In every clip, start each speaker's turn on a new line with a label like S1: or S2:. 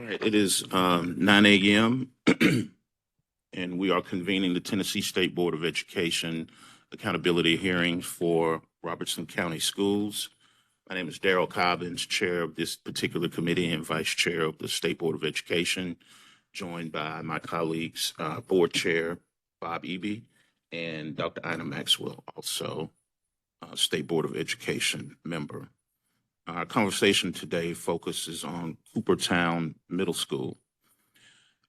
S1: right, it is 9 a.m. and we are convening the Tennessee State Board of Education accountability hearing for Robertson County Schools. My name is Darrell Cobbins, chair of this particular committee and vice chair of the State Board of Education, joined by my colleagues, board chair Bob Eby and Dr. Ina Maxwell, also State Board of Education member. Our conversation today focuses on Coopertown Middle School.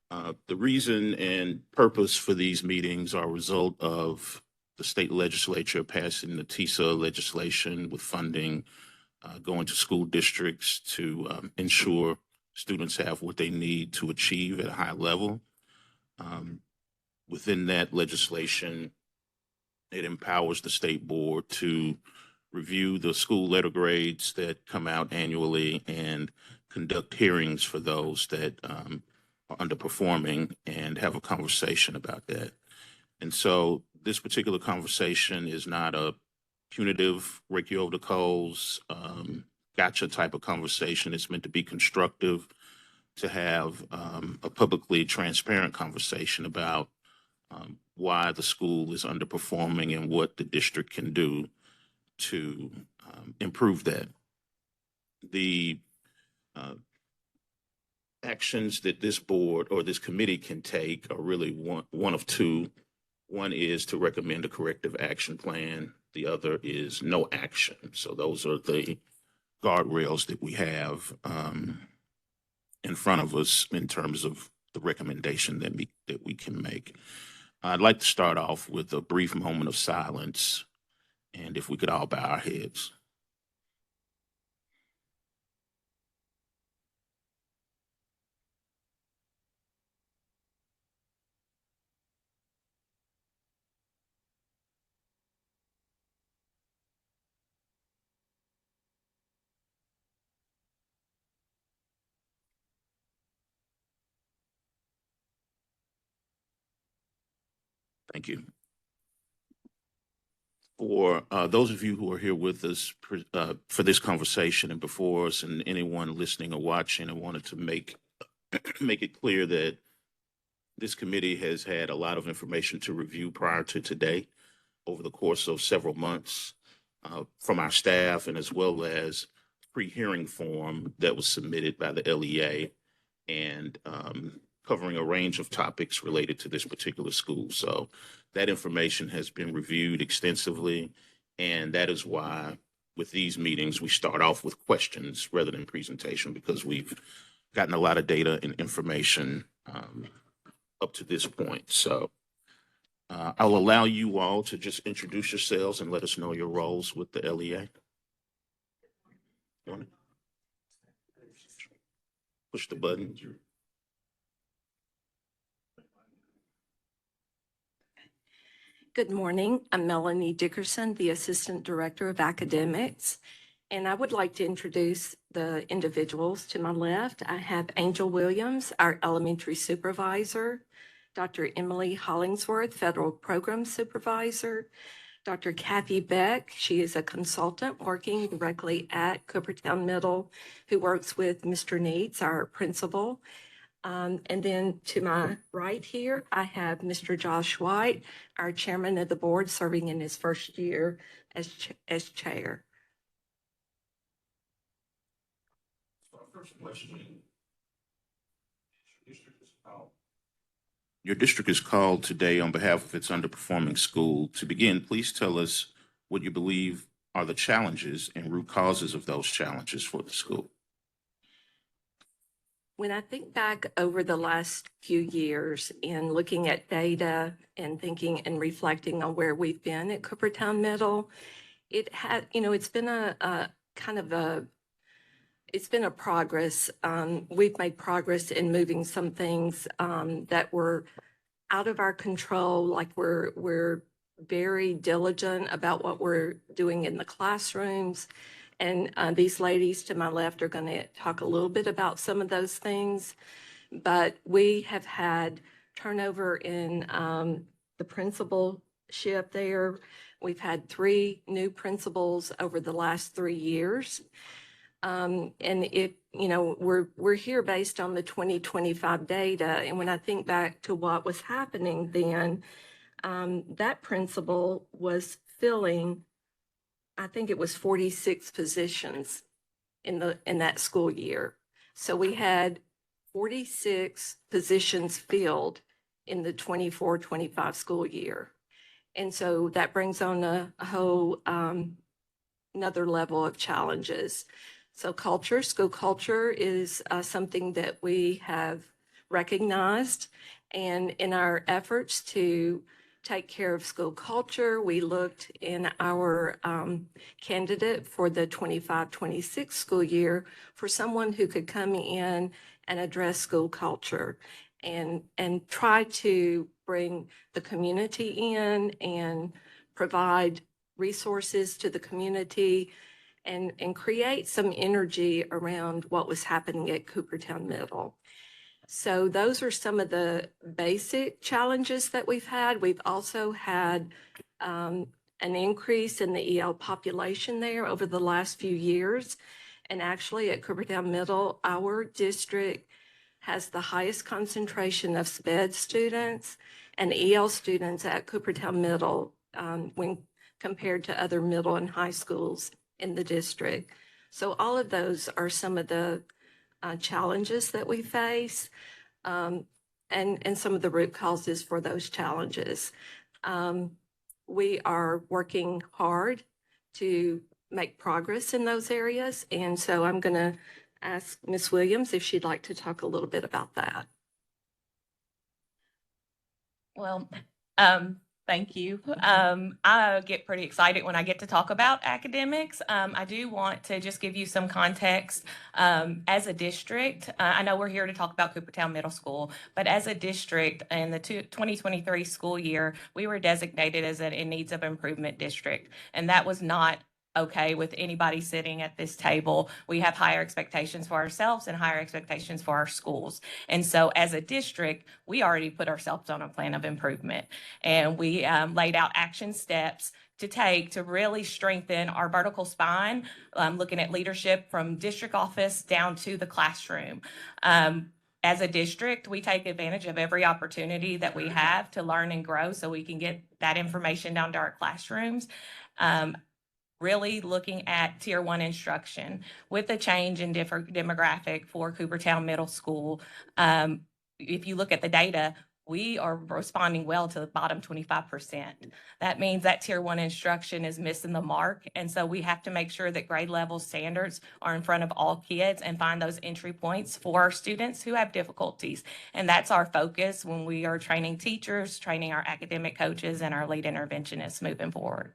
S1: The reason and purpose for these meetings are a result of the state legislature passing the TISA legislation with funding going to school districts to ensure students have what they need to achieve at a high level. Within that legislation, it empowers the state board to review the school letter grades that come out annually and conduct hearings for those that are underperforming and have a conversation about that. And so this particular conversation is not a punitive, rake you over the coals, gotcha type of conversation. It's meant to be constructive, to have a publicly transparent conversation about why the school is underperforming and what the district can do to improve that. The actions that this board or this committee can take are really one of two. One is to recommend a corrective action plan. The other is no action. So those are the guardrails that we have in front of us in terms of the recommendation that we can make. I'd like to start off with a brief moment of silence, and if we could all bow our heads. Thank you. For those of you who are here with us for this conversation and before us, and anyone listening or watching, I wanted to make it clear that this committee has had a lot of information to review prior to today over the course of several months from our staff, and as well as pre-hearing form that was submitted by the LEA and covering a range of topics related to this particular school. So that information has been reviewed extensively, and that is why with these meetings, we start off with questions rather than presentation, because we've gotten a lot of data and information up to this point. So I'll allow you all to just introduce yourselves and let us know your roles with the LEA. Push the button.
S2: Good morning. I'm Melanie Dickerson, the Assistant Director of Academics, and I would like to introduce the individuals to my left. I have Angel Williams, our Elementary Supervisor, Dr. Emily Hollingsworth, Federal Program Supervisor, Dr. Kathy Beck, she is a consultant working directly at Coopertown Middle, who works with Mr. Needs, our principal. And then to my right here, I have Mr. Josh White, our chairman of the board, serving in his first year as chair.
S1: So our first question, your district is called today on behalf of its underperforming school. To begin, please tell us what you believe are the challenges and root causes of those challenges for the school.
S2: When I think back over the last few years and looking at data and thinking and reflecting on where we've been at Coopertown Middle, it had, it's been it's been a progress. We've made progress in moving some things that were out of our control, like we're very diligent about what we're doing in the classrooms. And these ladies to my left are going to talk a little bit about some of those things. But we have had turnover in the principalship there. We've had 3 new principals over the last 3 years. And we're here based on the 2025 data. And when I think back to what was happening then, that principal was filling, I think it was 46 positions in that school year. So we had 46 positions filled in the 24-25 school year. And so that brings on a whole another level of challenges. So school culture is something that we have recognized. And in our efforts to take care of school culture, we looked in our candidate for the 25-26 school year for someone who could come in and address school culture and try to bring the community in and provide resources to the community and create some energy around what was happening at Coopertown Middle. So those are some of the basic challenges that we've had. We've also had an increase in the EL population there over the last few years. And actually at Coopertown Middle, our district has the highest concentration of SPED students and EL students at Coopertown Middle when compared to other middle and high schools in the district. So all of those are some of the challenges that we face and some of the root causes for those challenges. We are working hard to make progress in those areas. And so I'm going to ask Ms. Williams if she'd like to talk a little bit about that.
S3: Well, thank you. I get pretty excited when I get to talk about academics. I do want to just give you some context. As a district, I know we're here to talk about Coopertown Middle School, but as a district in the 2023 school year, we were designated as an in needs of improvement district, and that was not okay with anybody sitting at this table. We have higher expectations for ourselves and higher expectations for our schools. And so as a district, we already put ourselves on a plan of improvement. And we laid out action steps to take to really strengthen our vertical spine, looking at leadership from district office down to the classroom. As a district, we take advantage of every opportunity that we have to learn and grow so we can get that information down to our classrooms. Really looking at Tier 1 instruction with the change in different demographic for Coopertown Middle School. If you look at the data, we are responding well to the bottom 25%. That means that Tier 1 instruction is missing the mark. And so we have to make sure that grade level standards are in front of all kids and find those entry points for our students who have difficulties. And that's our focus when we are training teachers, training our academic coaches, and our lead interventionists moving forward.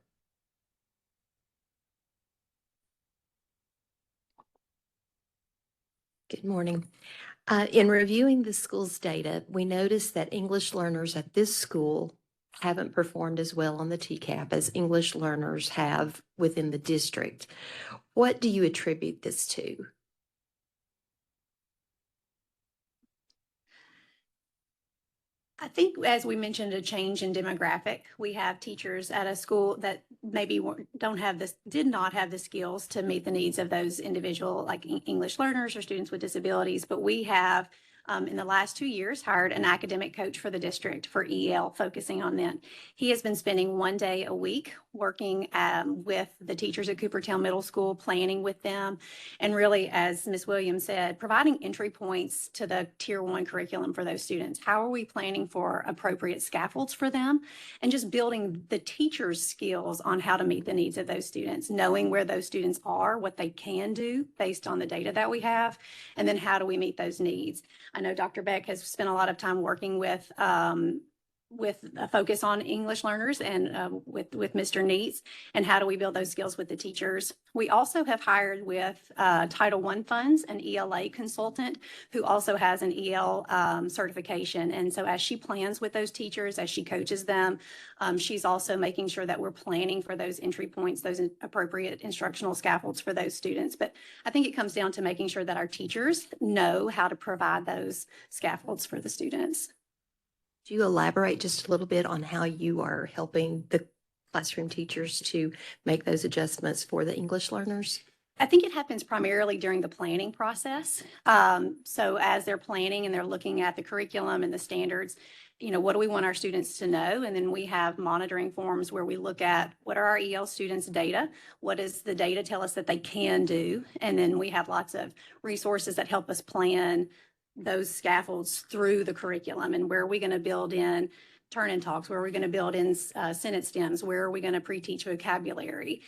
S4: Good morning. In reviewing the school's data, we noticed that English learners at this school haven't performed as well on the TCAP as English learners have within the district. What do you attribute this to?
S5: I think, as we mentioned, a change in demographic. We have teachers at a school that maybe did not have the skills to meet the needs of those individual, like English learners or students with disabilities. But we have, in the last 2 years, hired an academic coach for the district for EL, focusing on that. He has been spending 1 day a week working with the teachers at Coopertown Middle School, planning with them, and really, as Ms. Williams said, providing entry points to the Tier 1 curriculum for those students. How are we planning for appropriate scaffolds for them? And just building the teachers' skills on how to meet the needs of those students, knowing where those students are, what they can do based on the data that we have, and then how do we meet those needs? I know Dr. Beck has spent a lot of time working with a focus on English learners and with Mr. Neitz, and how do we build those skills with the teachers. We also have hired with Title I funds an ELA consultant who also has an EL certification. And so as she plans with those teachers, as she coaches them, she's also making sure that we're planning for those entry points, those appropriate instructional scaffolds for those students. But I think it comes down to making sure that our teachers know how to provide those scaffolds for the students.
S4: Do you elaborate just a little bit on how you are helping the classroom teachers to make those adjustments for the English learners?
S5: I think it happens primarily during the planning process. So as they're planning and they're looking at the curriculum and the standards, what do we want our students to know? And then we have monitoring forms where we look at what are our EL students' data? What does the data tell us that they can do? And then we have lots of resources that help us plan those scaffolds through the curriculum, and where are we going to build in turn-in talks, where are we going to build in sentence stems, where are we going to pre-teach vocabulary.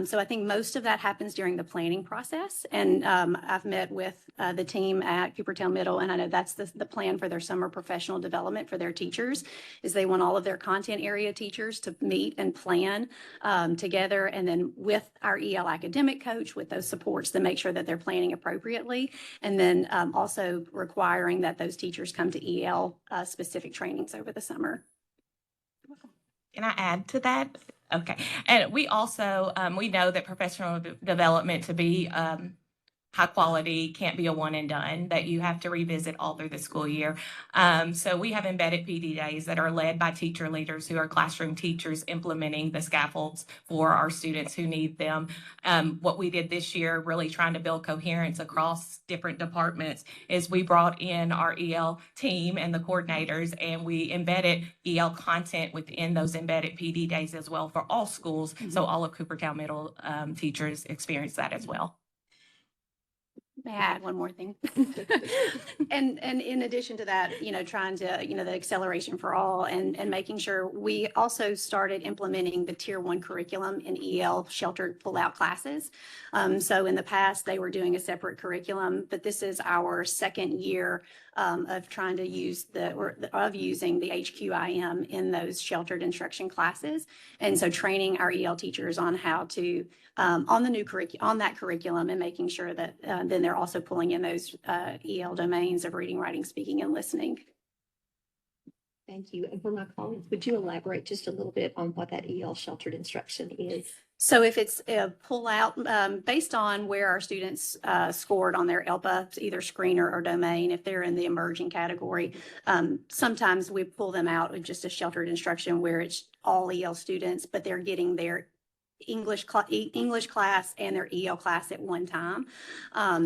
S5: So I think most of that happens during the planning process. And I've met with the team at Coopertown Middle, and I know that's the plan for their summer professional development for their teachers, is they want all of their content area teachers to meet and plan together, and then with our EL academic coach, with those supports, to make sure that they're planning appropriately, and then also requiring that those teachers come to EL specific trainings over the summer.
S3: Can I add to that? Okay. And we also, we know that professional development to be high quality can't be a one and done, that you have to revisit all through the school year. So we have embedded PD days that are led by teacher leaders who are classroom teachers implementing the scaffolds for our students who need them. What we did this year, really trying to build coherence across different departments, is we brought in our EL team and the coordinators, and we embedded EL content within those embedded PD days as well for all schools. So all of Coopertown Middle teachers experience that as well.
S5: May I add one more thing? And in addition to that, trying to, the acceleration for all, and making sure, we also started implementing the Tier 1 curriculum in EL sheltered pull-out classes. So in the past, they were doing a separate curriculum, but this is our second year of trying to use using the HQIM in those sheltered instruction classes. And so training our EL teachers on how to, on the new on that curriculum, and making sure that then they're also pulling in those EL domains of reading, writing, speaking, and listening.
S4: Thank you. And for my colleagues, would you elaborate just a little bit on what that EL sheltered instruction is?
S5: So if it's a pull-out, based on where our students scored on their ELPA, either screener or domain, if they're in the emerging category, sometimes we pull them out with just a sheltered instruction where it's all EL students, but they're getting their English class and their EL class at one time.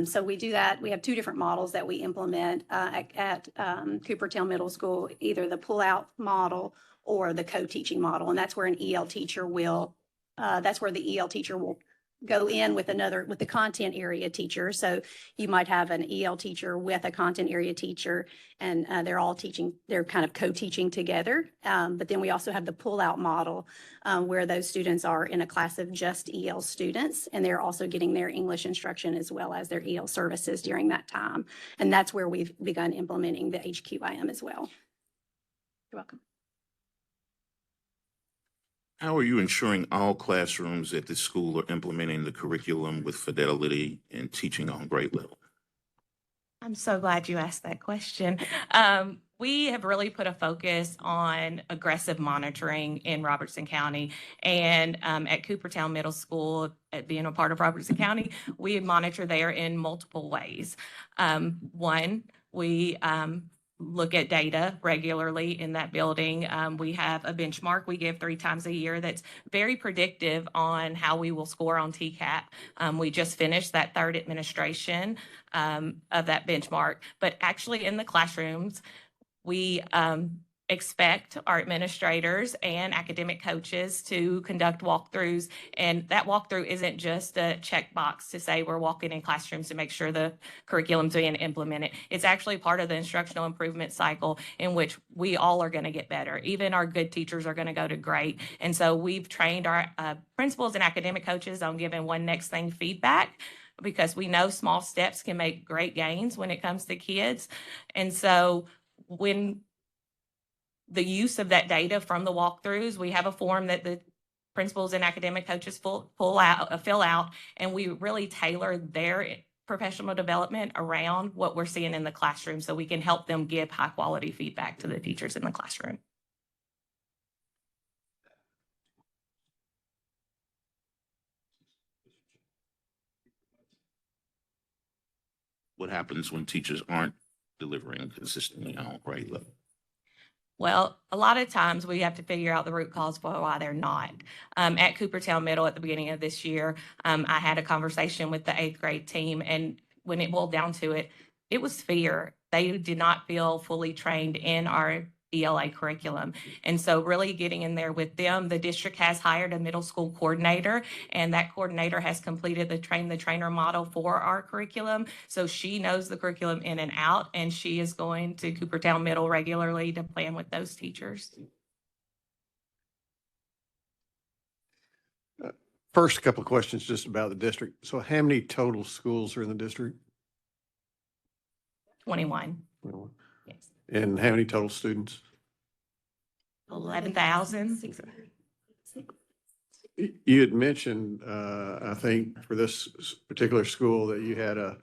S5: So we do that. We have two different models that we implement at Coopertown Middle School, either the pull-out model or the co-teaching model. And that's where an EL teacher will that's where the EL teacher will go in with the content area teacher. So you might have an EL teacher with a content area teacher, and they're all teaching, they're kind of co-teaching together. But then we also have the pull-out model where those students are in a class of just EL students, and they're also getting their English instruction as well as their EL services during that time. And that's where we've begun implementing the HQIM as well. You're welcome.
S1: How are you ensuring all classrooms at this school are implementing the curriculum with fidelity and teaching on grade level?
S3: I'm so glad you asked that question. We have really put a focus on aggressive monitoring in Robertson County, and at Coopertown Middle School, at being a part of Robertson County, we monitor there in multiple ways. One, we look at data regularly in that building. We have a benchmark we give 3 times a year that's very predictive on how we will score on TCAP. We just finished that 3rd administration of that benchmark, but actually in the classrooms, we expect our administrators and academic coaches to conduct walkthroughs. And that walkthrough isn't just a checkbox to say we're walking in classrooms to make sure the curriculum's being implemented. It's actually part of the instructional improvement cycle in which we all are going to get better. Even our good teachers are going to go to great. And so we've trained our principals and academic coaches on giving one next thing feedback, because we know small steps can make great gains when it comes to kids. And so when the use of that data from the walkthroughs, we have a form that the principals and academic coaches fill out, and we really tailor their professional development around what we're seeing in the classroom so we can help them give high quality feedback to the teachers in the classroom.
S1: What happens when teachers aren't delivering consistently on grade level?
S3: Well, a lot of times we have to figure out the root cause for why they're not. At Coopertown Middle at the beginning of this year, I had a conversation with the 8th grade team, and when it boiled down to it, it was fear. They did not feel fully trained in our ELA curriculum. And so really getting in there with them, the district has hired a middle school coordinator, and that coordinator has completed the train the trainer model for our curriculum. So she knows the curriculum in and out, and she is going to Coopertown Middle regularly to plan with those teachers.
S6: First, a couple of questions just about the district. So how many total schools are in the district?
S3: 21. Yes.
S6: And how many total students?
S3: 11,000.
S6: You had mentioned, I think for this particular school that you had a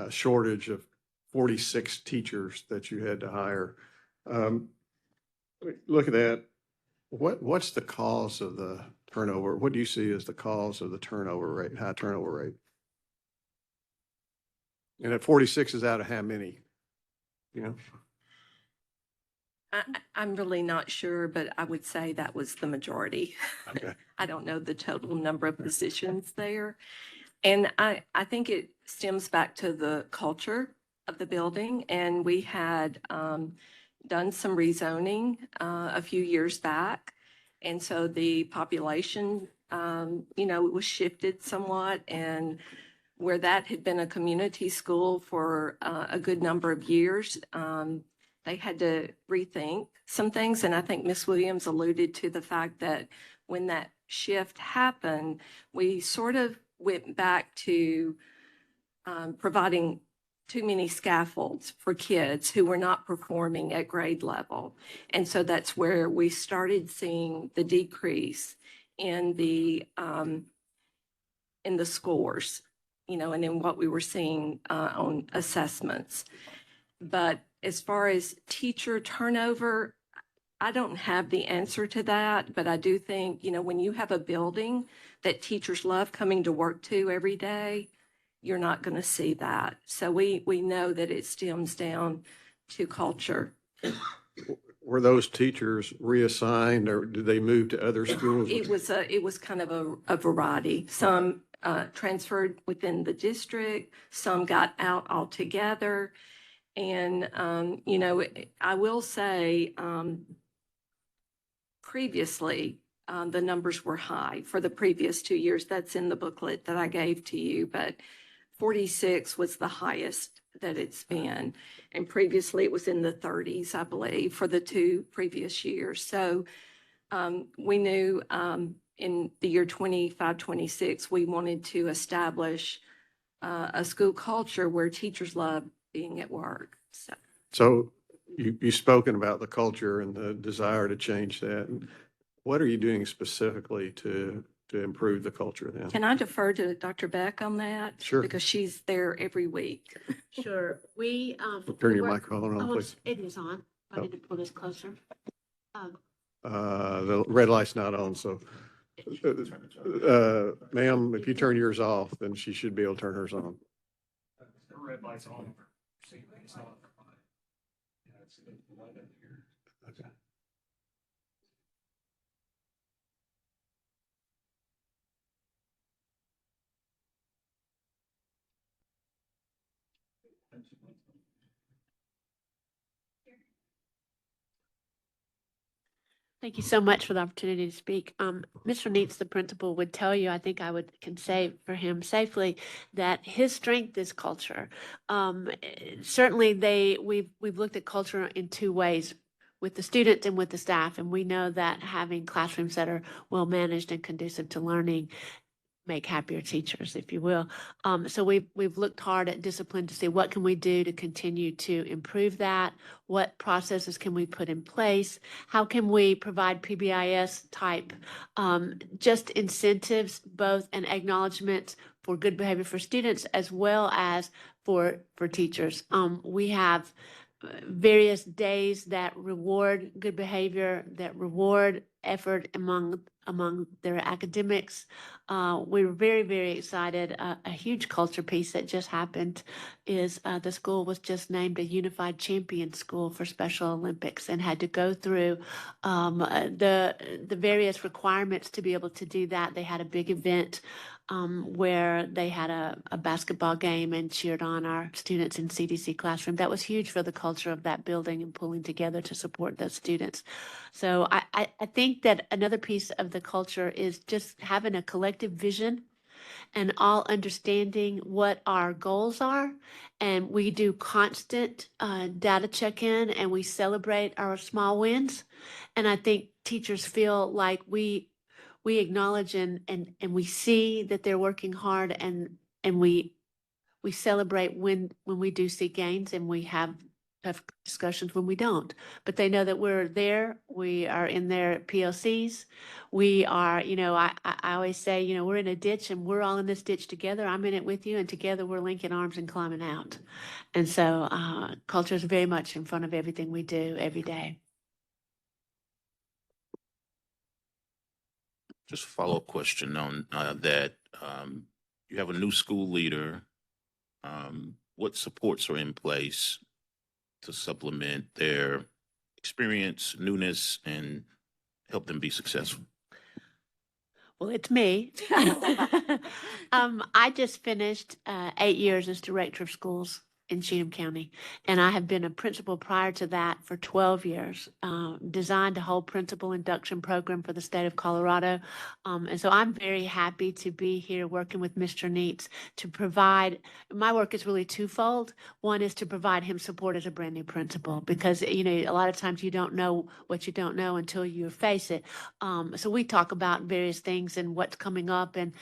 S6: shortage of 46 teachers that you had to hire. Look at that. What's the cause of the turnover? What do you see as the cause of the turnover rate, high turnover rate? And at 46 is out of how many? You know?
S2: I'm really not sure, but I would say that was the majority.
S6: Okay.
S2: I don't know the total number of positions there. And I think it stems back to the culture of the building. And we had done some rezoning a few years back. And so the population, it was shifted somewhat. And where that had been a community school for a good number of years, they had to rethink some things. And I think Ms. Williams alluded to the fact that when that shift happened, we sort of went back to providing too many scaffolds for kids who were not performing at grade level. And so that's where we started seeing the decrease in the scores, and in what we were seeing on assessments. But as far as teacher turnover, I don't have the answer to that, but I do think, when you have a building that teachers love coming to work to every day, you're not going to see that. So we know that it stems down to culture.
S6: Were those teachers reassigned or did they move to other schools?
S2: It was kind of a variety. Some transferred within the district, some got out altogether. And, I will say, previously, the numbers were high for the previous 2 years. That's in the booklet that I gave to you, but 46 was the highest that it's been. And previously it was in the 30s, I believe, for the 2 previous years. So we knew in the year 25, 26, we wanted to establish a school culture where teachers love being at work.
S6: So you've spoken about the culture and the desire to change that. What are you doing specifically to improve the culture then?
S2: Can I defer to Dr. Beck on that?
S6: Sure.
S2: Because she's there every week.
S7: Sure, we,
S6: Turn
S7: we
S6: your
S7: work-
S6: microphone on,
S7: oh,
S6: please.
S7: it is on. I
S6: Oh.
S7: need to pull this closer.
S6: The red light's not on, so, ma'am, if you turn yours off, then she should be able to turn hers on.
S8: The red light's on.
S6: Okay.
S7: Thank you so much for the opportunity to speak. Mr. Neitz, the principal, would tell you, I think can say for him safely, that his strength is culture. Certainly we've looked at culture in 2 ways, with the students and with the staff. And we know that having classrooms that are well managed and conducive to learning make happier teachers, if you will. So we've looked hard at discipline to see what can we do to continue to improve that, what processes can we put in place, how can we provide PBIS type just incentives, both and acknowledgement for good behavior for students as well as for teachers. We have various days that reward good behavior, that reward effort among among their academics. We were very, very excited. A huge culture piece that just happened is the school was just named a unified champion school for Special Olympics and had to go through the various requirements to be able to do that. They had a big event where they had a basketball game and cheered on our students in CDC classroom. That was huge for the culture of that building and pulling together to support those students. So I think that another piece of the culture is just having a collective vision and all understanding what our goals are. And we do constant data check-in and we celebrate our small wins. And I think teachers feel like we acknowledge and we see that they're working hard and we celebrate when we do see gains and we have discussions when we don't. But they know that we're there. We are in their PLCs. We are, I always say, we're in a ditch and we're all in this ditch together. I'm in it with you and together we're linking arms and climbing out. And so culture is very much in front of everything we do every day.
S1: Just a follow-up question on that. You have a new school leader. What supports are in place to supplement their experience, newness, and help them be successful?
S7: Well, it's me. I just finished 8 years as director of schools in Cheatham County, and I have been a principal prior to that for 12 years, designed a whole principal induction program for the state of Colorado. And so I'm very happy to be here working with Mr. Neitz to provide, my work is really twofold. One is to provide him support as a brand new principal because, a lot of times you don't know what you don't know until you face it. So we talk about various things and what's coming up, and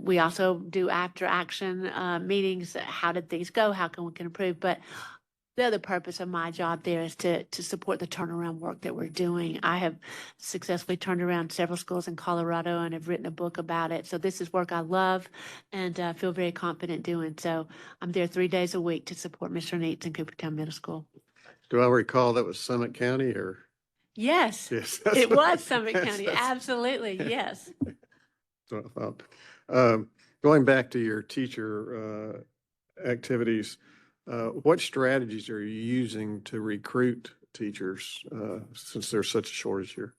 S7: we also do after action meetings. How did things go? How can we improve? But the other purpose of my job there is to support the turnaround work that we're doing. I have successfully turned around several schools in Colorado and have written a book about it. So this is work I love and feel very confident doing. So I'm there 3 days a week to support Mr. Neitz in Coopertown Middle School.
S6: Do I recall that was Summit County or?
S7: Yes,
S6: Yes.
S7: it was Summit County. Absolutely. Yes.
S6: That's what I thought. Going back to your teacher activities, what strategies are you using to recruit teachers since there's such a shortage here?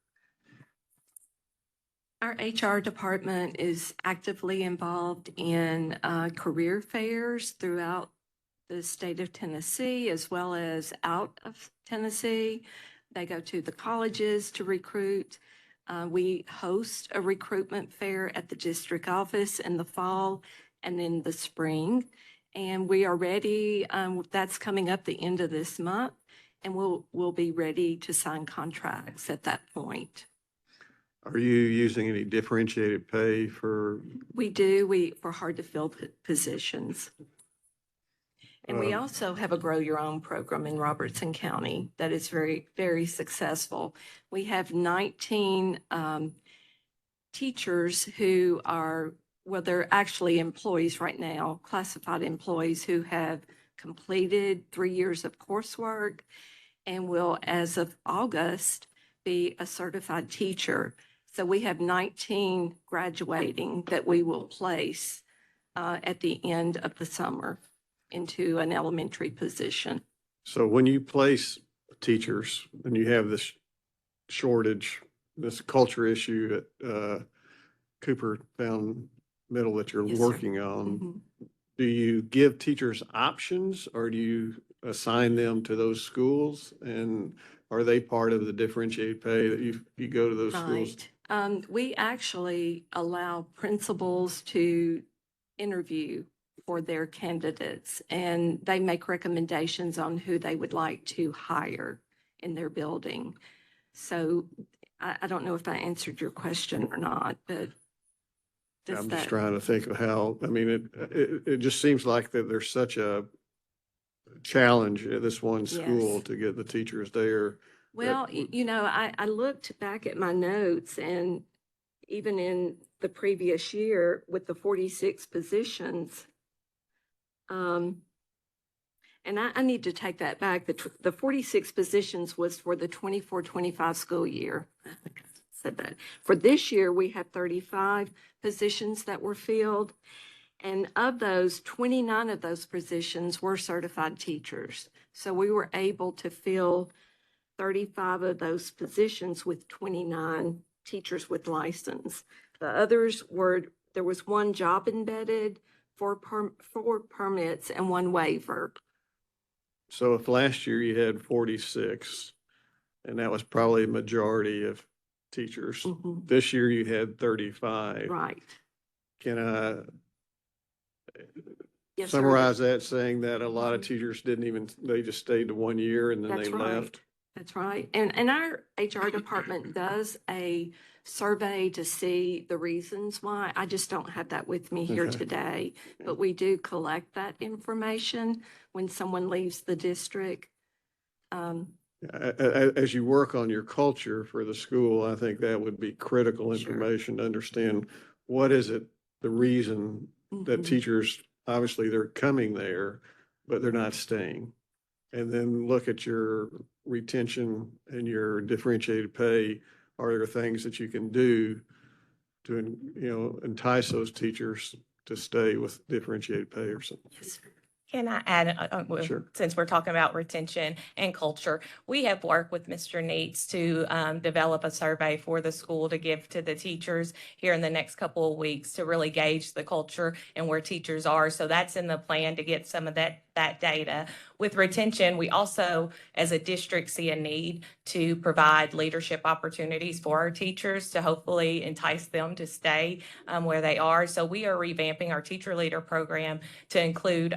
S2: Our HR department is actively involved in career fairs throughout the state of Tennessee as well as out of Tennessee. They go to the colleges to recruit. We host a recruitment fair at the district office in the fall and in the spring. And we are ready. That's coming up the end of this month, and we'll be ready to sign contracts at that point.
S6: Are you using any differentiated pay for?
S2: We do. For hard to fill positions. And we also have a Grow Your Own program in Robertson County that is very, very successful. We have 19 teachers who are, well, they're actually employees right now, classified employees who have completed 3 years of coursework and will, as of August, be a certified teacher. So we have 19 graduating that we will place at the end of the summer into an elementary position.
S6: So when you place teachers and you have this shortage, this culture issue at Coopertown Middle that you're
S2: Yes, sir.
S6: working on,
S2: Mhm.
S6: do you give teachers options or do you assign them to those schools? And are they part of the differentiated pay that you go to those schools?
S2: Right. We actually allow principals to interview for their candidates, and they make recommendations on who they would like to hire in their building. So I don't know if I answered your question or not, but
S6: I'm just trying to think of how, I mean, it just seems like that there's such a challenge at this one school
S2: Yes.
S6: to get the teachers there.
S2: Well,
S6: that-
S2: I looked back at my notes, and even in the previous year with the 46 positions, and I need to take that back. The 46 positions was for the 24-25 school year. said that. For this year, we have 35 positions that were filled. And of those, 29 of those positions were certified teachers. So we were able to fill 35 of those positions with 29 teachers with license. The others were, there was one job embedded, four permits, and one waiver.
S6: So if last year you had 46, and that was probably a majority of teachers,
S2: Mhm.
S6: this year you had 35.
S2: Right.
S6: Can I
S2: Yes, sir.
S6: summarize that saying that a lot of teachers didn't even, they just stayed to 1 year and then
S2: That's
S6: they
S2: right.
S6: left?
S2: That's right. And our HR department does a survey to see the reasons why. I just don't have that with me here
S6: Okay.
S2: today. But we do collect that information when someone leaves the district.
S6: As you work on your culture for the school, I think that would be critical
S2: Sure.
S6: information to understand what is it, the reason that
S2: Mhm.
S6: teachers, obviously they're coming there, but they're not staying. And then look at your retention and your differentiated pay. Are there things that you can do to, entice those teachers to stay with differentiated pay or something?
S2: Yes, sir.
S3: Can I add, well,
S6: Sure.
S3: since we're talking about retention and culture, we have worked with Mr. Neats to develop a survey for the school to give to the teachers here in the next couple of weeks to really gauge the culture and where teachers are. So that's in the plan to get some of that data. With retention, we also, as a district, see a need to provide leadership opportunities for our teachers to hopefully entice them to stay where they are. So we are revamping our teacher leader program to include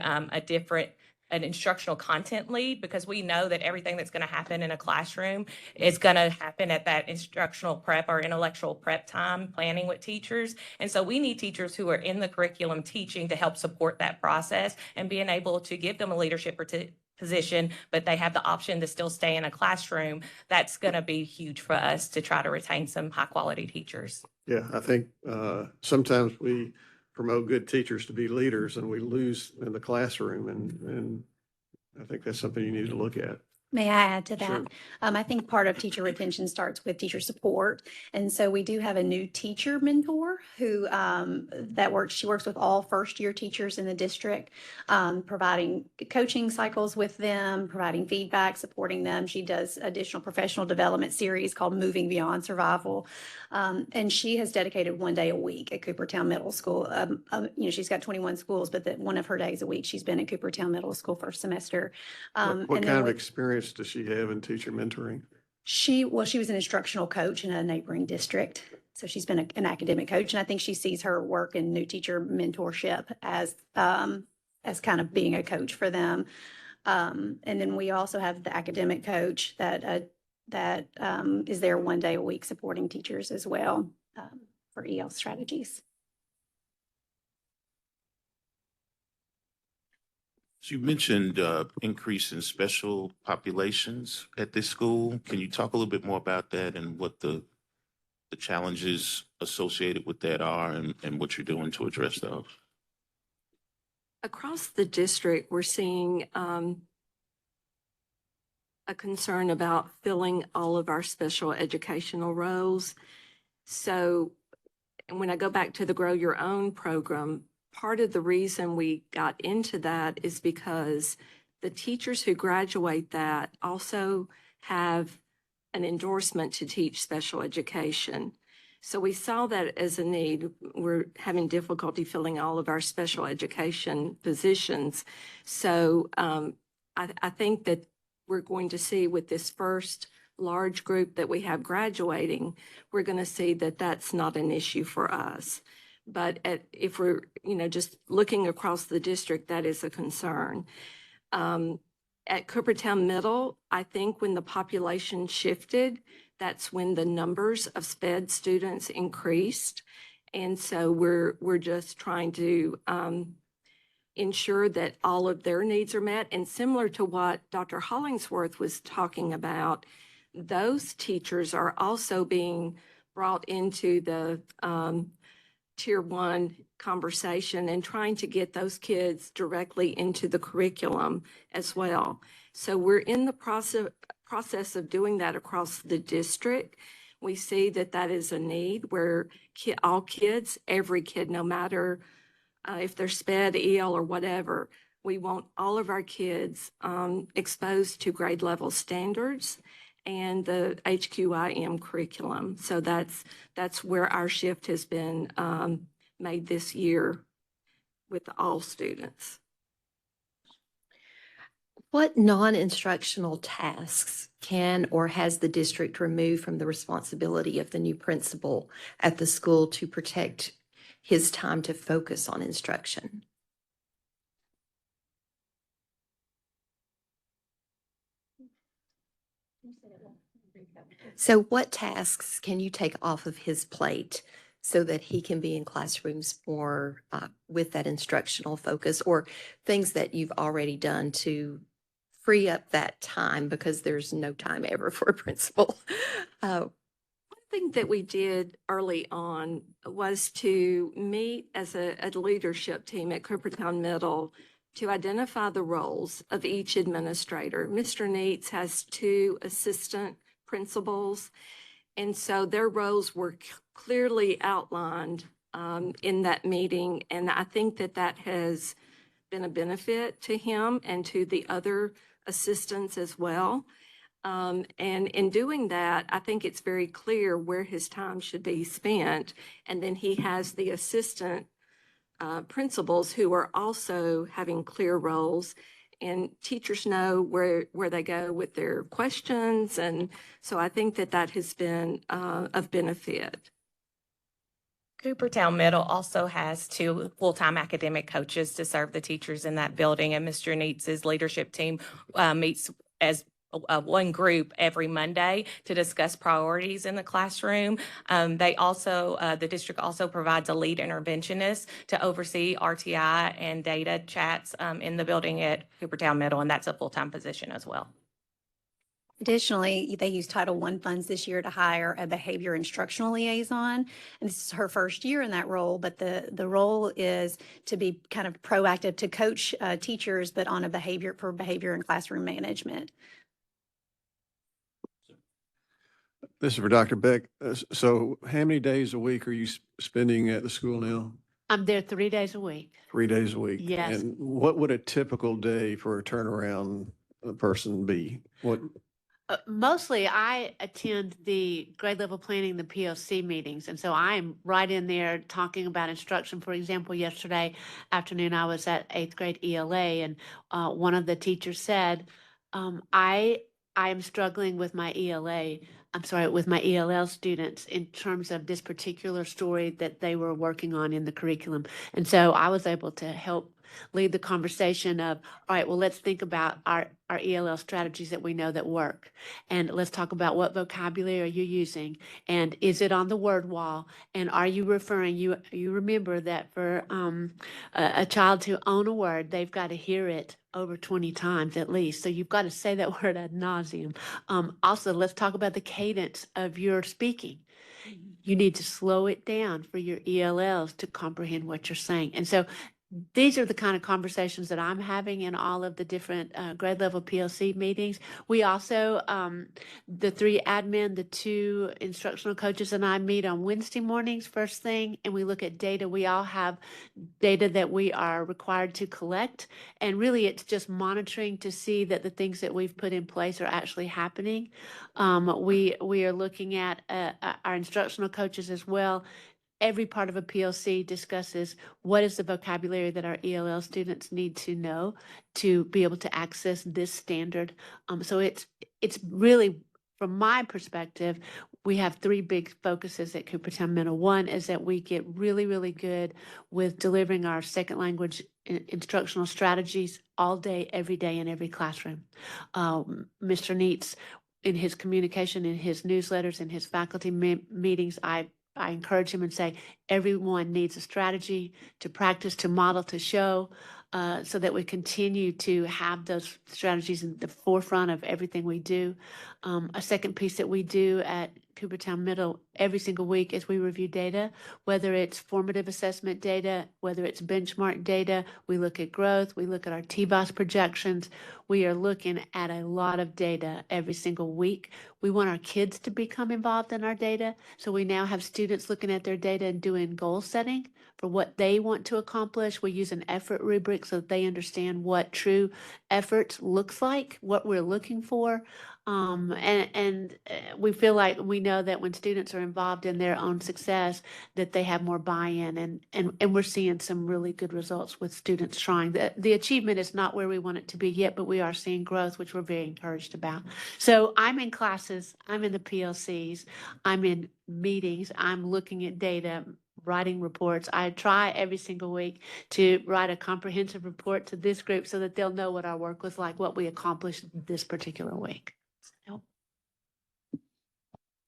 S3: an instructional content lead, because we know that everything that's going to happen in a classroom is going to happen at that instructional prep or intellectual prep time planning with teachers. And so we need teachers who are in the curriculum teaching to help support that process and being able to give them a leadership position, but they have the option to still stay in a classroom. That's going to be huge for us to try to retain some high quality teachers.
S6: Yeah, I think sometimes we promote good teachers to be leaders and we lose in the classroom, and I think that's something you need to look at.
S5: May I add to that?
S6: Sure.
S5: I think part of teacher retention starts with teacher support. And so we do have a new teacher mentor who she works with all first-year teachers in the district, providing coaching cycles with them, providing feedback, supporting them. She does additional professional development series called Moving Beyond Survival. And she has dedicated 1 day a week at Coopertown Middle School. She's got 21 schools, but one of her days a week, she's been at Coopertown Middle School for a semester.
S6: What kind of experience does she have in teacher mentoring?
S5: She was an instructional coach in a neighboring district. So she's been an academic coach, and I think she sees her work in new teacher mentorship as kind of being a coach for them. And then we also have the academic coach that is there 1 day a week supporting teachers as well for EL strategies.
S1: So you mentioned increase in special populations at this school. Can you talk a little bit more about that and what the challenges associated with that are, and what you're doing to address those?
S2: Across the district, we're seeing a concern about filling all of our special educational roles. So, and when I go back to the Grow Your Own program, part of the reason we got into that is because the teachers who graduate that also have an endorsement to teach special education. So we saw that as a need. We're having difficulty filling all of our special education positions. So I think that we're going to see with this first large group that we have graduating, we're going to see that that's not an issue for us. But if we're, just looking across the district, that is a concern. At Coopertown Middle, I think when the population shifted, that's when the numbers of SPED students increased. And so we're just trying to ensure that all of their needs are met. And similar to what Dr. Hollingsworth was talking about, those teachers are also being brought into the Tier 1 conversation and trying to get those kids directly into the curriculum as well. So we're in the process of doing that across the district. We see that that is a need where all kids, every kid, no matter if they're SPED, EL, or whatever, we want all of our kids exposed to grade level standards and the HQIM curriculum. So that's where our shift has been made this year with all students.
S4: What non-instructional tasks can or has the district removed from the responsibility of the new principal at the school to protect his time to focus on instruction? So what tasks can you take off of his plate so that he can be in classrooms more with that instructional focus, or things that you've already done to free up that time, because there's no time ever for a principal?
S2: One thing that we did early on was to meet as a leadership team at Coopertown Middle to identify the roles of each administrator. Mr. Neitz has 2 assistant principals, and so their roles were clearly outlined in that meeting, and I think that that has been a benefit to him and to the other assistants as well. And in doing that, I think it's very clear where his time should be spent. And then he has the assistant principals who are also having clear roles, and teachers know where they go with their questions. And so I think that that has been of benefit.
S3: Coopertown Middle also has 2 full-time academic coaches to serve the teachers in that building, and Mr. Neats's leadership team meets as one group every Monday to discuss priorities in the classroom. They also, the district also provides a lead interventionist to oversee RTI and data chats in the building at Coopertown Middle, and that's a full-time position as well.
S5: Additionally, they used Title I funds this year to hire a behavior instructional liaison. And this is her first year in that role, but the role is to be kind of proactive to coach teachers, but on a behavior and classroom management.
S6: This is for Dr. Beck. So how many days a week are you spending at the school now?
S7: I'm there 3 days a week.
S6: 3 days a week?
S7: Yes.
S6: And what would a typical day for a turnaround person be? What?
S7: Mostly I attend the grade level planning, the PLC meetings. And so I'm right in there talking about instruction. For example, yesterday afternoon, I was at 8th grade ELA, and one of the teachers said, I am struggling with my with my ELL students in terms of this particular story that they were working on in the curriculum. And so I was able to help lead the conversation of, all right, well, let's think about our ELL strategies that we know that work. And let's talk about what vocabulary are you using? And is it on the word wall? And are you referring, you remember that for a child to own a word, they've got to hear it over 20 times at least. So you've got to say that word ad nauseum. Also, let's talk about the cadence of your speaking. You need to slow it down for your ELLs to comprehend what you're saying. And so these are the kind of conversations that I'm having in all of the different grade level PLC meetings. We also, the 3 admin, the 2 instructional coaches and I meet on Wednesday mornings first thing, and we look at data. We all have data that we are required to collect, and really it's just monitoring to see that the things that we've put in place are actually happening. We are looking at our instructional coaches as well. Every part of a PLC discusses what is the vocabulary that our ELL students need to know to be able to access this standard. So it's really, from my perspective, we have 3 big focuses at Coopertown Middle. One is that we get really, really good with delivering our second language instructional strategies all day, every day, in every classroom. Mr. Neitz, in his communication, in his newsletters, in his faculty meetings, I encourage him and say, everyone needs a strategy to practice, to model, to show. so that we continue to have those strategies in the forefront of everything we do. A second piece that we do at Coopertown Middle every single week is we review data, whether it's formative assessment data, whether it's benchmark data. We look at growth, we look at our TBOS projections. We are looking at a lot of data every single week. We want our kids to become involved in our data. So we now have students looking at their data and doing goal setting for what they want to accomplish. We use an effort rubric so that they understand what true effort looks like, what we're looking for. We feel like we know that when students are involved in their own success, that they have more buy-in, and we're seeing some really good results with students trying. The achievement is not where we want it to be yet, but we are seeing growth, which we're very encouraged about. So I'm in classes, I'm in the PLCs, I'm in meetings, I'm looking at data, writing reports. I try every single week to write a comprehensive report to this group so that they'll know what our work was like, what we accomplished this particular week.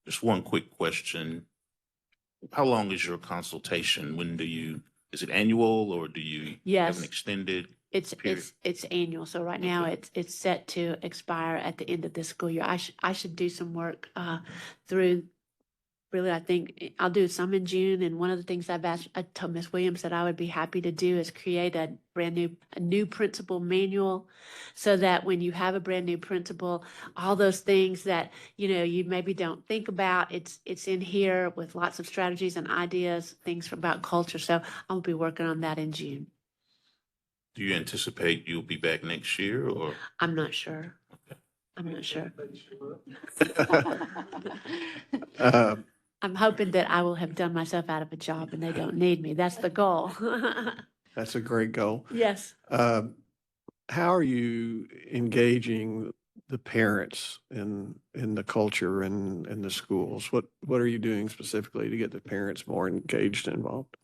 S1: Just one quick question. How long is your consultation? Is it annual or do you have
S7: Yes.
S1: an extended?
S7: It's
S1: period?
S7: it's annual. So right now
S1: Okay.
S7: it's set to expire at the end of this school year. I should do some work through. Really, I think I'll do some in June. And one of the things I told Ms. Williams that I would be happy to do is create a new principal manual, so that when you have a brand new principal, all those things that, you maybe don't think about, it's in here with lots of strategies and ideas, things about culture. So I'll be working on that in June.
S1: Do you anticipate you'll be back next year or?
S7: I'm not sure. I'm not sure. I'm hoping that I will have done myself out of a job and they don't need me. That's the goal.
S6: That's a great goal.
S7: Yes.
S6: How are you engaging the parents in the culture and in the schools? What are you doing specifically to get the parents more engaged and involved?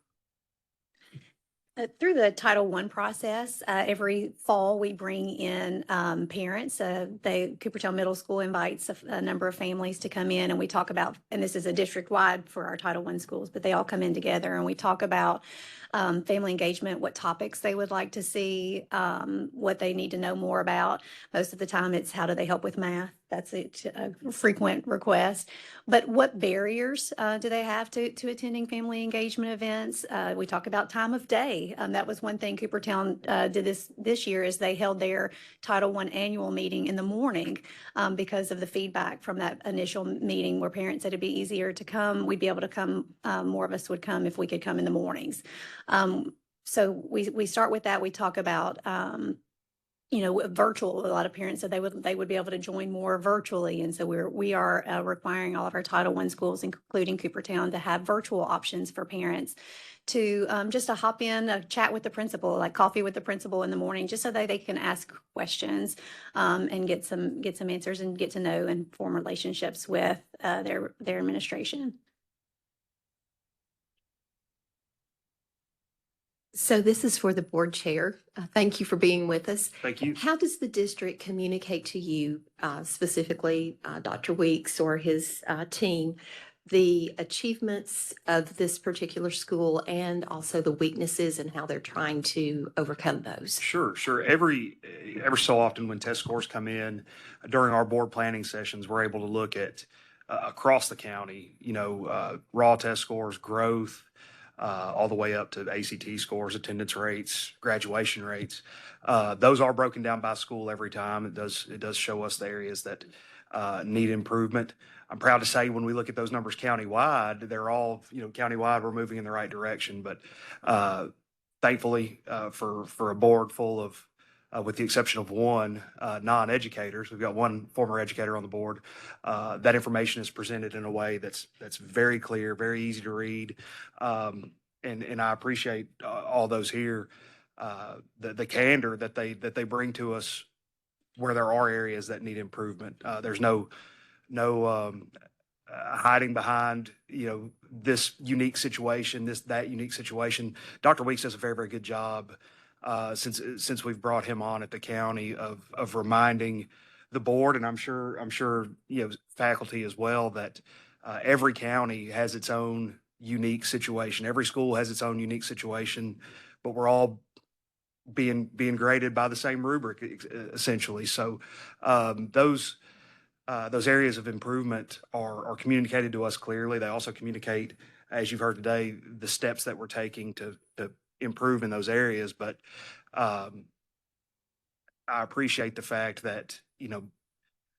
S5: Through the Title I process, every fall we bring in parents. Coopertown Middle School invites a number of families to come in, and we talk about, and this is a district-wide for our Title I schools, but they all come in together and we talk about family engagement, what topics they would like to see, what they need to know more about. Most of the time it's how do they help with math? That's a frequent request. But what barriers do they have to attending family engagement events? We talk about time of day. That was one thing Coopertown did this year, is they held their Title I annual meeting in the morning because of the feedback from that initial meeting where parents said it'd be easier to come. We'd be able to come, more of us would come if we could come in the mornings. So we start with that. We talk about virtual. A lot of parents said they would be able to join more virtually, and so we are requiring all of our Title I schools, including Coopertown, to have virtual options for parents to just to hop in, chat with the principal, like coffee with the principal in the morning, just so that they can ask questions and get some answers and get to know and form relationships with their administration.
S4: So this is for the board chair. Thank you for being with us.
S8: Thank you.
S4: How does the district communicate to you, specifically Dr. Weeks or his team, the achievements of this particular school and also the weaknesses and how they're trying to overcome those?
S8: Sure. Every so often when test scores come in during our board planning sessions, we're able to look at across the county, raw test scores, growth, all the way up to ACT scores, attendance rates, graduation rates. Those are broken down by school every time. It does show us the areas that need improvement. I'm proud to say when we look at those numbers countywide, they're all, countywide, we're moving in the right direction. But thankfully, for a board full of, with the exception of one non-educators, we've got one former educator on the board. That information is presented in a way that's very clear, very easy to read, and I appreciate all those here, the candor that they bring to us where there are areas that need improvement. There's no hiding behind this unique situation, that unique situation. Dr. Weeks does a very, very good job since we've brought him on at the county of reminding the board, and I'm sure faculty as well, that every county has its own unique situation. Every school has its own unique situation, but we're all being graded by the same rubric essentially. So those areas of improvement are communicated to us clearly. They also communicate, as you've heard today, the steps that we're taking to improve in those areas. But I appreciate the fact that,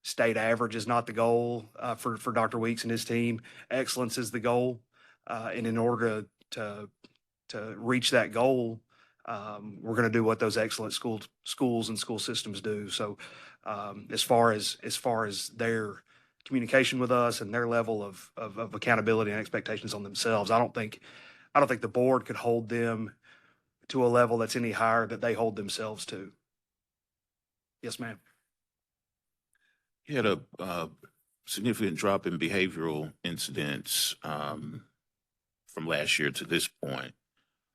S8: state average is not the goal for Dr. Weeks and his team. Excellence is the goal. And in order to reach that goal, we're going to do what those excellent schools and school systems do. So as far as their communication with us and their level of accountability and expectations on themselves, I don't think the board could hold them to a level that's any higher that they hold themselves to. Yes, ma'am.
S1: You had a significant drop in behavioral incidents from last year to this point.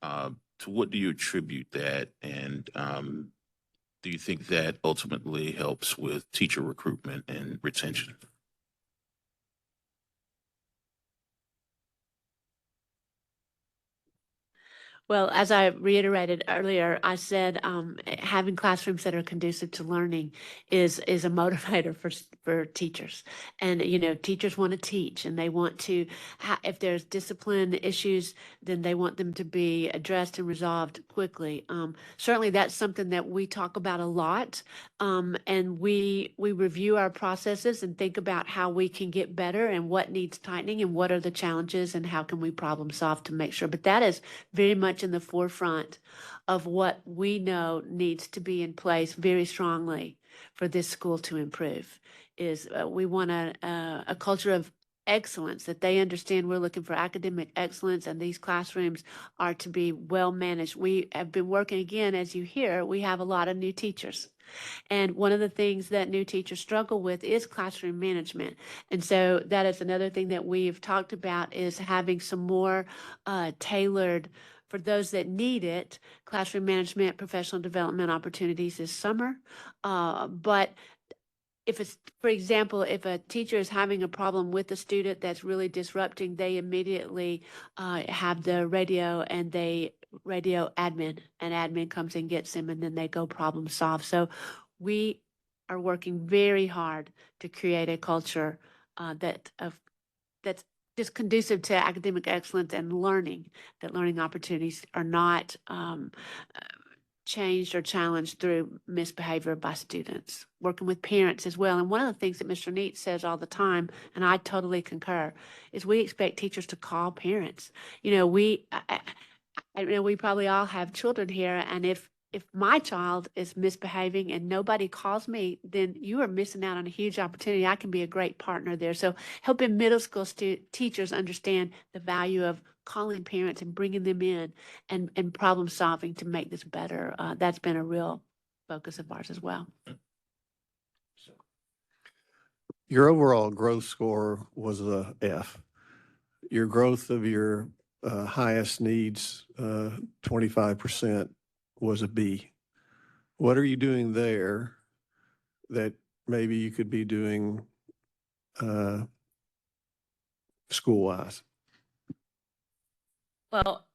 S1: To what do you attribute that? And do you think that ultimately helps with teacher recruitment and retention?
S7: Well, as I reiterated earlier, I said having classrooms that are conducive to learning is a motivator for teachers. And teachers want to teach, and they want to. If there's discipline issues, then they want them to be addressed and resolved quickly. Certainly, that's something that we talk about a lot, and we review our processes and think about how we can get better and what needs tightening and what are the challenges and how can we problem solve to make sure. But that is very much in the forefront of what we know needs to be in place very strongly for this school to improve. Is we want a culture of excellence, that they understand we're looking for academic excellence, and these classrooms are to be well managed. We have been working, again, as you hear, we have a lot of new teachers. And one of the things that new teachers struggle with is classroom management. And so that is another thing that we've talked about, is having some more tailored, for those that need it, classroom management, professional development opportunities this summer. But if it's, for example, if a teacher is having a problem with a student that's really disrupting, they immediately have the radio admin, and admin comes and gets them, and then they go problem solve. So we are working very hard to create a culture that's just conducive to academic excellence and learning, that learning opportunities are not changed or challenged through misbehavior by students. Working with parents as well. And one of the things that Mr. Neat says all the time, and I totally concur, is we expect teachers to call parents. We probably all have children here, and if my child is misbehaving and nobody calls me, then you are missing out on a huge opportunity. I can be a great partner there. So helping middle school teachers understand the value of calling parents and bringing them in and problem solving to make this better. That's been a real focus of ours as well.
S6: Your overall growth score was a F. Your growth of your highest needs, 25%, was a B. What are you doing there that maybe you could be doing school-wise?
S3: Well,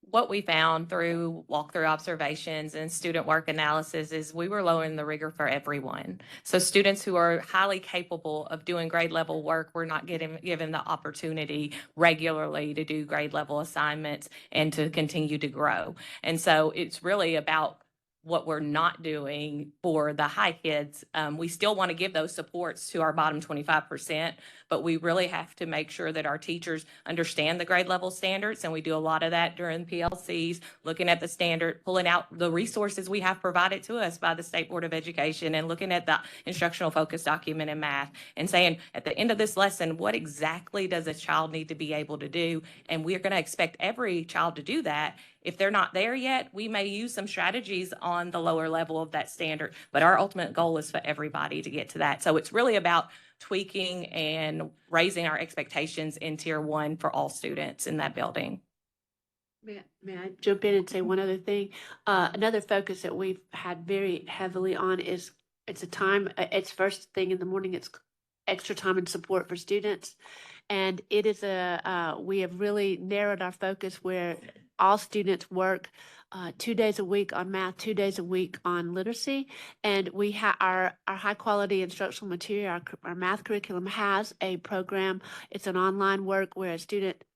S3: what we found through walkthrough observations and student work analysis is we were lowering the rigor for everyone. So students who are highly capable of doing grade level work were not given the opportunity regularly to do grade level assignments and to continue to grow. And so it's really about what we're not doing for the high kids. We still want to give those supports to our bottom 25%, but we really have to make sure that our teachers understand the grade level standards. And we do a lot of that during PLCs, looking at the standard, pulling out the resources we have provided to us by the State Board of Education, and looking at the instructional focus document in math and saying, at the end of this lesson, what exactly does a child need to be able to do? And we're going to expect every child to do that. If they're not there yet, we may use some strategies on the lower level of that standard, but our ultimate goal is for everybody to get to that. So it's really about tweaking and raising our expectations in Tier 1 for all students in that building.
S7: May I jump in and say one other thing? Another focus that we've had very heavily on is it's first thing in the morning, it's extra time and support for students. And it is we have really narrowed our focus where all students work 2 days a week on math, 2 days a week on literacy. And we have our high quality instructional material, our math curriculum has a program. It's an online work where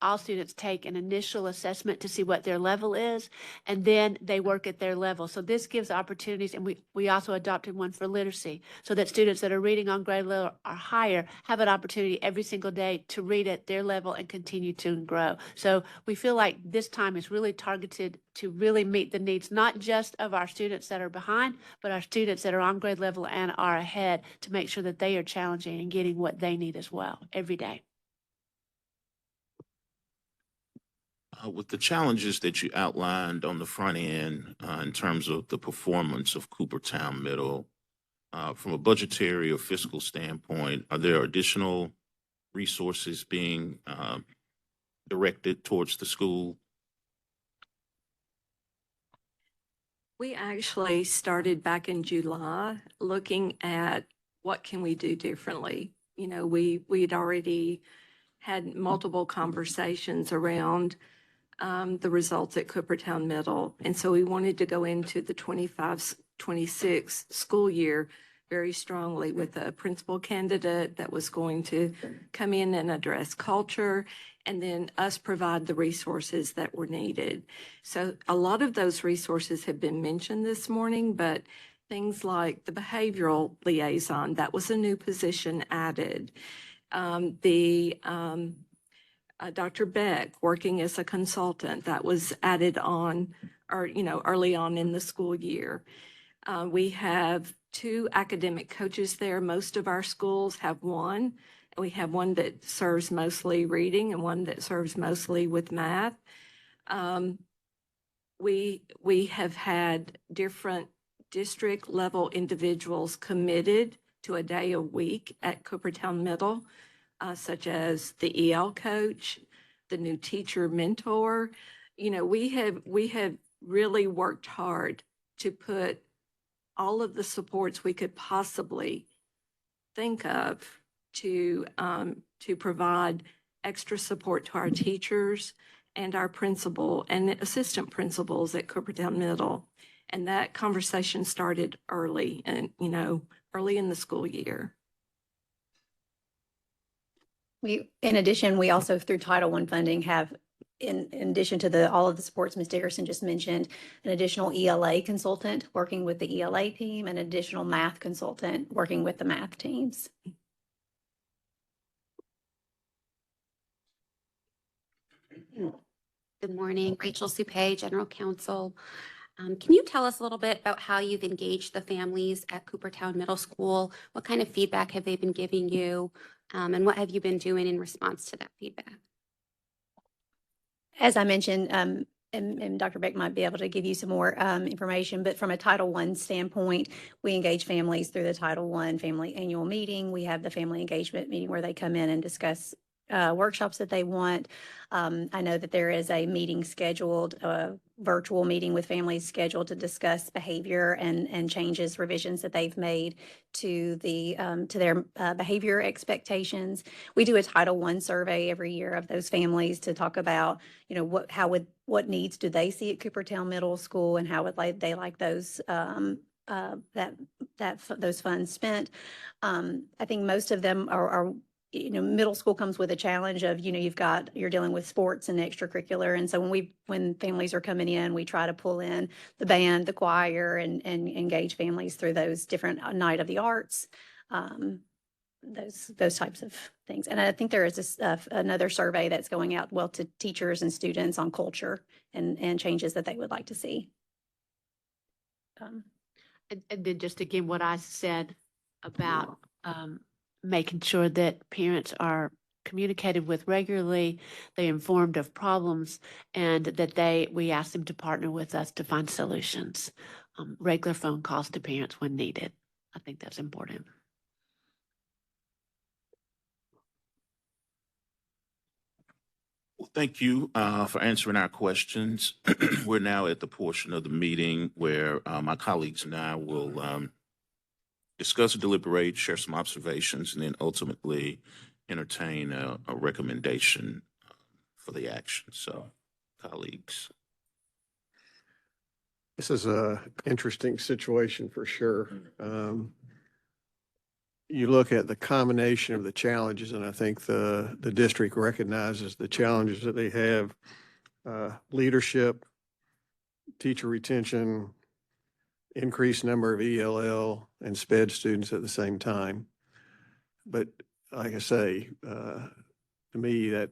S7: all students take an initial assessment to see what their level is, and then they work at their level. So this gives opportunities, and we also adopted one for literacy so that students that are reading on grade level or higher have an opportunity every single day to read at their level and continue to grow. So we feel like this time is really targeted to really meet the needs, not just of our students that are behind, but our students that are on grade level and are ahead, to make sure that they are challenging and getting what they need as well every day.
S1: With the challenges that you outlined on the front end in terms of the performance of Coopertown Middle, from a budgetary or fiscal standpoint, are there additional resources being directed towards the school?
S2: We actually started back in July looking at what can we do differently. You know, we'd already had multiple conversations around the results at Coopertown Middle. And so we wanted to go into the 25-26 school year very strongly with a principal candidate that was going to come in and address culture, and then us provide the resources that were needed. So a lot of those resources have been mentioned this morning, but things like the behavioral liaison, that was a new position added. Dr. Beck working as a consultant, that was added on, or, you know, early on in the school year. We have 2 academic coaches there. Most of our schools have one. We have one that serves mostly reading and one that serves mostly with math. We have had different district level individuals committed to a day a week at Coopertown Middle, such as the EL coach, the new teacher mentor. You know, we have really worked hard to put all of the supports we could possibly think of to provide extra support to our teachers and our principal and assistant principals at Coopertown Middle. And that conversation started early early in the school year.
S5: In addition, we also through Title I funding have, in addition to all of the supports Ms. Dickerson just mentioned, an additional ELA consultant working with the ELA team, an additional math consultant working with the math teams.
S9: Good morning, Rachel Supay, General Counsel. Can you tell us a little bit about how you've engaged the families at Coopertown Middle School? What kind of feedback have they been giving you? And what have you been doing in response to that feedback?
S5: As I mentioned, and Dr. Beck might be able to give you some more information, but from a Title I standpoint, we engage families through the Title I Family Annual Meeting. We have the Family Engagement Meeting where they come in and discuss workshops that they want. I know that there is a meeting scheduled, a virtual meeting with families scheduled to discuss behavior and changes, revisions that they've made to their behavior expectations. We do a Title I survey every year of those families to talk about, you know, what needs do they see at Coopertown Middle School and how would they like those those funds spent. I think most of them are you know, middle school comes with a challenge of, you know, you're dealing with sports and extracurricular. And so when families are coming in, we try to pull in the band, the choir, and engage families through those different night of the arts, those types of things. And I think there is another survey that's going out, well, to teachers and students on culture and changes that they would like to see.
S7: And then just again, what I said about making sure that parents are communicated with regularly, they're informed of problems, and that we ask them to partner with us to find solutions. Regular phone calls to parents when needed. I think that's important.
S1: Well, thank you for answering our questions. We're now at the portion of the meeting where my colleagues and I will discuss, deliberate, share some observations, and then ultimately entertain a recommendation for the action. So, colleagues.
S6: This is a interesting situation for sure. You look at the combination of the challenges, and I think the district recognizes the challenges that they have, leadership, teacher retention, increased number of ELL and SPED students at the same time. But like I say, to me, that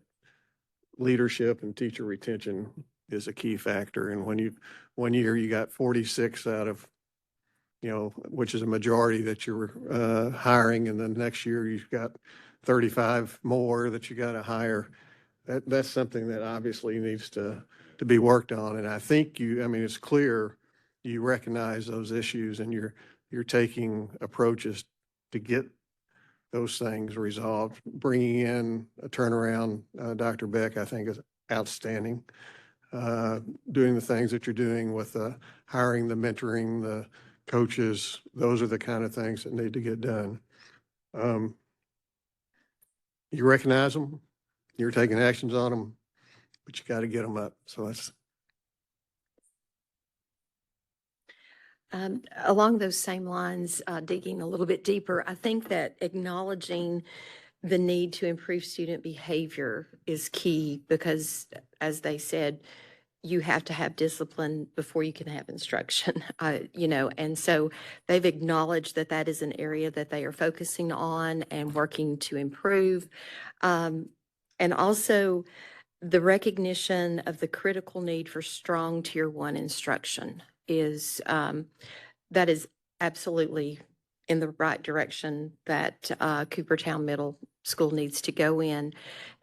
S6: leadership and teacher retention is a key factor. And when you, one year you got 46 out of, which is a majority that you're hiring, and then next year you've got 35 more that you got to hire. That's something that obviously needs to be worked on. And I think it's clear you recognize those issues, and you're taking approaches to get those things resolved. Bringing in a turnaround, Dr. Beck, I think is outstanding. Doing the things that you're doing with hiring, the mentoring, the coaches, those are the kind of things that need to get done. You recognize them, you're taking actions on them, but you got to get them up. So that's.
S4: Along those same lines, digging a little bit deeper, I think that acknowledging the need to improve student behavior is key because, as they said, you have to have discipline before you can have instruction, and so they've acknowledged that that is an area that they are focusing on and working to improve. And also the recognition of the critical need for strong Tier 1 instruction is, that is absolutely in the right direction that Coopertown Middle School needs to go in.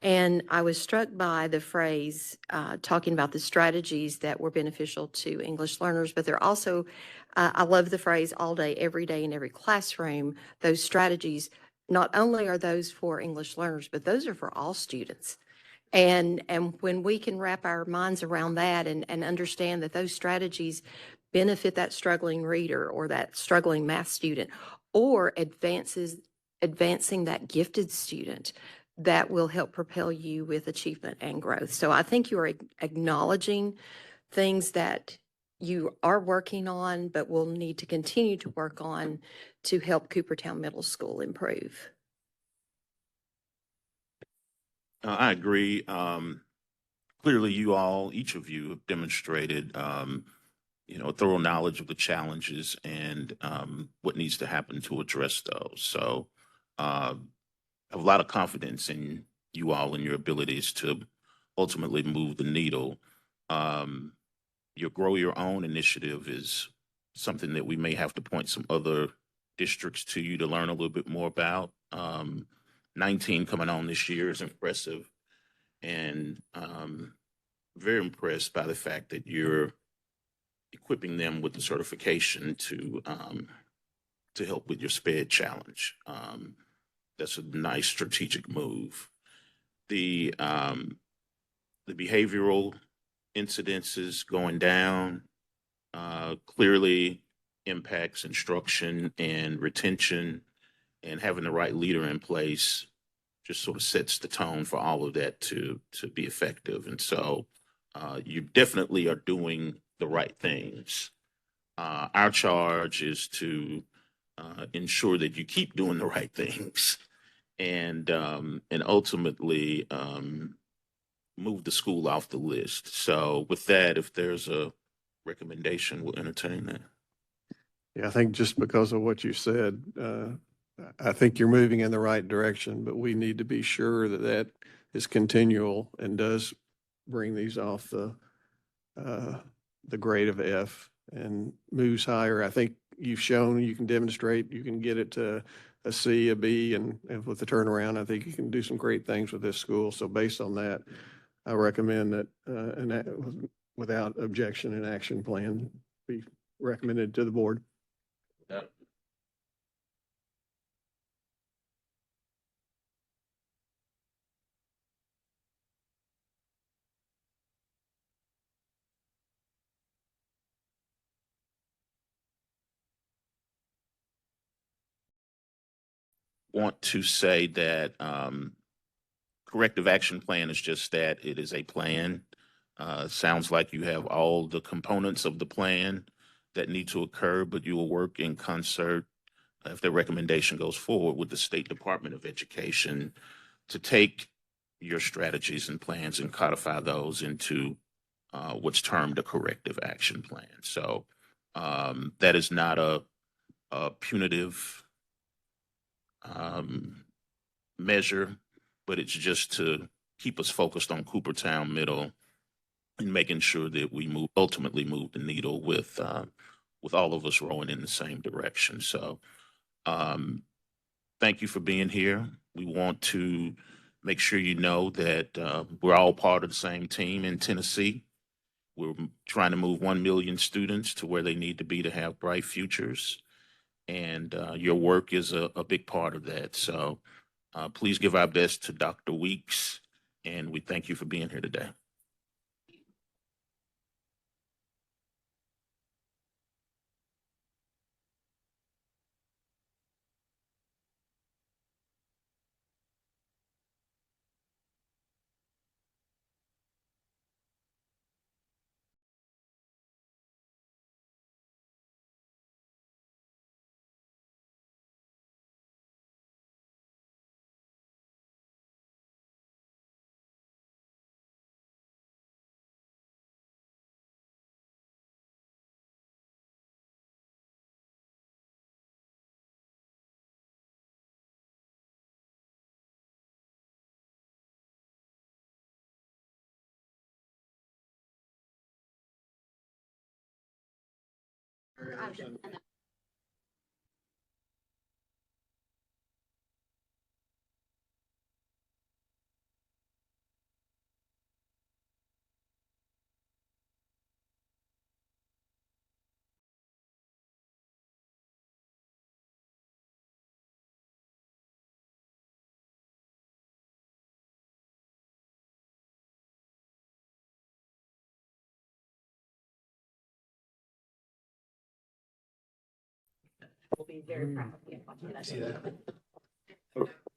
S4: And I was struck by the phrase talking about the strategies that were beneficial to English learners, but they're also, I love the phrase all day, every day in every classroom. Those strategies, not only are those for English learners, but those are for all students. And when we can wrap our minds around that and understand that those strategies benefit that struggling reader or that struggling math student, or advancing that gifted student, that will help propel you with achievement and growth. So I think you are acknowledging things that you are working on, but will need to continue to work on to help Coopertown Middle School improve.
S1: I agree. Clearly, each of you have demonstrated, a thorough knowledge of the challenges and what needs to happen to address those. So I have a lot of confidence in you all and your abilities to ultimately move the needle. Your Grow Your Own initiative is something that we may have to point some other districts to you to learn a little bit more about. 19 coming on this year is impressive, and very impressed by the fact that you're equipping them with the certification to help with your SPED challenge. That's a nice strategic move. The behavioral incidences going down clearly impacts instruction and retention, and having the right leader in place just sort of sets the tone for all of that to be effective. And so you definitely are doing the right things. Our charge is to ensure that you keep doing the right things, and ultimately move the school off the list. So with that, if there's a recommendation, we'll entertain that.
S6: Yeah, I think just because of what you said, I think you're moving in the right direction, but we need to be sure that that is continual and does bring these off the grade of F and moves higher. I think you've shown you can demonstrate, you can get it to a C, a B, and with the turnaround, I think you can do some great things with this school. So based on that, I recommend that without objection, an action plan be recommended to the board.
S1: Want to say that corrective action plan is just that. It is a plan. Sounds like you have all the components of the plan. that need to occur, but you will work in concert, if the recommendation goes forward, with the State Department of Education to take your strategies and plans and codify those into what's termed a corrective action plan. So that is not a punitive measure, but it's just to keep us focused on Coopertown Middle and making sure that we ultimately move the needle with all of us rowing in the same direction. So thank you for being here. We want to make sure you know that we're all part of the same team in Tennessee. We're trying to move 1 million students to where they need to be to have bright futures. And your work is a big part of that. So please give our best to Dr. Weeks, and we thank you for being here today.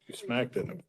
S6: You smacked it.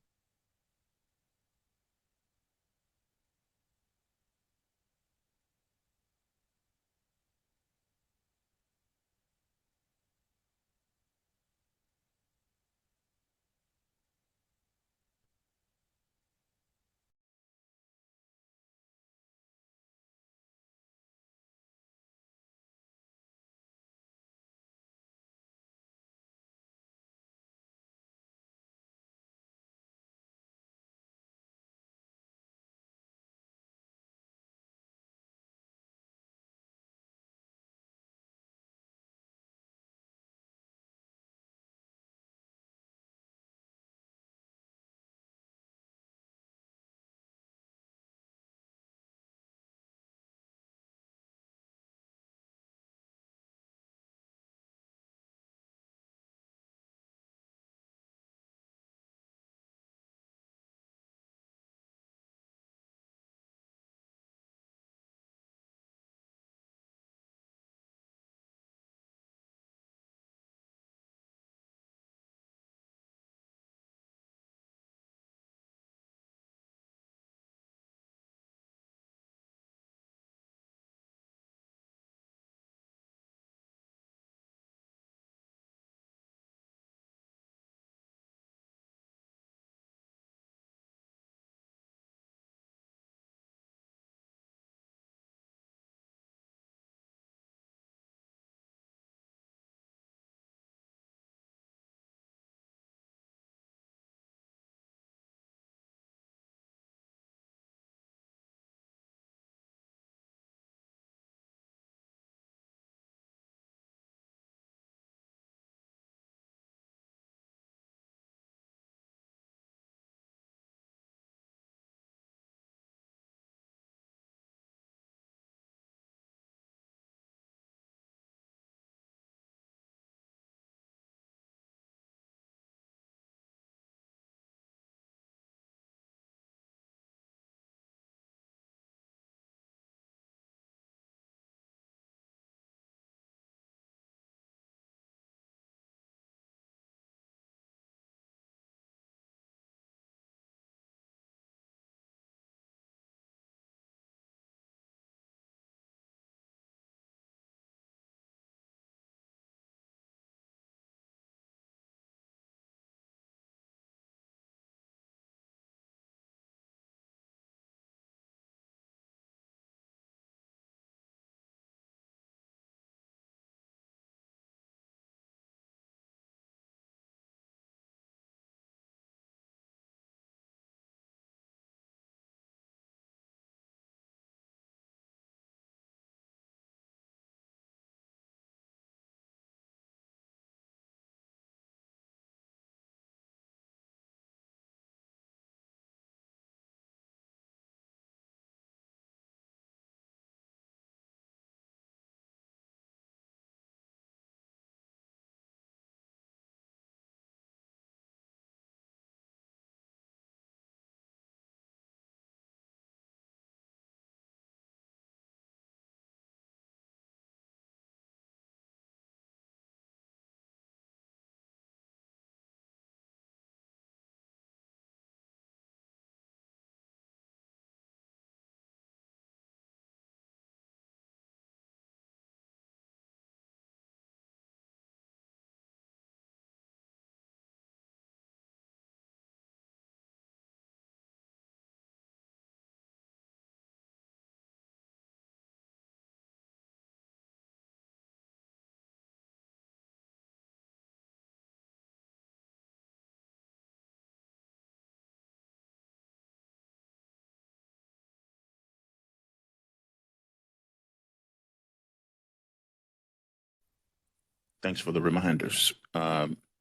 S1: Thanks for the reminders.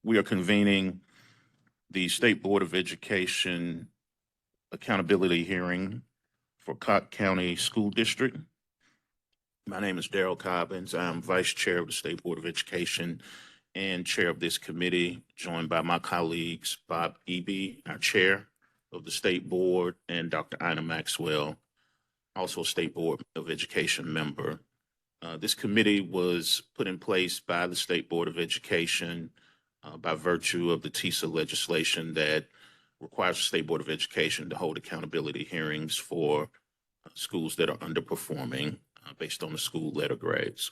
S1: We are convening the State Board of Education accountability hearing for Cocke County School District. My name is Darrell Cobbins. I'm Vice Chair of the State Board of Education and Chair of this committee, joined by my colleagues, Bob Eby, our Chair of the State Board, and Dr. Ina Maxwell, also a State Board of Education member. This committee was put in place by the State Board of Education by virtue of the TISA legislation that requires the State Board of Education to hold accountability hearings for schools that are underperforming based on the school letter grades.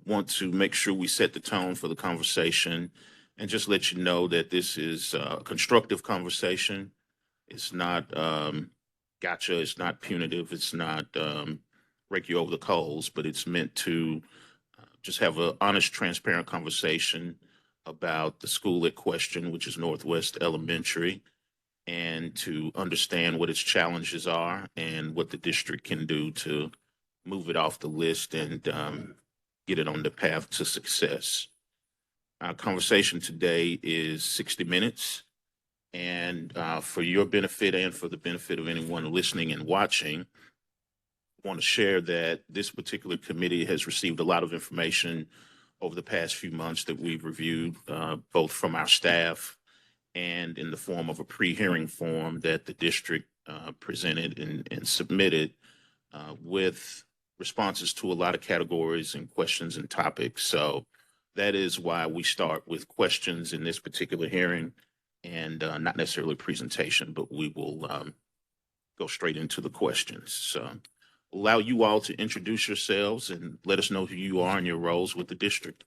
S1: Want to make sure we set the tone for the conversation and just let you know that this is a constructive conversation. It's not gotcha, it's not punitive, it's not rake you over the coals, but it's meant to just have an honest, transparent conversation about the school at question, which is Northwest Elementary, and to understand what its challenges are and what the district can do to move it off the list and get it on the path to success. Our conversation today is 60 minutes. And for your benefit and for the benefit of anyone listening and watching, I want to share that this particular committee has received a lot of information over the past few months that we've reviewed, both from our staff and in the form of a pre-hearing form that the district presented and submitted with responses to a lot of categories and questions and topics. So that is why we start with questions in this particular hearing and not necessarily a presentation, but we will go straight into the questions. So allow you all to introduce yourselves and let us know who you are and your roles with the district.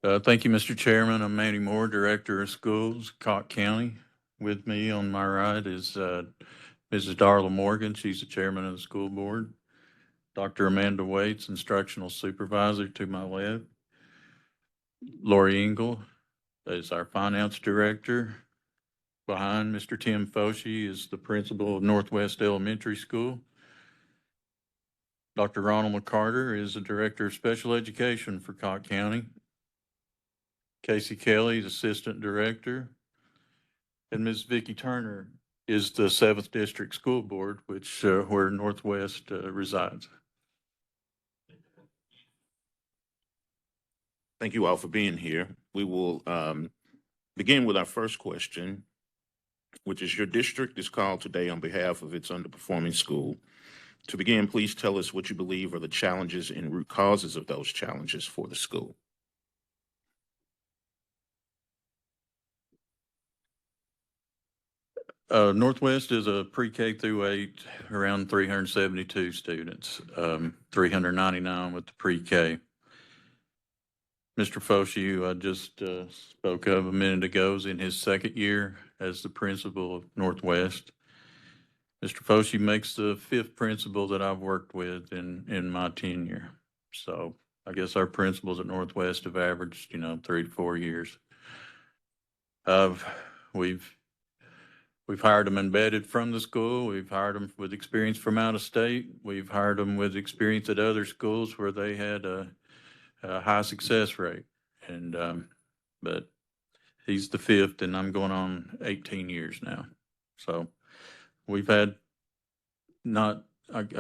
S10: Thank you, Mr. Chairman. I'm Manny Moore, Director of Schools, Cocke County. With me on my right is Mrs. Darla Morgan. She's the Chairman of the School Board. Dr. Amanda Waits, Instructional Supervisor to my left. Lori Engel is our Finance Director. Behind Mr. Tim Foshee is the Principal of Northwest Elementary School. Dr. Ronald McCarter is the Director of Special Education for Cocke County. Casey Kelly is Assistant Director. And Ms. Vicki Turner is the 7th District School Board, which where Northwest resides.
S1: Thank you all for being here. We will begin with our first question, which is your district is called today on behalf of its underperforming school. To begin, please tell us what you believe are the challenges and root causes of those challenges for the school.
S10: Northwest is a pre-K through 8, around 372 students, 399 with the pre-K. Mr. Foshee, who I just spoke of a minute ago, is in his second year as the principal of Northwest. Mr. Foshee makes the 5th principal that I've worked with in my tenure. So I guess our principals at Northwest have averaged, 3 to 4 years. We've hired them embedded from the school. We've hired them with experience from out of state. We've hired them with experience at other schools where they had a high success rate. And, but he's the 5th and I'm going on 18 years now. So we've had I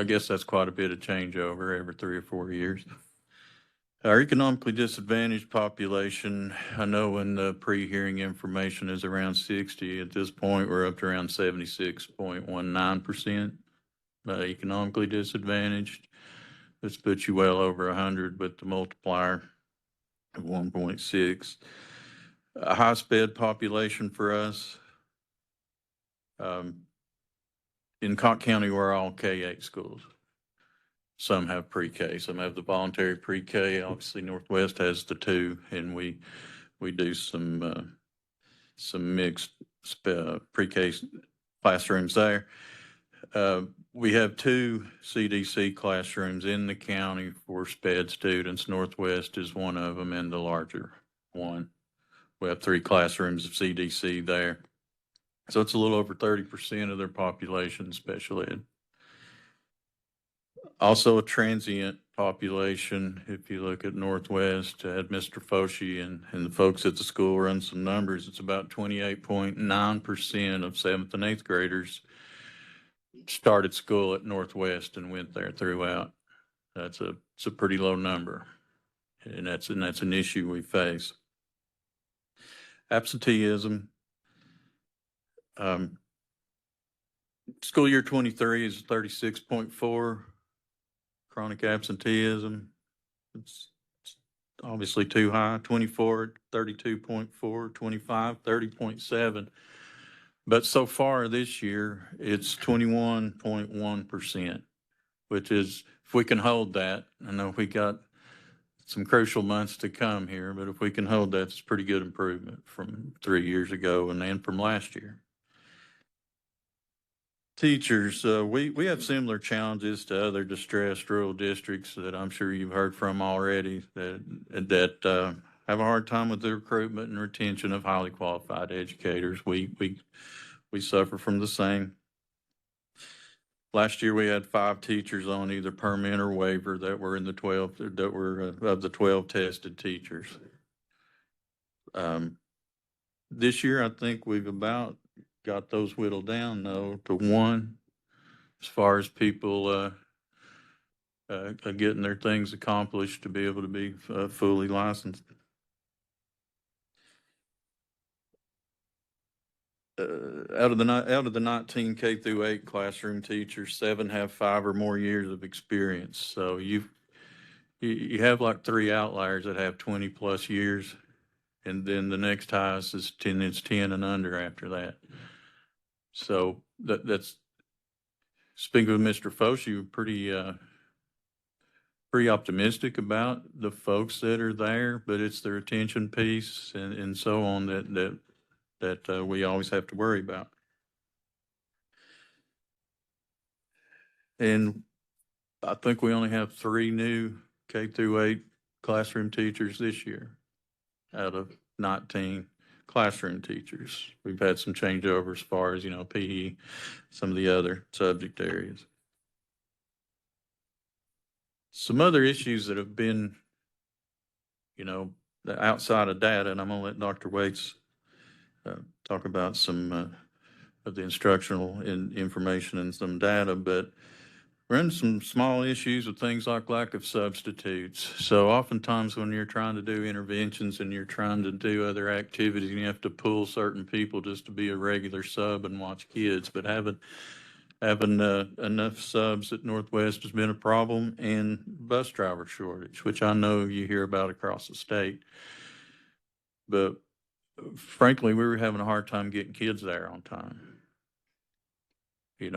S10: guess that's quite a bit of changeover every 3 or 4 years. Our economically disadvantaged population, I know in the pre-hearing information is around 60. At this point, we're up to around 76.19% economically disadvantaged. This puts you well over 100 with the multiplier of 1.6. A high sped population for us. In Cocke County, we're all K-8 schools. Some have pre-K, some have the voluntary pre-K. Obviously, Northwest has the 2, and we do some mixed pre-K classrooms there. We have 2 CDC classrooms in the county for SPED students. Northwest is one of them and the larger one. We have 3 classrooms of CDC there. So it's a little over 30% of their population special ed. Also a transient population. If you look at Northwest, at Mr. Foshi and the folks at the school run some numbers, it's about 28.9% of seventh and eighth graders started school at Northwest and went there throughout. It's a pretty low number. And that's an issue we face. Absenteeism. School year 23 is 36.4. Chronic absenteeism. It's obviously too high. 24, 32.4, 25, 30.7. But so far this year, it's 21.1%, which is, if we can hold that, I know we got some crucial months to come here, but if we can hold that, it's pretty good improvement from 3 years ago and then from last year. Teachers, we have similar challenges to other distressed rural districts that I'm sure you've heard from already that have a hard time with the recruitment and retention of highly qualified educators. We suffer from the same. Last year, we had 5 teachers on either permit or waiver that were in the 12 that were of the 12 tested teachers. This year, I think we've about got those whittled down though to 1 as far as people getting their things accomplished to be able to be fully licensed. Out of the 19 K through 8 classroom teachers, 7 have 5 or more years of experience. So you have like 3 outliers that have 20 plus years, and then the next highest is 10. It's 10 and under after that. So that's speaking with Mr. Foshi, we're pretty optimistic about the folks that are there, but it's the retention piece and so on that we always have to worry about. And I think we only have 3 new K through 8 classroom teachers this year out of 19 classroom teachers. We've had some changeover as far as, PE, some of the other subject areas. Some other issues that have been, outside of data, and I'm going to let Dr. Waits talk about some of the instructional information and some data, but we're in some small issues with things like lack of substitutes. So oftentimes when you're trying to do interventions and you're trying to do other activities, you have to pull certain people just to be a regular sub and watch kids. But having enough subs at Northwest has been a problem, and bus driver shortage, which I know you hear about across the state. But frankly, we were having a hard time getting kids there on time. We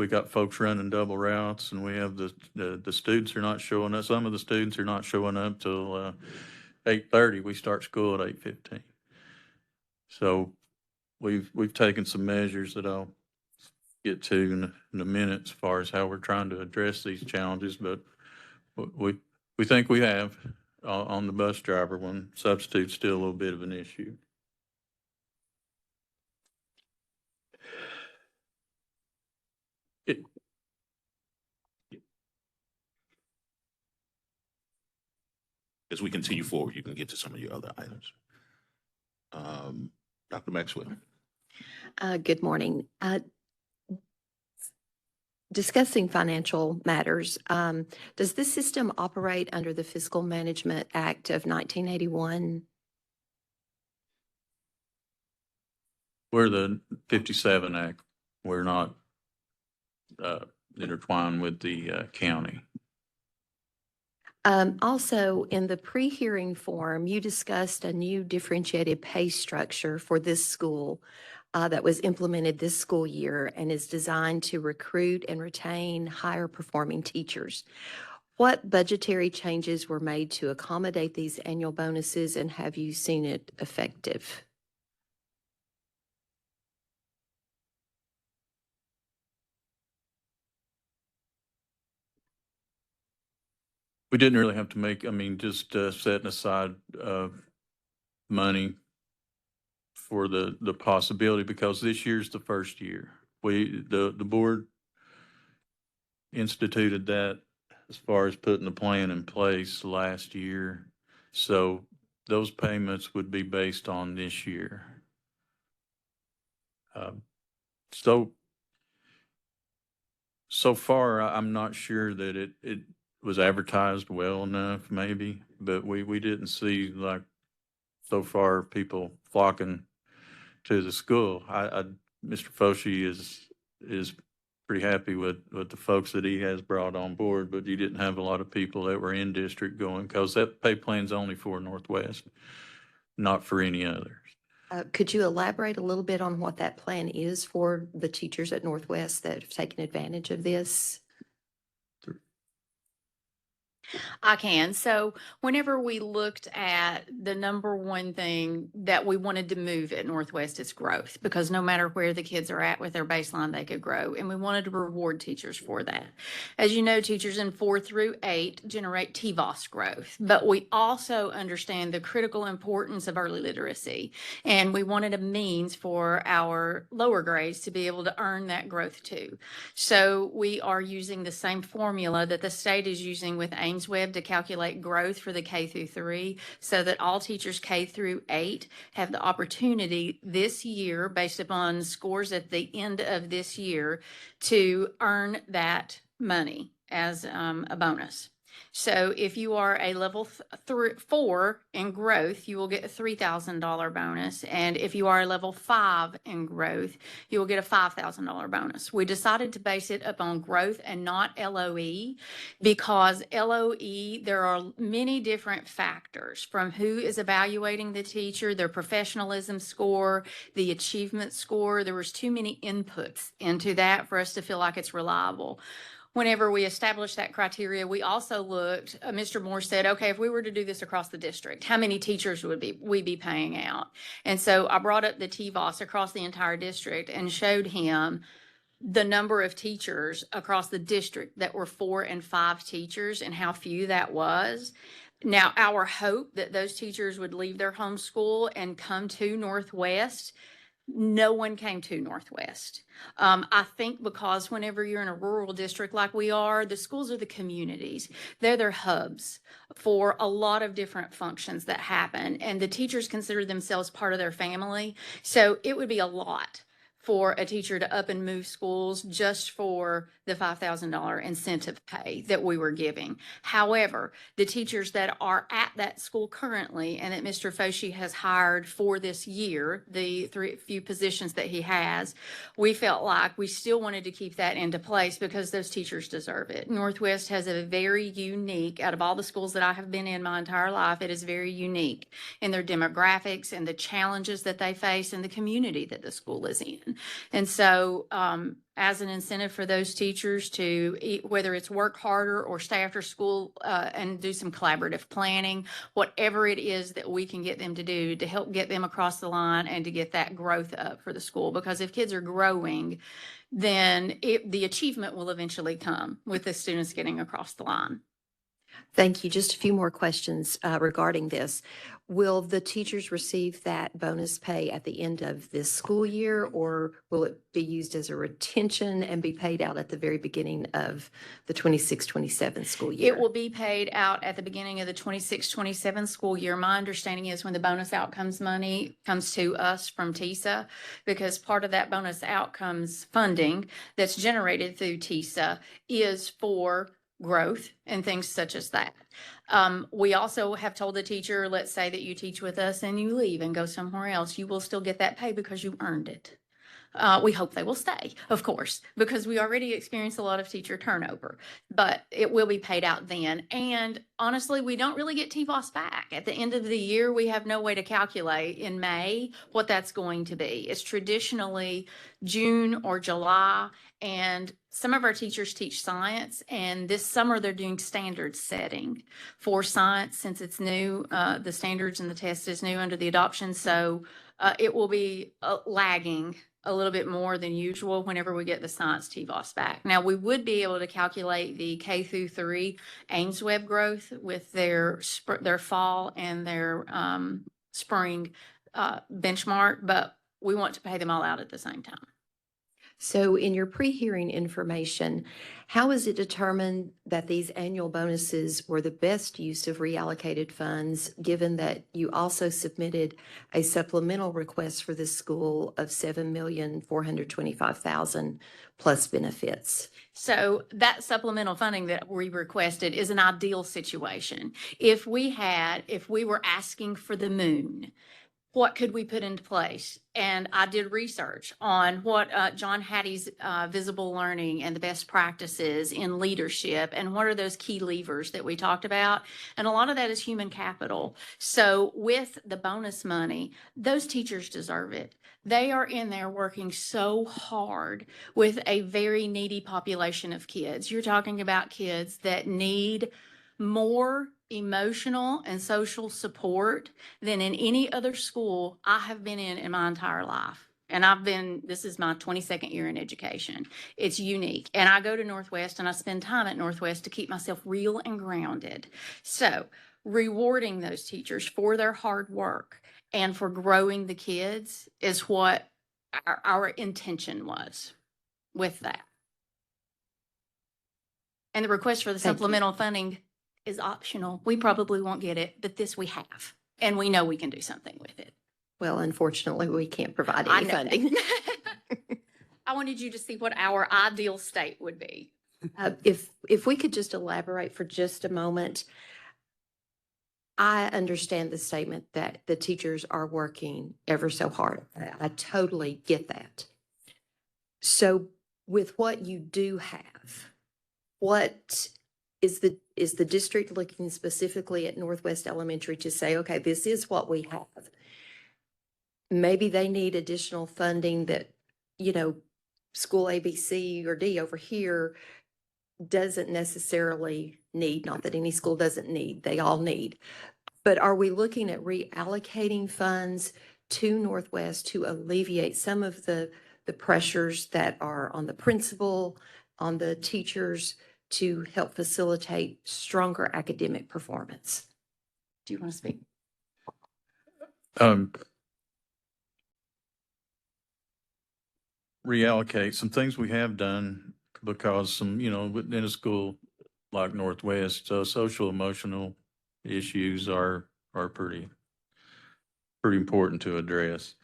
S10: got folks running double routes, and we have the students are not showing up. Some of the students are not showing up till 8:30. We start school at 8:15. So we've taken some measures that I'll get to in a minute as far as how we're trying to address these challenges, but we think we have on the bus driver one. Substitute's still a little bit of an issue.
S1: As we continue forward, you can get to some of your other items. Dr. Maxwell.
S4: Good morning. Discussing financial matters, does this system operate under the Fiscal Management Act of 1981?
S10: We're the 57 Act. We're not intertwined with the county.
S4: Also, in the pre-hearing form, you discussed a new differentiated pay structure for this school that was implemented this school year and is designed to recruit and retain higher performing teachers. What budgetary changes were made to accommodate these annual bonuses, and have you seen it effective?
S10: We didn't really have to make, just setting aside money for the possibility, because this year's the first year. The board instituted that as far as putting the plan in place last year. So those payments would be based on this year. So far, I'm not sure that it was advertised well enough, maybe, but we didn't see like so far people flocking to the school. Mr. Foshi is pretty happy with the folks that he has brought on board, but you didn't have a lot of people that were in district going, because that pay plan's only for Northwest, not for any others.
S4: Could you elaborate a little bit on what that plan is for the teachers at Northwest that have taken advantage of this?
S11: I can. So whenever we looked at the number one thing that we wanted to move at Northwest is growth, because no matter where the kids are at with their baseline, they could grow. And we wanted to reward teachers for that. As you know, teachers in 4 through 8 generate TVOS growth, but we also understand the critical importance of early literacy. And we wanted a means for our lower grades to be able to earn that growth too. So we are using the same formula that the state is using with Ames Web to calculate growth for the K through 3, so that all teachers K through 8 have the opportunity this year, based upon scores at the end of this year, to earn that money as a bonus. So if you are a level 4 in growth, you will get a $3,000 bonus. And if you are a level 5 in growth, you will get a $5,000 bonus. We decided to base it upon growth and not LOE, because LOE, there are many different factors, from who is evaluating the teacher, their professionalism score, the achievement score. There was too many inputs into that for us to feel like it's reliable. Whenever we established that criteria, we also looked, Mr. Moore said, okay, if we were to do this across the district, how many teachers would we be paying out? And so I brought up the TVOS across the entire district and showed him the number of teachers across the district that were 4 and 5 teachers and how few that was. Now, our hope that those teachers would leave their home school and come to Northwest, no one came to Northwest. I think because whenever you're in a rural district like we are, the schools are the communities. They're their hubs for a lot of different functions that happen, and the teachers consider themselves part of their family. So it would be a lot for a teacher to up and move schools just for the $5,000 incentive pay that we were giving. However, the teachers that are at that school currently and that Mr. Foshi has hired for this year, the few positions that he has, we felt like we still wanted to keep that into place because those teachers deserve it. Northwest has a very unique, out of all the schools that I have been in my entire life, it is very unique in their demographics and the challenges that they face and the community that the school is in. And so as an incentive for those teachers to whether it's work harder or stay after school and do some collaborative planning, whatever it is that we can get them to do to help get them across the line and to get that growth up for the school. Because if kids are growing, then the achievement will eventually come with the students getting across the line.
S4: Thank you. Just a few more questions regarding this. Will the teachers receive that bonus pay at the end of this school year, or will it be used as a retention and be paid out at the very beginning of the 26-27 school year?
S11: It will be paid out at the beginning of the 26-27 school year. My understanding is when the bonus outcomes money comes to us from TISA, because part of that bonus outcomes funding that's generated through TISA is for growth and things such as that. We also have told the teacher, let's say that you teach with us and you leave and go somewhere else, you will still get that pay because you earned it. We hope they will stay, of course, because we already experienced a lot of teacher turnover, but it will be paid out then. And honestly, we don't really get TVOS back. At the end of the year, we have no way to calculate in May what that's going to be. It's traditionally June or July, and some of our teachers teach science, and this summer they're doing standard setting for science since it's new. The standards and the test is new under the adoption, so it will be lagging a little bit more than usual whenever we get the science TVOS back. Now, we would be able to calculate the K through 3 Ames Web growth with their fall and their spring benchmark, but we want to pay them all out at the same time.
S4: So in your pre-hearing information, how is it determined that these annual bonuses were the best use of reallocated funds, given that you also submitted a supplemental request for this school of $7,425,000 plus benefits?
S11: So that supplemental funding that we requested is an ideal situation. If we were asking for the moon, what could we put into place? And I did research on what John Hattie's visible learning and the best practices in leadership, and what are those key levers that we talked about. And a lot of that is human capital. So with the bonus money, those teachers deserve it. They are in there working so hard with a very needy population of kids. You're talking about kids that need more emotional and social support than in any other school I have been in my entire life. And this is my 22nd year in education. It's unique. And I go to Northwest and I spend time at Northwest to keep myself real and grounded. So rewarding those teachers for their hard work and for growing the kids is what our intention was with that. And the request for the
S4: Thank you.
S11: supplemental funding is optional. We probably won't get it, but this we have, and we know we can do something with it.
S4: Well, unfortunately, we can't provide
S11: I
S4: any
S11: know
S4: funding.
S11: that. I wanted you to see what our ideal state would be.
S4: If we could just elaborate for just a moment. I understand the statement that the teachers are working ever so hard. I totally get that. So with what you do have, what is the district looking specifically at Northwest Elementary to say, okay, this is what we have? Maybe they need additional funding that, school A, B, C, or D over here doesn't necessarily need, not that any school doesn't need, they all need. But are we looking at reallocating funds to Northwest to alleviate some of the pressures that are on the principal, on the teachers, to help facilitate stronger academic performance?
S11: Do you want to speak?
S10: Reallocate some things we have done, because some, within a school like Northwest, social emotional issues are pretty important to address.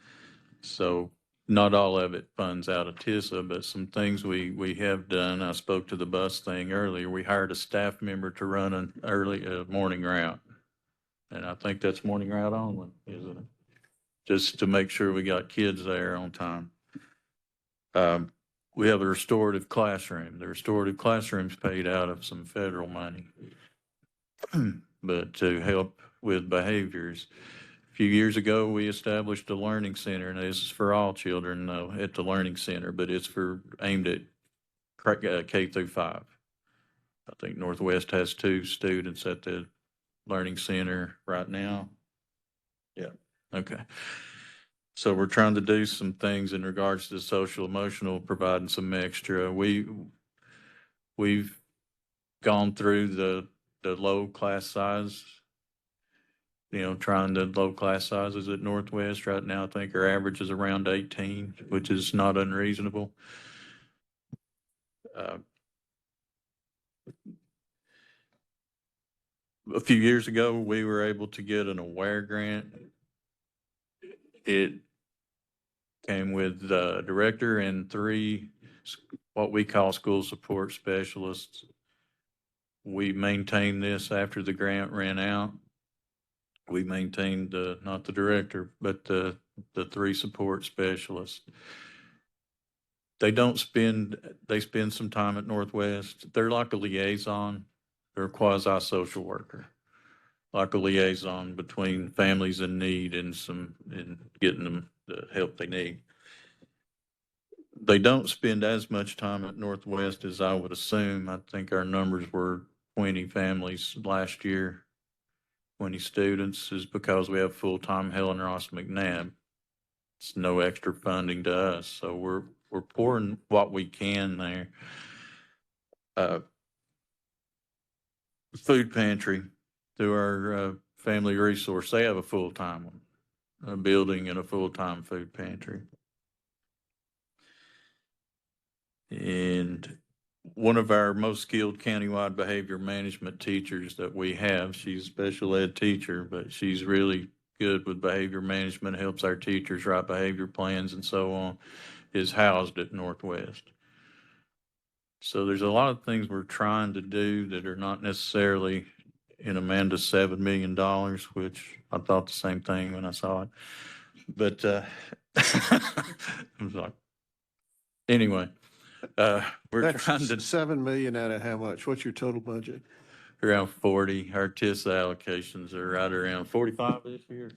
S10: So not all of it funds out of TISA, but some things we have done. I spoke to the bus thing earlier. We hired a staff member to run an early morning route. And I think that's morning route only, isn't it? Just to make sure we got kids there on time. We have a restorative classroom. The restorative classroom's paid out of some federal money, but to help with behaviors. A few years ago, we established a learning center, and this is for all children at the learning center, but it's aimed at K through 5. I think Northwest has 2 students at the learning center right now. Yeah, okay. So we're trying to do some things in regards to social emotional, providing some extra. We've gone through the low class size, trying the low class sizes at Northwest. Right now, I think our average is around 18, which is not unreasonable. A few years ago, we were able to get an AWARE grant. It came with the director and 3 what we call school support specialists. We maintained this after the grant ran out. We maintained not the director, but the 3 support specialists. They spend some time at Northwest. They're like a liaison. They're a quasi social worker, like a liaison between families in need and getting them the help they need. They don't spend as much time at Northwest as I would assume. I think our numbers were 20 families last year, 20 students, is because we have full-time Helen Ross McNabb. It's no extra funding to us, so we're pouring what we can there. Food pantry through our family resource, they have a full-time one, a building and a full-time food pantry. And one of our most skilled countywide behavior management teachers that we have, she's a special ed teacher, but she's really good with behavior management, helps our teachers write behavior plans and so on, is housed at Northwest. So there's a lot of things we're trying to do that are not necessarily in Amanda's $7 million, which I thought the same thing when I saw it. But I'm sorry. Anyway, we're
S6: That's
S10: trying to
S6: 7 million out of how much? What's your total budget?
S10: around 40. Our TISA allocations are right around 45 this year.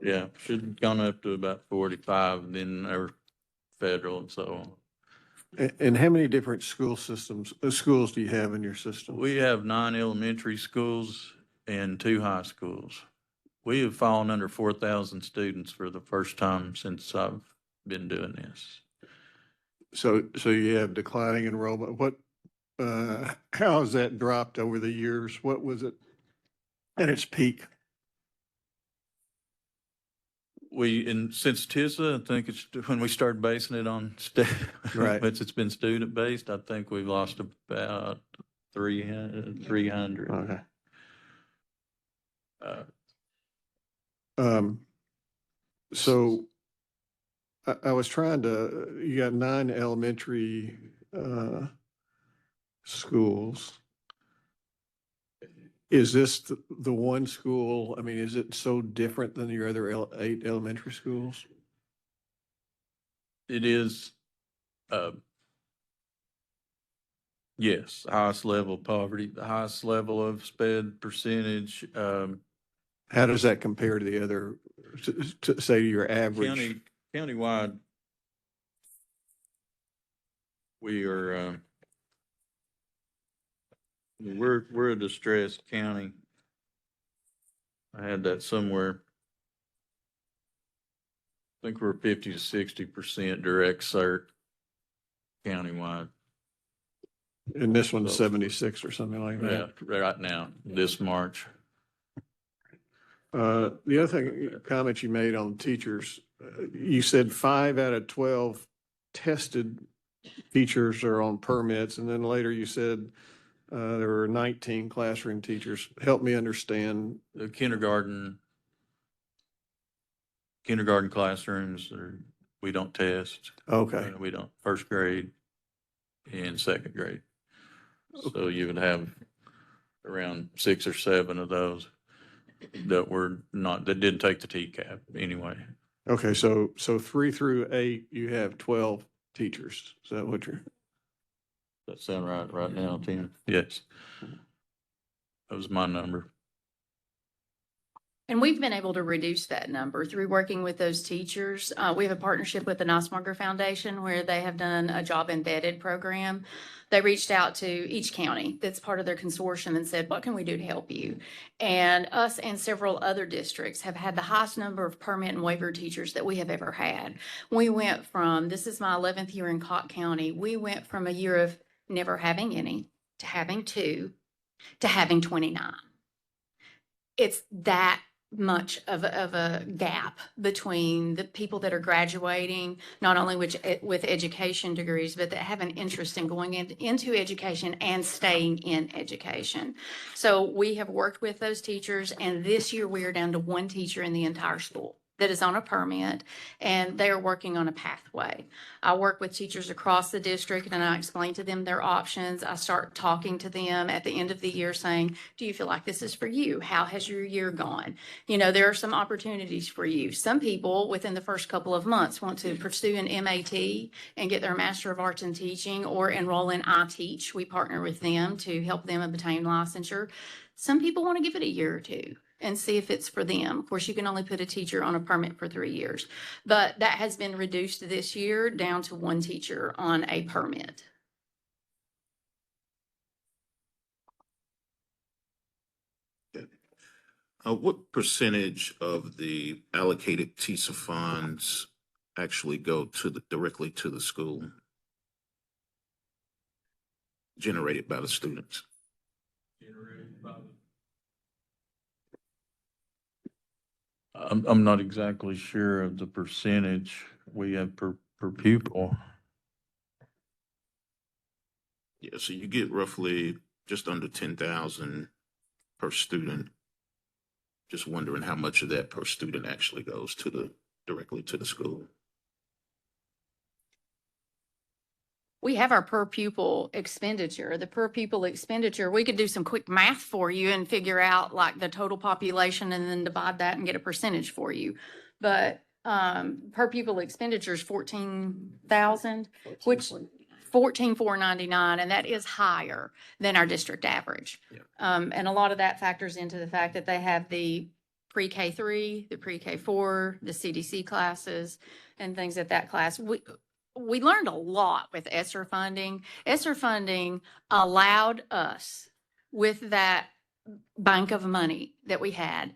S10: Yeah, should have gone up to about 45, then our federal and so on.
S6: And how many different schools do you have in your system?
S10: We have 9 elementary schools and 2 high schools. We have fallen under 4,000 students for the first time since I've been doing this.
S6: So you have declining enrollment. How has that dropped over the years? What was it at its peak?
S10: Since TISA, I think it's when we started basing it on
S6: Right.
S10: once it's been student based, I think we've lost about 300.
S6: Okay.
S10: Uh,
S6: So I was trying to, you got 9 elementary schools. Is this the one school? I mean, is it so different than your other 8 elementary schools?
S10: It is, yes, highest level of poverty, the highest level of sped percentage,
S6: How does that compare to the other, to say your average?
S10: countywide. We are, we're a distressed county. I had that somewhere. I think we're 50 to 60% direct cert countywide.
S6: And this one's
S10: So-
S6: 76 or something like
S10: Yeah,
S6: that.
S10: right now, this March.
S6: The other thing, comment you made on teachers, you said 5 out of 12 tested teachers are on permits, and then later you said there were 19 classroom teachers. Help me understand.
S10: The kindergarten classrooms we don't test.
S6: Okay,
S10: We don't, first grade and second grade. So you would have around 6 or 7 of those that didn't take the TCAP anyway.
S6: okay, so 3 through 8, you have 12 teachers. Is that what you're?
S10: That sound right now, Tina? Yes. That was my number.
S11: And we've been able to reduce that number through working with those teachers. We have a partnership with the Nicemacher Foundation where they have done a job embedded program. They reached out to each county that's part of their consortium and said, what can we do to help you? And us and several other districts have had the highest number of permit and waiver teachers that we have ever had. We went from, this is my 11th year in Cocke County, we went from a year of never having any to having 2 to having 29. It's that much of a gap between the people that are graduating, not only with education degrees, but that have an interest in going into education and staying in education. So we have worked with those teachers, and this year we are down to 1 teacher in the entire school that is on a permit, and they are working on a pathway. I work with teachers across the district and I explain to them their options. I start talking to them at the end of the year saying, do you feel like this is for you? How has your year gone? You know, there are some opportunities for you. Some people within the first couple of months want to pursue an MAT and get their Master of Arts in Teaching or enroll in iTeach. We partner with them to help them obtain licensure. Some people want to give it a year or 2 and see if it's for them. Of course, you can only put a teacher on a permit for 3 years, but that has been reduced this year down to 1 teacher on a permit.
S1: What percentage of the allocated TISA funds actually go directly to the school? Generated by the students?
S10: I'm not exactly sure of the percentage. We have per pupil.
S1: Yeah, so you get roughly just under 10,000 per student. Just wondering how much of that per student actually goes directly to the school.
S11: We have our per pupil expenditure. The per pupil expenditure, we could do some quick math for you and figure out like the total population and then divide that and get a percentage for you. But per pupil expenditure is 14,000, which 14,499, and that is higher than our district average.
S1: Yeah.
S11: And a lot of that factors into the fact that they have the pre-K 3, the pre-K 4, the CDC classes, and things at that class. We learned a lot with ESSER funding. ESSER funding allowed us, with that bank of money that we had,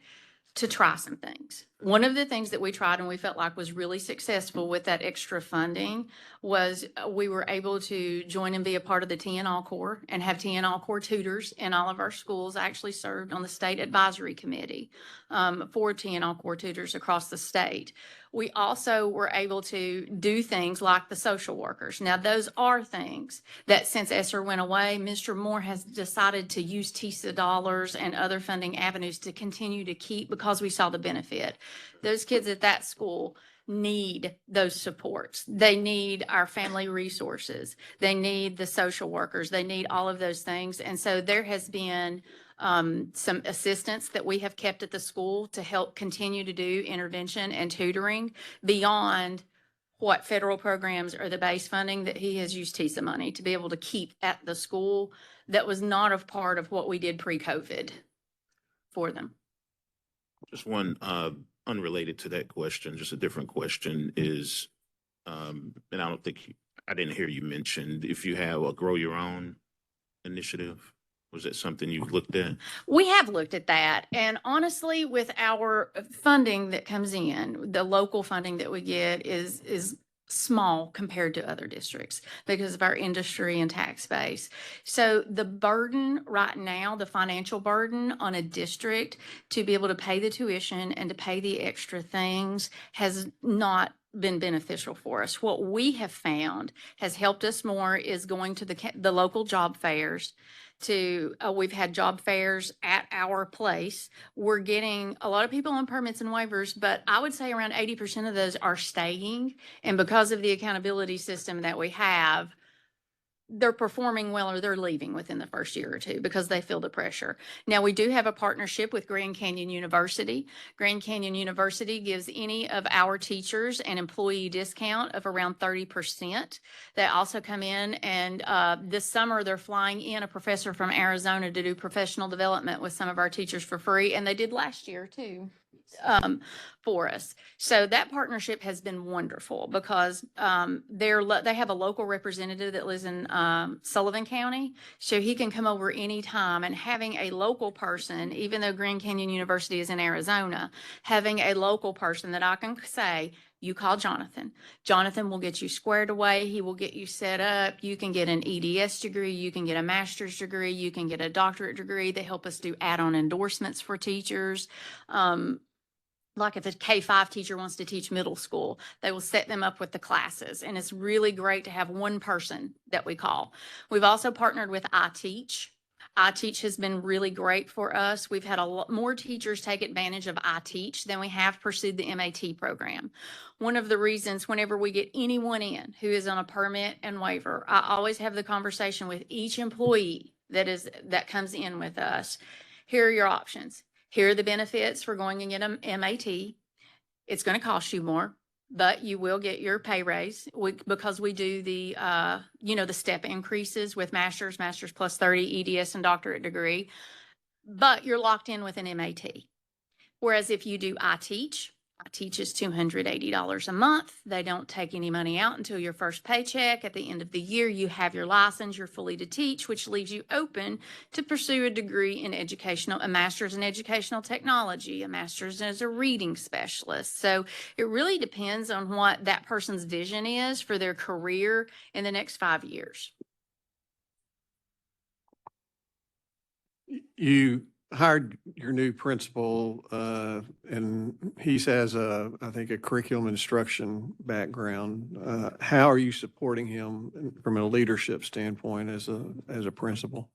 S11: to try some things. One of the things that we tried and we felt like was really successful with that extra funding was we were able to join and be a part of the TNL Corps and have TNL Corps tutors in all of our schools. I actually served on the state advisory committee for TNL Corps tutors across the state. We also were able to do things like the social workers. Now, those are things that since ESSER went away, Mr. Moore has decided to use TISA dollars and other funding avenues to continue to keep, because we saw the benefit. Those kids at that school need those supports. They need our family resources. They need the social workers. They need all of those things. And so there has been some assistance that we have kept at the school to help continue to do intervention and tutoring beyond what federal programs or the base funding that he has used TISA money to be able to keep at the school. That was not a part of what we did pre-COVID for them.
S1: Just one unrelated to that question, just a different question is, and I didn't hear you mention if you have a grow your own initiative. Was that something you've looked at?
S11: We have looked at that. And honestly, with our funding that comes in, the local funding that we get is small compared to other districts because of our industry and tax base. So the burden right now, the financial burden on a district to be able to pay the tuition and to pay the extra things has not been beneficial for us. What we have found has helped us more is going to the local job fairs. We've had job fairs at our place. We're getting a lot of people on permits and waivers, but I would say around 80% of those are staying. And because of the accountability system that we have, they're performing well or they're leaving within the first year or two because they feel the pressure. Now, we do have a partnership with Grand Canyon University. Grand Canyon University gives any of our teachers an employee discount of around 30%. They also come in and this summer they're flying in a professor from Arizona to do professional development with some of our teachers for free. And they did last year too. For us. So that partnership has been wonderful because they have a local representative that lives in Sullivan County, so he can come over anytime. And having a local person, even though Grand Canyon University is in Arizona, having a local person that I can say, you call Jonathan. Jonathan will get you squared away. He will get you set up. You can get an EDS degree. You can get a master's degree. You can get a doctorate degree. They help us do add-on endorsements for teachers. Like if a K-5 teacher wants to teach middle school, they will set them up with the classes. And it's really great to have one person that we call. We've also partnered with iTeach. iTeach has been really great for us. We've had a lot more teachers take advantage of iTeach than we have pursued the MAT program. One of the reasons whenever we get anyone in who is on a permit and waiver, I always have the conversation with each employee that comes in with us. Here are your options. Here are the benefits for going and get an MAT. It's going to cost you more, but you will get your pay raise because we do the step increases with master's plus 30, EDS and doctorate degree, but you're locked in with an MAT. Whereas if you do iTeach is $280 a month. They don't take any money out until your first paycheck. At the end of the year, you have your license, you're fully to teach, which leaves you open to pursue a degree in a master's in educational technology, a master's as a reading specialist. So it really depends on what that person's vision is for their career in the next 5 years.
S6: You hired your new principal, and he has I think a curriculum instruction background. How are you supporting him from a leadership standpoint as a principal?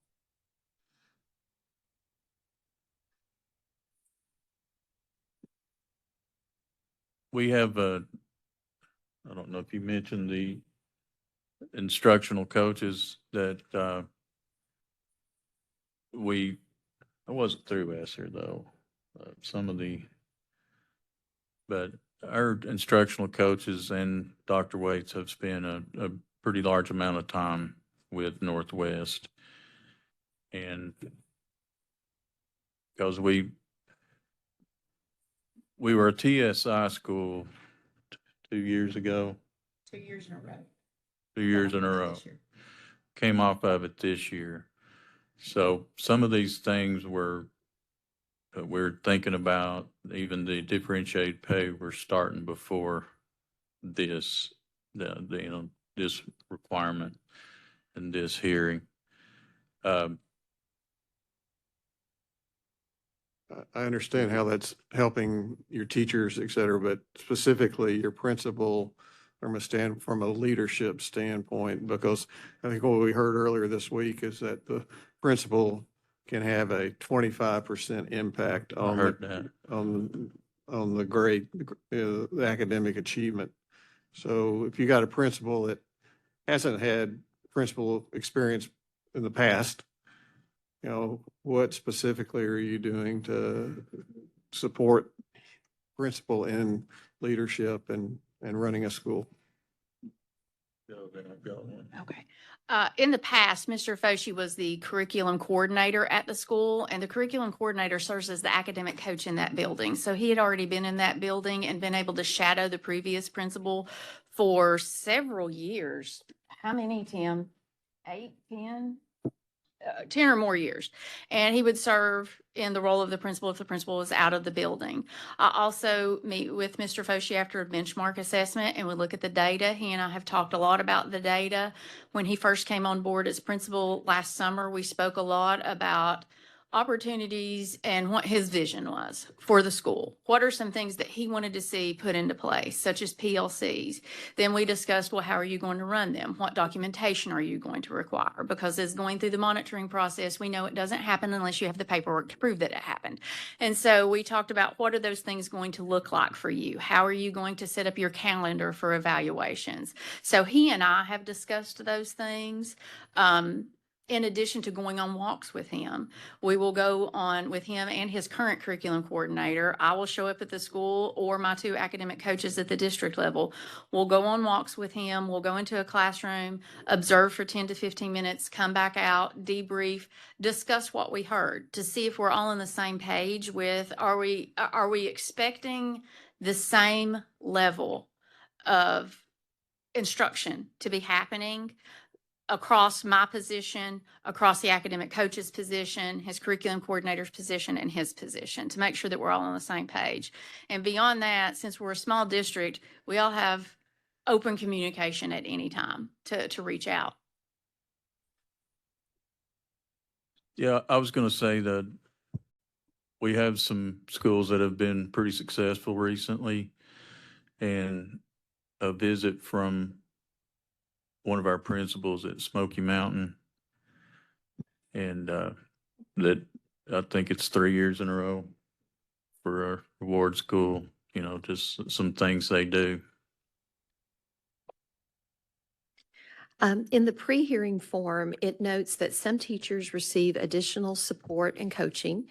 S10: We have I don't know if you mentioned the instructional coaches that I wasn't through Esser though. But our instructional coaches and Dr. Waits have spent a pretty large amount of time with Northwest. And because we were a TSI school 2 years ago,
S11: 2 years in a row.
S10: 2 years in a row. Came off of it this year. So some of these things we're thinking about, even the differentiated pay, we're starting before this, this requirement and this hearing.
S6: I understand how that's helping your teachers, et cetera, but specifically your principal from a leadership standpoint, because I think what we heard earlier this week is that the principal can have a 25% impact
S10: I
S6: on
S10: heard that.
S6: on the grade, the academic achievement. So if you got a principal that hasn't had principal experience in the past, what specifically are you doing to support principal in leadership and running a school?
S11: Okay. In the past, Mr. Foshi was the curriculum coordinator at the school, and the curriculum coordinator serves as the academic coach in that building. So he had already been in that building and been able to shadow the previous principal for several years. How many, Tim? 8, 10? 10 or more years. And he would serve in the role of the principal if the principal was out of the building. I also meet with Mr. Foshi after a benchmark assessment and we look at the data. He and I have talked a lot about the data. When he first came on board as principal last summer, we spoke a lot about opportunities and what his vision was for the school. What are some things that he wanted to see put into place, such as PLCs? Then we discussed, well, how are you going to run them? What documentation are you going to require? Because as going through the monitoring process, we know it doesn't happen unless you have the paperwork to prove that it happened. And so we talked about what are those things going to look like for you? How are you going to set up your calendar for evaluations? So he and I have discussed those things. In addition to going on walks with him, we will go on with him and his current curriculum coordinator. I will show up at the school, or my 2 academic coaches at the district level. We'll go on walks with him. We'll go into a classroom, observe for 10 to 15 minutes, come back out, debrief, discuss what we heard to see if we're all on the same page with, are we expecting the same level of instruction to be happening across my position, across the academic coach's position, his curriculum coordinator's position, and his position, to make sure that we're all on the same page. And beyond that, since we're a small district, we all have open communication at any time to reach out.
S10: Yeah, I was going to say that we have some schools that have been pretty successful recently, and a visit from one of our principals at Smoky Mountain, and that I think it's 3 years in a row for our reward school, just some things they do.
S4: In the pre-hearing form, it notes that some teachers receive additional support and coaching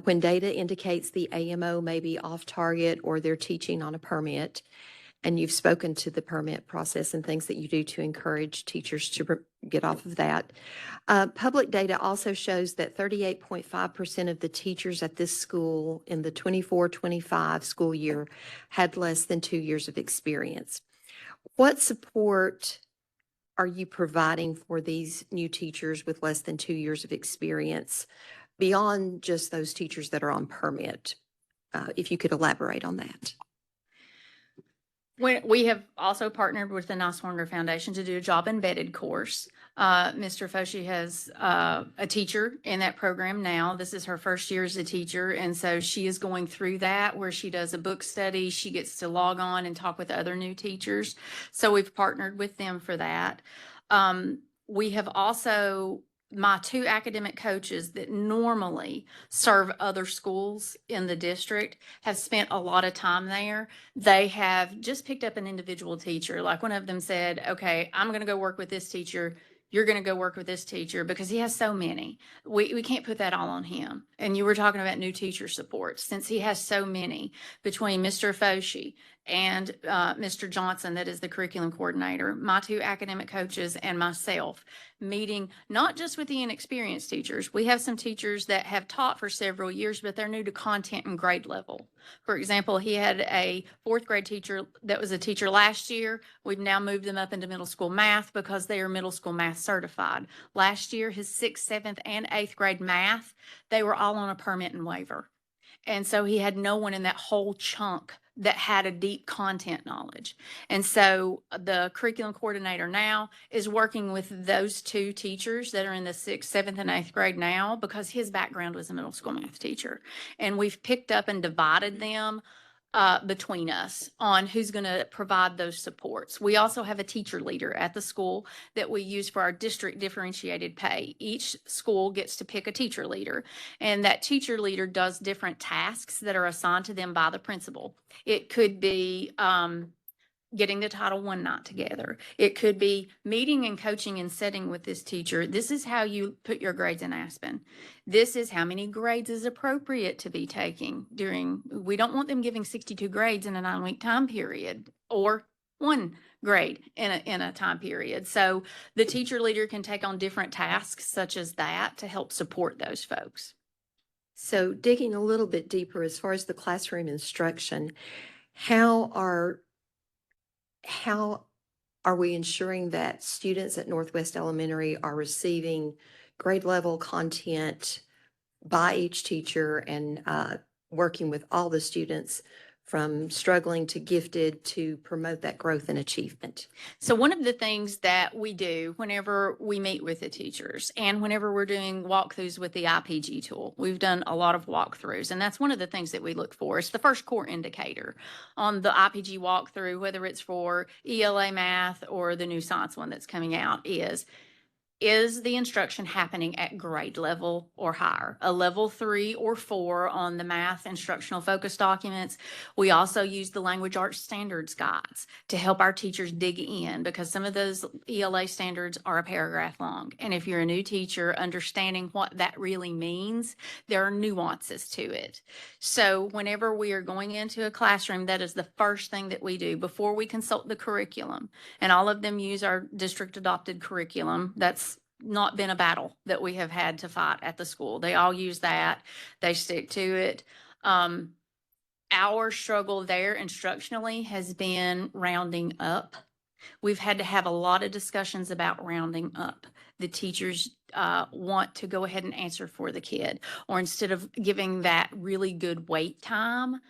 S4: when data indicates the AMO may be off target or they're teaching on a permit. And you've spoken to the permit process and things that you do to encourage teachers to get off of that. Public data also shows that 38.5% of the teachers at this school in the 24-25 school year had less than 2 years of experience. What support are you providing for these new teachers with less than 2 years of experience beyond just those teachers that are on permit? If you could elaborate on that.
S11: We have also partnered with the Niswonger Foundation to do a job embedded course. Mr. Foshi has a teacher in that program now. This is her first year as a teacher, and so she is going through that where she does a book study. She gets to log on and talk with other new teachers. So we've partnered with them for that. We have also, my two academic coaches that normally serve other schools in the district have spent a lot of time there. They have just picked up an individual teacher. Like one of them said, okay, I'm going to go work with this teacher. You're going to go work with this teacher because he has so many. We can't put that all on him. And you were talking about new teacher support. Since he has so many between Mr. Foshi and Mr. Johnson, that is the curriculum coordinator, my two academic coaches and myself, meeting not just with the inexperienced teachers. We have some teachers that have taught for several years, but they're new to content and grade level. For example, he had a fourth grade teacher that was a teacher last year. We've now moved them up into middle school math because they are middle school math certified. Last year, his 6th, 7th, and 8th grade math, they were all on a permit and waiver. And so he had no one in that whole chunk that had a deep content knowledge. And so the curriculum coordinator now is working with those two teachers that are in the 6th, 7th, and 8th grade now because his background was a middle school math teacher. And we've picked up and divided them between us on who's going to provide those supports. We also have a teacher leader at the school that we use for our district differentiated pay. Each school gets to pick a teacher leader, and that teacher leader does different tasks that are assigned to them by the principal. It could be getting the Title I night together. It could be meeting and coaching and setting with this teacher. This is how you put your grades in Aspen. This is how many grades is appropriate to be taking during, we don't want them giving 62 grades in a 9-week time period or 1 grade in a time period. So the teacher leader can take on different tasks such as that to help support those folks.
S4: So digging a little bit deeper as far as the classroom instruction, how are we ensuring that students at Northwest Elementary are receiving grade level content by each teacher and working with all the students from struggling to gifted to promote that growth and achievement?
S11: So one of the things that we do whenever we meet with the teachers and whenever we're doing walkthroughs with the IPG tool, we've done a lot of walkthroughs, and that's one of the things that we look for. It's the first core indicator on the IPG walkthrough, whether it's for ELA math or the new science one that's coming out, is the instruction happening at grade level or higher, a level 3 or 4 on the math instructional focus documents. We also use the language arts standards guides to help our teachers dig in because some of those ELA standards are a paragraph long. And if you're a new teacher, understanding what that really means, there are nuances to it. So whenever we are going into a classroom, that is the first thing that we do before we consult the curriculum. And all of them use our district adopted curriculum. That's not been a battle that we have had to fight at the school. They all use that. They stick to it. Our struggle there instructionally has been rounding up. We've had to have a lot of discussions about rounding up. The teachers want to go ahead and answer for the kid, or instead of giving that really good wait time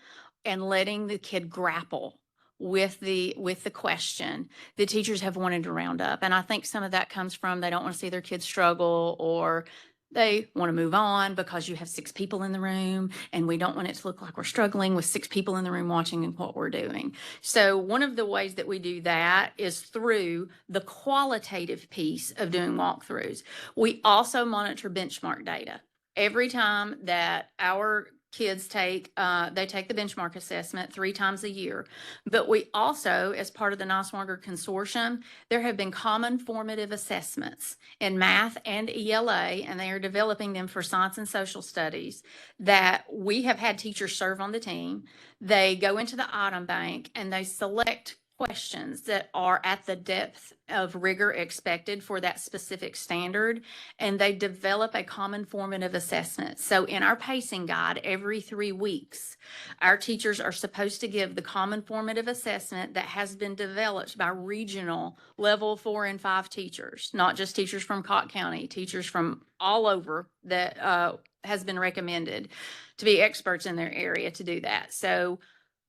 S11: and letting the kid grapple with the question, the teachers have wanted to round up. And I think some of that comes from they don't want to see their kids struggle, or they want to move on because you have 6 people in the room and we don't want it to look like we're struggling with 6 people in the room watching what we're doing. So one of the ways that we do that is through the qualitative piece of doing walkthroughs. We also monitor benchmark data. Every time that our kids take the benchmark assessment 3 times a year. But we also, as part of the Niswonger Consortium, there have been common formative assessments in math and ELA, and they are developing them for science and social studies that we have had teachers serve on the team. They go into the item bank and they select questions that are at the depth of rigor expected for that specific standard, and they develop a common formative assessment. So in our pacing guide, every 3 weeks, our teachers are supposed to give the common formative assessment that has been developed by regional level 4 and 5 teachers, not just teachers from Cocke County, teachers from all over that has been recommended to be experts in their area to do that. So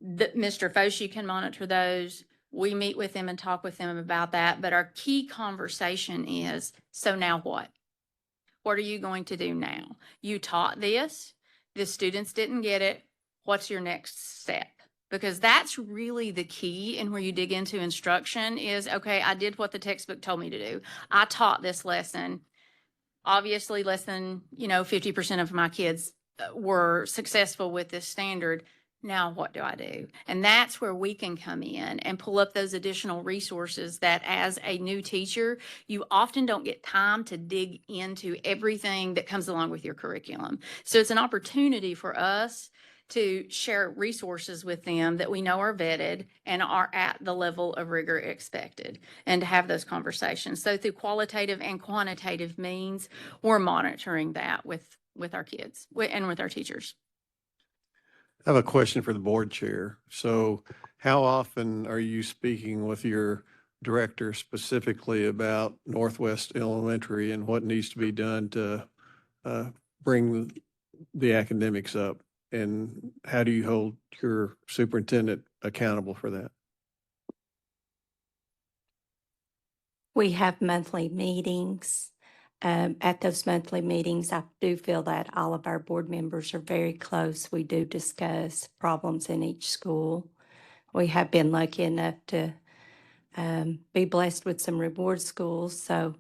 S11: Mr. Foshi can monitor those. We meet with them and talk with them about that. But our key conversation is, so now what? What are you going to do now? You taught this, the students didn't get it. What's your next step? Because that's really the key. And where you dig into instruction is, okay, I did what the textbook told me to do. I taught this lesson. Obviously, less than, 50% of my kids were successful with this standard. Now what do I do? And that's where we can come in and pull up those additional resources that as a new teacher, you often don't get time to dig into everything that comes along with your curriculum. So it's an opportunity for us to share resources with them that we know are vetted and are at the level of rigor expected, and to have those conversations. So through qualitative and quantitative means, we're monitoring that with our kids and with our teachers.
S6: I have a question for the board chair. So how often are you speaking with your director specifically about Northwest Elementary and what needs to be done to bring the academics up? And how do you hold your superintendent accountable for that?
S2: We have monthly meetings. At those monthly meetings, I do feel that all of our board members are very close. We do discuss problems in each school. We have been lucky enough to be blessed with some reward schools. So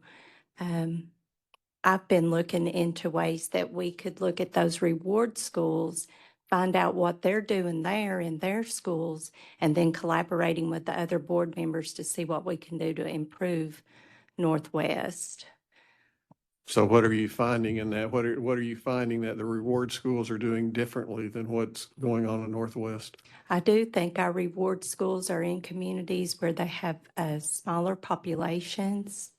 S2: I've been looking into ways that we could look at those reward schools, find out what they're doing there in their schools, and then collaborating with the other board members to see what we can do to improve Northwest.
S6: So what are you finding in that? What are you finding that the reward schools are doing differently than what's going on in Northwest?
S2: I do think our reward schools are in communities where they have smaller populations.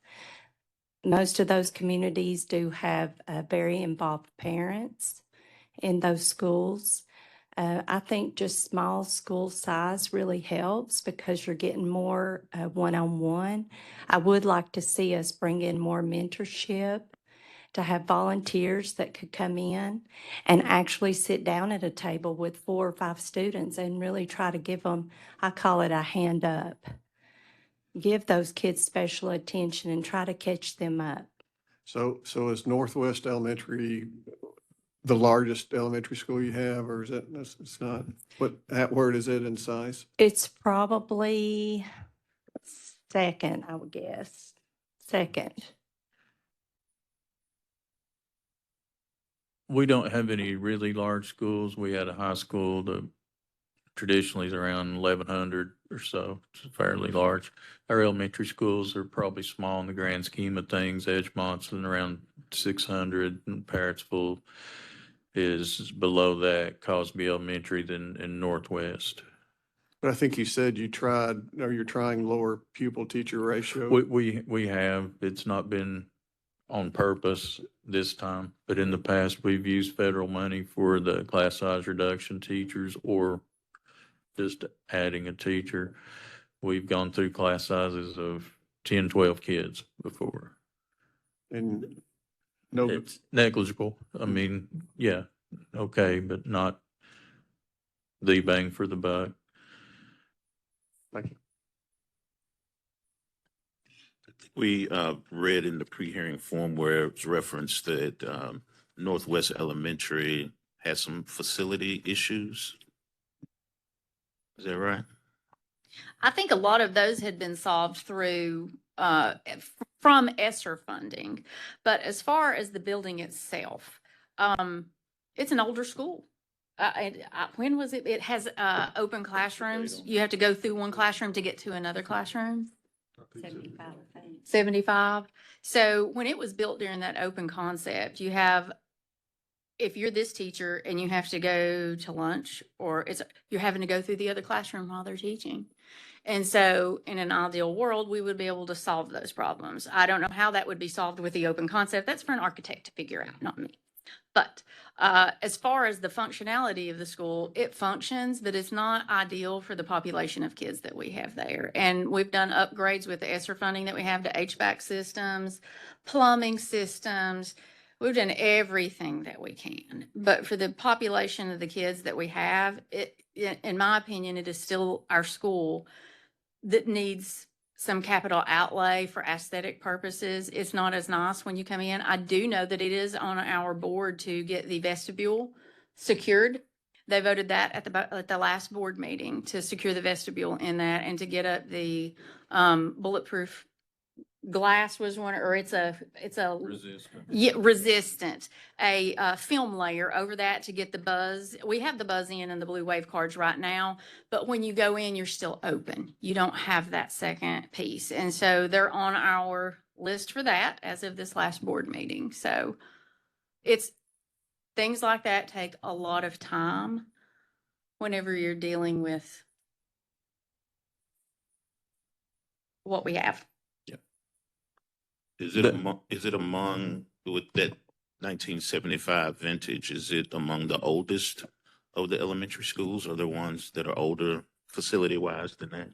S2: Most of those communities do have very involved parents in those schools. I think just small school size really helps because you're getting more one-on-one. I would like to see us bring in more mentorship, to have volunteers that could come in and actually sit down at a table with 4 or 5 students and really try to give them, I call it a hand up. Give those kids special attention and try to catch them up.
S6: So is Northwest Elementary the largest elementary school you have, or is it, it's not? Where is it in size?
S2: It's probably second, I would guess. Second.
S10: We don't have any really large schools. We had a high school that traditionally is around 1,100 or so. It's fairly large. Our elementary schools are probably small in the grand scheme of things. Edgemont's around 600, and Parrotsville is below that, Cosby Elementary than in Northwest.
S6: But I think you said you're trying lower pupil teacher ratio.
S10: We have. It's not been on purpose this time, but in the past, we've used federal money for the class size reduction teachers or just adding a teacher. We've gone through class sizes of 10, 12 kids before.
S6: And no,
S10: It's negligible. I mean, yeah, okay, but not the bang for the buck.
S6: thank you.
S1: We read in the pre-hearing form where it's referenced that Northwest Elementary had some facility issues. Is that right?
S11: I think a lot of those had been solved through from ESSER funding. But as far as the building itself, it's an older school. When was it? It has open classrooms. You have to go through one classroom to get to another classroom.
S2: 75, I think.
S11: 75. So when it was built during that open concept, you have, if you're this teacher and you have to go to lunch, or you're having to go through the other classroom while they're teaching. And so in an ideal world, we would be able to solve those problems. I don't know how that would be solved with the open concept. That's for an architect to figure out, not me. But as far as the functionality of the school, it functions, but it's not ideal for the population of kids that we have there. And we've done upgrades with the ESSER funding that we have to HVAC systems, plumbing systems. We've done everything that we can. But for the population of the kids that we have, in my opinion, it is still our school that needs some capital outlay for aesthetic purposes. It's not as nice when you come in. I do know that it is on our board to get the vestibule secured. They voted that at the last board meeting to secure the vestibule in that and to get up the bulletproof glass was one, or it's a
S10: Resistant.
S11: yeah, resistant, a film layer over that to get the buzz. We have the buzz in and the blue wave cards right now, but when you go in, you're still open. You don't have that second piece. And so they're on our list for that as of this last board meeting. So it's things like that take a lot of time whenever you're dealing with what we have.
S1: Is it among, with that 1975 vintage, is it among the oldest of the elementary schools, or the ones that are older facility-wise than that?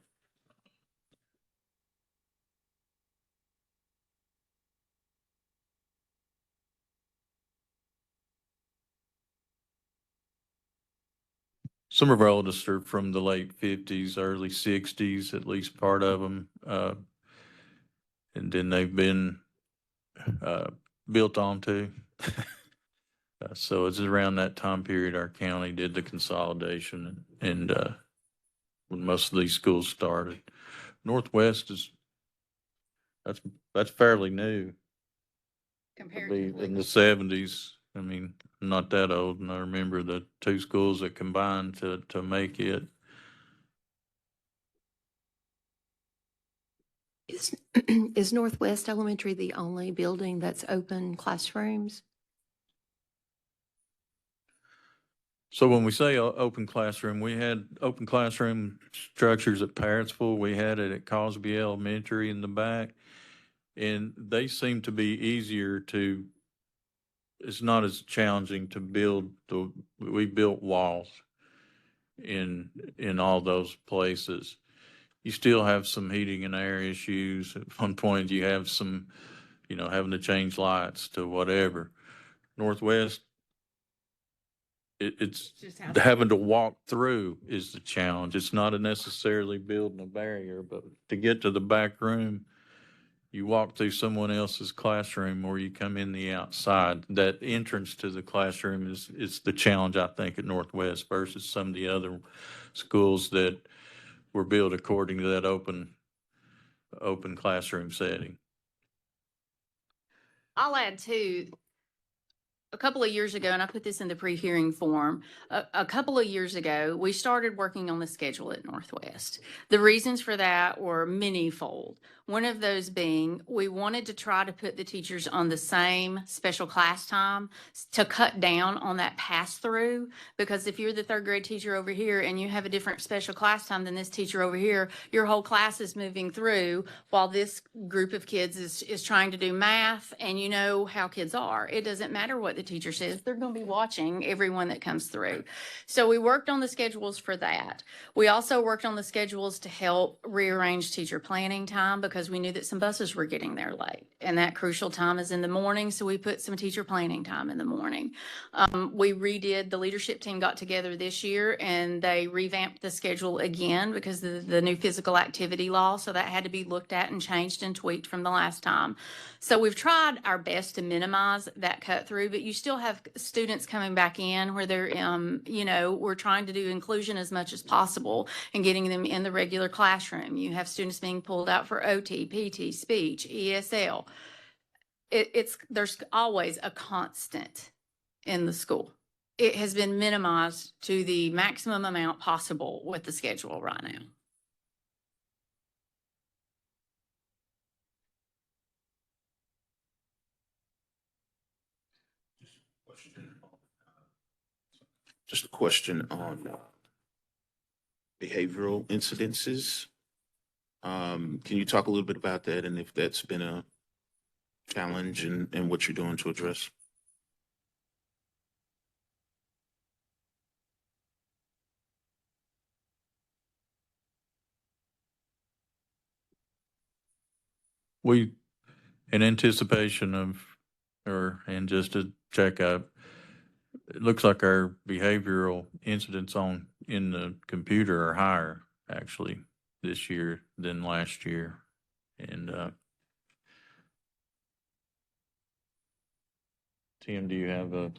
S10: Some of our oldest are from the late 50s, early 60s, at least part of them. And then they've been built onto. So it's around that time period our county did the consolidation and when most of these schools started. Northwest that's fairly new. To be in the 70s. I mean, I'm not that old, and I remember the two schools that combined to make it.
S4: Is Northwest Elementary the only building that's open classrooms?
S10: So when we say open classroom, we had open classroom structures at Parrotsville. We had it at Cosby Elementary in the back. And they seem to be easier to, it's not as challenging to build. We built walls in all those places. You still have some heating and air issues. At one point, you have some, having to change lights to whatever. Northwest, it's having to walk through is the challenge. It's not necessarily building a barrier, but to get to the back room, you walk through someone else's classroom or you come in the outside. That entrance to the classroom is the challenge, I think, at Northwest versus some of the other schools that were built according to that open classroom setting.
S11: I'll add too, a couple of years ago, and I put this in the pre-hearing form, a couple of years ago, we started working on the schedule at Northwest. The reasons for that were many-fold. One of those being, we wanted to try to put the teachers on the same special class time to cut down on that pass-through, because if you're the third grade teacher over here and you have a different special class time than this teacher over here, your whole class is moving through while this group of kids is trying to do math, and you know how kids are. It doesn't matter what the teacher says, they're going to be watching everyone that comes through. So we worked on the schedules for that. We also worked on the schedules to help rearrange teacher planning time, because we knew that some buses were getting there late, and that crucial time is in the morning. So we put some teacher planning time in the morning. We redid, the leadership team got together this year and they revamped the schedule again because of the new physical activity law. So that had to be looked at and changed and tweaked from the last time. So we've tried our best to minimize that cut through, but you still have students coming back in where they're, we're trying to do inclusion as much as possible and getting them in the regular classroom. You have students being pulled out for OT, PT, speech, ESL. There's always a constant in the school. It has been minimized to the maximum amount possible with the schedule right now.
S1: Just a question on behavioral incidences. Can you talk a little bit about that and if that's been a challenge and what you're doing to address?
S10: We, in anticipation of, and just to check up, it looks like our behavioral incidents in the computer are higher, actually, this year than last year. And, Tim, do you have a?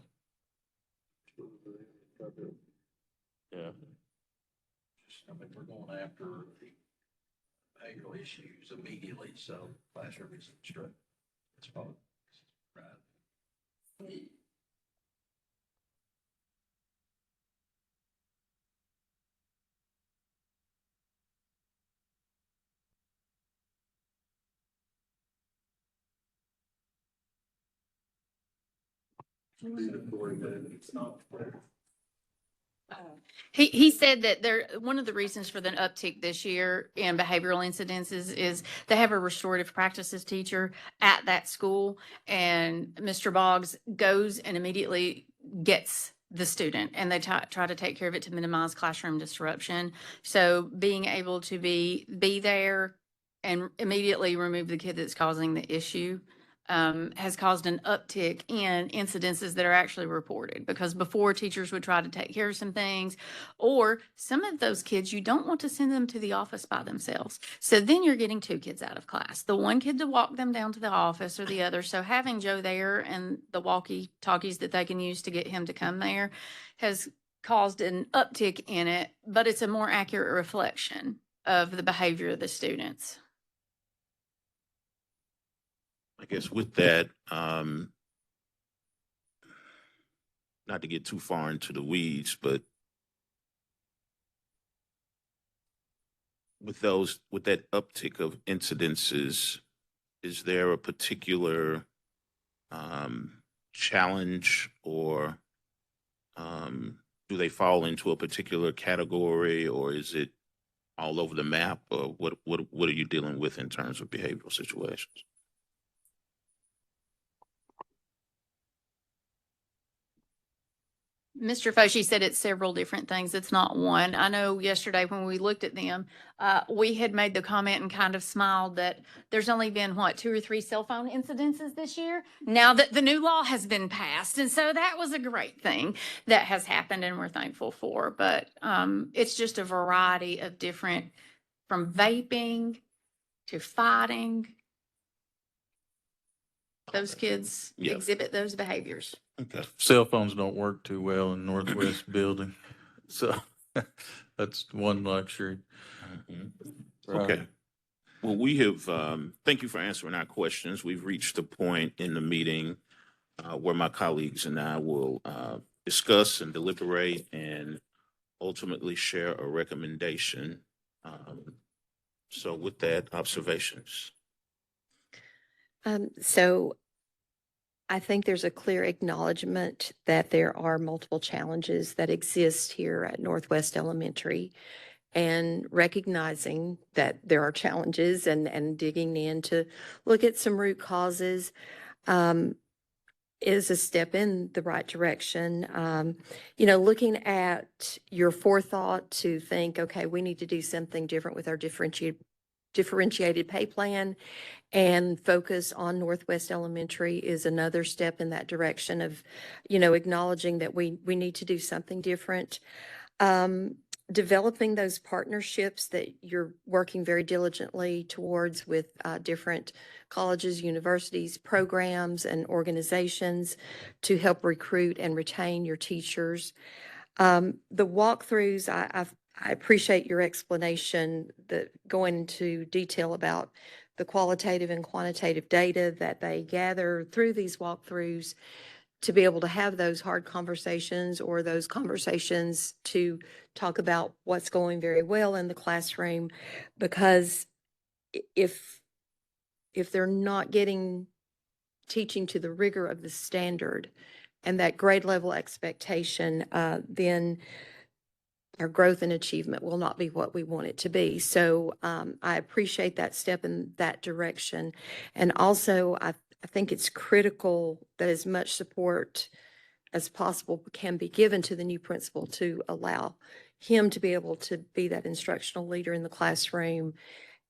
S10: Yeah.
S12: I mean, we're going after behavioral issues immediately, so classroom is instructed. That's probably right.
S11: He said that one of the reasons for the uptick this year in behavioral incidences is they have a restorative practices teacher at that school, and Mr. Boggs goes and immediately gets the student, and they try to take care of it to minimize classroom disruption. So being able to be there and immediately remove the kid that's causing the issue has caused an uptick in incidences that are actually reported, because before teachers would try to take care of some things, or some of those kids, you don't want to send them to the office by themselves. So then you're getting two kids out of class, the one kid to walk them down to the office or the other. So having Joe there and the walkie-talkies that they can use to get him to come there has caused an uptick in it, but it's a more accurate reflection of the behavior of the students.
S1: I guess with that, not to get too far into the weeds, but with that uptick of incidences, is there a particular challenge, or do they fall into a particular category, or is it all over the map, or what are you dealing with in terms of behavioral situations?
S11: Mr. Foshee said it's several different things. It's not one. I know yesterday when we looked at them, we had made the comment and kind of smiled that there's only been, 2 or 3 cell phone incidences this year, now that the new law has been passed. And so that was a great thing that has happened, and we're thankful for. But it's just a variety of different, from vaping to fighting. Those kids exhibit those behaviors.
S1: Okay.
S10: Cell phones don't work too well in Northwest building, so that's one luxury.
S1: Okay. Well, we have, thank you for answering our questions. We've reached the point in the meeting where my colleagues and I will discuss and deliberate and ultimately share a recommendation. So with that, observations.
S4: So I think there's a clear acknowledgement that there are multiple challenges that exist here at Northwest Elementary, and recognizing that there are challenges and digging in to look at some root causes is a step in the right direction. Looking at your forethought to think, okay, we need to do something different with our differentiated pay plan and focus on Northwest Elementary is another step in that direction of, acknowledging that we need to do something different. Developing those partnerships that you're working very diligently towards with different colleges, universities, programs, and organizations to help recruit and retain your teachers. The walkthroughs, I appreciate your explanation, that going into detail about the qualitative and quantitative data that they gather through these walkthroughs to be able to have those hard conversations, or those conversations to talk about what's going very well in the classroom. Because if they're not getting teaching to the rigor of the standard and that grade level expectation, then our growth and achievement will not be what we want it to be. So I appreciate that step in that direction. And also, I think it's critical that as much support as possible can be given to the new principal to allow him to be able to be that instructional leader in the classroom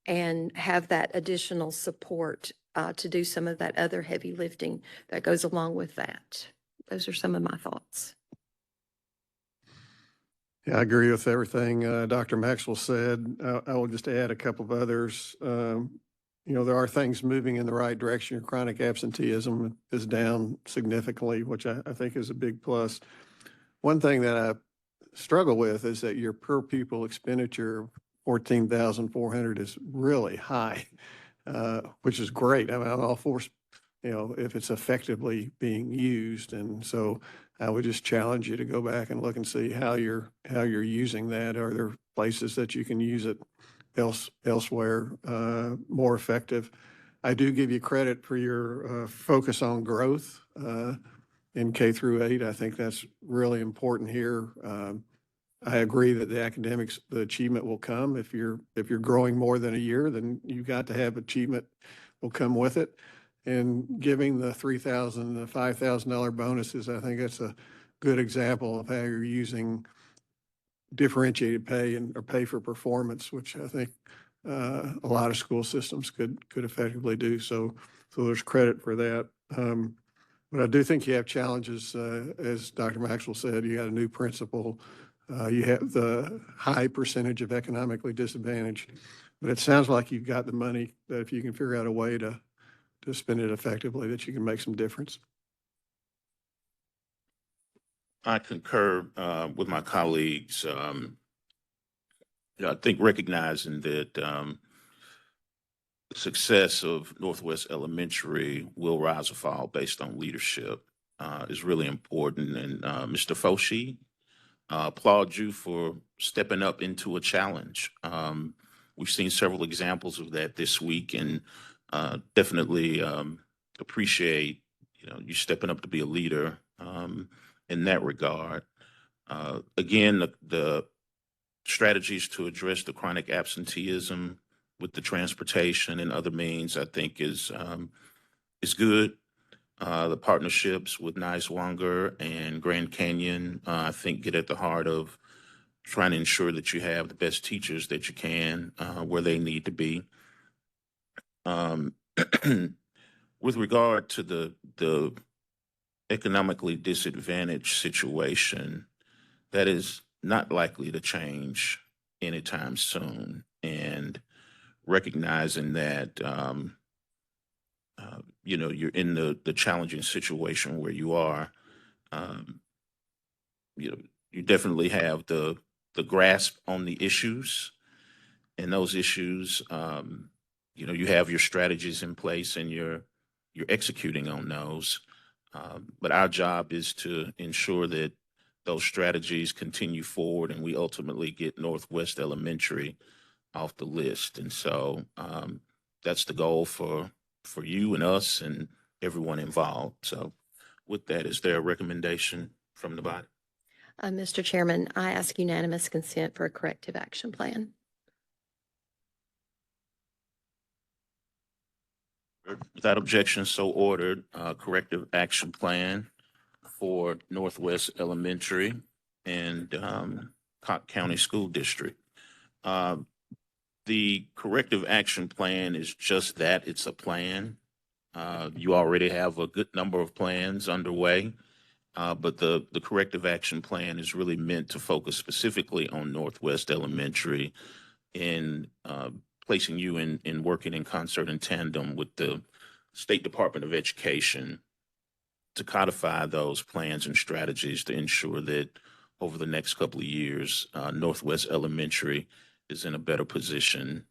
S4: and have that additional support to do some of that other heavy lifting that goes along with that. Those are some of my thoughts.
S6: Yeah, I agree with everything Dr. Maxwell said. I will just add a couple of others. There are things moving in the right direction. Your chronic absenteeism is down significantly, which I think is a big plus. One thing that I struggle with is that your per pupil expenditure, 14,400, is really high, which is great. I mean, I'm all for, if it's effectively being used. And so I would just challenge you to go back and look and see how you're using that. Are there places that you can use it elsewhere more effective? I do give you credit for your focus on growth in K through 8. I think that's really important here. I agree that the achievement will come. If you're growing more than a year, then you've got to have achievement will come with it. And giving the $3,000, the $5,000 bonuses, I think that's a good example of how you're using differentiated pay or pay for performance, which I think a lot of school systems could effectively do. So there's credit for that. But I do think you have challenges, as Dr. Maxwell said. You got a new principal. You have the high percentage of economically disadvantaged. But it sounds like you've got the money that if you can figure out a way to spend it effectively, that you can make some difference.
S1: I concur with my colleagues. I think recognizing that the success of Northwest Elementary will rise or fall based on leadership is really important. And Mr. Foshi, applaud you for stepping up into a challenge. We've seen several examples of that this week, and definitely appreciate you stepping up to be a leader in that regard. Again, the strategies to address the chronic absenteeism with the transportation and other means, I think is good. The partnerships with Niswonger and Grand Canyon, I think, get at the heart of trying to ensure that you have the best teachers that you can where they need to be. With regard to the economically disadvantaged situation, that is not likely to change anytime soon. And recognizing that, you're in the challenging situation where you are, um, you definitely have the grasp on the issues, and those issues, you have your strategies in place and you're executing on those. But our job is to ensure that those strategies continue forward and we ultimately get Northwest Elementary off the list. And so that's the goal for you and us and everyone involved. So with that, is there a recommendation from the body?
S4: Mr. Chairman, I ask unanimous consent for a corrective action plan.
S1: Without objection, so ordered. Corrective action plan for Northwest Elementary and Cocke County School District. The corrective action plan is just that. It's a plan. You already have a good number of plans underway, but the corrective action plan is really meant to focus specifically on Northwest Elementary in placing you in working in concert and tandem with the State Department of Education to codify those plans and strategies to ensure that over the next couple of years, Northwest Elementary is in a better position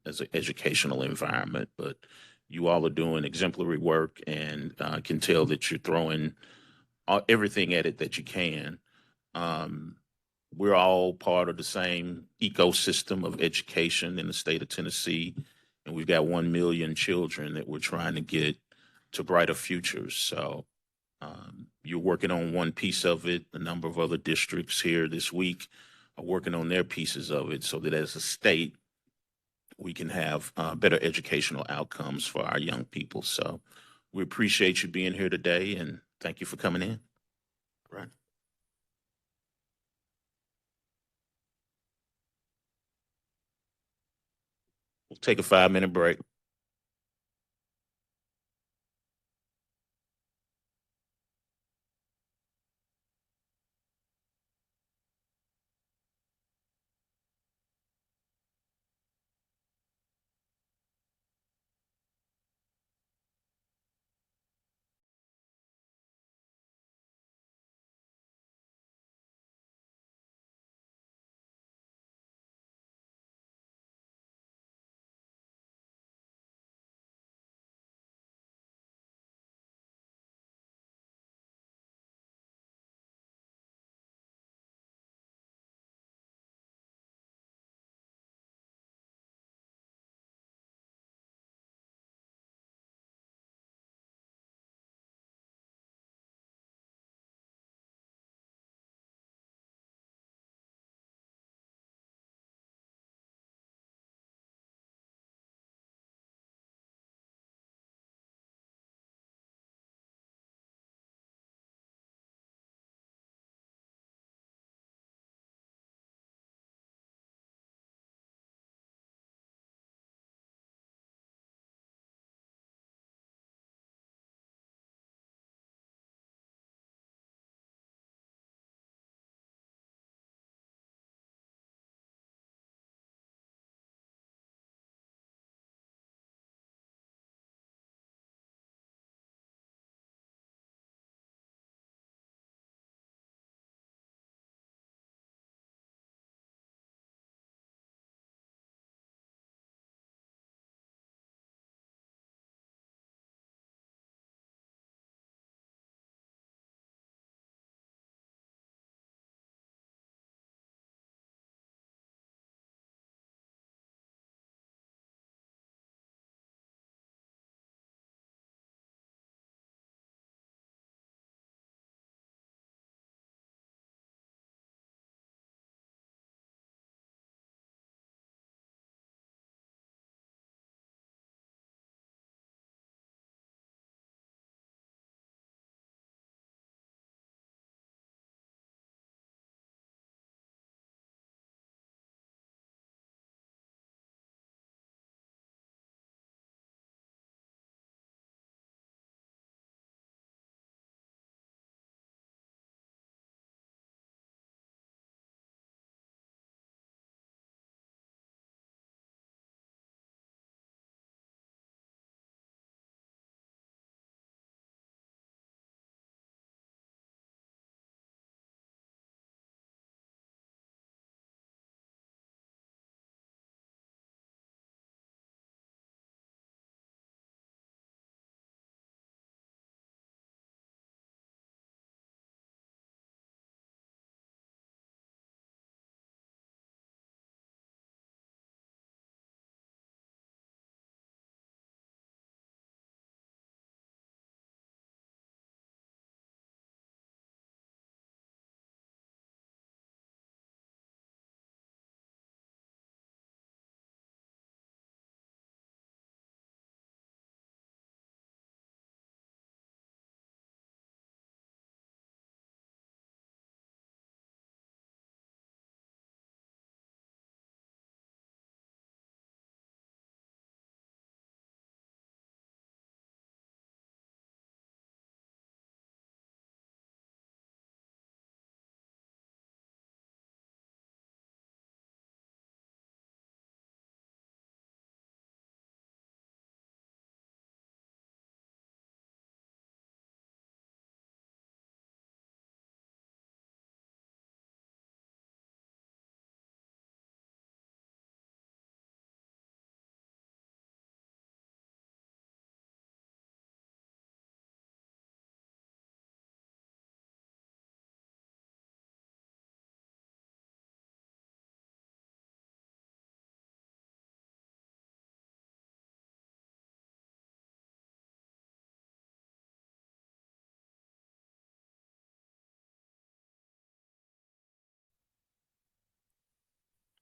S1: as an educational environment. But you all are doing exemplary work and can tell that you're throwing everything at it that you can. We're all part of the same ecosystem of education in the state of Tennessee, and we've got 1 million children that we're trying to get to brighter futures. So you're working on one piece of it. A number of other districts here this week are working on their pieces of it so that as a state, we can have better educational outcomes for our young people. So we appreciate you being here today, and thank you for coming in. All right. We'll take a 5-minute break.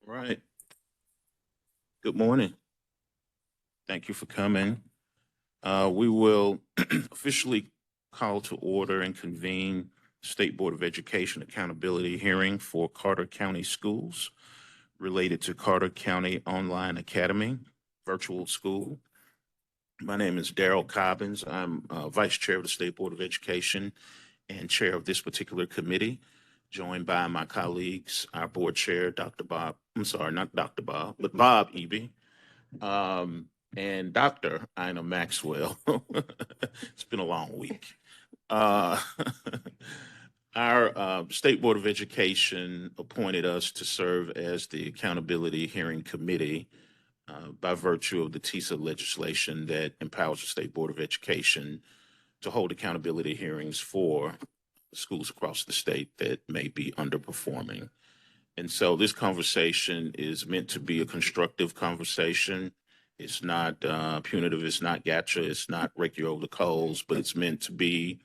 S1: All right. Good morning. Thank you for coming. We will officially call to order and convene State Board of Education accountability hearing for Carter County Schools related to Carter County Online Academy Virtual School. My name is Darrell Cobbins. I'm Vice Chair of the State Board of Education and Chair of this particular committee, joined by my colleagues, our Board Chair, Dr. Bob, I'm sorry, not Dr. Bob, but Bob Eby, and Dr. Ina Maxwell. It's been a long week. Our State Board of Education appointed us to serve as the Accountability Hearing Committee by virtue of the TISA legislation that empowers the State Board of Education to hold accountability hearings for schools across the state that may be underperforming. And so this conversation is meant to be a constructive conversation. It's not punitive, it's not gotcha, it's not rake you over the coals, but it's meant to be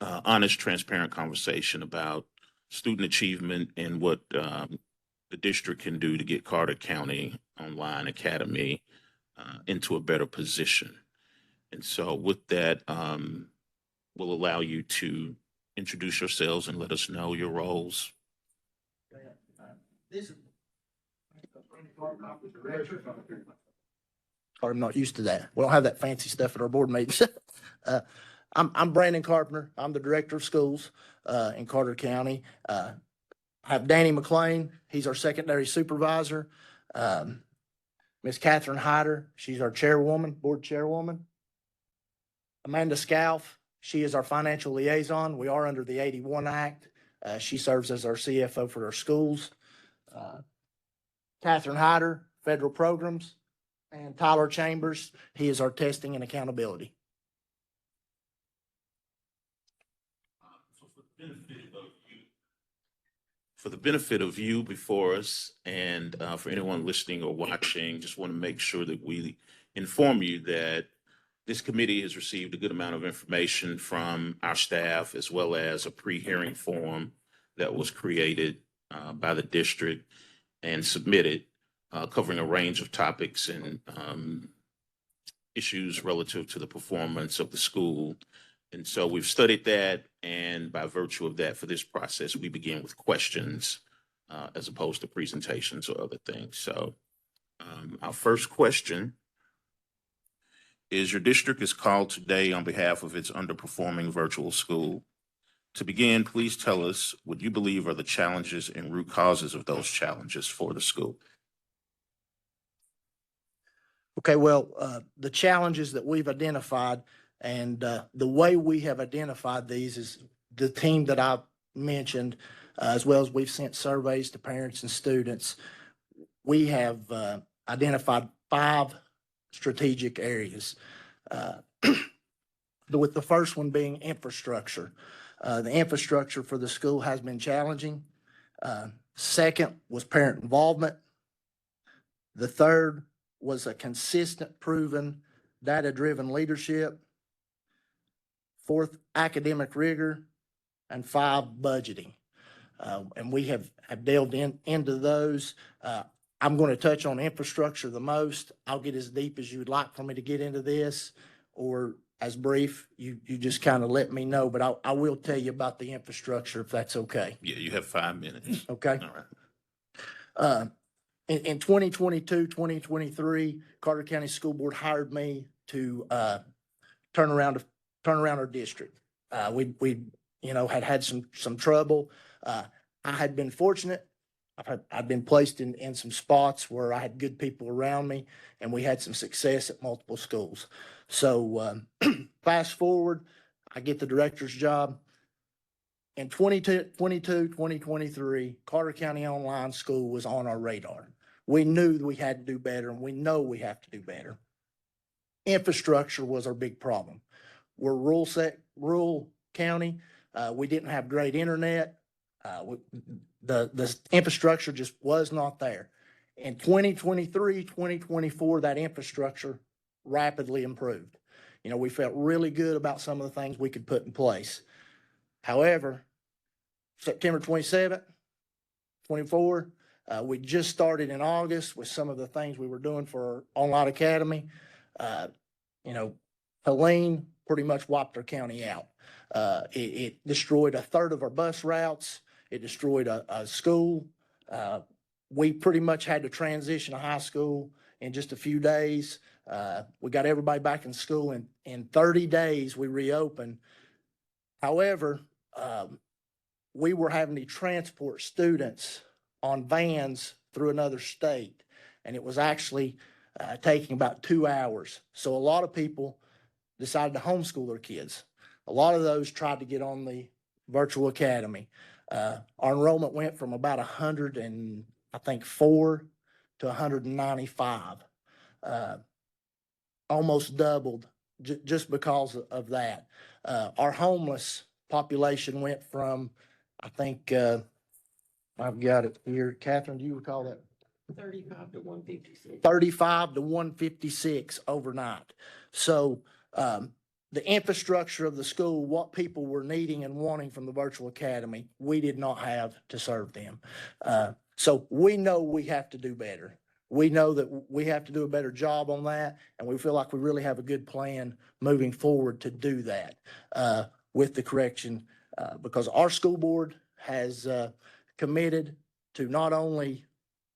S1: honest, transparent conversation about student achievement and what the district can do to get Carter County Online Academy into a better position. And so with that, we'll allow you to introduce yourselves and let us know your roles.
S13: I'm not used to that. We don't have that fancy stuff at our board meetings. I'm Brandon Carpenter. I'm the Director of Schools in Carter County. I have Danny McLean. He's our Secondary Supervisor. Miss Catherine Hyder, she's our Chairwoman, Board Chairwoman. Amanda Scalf, she is our Financial Liaison. We are under the 81 Act. She serves as our CFO for our schools. Catherine Hyder, Federal Programs. And Tyler Chambers, he is our Testing and Accountability.
S1: For the benefit of you before us and for anyone listening or watching, just want to make sure that we inform you that this committee has received a good amount of information from our staff, as well as a pre-hearing form that was created by the district and submitted, covering a range of topics and issues relative to the performance of the school. And so we've studied that, and by virtue of that, for this process, we begin with questions as opposed to presentations or other things. So our first question is, your district is called today on behalf of its underperforming virtual school. To begin, please tell us what you believe are the challenges and root causes of those challenges for the school.
S13: Okay, well, the challenges that we've identified and the way we have identified these is the team that I mentioned, as well as we've sent surveys to parents and students. We have identified 5 strategic areas, with the first one being infrastructure. The infrastructure for the school has been challenging. Second was parent involvement. The third was a consistent, proven, data-driven leadership. 4th, academic rigor. And 5, budgeting. And we have delved into those. I'm going to touch on infrastructure the most. I'll get as deep as you would like for me to get into this, or as brief, you just kind of let me know, but I will tell you about the infrastructure if that's okay.
S1: Yeah, you have 5 minutes.
S13: Okay.
S1: All right.
S13: In 2022, 2023, Carter County School Board hired me to turn around our district. We had some trouble. I had been fortunate. I've been placed in some spots where I had good people around me, and we had some success at multiple schools. So fast forward, I get the director's job. In 2022, 2023, Carter County Online School was on our radar. We knew we had to do better, and we know we have to do better. Infrastructure was our big problem. We're rural county. We didn't have great internet. The infrastructure just was not there. In 2023, 2024, that infrastructure rapidly improved. We felt really good about some of the things we could put in place. However, September 27th, 24, We just started in August with some of the things we were doing for our online academy. You know, Helene pretty much wiped our county out. It destroyed a third of our bus routes. It destroyed a school. We pretty much had to transition a high school in just a few days. We got everybody back in school in 30 days we reopened. However, we were having to transport students on vans through another state, and it was actually taking about 2 hours. So a lot of people decided to homeschool their kids. A lot of those tried to get on the virtual academy. Our enrollment went from about 104 to 195, almost doubled just because of that. Our homeless population went from, I think, I've got it here. Catherine, do you recall that?
S12: 35 to 156.
S13: 35 to 156 overnight. So the infrastructure of the school, what people were needing and wanting from the virtual academy, we did not have to serve them. So we know we have to do better. We know that we have to do a better job on that, and we feel like we really have a good plan moving forward to do that with the correction, because our school board has committed to not only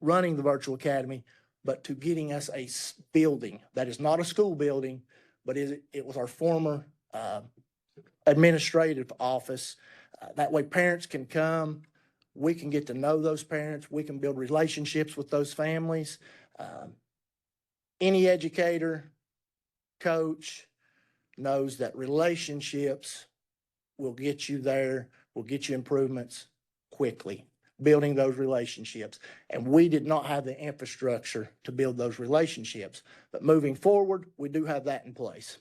S13: running the virtual academy, but to getting us a building that is not a school building, but it was our former administrative office. That way parents can come, we can get to know those parents, we can build relationships with those families. Any educator, coach knows that relationships will get you there, will get you improvements quickly, building those relationships. And we did not have the infrastructure to build those relationships. But moving forward, we do have that in place.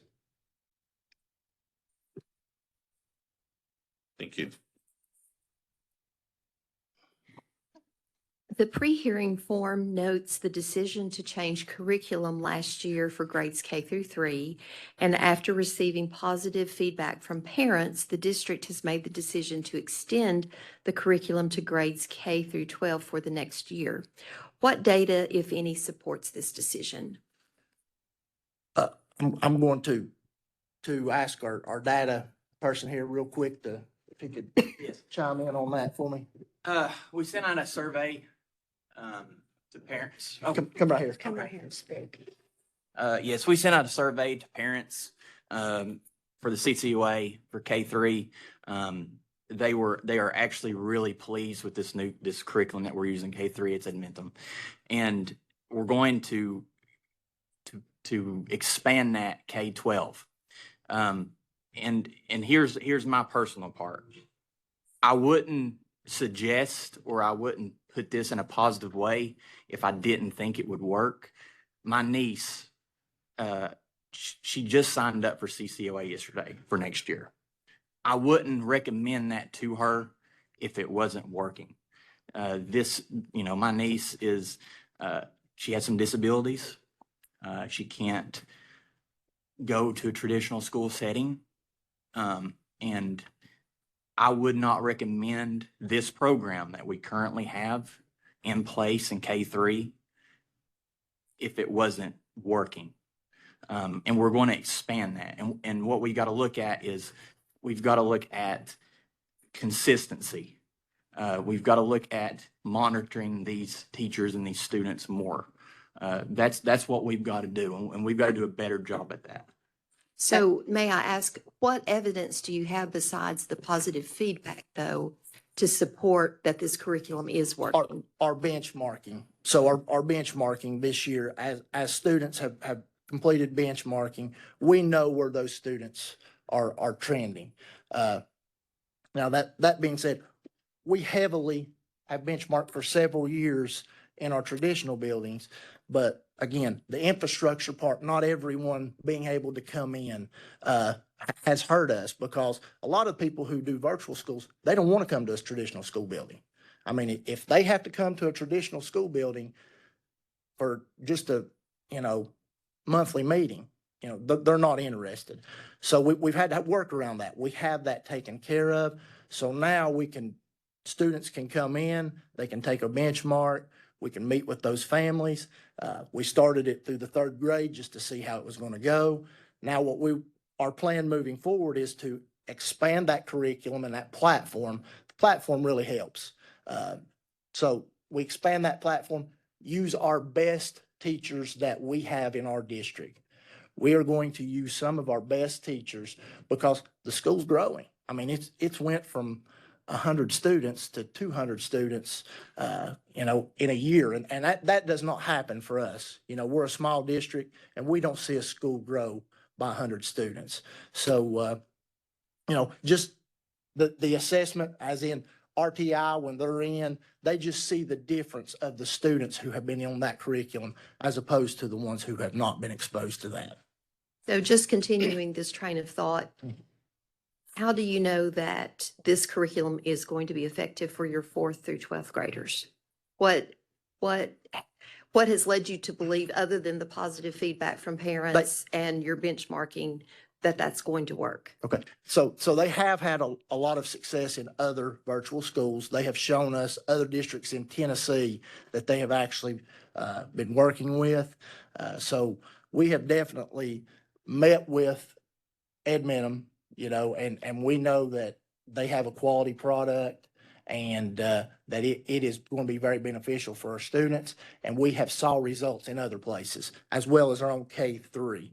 S1: Thank you.
S4: The pre-hearing form notes the decision to change curriculum last year for grades K through 3. And after receiving positive feedback from parents, the district has made the decision to extend the curriculum to grades K through 12 for the next year. What data, if any, supports this decision?
S13: I'm going to ask our data person here real quick if he could chime in on that for me.
S14: We sent out a survey to parents. Oh,
S13: Come right here.
S4: Come right here and speak.
S14: yes, we sent out a survey to parents for the CCUA for K3. They are actually really pleased with this curriculum that we're using K3. It's at Mintham, and we're going to expand that K12. And here's my personal part. I wouldn't suggest, or I wouldn't put this in a positive way if I didn't think it would work. My niece, she just signed up for CCOA yesterday for next year. I wouldn't recommend that to her if it wasn't working. My niece she has some disabilities. She can't go to a traditional school setting. And I would not recommend this program that we currently have in place in K3 if it wasn't working. And we're going to expand that. And what we got to look at is we've got to look at consistency. We've got to look at monitoring these teachers and these students more. That's what we've got to do. And we've got to do a better job at that.
S4: So may I ask, what evidence do you have besides the positive feedback, though, to support that this curriculum is working?
S13: Our benchmarking. So our benchmarking this year, as students have completed benchmarking, we know where those students are trending. Now that being said, we heavily have benchmarked for several years in our traditional buildings, but again, the infrastructure part, not everyone being able to come in has hurt us, because a lot of people who do virtual schools, they don't want to come to a traditional school building. I mean, if they have to come to a traditional school building for just a, monthly meeting, they're not interested. So we've had to work around that. We have that taken care of. So now students can come in, they can take a benchmark. We can meet with those families. We started it through the third grade just to see how it was going to go. Now our plan moving forward is to expand that curriculum and that platform. The platform really helps. So we expand that platform, use our best teachers that we have in our district. We are going to use some of our best teachers because the school's growing. I mean, it's went from 100 students to 200 students, in a year. And that does not happen for us. We're a small district and we don't see a school grow by 100 students. So, just the assessment as in RTI, when they're in, they just see the difference of the students who have been on that curriculum as opposed to the ones who have not been exposed to that.
S4: So just continuing this train of thought, how do you know that this curriculum is going to be effective for your 4th through 12th graders? What has led you to believe, other than the positive feedback from parents and your benchmarking, that that's going to work?
S13: Okay, so they have had a lot of success in other virtual schools. They have shown us other districts in Tennessee that they have actually been working with. So we have definitely met with Edmentum, and we know that they have a quality product and that it is going to be very beneficial for our students. And we have saw results in other places as well as our own K-3.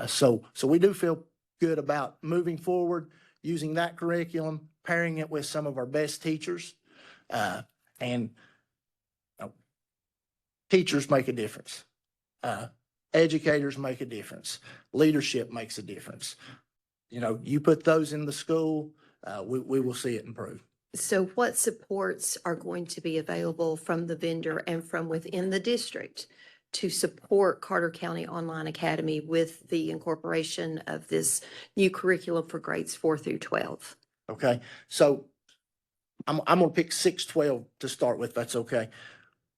S13: So we do feel good about moving forward, using that curriculum, pairing it with some of our best teachers. And teachers make a difference. Educators make a difference. Leadership makes a difference. You put those in the school, we will see it improve.
S4: So what supports are going to be available from the vendor and from within the district to support Carter County Online Academy with the incorporation of this new curriculum for grades 4 through 12?
S13: Okay, so I'm going to pick 6-12 to start with, if that's okay.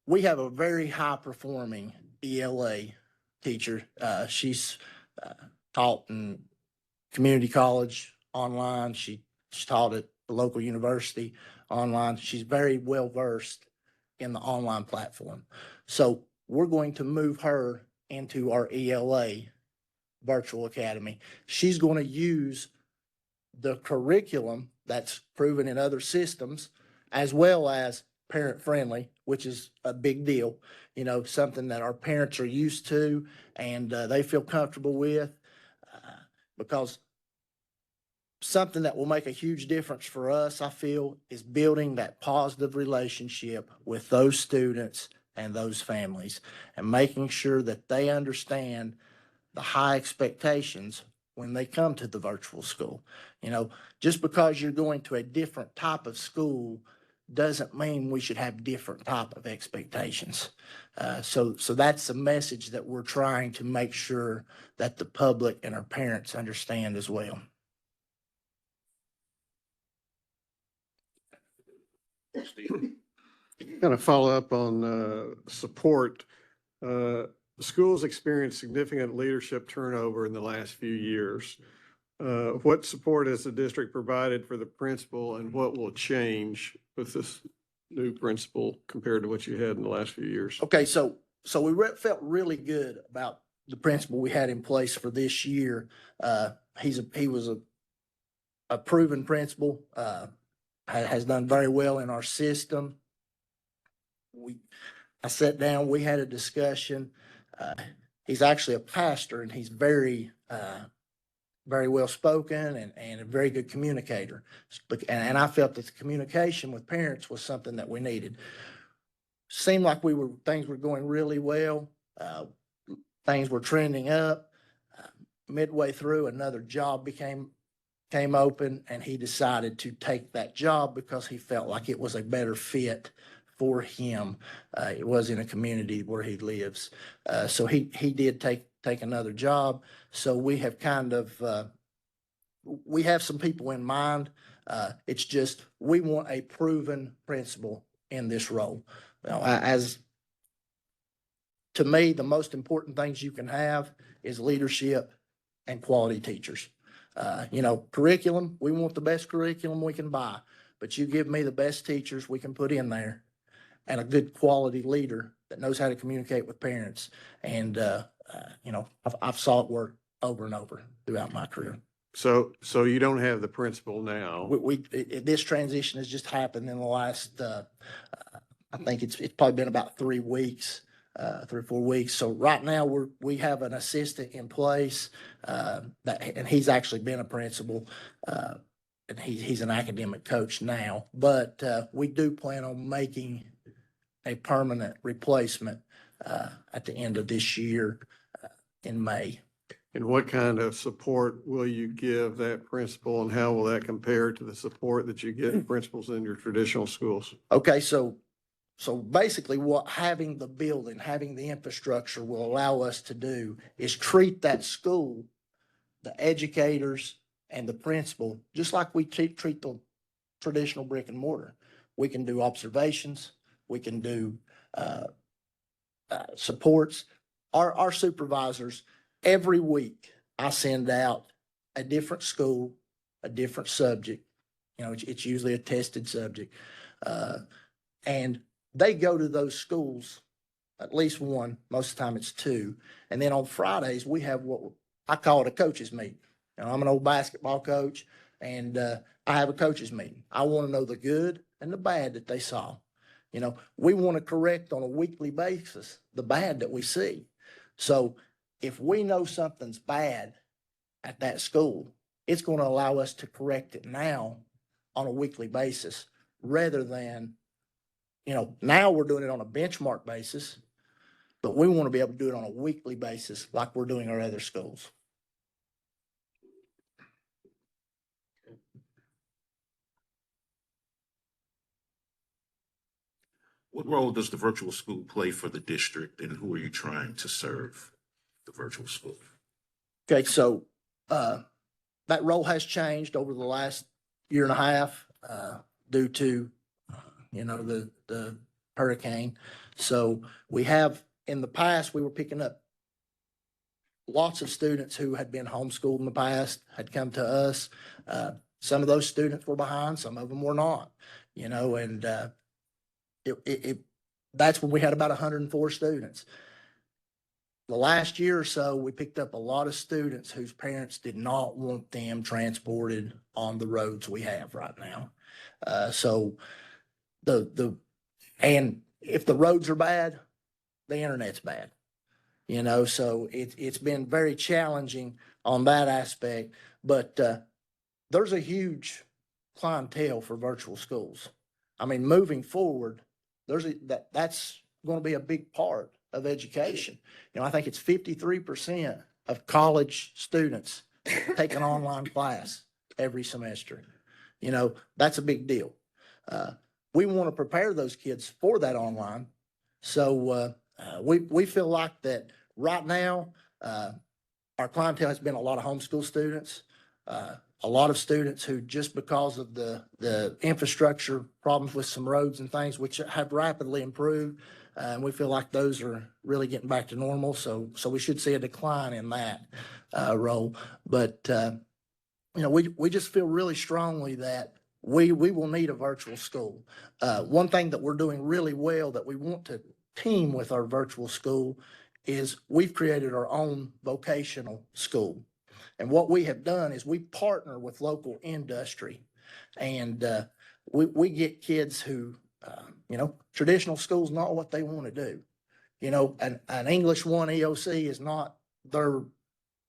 S13: We have a very high performing ELA teacher. She's taught in community college online. She's taught at the local university online. She's very well versed in the online platform. So we're going to move her into our ELA virtual academy. She's going to use the curriculum that's proven in other systems as well as parent friendly, which is a big deal, something that our parents are used to and they feel comfortable with, because something that will make a huge difference for us, I feel, is building that positive relationship with those students and those families and making sure that they understand the high expectations when they come to the virtual school. Just because you're going to a different type of school doesn't mean we should have different type of expectations. So that's the message that we're trying to make sure that the public and our parents understand as well.
S6: Kind of follow up on support. Schools experienced significant leadership turnover in the last few years. What support has the district provided for the principal, and what will change with this new principal compared to what you had in the last few years?
S13: Okay, so we felt really good about the principal we had in place for this year. He was a proven principal, has done very well in our system. I sat down, we had a discussion. He's actually a pastor and he's very well spoken and a very good communicator. And I felt that the communication with parents was something that we needed. Seemed like things were going really well. Things were trending up. Midway through, another job came open and he decided to take that job because he felt like it was a better fit for him. It was in a community where he lives. So he did take another job. So we have we have some people in mind. It's just, we want a proven principal in this role. To me, the most important things you can have is leadership and quality teachers. Curriculum, we want the best curriculum we can buy, but you give me the best teachers we can put in there and a good quality leader that knows how to communicate with parents. And, you know, I've saw it work over and over throughout my career.
S6: So you don't have the principal now.
S13: This transition has just happened in the last, I think it's probably been about 3 weeks, 3 or 4 weeks. So right now we have an assistant in place, and he's actually been a principal, and he's an academic coach now, but, we do plan on making a permanent replacement, at the end of this year, in May.
S6: And what kind of support will you give that principal, and how will that compare to the support that you give principals in your traditional schools?
S13: Okay, so basically what having the building, having the infrastructure will allow us to do is treat that school, the educators and the principal, just like we treat the traditional brick and mortar. We can do observations, we can do supports. Our supervisors, every week, I send out a different school, a different subject. You know, it's usually a tested subject. And they go to those schools, at least one, most of the time it's 2. And then on Fridays, we have what I call it a coaches meeting. You know, I'm an old basketball coach, and I have a coaches meeting. I want to know the good and the bad that they saw. You know, we want to correct on a weekly basis the bad that we see. So if we know something's bad at that school, it's going to allow us to correct it now on a weekly basis, rather than, you know, now we're doing it on a benchmark basis, but we want to be able to do it on a weekly basis like we're doing our other schools.
S1: What role does the virtual school play for the district, and who are you trying to serve the virtual school?
S13: Okay, so that role has changed over the last year and a half due to, you know, the hurricane. So we have, in the past, we were picking up lots of students who had been homeschooled in the past, had come to us. Some of those students were behind, some of them were not, you know, and that's when we had about 104 students. The last year or so, we picked up a lot of students whose parents did not want them transported on the roads we have right now. So and if the roads are bad, the internet's bad, you know, so it's been very challenging on that aspect, but there's a huge clientele for virtual schools. I mean, moving forward, that's going to be a big part of education. You know, I think it's 53% of college students take an online class every semester. You know, that's a big deal. We want to prepare those kids for that online. So we feel like that right now, our clientele has been a lot of homeschool students, a lot of students who, just because of the infrastructure problems with some roads and things, which have rapidly improved, and we feel like those are really getting back to normal. So we should see a decline in that role. But you know, we just feel really strongly that we will need a virtual school. One thing that we're doing really well that we want to team with our virtual school is we've created our own vocational school. And what we have done is we partner with local industry, and we get kids who, you know, traditional school's not what they want to do. You know, an English 1 EOC is not their,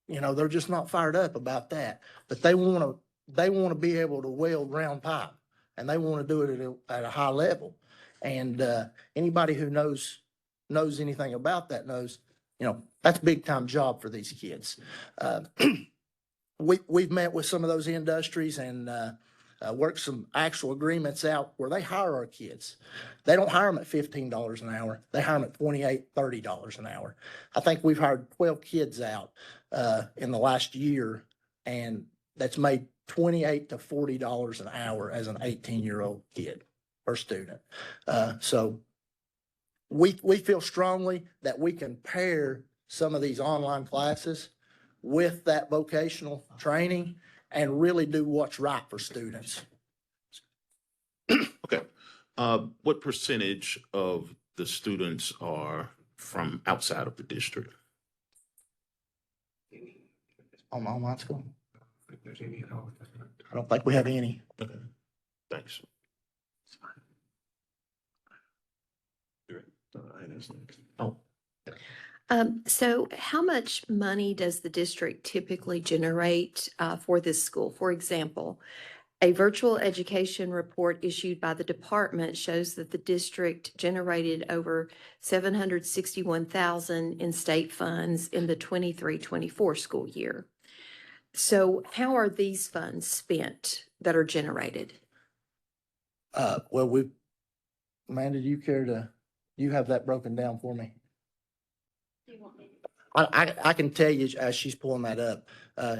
S13: you know, they're just not fired up about that. But they want to be able to weld round pipe, and they want to do it at a high level. And anybody who knows anything about that knows, you know, that's a big time job for these kids. We've met with some of those industries and worked some actual agreements out where they hire our kids. They don't hire them at $15 an hour. They hire them at $28, $30 an hour. I think we've hired 12 kids out in the last year, and that's made $28 to $40 an hour as an 18-year-old kid or student. So we feel strongly that we can pair some of these online classes with that vocational training and really do what's right for students.
S1: Okay. What percentage of the students are from outside of the district?
S13: On online school? I don't think we have any.
S1: Okay, thanks.
S13: Oh,
S4: So how much money does the district typically generate for this school? For example, a virtual education report issued by the department shows that the district generated over $761,000 in state funds in the 23-24 school year. So how are these funds spent that are generated?
S13: well, Amanda, do you have that broken down for me? I can tell you as she's pulling that up,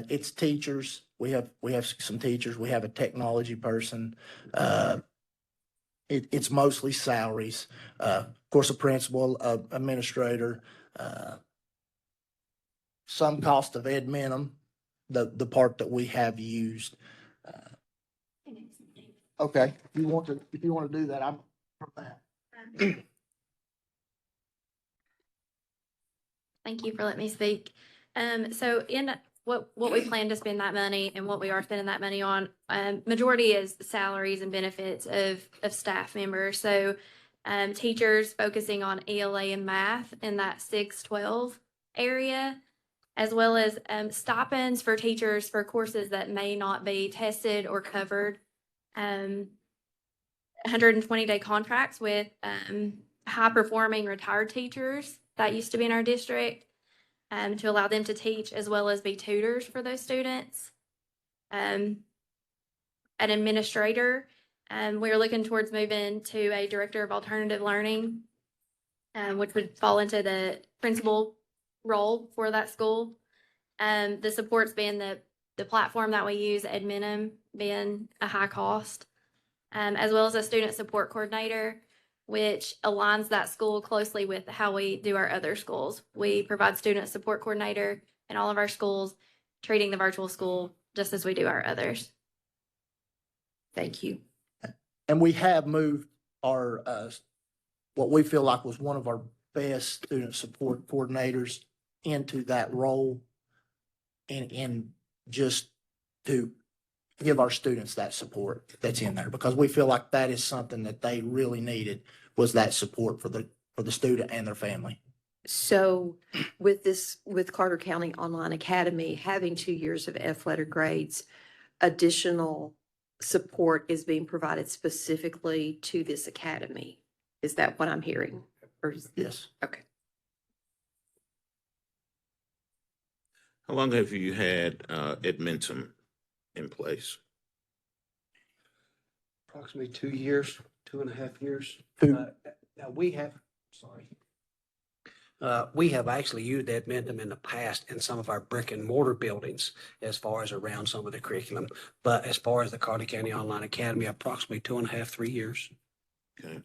S13: it's teachers. We have some teachers. We have a technology person. It's mostly salaries. Of course, a principal, administrator, some cost of admin, the part that we have used. Okay, if you want to do that, I'm for that.
S15: Thank you for letting me speak. So in what we plan to spend that money and what we are spending that money on, majority is salaries and benefits of staff members. So teachers focusing on ELA and math in that 6-12 area, as well as stipends for teachers for courses that may not be tested or covered. 120-day contracts with high-performing retired teachers that used to be in our district to allow them to teach as well as be tutors for those students. An administrator, we're looking towards moving to a director of alternative learning, which would fall into the principal role for that school. The supports being the platform that we use, Adminum, being a high cost, as well as a student support coordinator, which aligns that school closely with how we do our other schools. We provide student support coordinator in all of our schools, treating the virtual school just as we do our others.
S4: Thank you.
S13: And we have moved our, what we feel like was one of our best student support coordinators into that role and just to give our students that support that's in there, because we feel like that is something that they really needed, was that support for the student and their family.
S4: So with Carter County Online Academy having 2 years of F letter grades, additional support is being provided specifically to this academy. Is that what I'm hearing?
S13: Yes.
S4: Okay.
S1: How long have you had Edmentum in place?
S16: Approximately 2 years, 2.5 years.
S13: Two.
S16: Now we have actually used Edmentum in the past in some of our brick and mortar buildings as far as around some of the curriculum. But as far as the Carter County Online Academy, approximately 2.5, 3 years.
S1: Okay.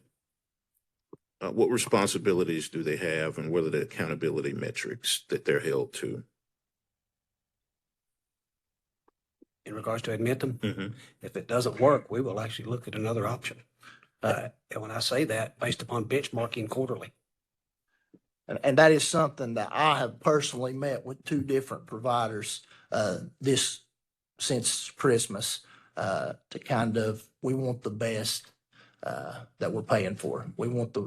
S1: What responsibilities do they have, and what are the accountability metrics that they're held to?
S16: In regards to Edmentum,
S1: Mm-hmm.
S16: if it doesn't work, we will actually look at another option. And when I say that, based upon benchmarking quarterly.
S13: And that is something that I have personally met with 2 different providers since Christmas to kind of, we want the best that we're paying for.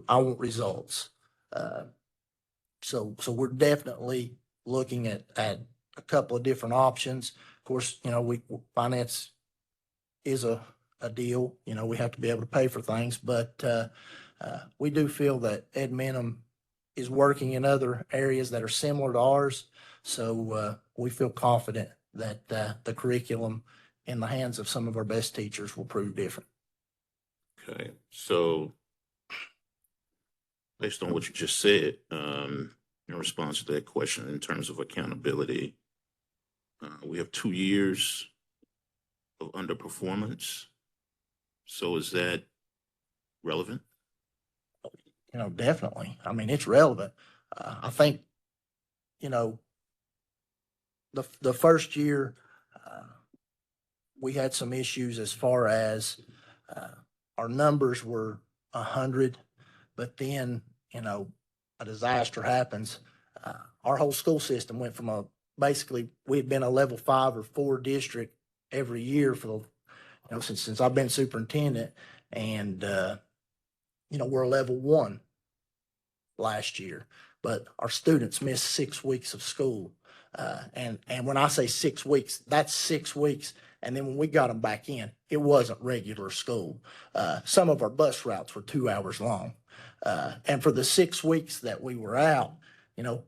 S13: I want results. So we're definitely looking at a couple of different options. Of course, finance is a deal. We have to be able to pay for things, but we do feel that Edmentum is working in other areas that are similar to ours. So we feel confident that the curriculum in the hands of some of our best teachers will prove different.
S1: Okay, so based on what you just said, in response to that question in terms of accountability, we have 2 years of underperformance. So is that relevant?
S13: Definitely. I mean, it's relevant. I think, the first year, we had some issues as far as our numbers were 100, but then, a disaster happens. Our whole school system went from basically, we had been a level 5 or 4 district every year for since I've been superintendent, and we're a level 1 last year, but our students missed 6 weeks of school. And when I say 6 weeks, that's 6 weeks. And then when we got them back in, it wasn't regular school. Some of our bus routes were 2 hours long. And for the 6 weeks that we were out,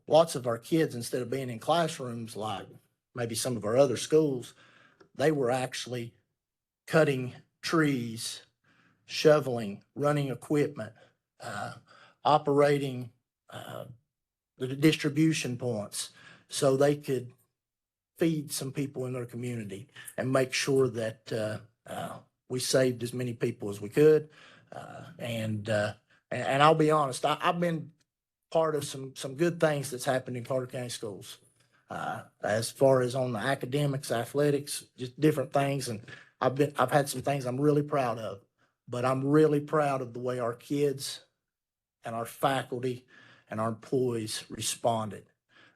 S13: lots of our kids, instead of being in classrooms like maybe some of our other schools, they were actually cutting trees, shoveling, running equipment, operating the distribution points so they could feed some people in their community and make sure that we saved as many people as we could. And I'll be honest, I've been part of some good things that's happened in Carter County schools. As far as on the academics, athletics, just different things. And I've had some things I'm really proud of, but I'm really proud of the way our kids and our faculty and our employees responded.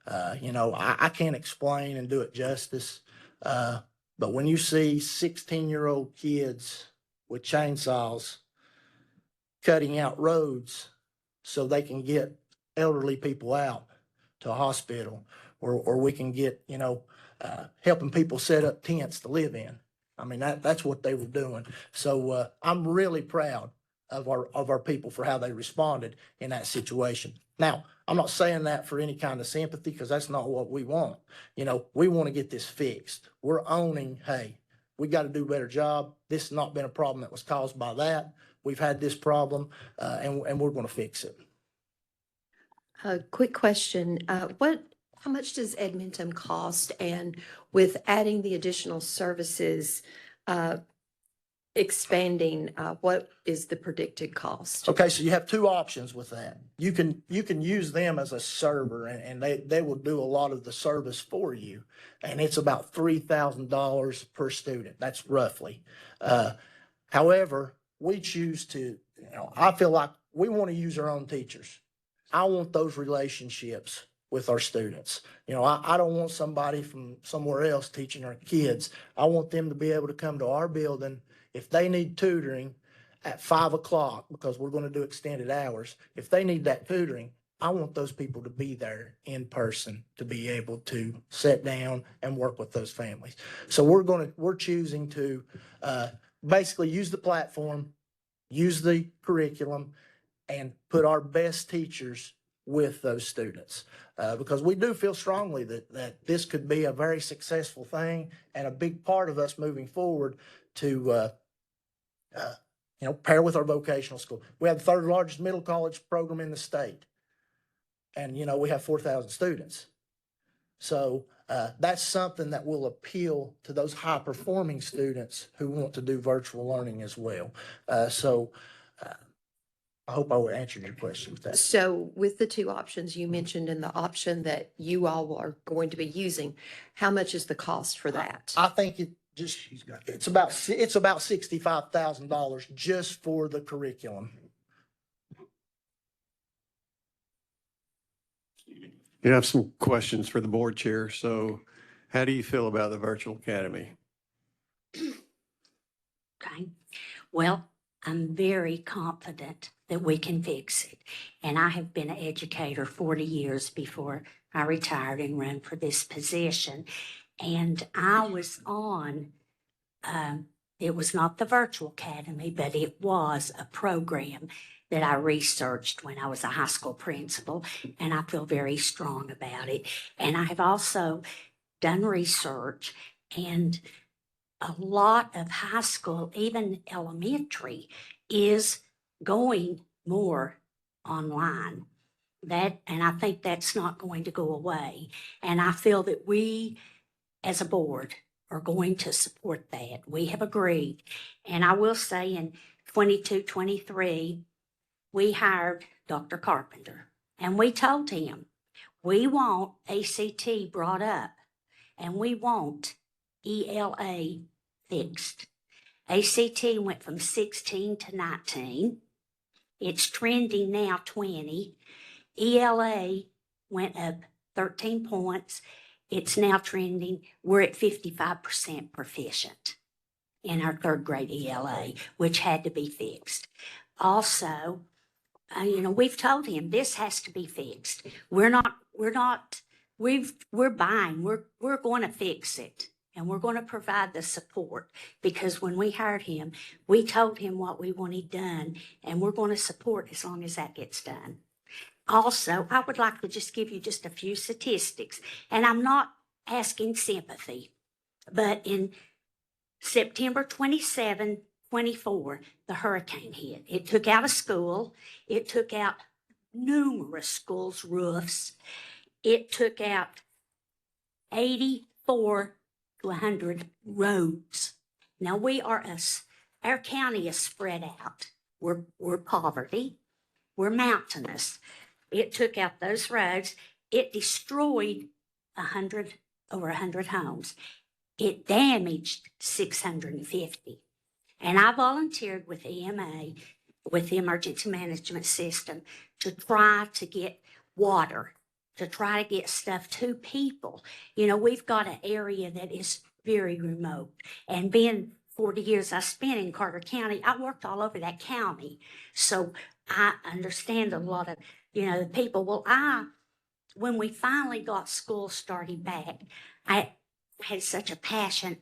S13: I can't explain and do it justice, but when you see 16-year-old kids with chainsaws cutting out roads so they can get elderly people out to a hospital, or we can get, helping people set up tents to live in. I mean, that's what they were doing. So I'm really proud of our people for how they responded in that situation. Now, I'm not saying that for any kind of sympathy, because that's not what we want. We want to get this fixed. We're owning, hey, we got to do a better job. This has not been a problem that was caused by that. We've had this problem, and we're going to fix it.
S4: A quick question. How much does Edmonton cost? And with adding the additional services, expanding, what is the predicted cost?
S13: Okay, so you have two options with that. You can use them as a server, and they will do a lot of the service for you. And it's about $3,000 per student. That's roughly. However, we choose to, I feel like we want to use our own teachers. I want those relationships with our students. I don't want somebody from somewhere else teaching our kids. I want them to be able to come to our building if they need tutoring at 5 o'clock, because we're going to do extended hours. If they need that tutoring, I want those people to be there in person to be able to sit down and work with those families. So we're choosing to basically use the platform, use the curriculum, and put our best teachers with those students. Because we do feel strongly that this could be a very successful thing and a big part of us moving forward to pair with our vocational school. We have the third largest middle college program in the state. And, we have 4,000 students. So that's something that will appeal to those high performing students who want to do virtual learning as well. I hope I answered your question with that.
S4: So with the two options you mentioned and the option that you all are going to be using, how much is the cost for that?
S13: I think it's about $65,000 just for the curriculum.
S6: You have some questions for the board chair. So how do you feel about the virtual academy?
S17: Okay. Well, I'm very confident that we can fix it. And I have been an educator 40 years before I retired and ran for this position. And I was on, it was not the virtual academy, but it was a program that I researched when I was a high school principal, and I feel very strong about it. And I have also done research, and a lot of high school, even elementary, is going more online. And I think that's not going to go away. And I feel that we, as a board, are going to support that. We have agreed. And I will say in 22-23, we hired Dr. Carpenter, and we told him, we want ACT brought up, and we want ELA fixed. ACT went from 16 to 19, It's trending now 20. ELA went up 13 points. It's now trending, we're at 55% proficient in our third grade ELA, which had to be fixed. Also, we've told him this has to be fixed. We're buying, we're going to fix it. And we're going to provide the support, because when we hired him, we told him what we wanted done, and we're going to support as long as that gets done. Also, I would like to just give you just a few statistics, and I'm not asking sympathy, but in September 27, 24, the hurricane hit. It took out a school. It took out numerous schools' roofs. It took out 84 to 100 roads. Now our county is spread out. We're poverty. We're mountainous. It took out those roads. It destroyed over 100 homes. It damaged 650. And I volunteered with EMA, with the Emergency Management System, to try to get water, to try to get stuff to people. We've got an area that is very remote. And being 40 years I spent in Carter County, I worked all over that county. So I understand a lot of, the people. Well, when we finally got school started back, I had such a passion.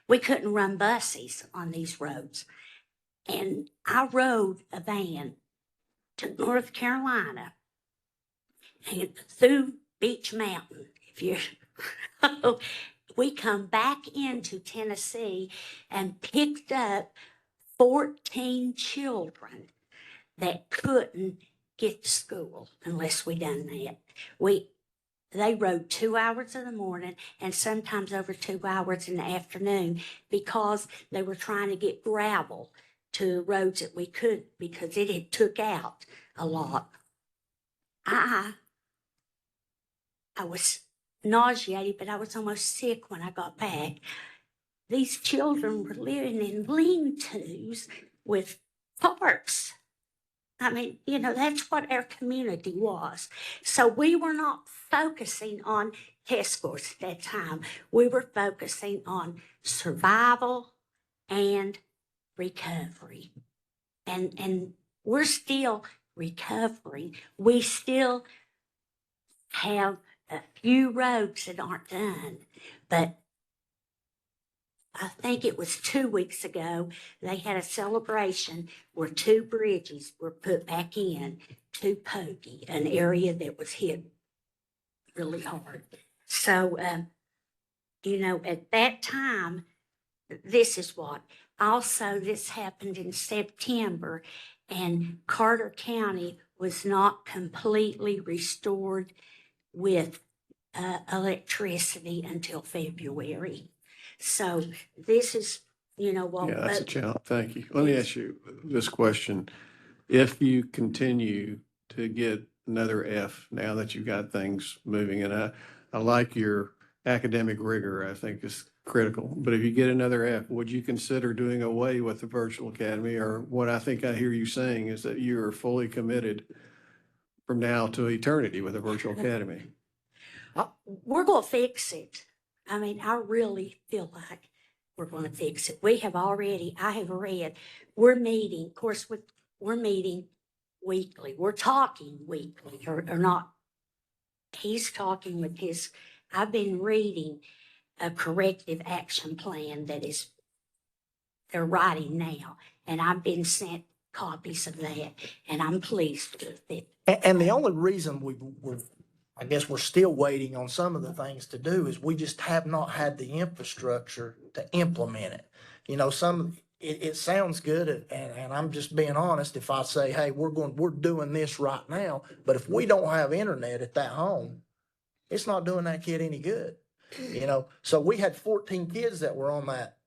S17: We couldn't run buses on these roads. And I rode a van to North Carolina and through Beach Mountain. We come back into Tennessee and picked up 14 children that couldn't get to school unless we done that. They rode 2 hours in the morning and sometimes over 2 hours in the afternoon, because they were trying to get gravel to roads that we could, because it had took out a lot. I was nauseated, but I was almost sick when I got back. These children were living in lean-tos with tarps. That's what our community was. So we were not focusing on test scores at that time. We were focusing on survival and recovery. And we're still recovering. We still have a few roads that aren't done, but I think it was 2 weeks ago, they had a celebration where 2 bridges were put back in to Polk, an area that was hit really hard. So, at that time, this is what. Also, this happened in September, and Carter County was not completely restored with electricity until February. So this is, what.
S6: Yeah, that's a challenge. Thank you. Let me ask you this question. If you continue to get another F now that you've got things moving, and I like your academic rigor, I think is critical. But if you get another F, would you consider doing away with the virtual academy? Or what I think I hear you saying is that you are fully committed from now to eternity with the virtual academy.
S17: We're going to fix it. I really feel like we're going to fix it. I have read, we're meeting, of course, we're meeting weekly. We're talking weekly or not. He's talking with I've been reading a corrective action plan they're writing now. And I've been sent copies of that, and I'm pleased with it.
S13: And the only reason I guess we're still waiting on some of the things to do is we just have not had the infrastructure to implement it. It sounds good, and I'm just being honest if I say, hey, we're doing this right now, but if we don't have internet at that home, it's not doing that kid any good. So we had 14 kids that were on that,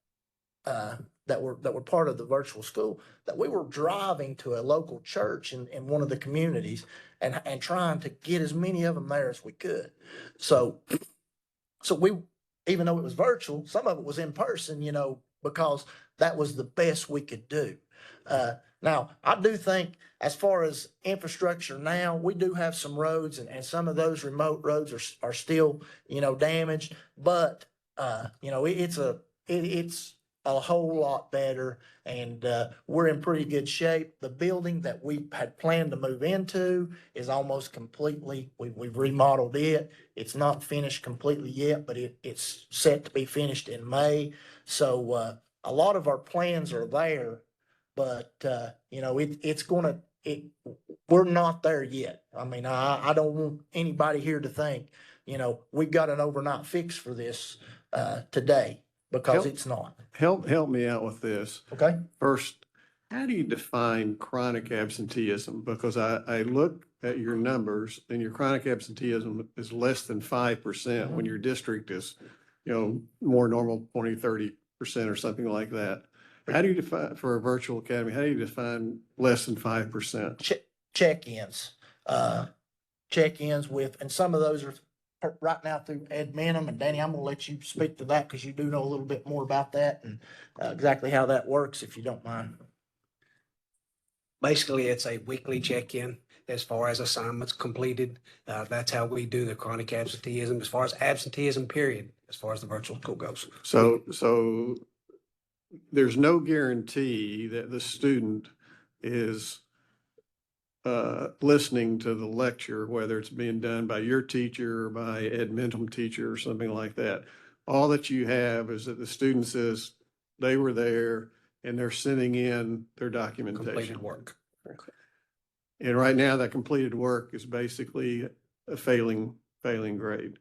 S13: that were part of the virtual school, that we were driving to a local church in one of the communities and trying to get as many of them there as we could. So we, even though it was virtual, some of it was in person, because that was the best we could do. Now, I do think as far as infrastructure now, we do have some roads and some of those remote roads are still, damaged. But, it's a whole lot better and, we're in pretty good shape. The building that we had planned to move into is almost completely, we've remodeled it. It's not finished completely yet, but it's set to be finished in May. So, a lot of our plans are there, but, we're not there yet. I mean, I don't want anybody here to think, we got an overnight fix for this, today, because it's not.
S6: Help me out with this.
S13: Okay?
S6: First, how do you define chronic absenteeism? Because I look at your numbers and your chronic absenteeism is less than 5% when your district is, more normal, 20, 30% or something like that. How do you define, for a virtual academy, how do you define less than 5%?
S13: Check-ins, with, and some of those are right now through Ed Minham. And Danny, I'm gonna let you speak to that because you do know a little bit more about that and exactly how that works, if you don't mind.
S16: Basically, it's a weekly check-in as far as assignments completed. That's how we do the chronic absenteeism, as far as absenteeism period, as far as the virtual school goes.
S6: So there's no guarantee that the student is listening to the lecture, whether it's being done by your teacher or by Ed Minham teacher or something like that. All that you have is that the student says they were there and they're sending in their documentation.
S16: Completed work.
S6: And right now that completed work is basically a failing grade.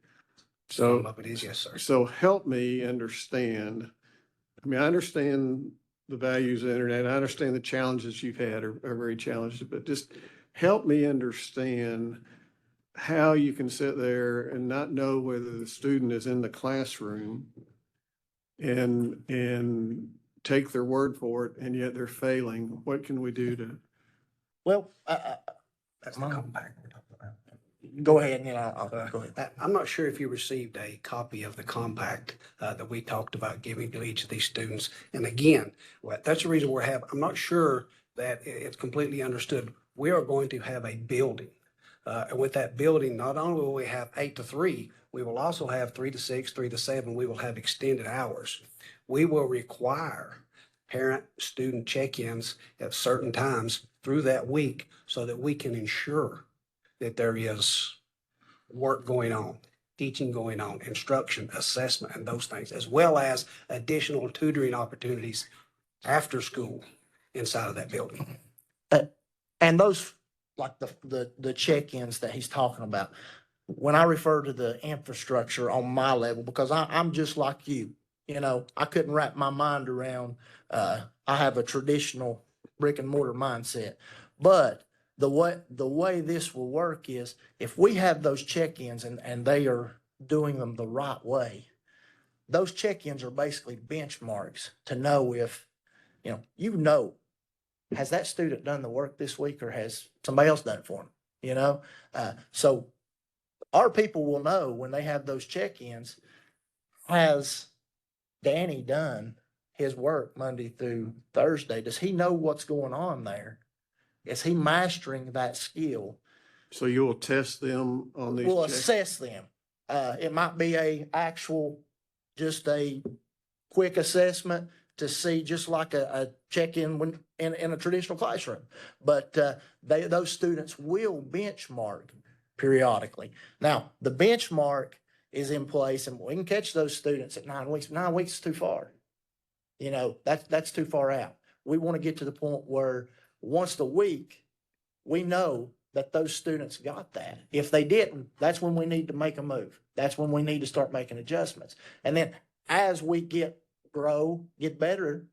S16: Some of it is, yes, sir.
S6: So help me understand. I mean, I understand the values of the internet. I understand the challenges you've had are very challenging, but just help me understand how you can sit there and not know whether the student is in the classroom and take their word for it, and yet they're failing. What can we do to?
S13: Well,
S16: That's the compact we're talking about.
S13: go ahead, and I'll go ahead.
S16: I'm not sure if you received a copy of the compact that we talked about giving to each of these students. And again, that's the reason I'm not sure that it's completely understood. We are going to have a building. And with that building, not only will we have 8 to 3, we will also have 3 to 6, 3 to 7. We will have extended hours. We will require parent-student check-ins at certain times through that week so that we can ensure that there is work going on, teaching going on, instruction, assessment, and those things, as well as additional tutoring opportunities after school inside of that building.
S13: And those, like the check-ins that he's talking about, when I refer to the infrastructure on my level, because I'm just like you, I couldn't wrap my mind around, I have a traditional brick and mortar mindset, but the way this will work is if we have those check-ins and they are doing them the right way, those check-ins are basically benchmarks to know if, has that student done the work this week or has somebody else done it for them? So our people will know when they have those check-ins, has Danny done his work Monday through Thursday? Does he know what's going on there? Is he mastering that skill?
S6: So you'll test them on these?
S13: We'll
S6: checks?
S13: assess them. It might be just a quick assessment to see, just like a check-in when in a traditional classroom. But those students will benchmark periodically. Now, the benchmark is in place, and we can catch those students at 9 weeks. 9 weeks is too far. That's too far out. We want to get to the point where once a week, we know that those students got that. If they didn't, that's when we need to make a move. That's when we need to start making adjustments. And then as we get better,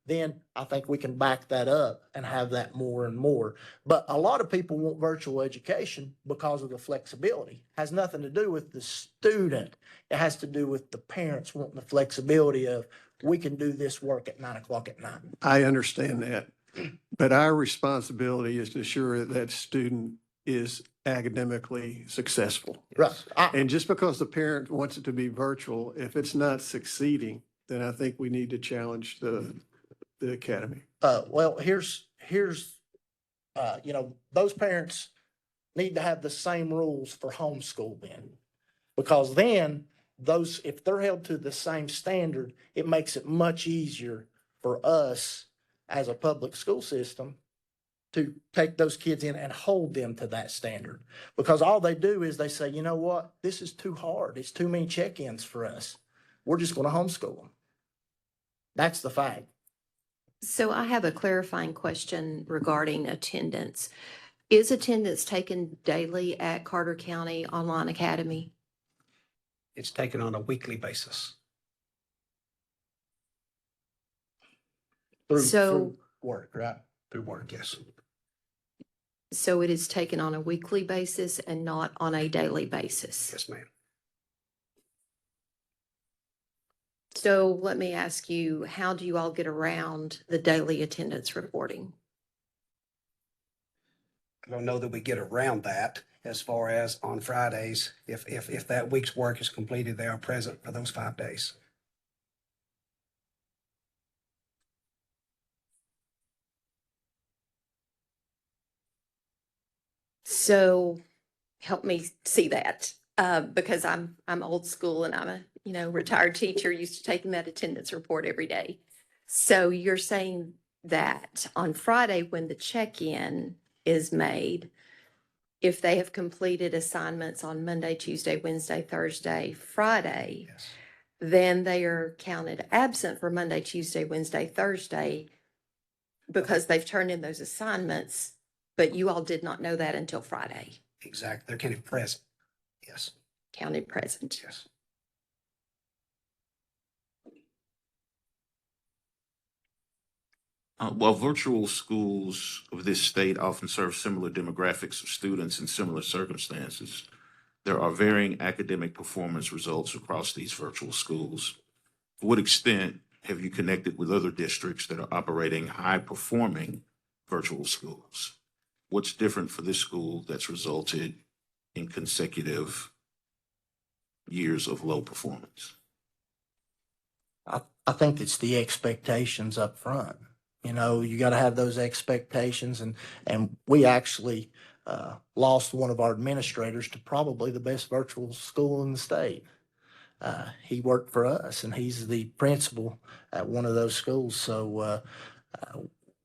S13: then I think we can back that up and have that more and more. But a lot of people want virtual education because of the flexibility. It has nothing to do with the student. It has to do with the parents wanting the flexibility of, we can do this work at 9 o'clock at night.
S6: I understand that, but our responsibility is to ensure that student is academically successful.
S13: Right.
S6: And just because the parent wants it to be virtual, if it's not succeeding, then I think we need to challenge the academy.
S13: Well, here's here's, those parents need to have the same rules for homeschool then. Because then those, if they're held to the same standard, it makes it much easier for us as a public school system to take those kids in and hold them to that standard. Because all they do is they say, you know what, this is too hard. It's too many check-ins for us. We're just going to homeschool them. That's the fact.
S4: So I have a clarifying question regarding attendance. Is attendance taken daily at Carter County Online Academy?
S16: It's taken on a weekly basis.
S13: Through work, right?
S16: Through work, yes.
S4: So it is taken on a weekly basis and not on a daily basis?
S16: Yes, ma'am.
S4: So let me ask you, how do you all get around the daily attendance reporting?
S16: I don't know that we get around that as far as on Fridays. If that week's work is completed, they are present for those 5 days.
S4: So help me see that, because I'm old school and I'm a, retired teacher, used to taking that attendance report every day. So you're saying that on Friday, when the check-in is made, if they have completed assignments on Monday, Tuesday, Wednesday, Thursday, Friday,
S16: Yes.
S4: then they are counted absent for Monday, Tuesday, Wednesday, Thursday, because they've turned in those assignments, but you all did not know that until Friday.
S16: Exactly. They're counted present. Yes.
S4: Counted present.
S16: Yes.
S1: While virtual schools of this state often serve similar demographics of students in similar circumstances, there are varying academic performance results across these virtual schools. To what extent have you connected with other districts that are operating high-performing virtual schools? What's different for this school that's resulted in consecutive years of low performance?
S13: I think it's the expectations up front. You got to have those expectations, and we actually lost one of our administrators to probably the best virtual school in the state. He worked for us, and he's the principal at one of those schools. So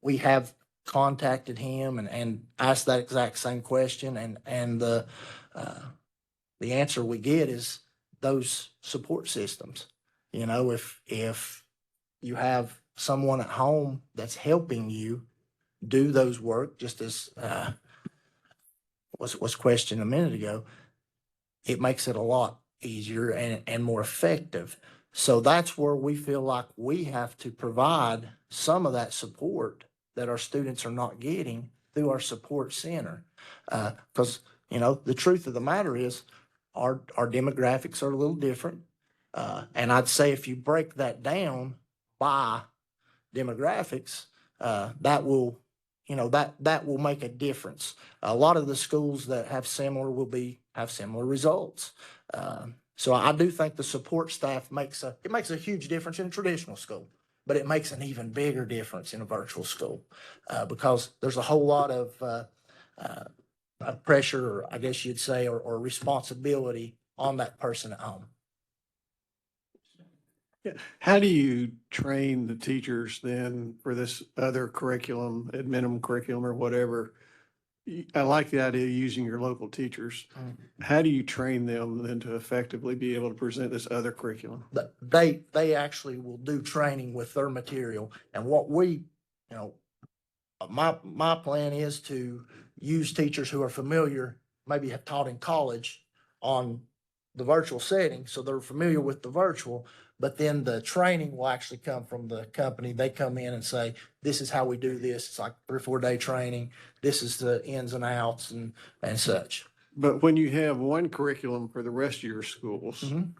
S13: we have contacted him and asked that exact same question, and the answer we get is those support systems. If you have someone at home that's helping you do those work, just as was questioned a minute ago, it makes it a lot easier and more effective. So that's where we feel like we have to provide some of that support that our students are not getting through our support center. Because, the truth of the matter is our demographics are a little different. And I'd say if you break that down by demographics, that will make a difference. A lot of the schools that have similar have similar results. So I do think the support staff makes a huge difference in a traditional school, but it makes an even bigger difference in a virtual school, because there's a whole lot of pressure, I guess you'd say, or responsibility on that person at home.
S6: Yeah. How do you train the teachers then for this other curriculum, ad minimum curriculum or whatever? I like the idea of using your local teachers. How do you train them then to effectively be able to present this other curriculum?
S13: They actually will do training with their material. And what my plan is to use teachers who are familiar, maybe have taught in college on the virtual setting, so they're familiar with the virtual, but then the training will actually come from the company. They come in and say, this is how we do this. It's like 3 or 4 day training. This is the ins and outs and such.
S6: But when you have one curriculum for the rest of your schools, and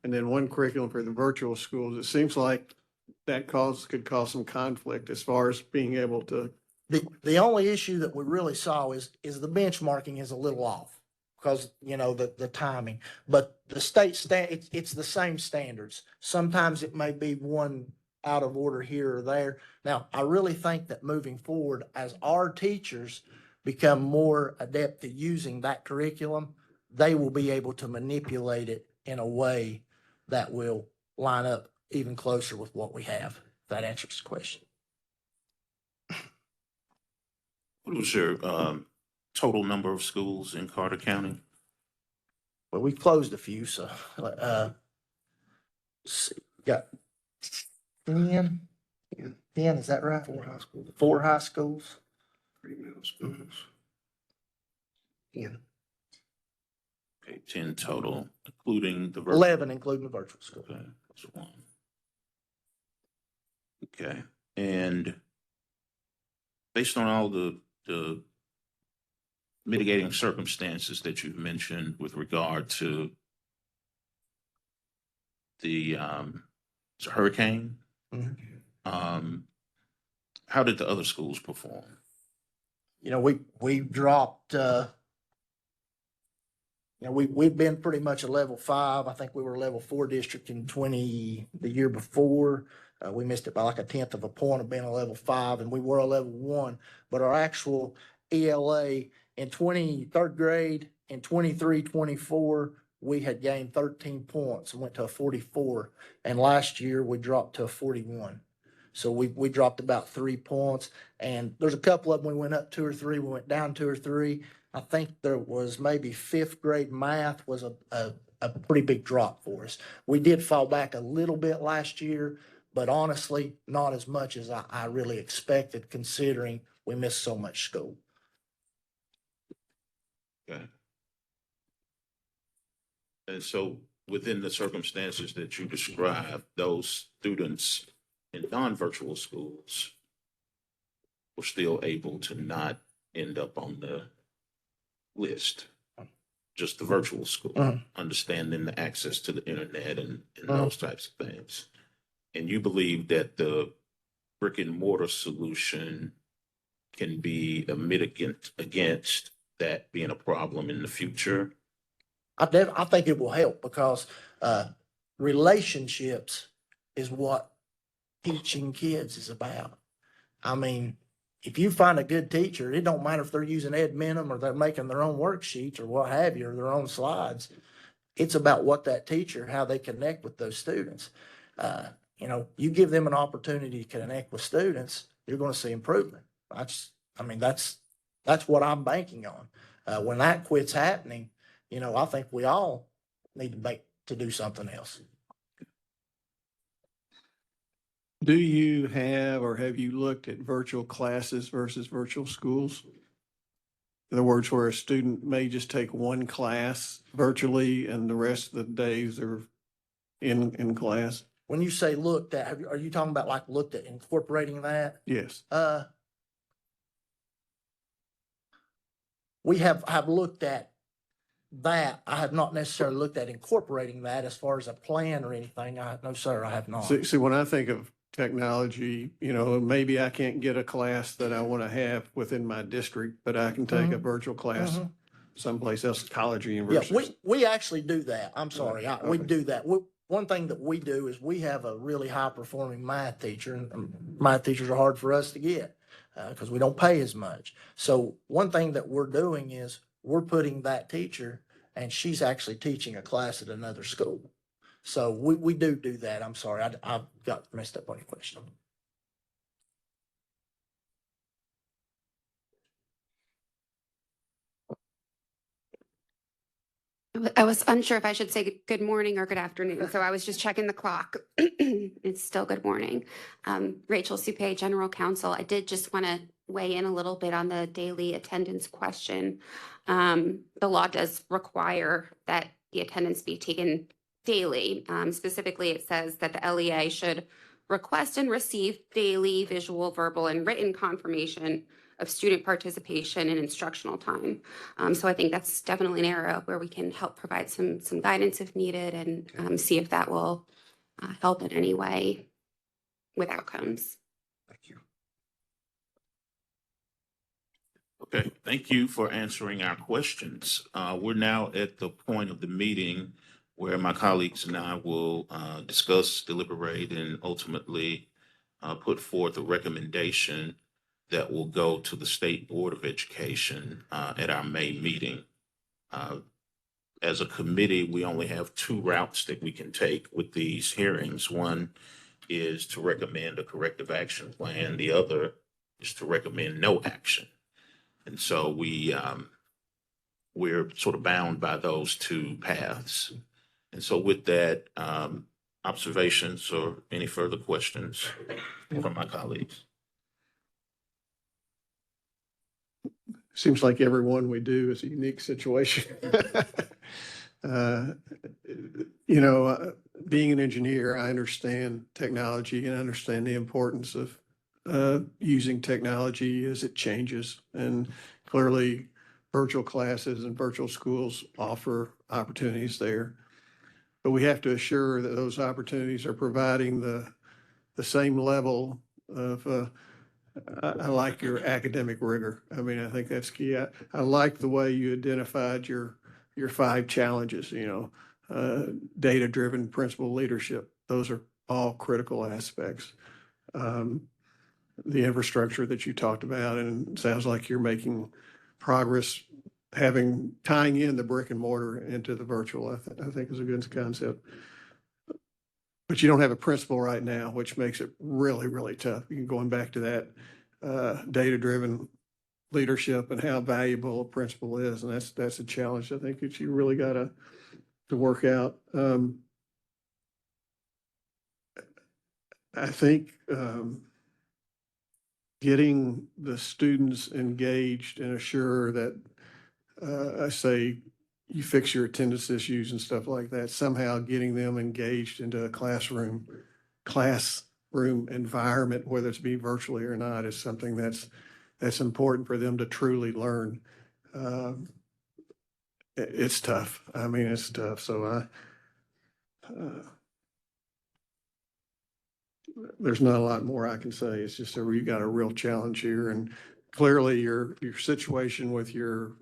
S6: then one curriculum for the virtual schools, it seems like that could cause some conflict as far as being able to.
S13: The only issue that we really saw is the benchmarking is a little off because, the timing, but the state it's the same standards. Sometimes it may be one out of order here or there. Now, I really think that moving forward, as our teachers become more adept at using that curriculum, they will be able to manipulate it in a way that will line up even closer with what we have. If that answers the question.
S1: What was your total number of schools in Carter County?
S13: Well, we've closed a few, so, let's see, got 10, 10, is that right?
S16: 4 high schools,
S13: 4 high schools.
S16: 3 middle schools. Yeah.
S1: Okay, 10 total, including the.
S13: 11, including the virtual school.
S1: Okay, that's one. Okay, and based on all the mitigating circumstances that you've mentioned with regard to the it's a hurricane, how did the other schools perform?
S13: You know, we dropped, we've been pretty much a level 5. I think we were a level 4 district in the year before. We missed it by like 1/10 of a point of being a level 5, and we were a level 1. But our actual ELA in 3rd grade in 23-24, we had gained 13 points and went to a 44. And last year we dropped to a 41. So we dropped about 3 points, and there's a couple of them we went up 2 or 3, we went down 2 or 3. I think there was maybe 5th grade math was a pretty big drop for us. We did fall back a little bit last year, but honestly, not as much as I really expected, considering we missed so much school.
S1: Okay. And so within the circumstances that you described, those students in non-virtual schools were still able to not end up on the list, just the virtual school, understanding the access to the internet and those types of things. And you believe that the brick and mortar solution can be a mitigant against that being a problem in the future?
S13: I think it will help because relationships is what teaching kids is about. I mean, if you find a good teacher, it don't matter if they're using Edminum or they're making their own worksheets or what have you, or their own slides. It's about what that teacher, how they connect with those students. You give them an opportunity to connect with students, you're going to see improvement. That's what I'm banking on. When that quits happening, I think we all need to do something else.
S6: Do you have or have you looked at virtual classes versus virtual schools? In other words, where a student may just take one class virtually and the rest of the days are in class?
S13: When you say looked at, are you talking about like looked at incorporating that?
S6: Yes.
S13: We have looked at that. I have not necessarily looked at incorporating that as far as a plan or anything. No, sir, I have not.
S6: See, when I think of technology, maybe I can't get a class that I want to have within my district, but I can take a virtual class someplace else, college or university.
S13: Yeah, we actually do that. I'm sorry. We do that. One thing that we do is we have a really high performing math teacher, and math teachers are hard for us to get because we don't pay as much. So one thing that we're doing is we're putting that teacher, and she's actually teaching a class at another school. So we do that. I'm sorry. I got messed up on your question.
S9: I was unsure if I should say good morning or good afternoon, so I was just checking the clock. It's still good morning. Rachel Supay, General Counsel. I did just want to weigh in a little bit on the daily attendance question. The law does require that the attendance be taken daily. Specifically, it says that the LEA should request and receive daily visual, verbal, and written confirmation of student participation in instructional time. So I think that's definitely an area where we can help provide some guidance if needed and see if that will help in any way with outcomes.
S16: Thank you.
S1: Okay, thank you for answering our questions. We're now at the point of the meeting where my colleagues and I will discuss, deliberate, and ultimately put forth a recommendation that will go to the State Board of Education at our May meeting. As a committee, we only have two routes that we can take with these hearings. One is to recommend a corrective action plan. The other is to recommend no action. And so we're sort of bound by those two paths. And so with that, observations or any further questions from my colleagues?
S6: Seems like everyone we do is a unique situation. Being an engineer, I understand technology and I understand the importance of using technology as it changes. And clearly, virtual classes and virtual schools offer opportunities there. But we have to assure that those opportunities are providing the same level of I like your academic rigor. I mean, I think that's key. I like the way you identified your 5 challenges, data-driven principal leadership. Those are all critical aspects. The infrastructure that you talked about, and it sounds like you're making progress tying in the brick and mortar into the virtual, I think is a good concept. But you don't have a principal right now, which makes it really, really tough. Going back to that data-driven leadership and how valuable a principal is, and that's a challenge I think that you really got to work out. I think getting the students engaged and assure that I say you fix your attendance issues and stuff like that, somehow getting them engaged into a classroom environment, whether it's be virtually or not, is something that's important for them to truly learn. It's tough. I mean, it's tough. So there's not a lot more I can say. It's just that you got a real challenge here, and clearly your situation with your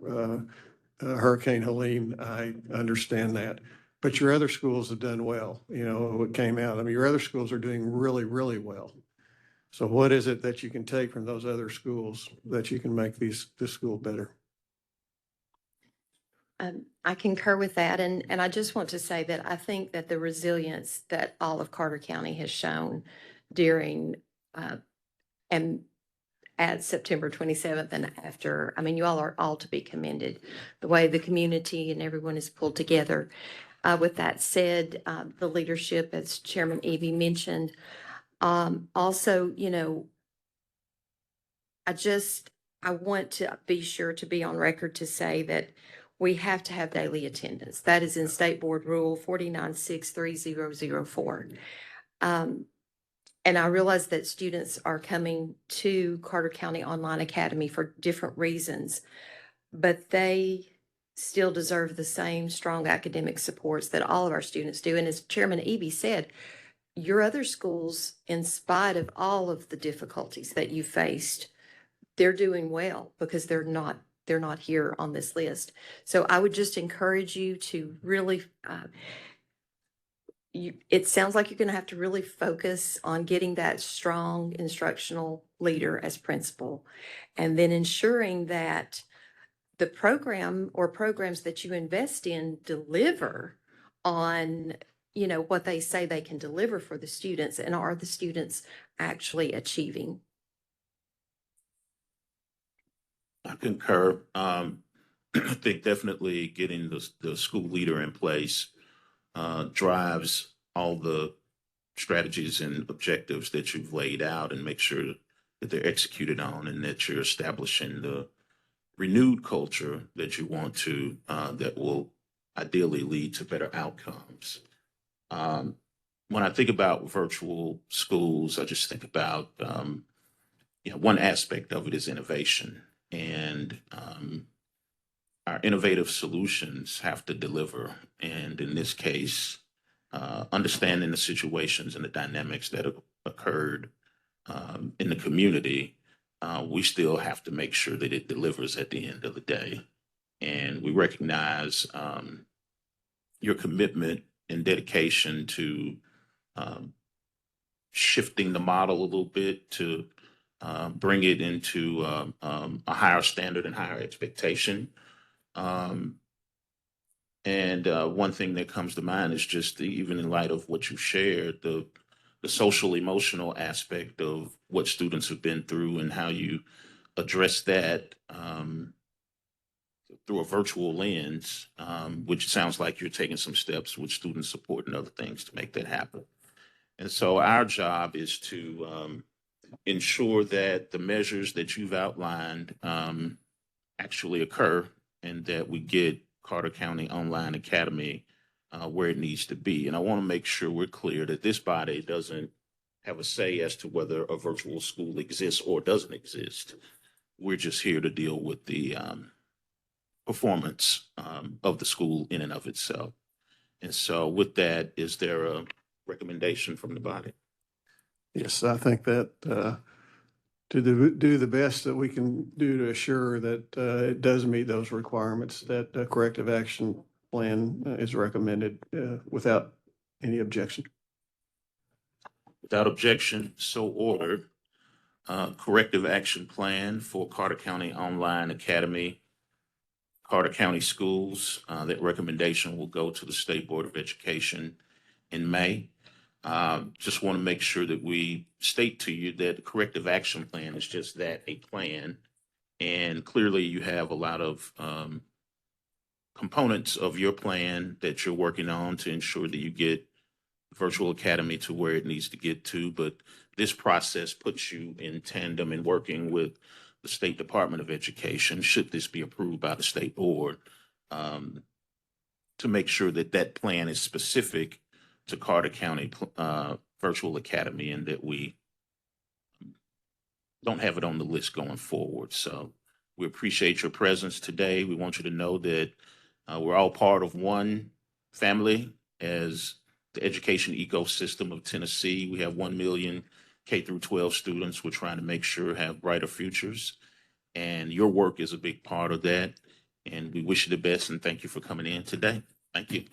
S6: Hurricane Helene, I understand that. But your other schools have done well. What came out. I mean, your other schools are doing really, really well. So what is it that you can take from those other schools that you can make this school better?
S4: I concur with that. And I just want to say that I think that the resilience that all of Carter County has shown during and at September 27th and after, I mean, you all are all to be commended, the way the community and everyone is pulled together. With that said, the leadership, as Chairman Evie mentioned, also, I want to be sure to be on record to say that we have to have daily attendance. That is in State Board Rule 49630004. And I realize that students are coming to Carter County Online Academy for different reasons, but they still deserve the same strong academic supports that all of our students do. And as Chairman Eby said, your other schools, in spite of all of the difficulties that you faced, they're doing well because they're not here on this list. So I would just encourage you to really, it sounds like you're going to have to really focus on getting that strong instructional leader as principal, and then ensuring that the program or programs that you invest in deliver on, what they say they can deliver for the students, and are the students actually achieving?
S1: I concur. I think definitely getting the school leader in place drives all the strategies and objectives that you've laid out, and make sure that they're executed on, and that you're establishing the renewed culture that you want to, that will ideally lead to better outcomes. When I think about virtual schools, I just think about, one aspect of it is innovation. And our innovative solutions have to deliver. And in this case, understanding the situations and the dynamics that have occurred in the community, we still have to make sure that it delivers at the end of the day. And we recognize your commitment and dedication to shifting the model a little bit to bring it into a higher standard and higher expectation. Um, and one thing that comes to mind is just even in light of what you shared, the social emotional aspect of what students have been through and how you address that through a virtual lens, which sounds like you're taking some steps with student support and other things to make that happen. And so our job is to ensure that the measures that you've outlined actually occur and that we get Carter County Online Academy where it needs to be. And I want to make sure we're clear that this body doesn't have a say as to whether a virtual school exists or doesn't exist. We're just here to deal with the performance of the school in and of itself. And so with that, is there a recommendation from the body?
S6: Yes, I think that to do the best that we can do to assure that it does meet those requirements, that a corrective action plan is recommended without any objection.
S1: Without objection, so ordered. Corrective action plan for Carter County Online Academy, Carter County Schools. That recommendation will go to the State Board of Education in May. Just want to make sure that we state to you that the corrective action plan is just that, a plan. And clearly you have a lot of components of your plan that you're working on to ensure that you get Virtual Academy to where it needs to get to. But this process puts you in tandem in working with the State Department of Education, should this be approved by the state board, to make sure that that plan is specific to Carter County Virtual Academy and that we don't have it on the list going forward. So we appreciate your presence today. We want you to know that we're all part of one family as the education ecosystem of Tennessee. We have 1 million K through 12 students we're trying to make sure have brighter futures. And your work is a big part of that. And we wish you the best and thank you for coming in today. Thank you.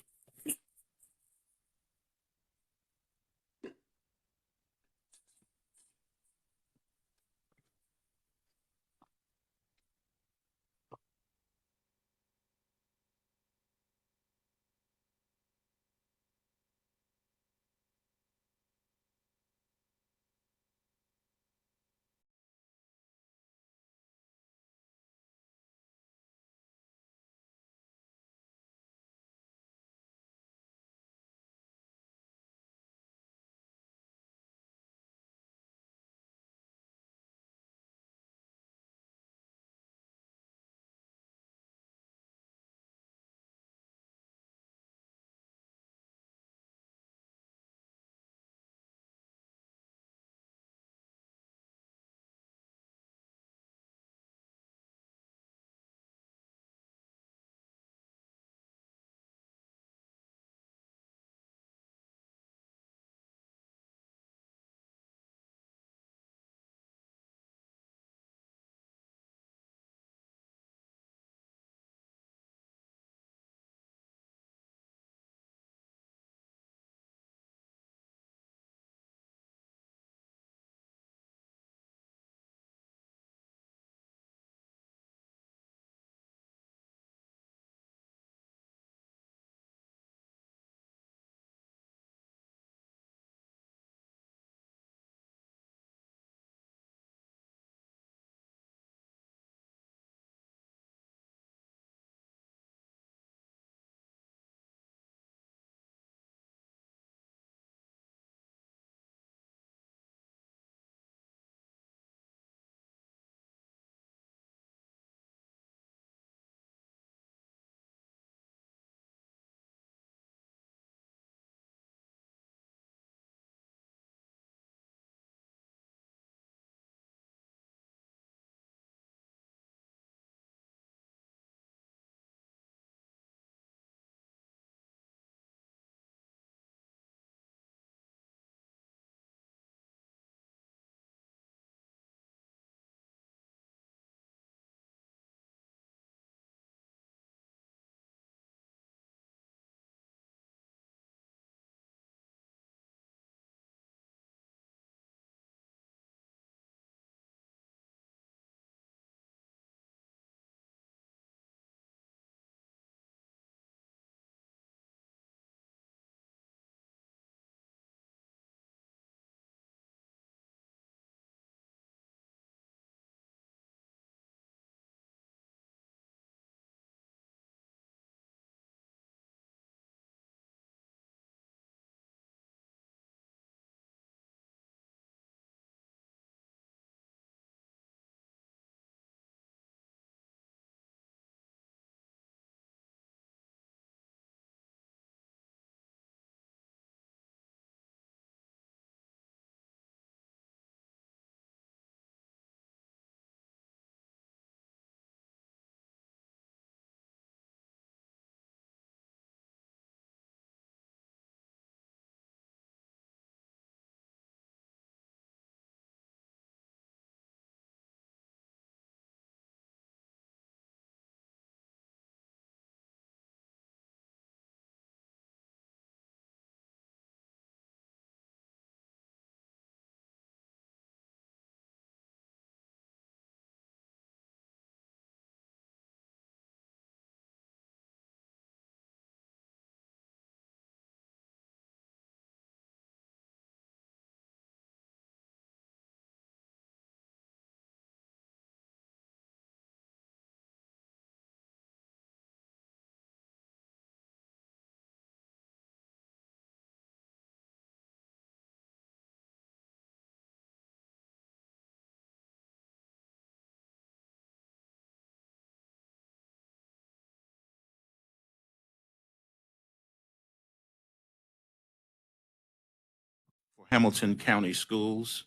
S1: for Hamilton County Schools.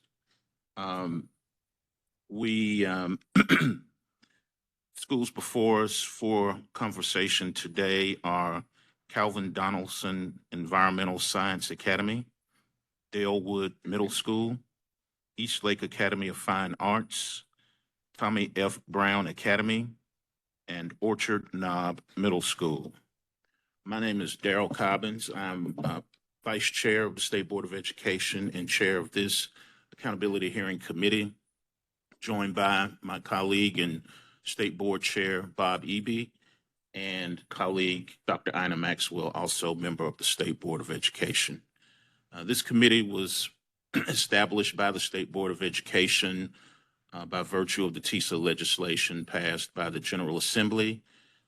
S1: We schools before us for conversation today are Calvin Donaldson Environmental Science Academy, Dalewood Middle School, East Lake Academy of Fine Arts, Tommy F. Brown Academy, and Orchard Knob Middle School. My name is Darrell Cobbins. I'm Vice Chair of the State Board of Education and Chair of this Accountability Hearing Committee, joined by my colleague and State Board Chair Bob Eby and colleague Dr. Ina Maxwell, also member of the State Board of Education. This committee was established by the State Board of Education by virtue of the TISA legislation passed by the General Assembly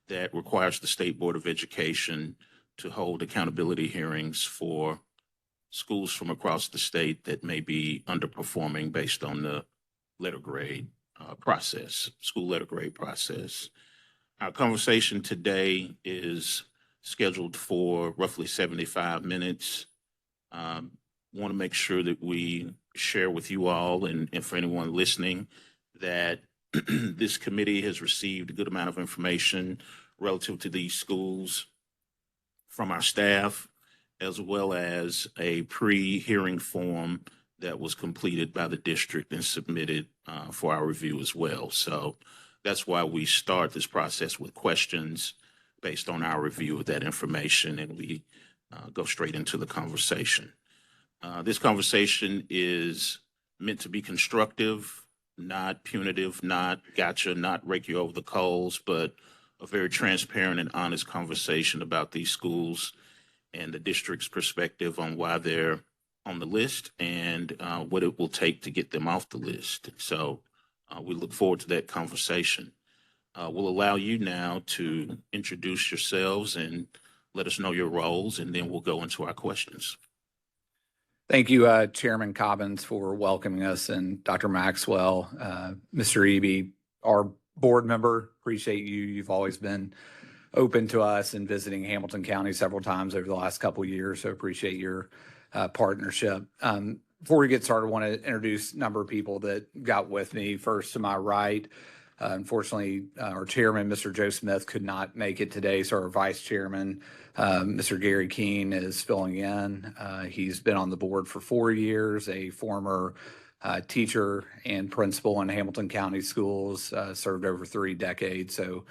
S1: that requires the State Board of Education to hold accountability hearings for schools from across the state that may be underperforming based on the letter grade process, school letter grade process. Our conversation today is scheduled for roughly 75 minutes. Want to make sure that we share with you all and for anyone listening that this committee has received a good amount of information relative to these schools from our staff, as well as a pre-hearing form that was completed by the district and submitted for our review as well. So that's why we start this process with questions based on our review of that information, and we go straight into the conversation. This conversation is meant to be constructive, not punitive, not gotcha, not rake you over the coals, but a very transparent and honest conversation about these schools and the district's perspective on why they're on the list and what it will take to get them off the list. So we look forward to that conversation. We'll allow you now to introduce yourselves and let us know your roles, and then we'll go into our questions.
S18: Thank you, Chairman Cobbins, for welcoming us, and Dr. Maxwell, Mr. Eby, our board member. Appreciate you. You've always been open to us and visiting Hamilton County several times over the last couple of years, so appreciate your partnership. Before we get started, I want to introduce a number of people that got with me. First, to my right, unfortunately, our chairman, Mr. Joe Smith, could not make it today, so our vice chairman, Mr. Gary Keene, is filling in. He's been on the board for 4 years, a former teacher and principal in Hamilton County Schools, served over 3 decades, so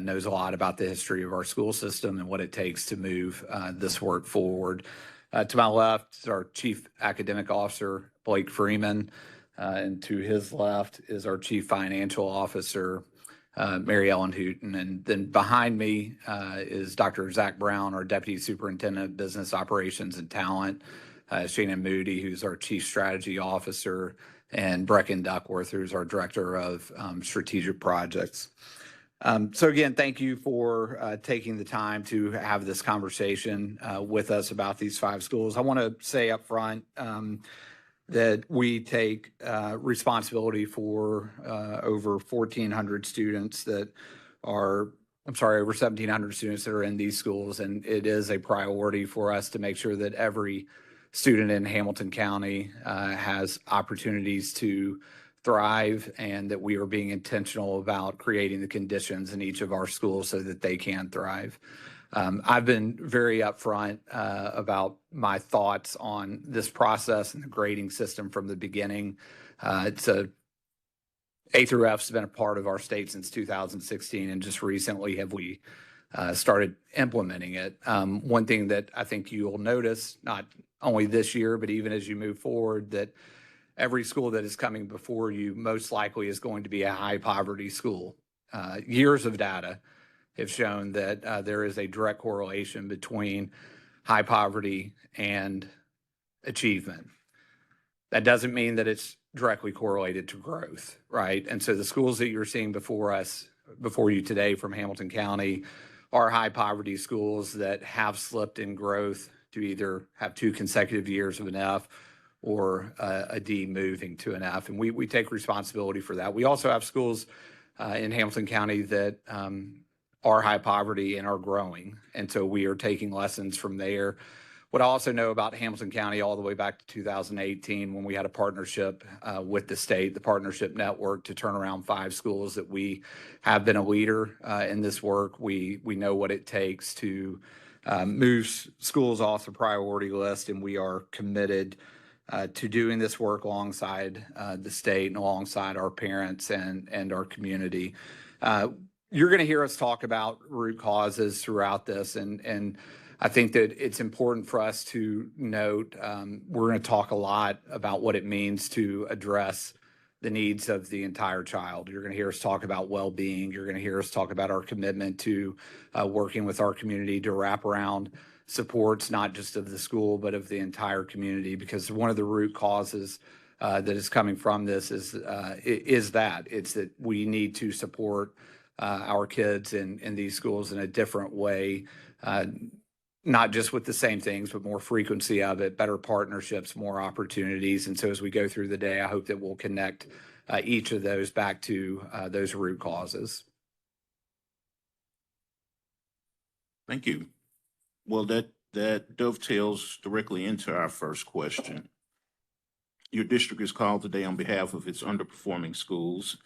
S18: knows a lot about the history of our school system and what it takes to move this work forward. To my left is our Chief Academic Officer, Blake Freeman, and to his left is our Chief Financial Officer, Mary Ellen Hooten. And then behind me is Dr. Zach Brown, our Deputy Superintendent of Business Operations and Talent, Shannon Moody, who's our Chief Strategy Officer, and Brecken Duckworth, who's our Director of Strategic Projects. So again, thank you for taking the time to have this conversation with us about these 5 schools. I want to say up front that we take responsibility for over 1,400 students that are, over 1,700 students that are in these schools, and it is a priority for us to make sure that every student in Hamilton County has opportunities to thrive, and that we are being intentional about creating the conditions in each of our schools so that they can thrive. I've been very upfront about my thoughts on this process and the grading system from the beginning. A through F has been a part of our state since 2016, and just recently have we started implementing it. One thing that I think you'll notice, not only this year, but even as you move forward, that every school that is coming before you most likely is going to be a high poverty school. Years of data have shown that there is a direct correlation between high poverty and achievement. That doesn't mean that it's directly correlated to growth, right? And so the schools that you're seeing before you today from Hamilton County are high poverty schools that have slipped in growth to either have 2 consecutive years of an F or a D moving to an F. And we take responsibility for that. We also have schools in Hamilton County that are high poverty and are growing. And so we are taking lessons from there. What I also know about Hamilton County all the way back to 2018, when we had a partnership with the state, the partnership network, to turn around 5 schools, that we have been a leader in this work. We know what it takes to move schools off the priority list, and we are committed to doing this work alongside the state and alongside our parents and our community. You're going to hear us talk about root causes throughout this, and I think that it's important for us to note, we're going to talk a lot about what it means to address the needs of the entire child. You're going to hear us talk about well-being. You're going to hear us talk about our commitment to working with our community to wrap around supports, not just of the school, but of the entire community, because one of the root causes that is coming from this is that it's that we need to support our kids in these schools in a different way, not just with the same things, but more frequency of it, better partnerships, more opportunities. And so as we go through the day, I hope that we'll connect each of those back to those root causes.
S1: Thank you. Well, that dovetails directly into our first question. Your district is called today on behalf of its underperforming schools.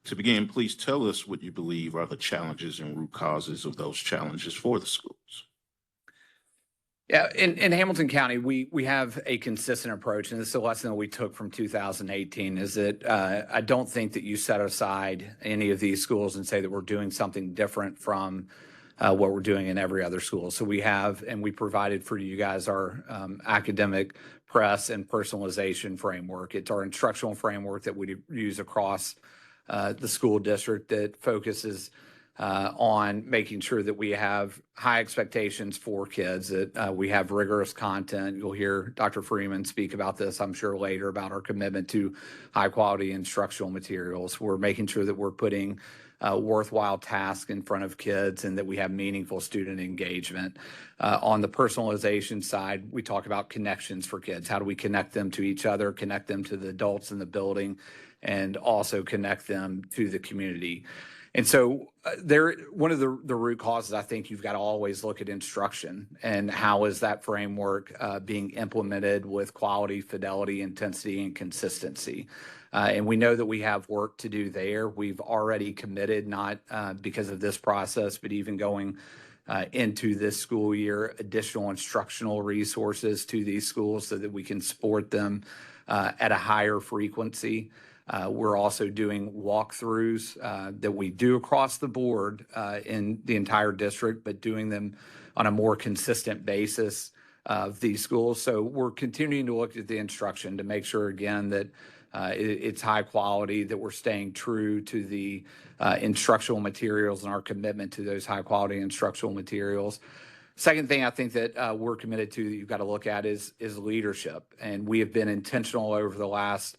S1: To begin, please tell us what you believe are the challenges and root causes of those challenges for the schools.
S18: Yeah, in Hamilton County, we have a consistent approach, and this is a lesson that we took from 2018, is that I don't think that you set aside any of these schools and say that we're doing something different from what we're doing in every other school. So we have, and we provided for you guys our academic press and personalization framework. It's our instructional framework that we use across the school district that focuses on making sure that we have high expectations for kids, that we have rigorous content. You'll hear Dr. Freeman speak about this, I'm sure, later, about our commitment to high quality instructional materials. We're making sure that we're putting worthwhile tasks in front of kids and that we have meaningful student engagement. On the personalization side, we talk about connections for kids. How do we connect them to each other, connect them to the adults in the building, and also connect them to the community? And so one of the root causes, I think you've got to always look at instruction and how is that framework being implemented with quality, fidelity, intensity, and consistency. And we know that we have work to do there. We've already committed, not because of this process, but even going into this school year, additional instructional resources to these schools so that we can support them at a higher frequency. We're also doing walkthroughs that we do across the board in the entire district, but doing them on a more consistent basis of these schools. So we're continuing to look at the instruction to make sure, again, that it's high quality, that we're staying true to the instructional materials and our commitment to those high quality instructional materials. Second thing I think that we're committed to that you've got to look at is leadership. And we have been intentional over the last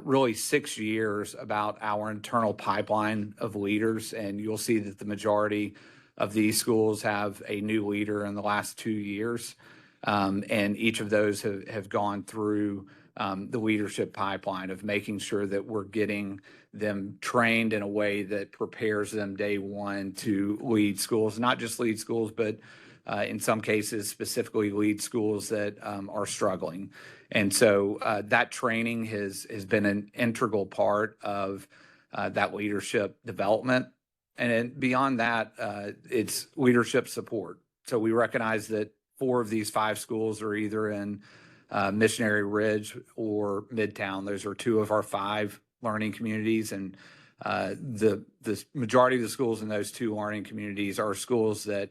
S18: really 6 years about our internal pipeline of leaders. And you'll see that the majority of these schools have a new leader in the last 2 years. And each of those have gone through the leadership pipeline of making sure that we're getting them trained in a way that prepares them day one to lead schools, not just lead schools, but in some cases specifically lead schools that are struggling. And so that training has been an integral part of that leadership development. And then beyond that, it's leadership support. So we recognize that 4 of these 5 schools are either in Missionary Ridge or Midtown. Those are 2 of our 5 learning communities. And the majority of the schools in those 2 learning communities are schools that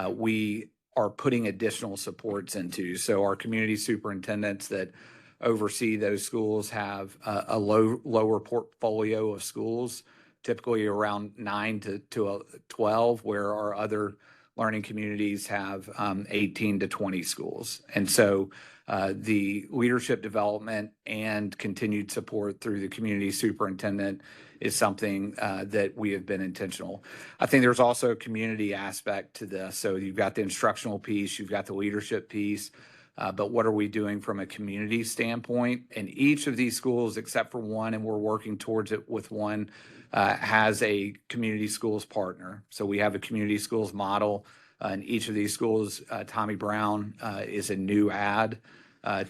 S18: we are putting additional supports into. So our community superintendents that oversee those schools have a lower portfolio of schools, typically around 9 to 12, where our other learning communities have 18 to 20 schools. And so the leadership development and continued support through the community superintendent is something that we have been intentional. I think there's also a community aspect to this. So you've got the instructional piece, you've got the leadership piece, but what are we doing from a community standpoint? And each of these schools, except for one, and we're working towards it with one, has a community schools partner. So we have a community schools model in each of these schools. Tommy Brown is a new add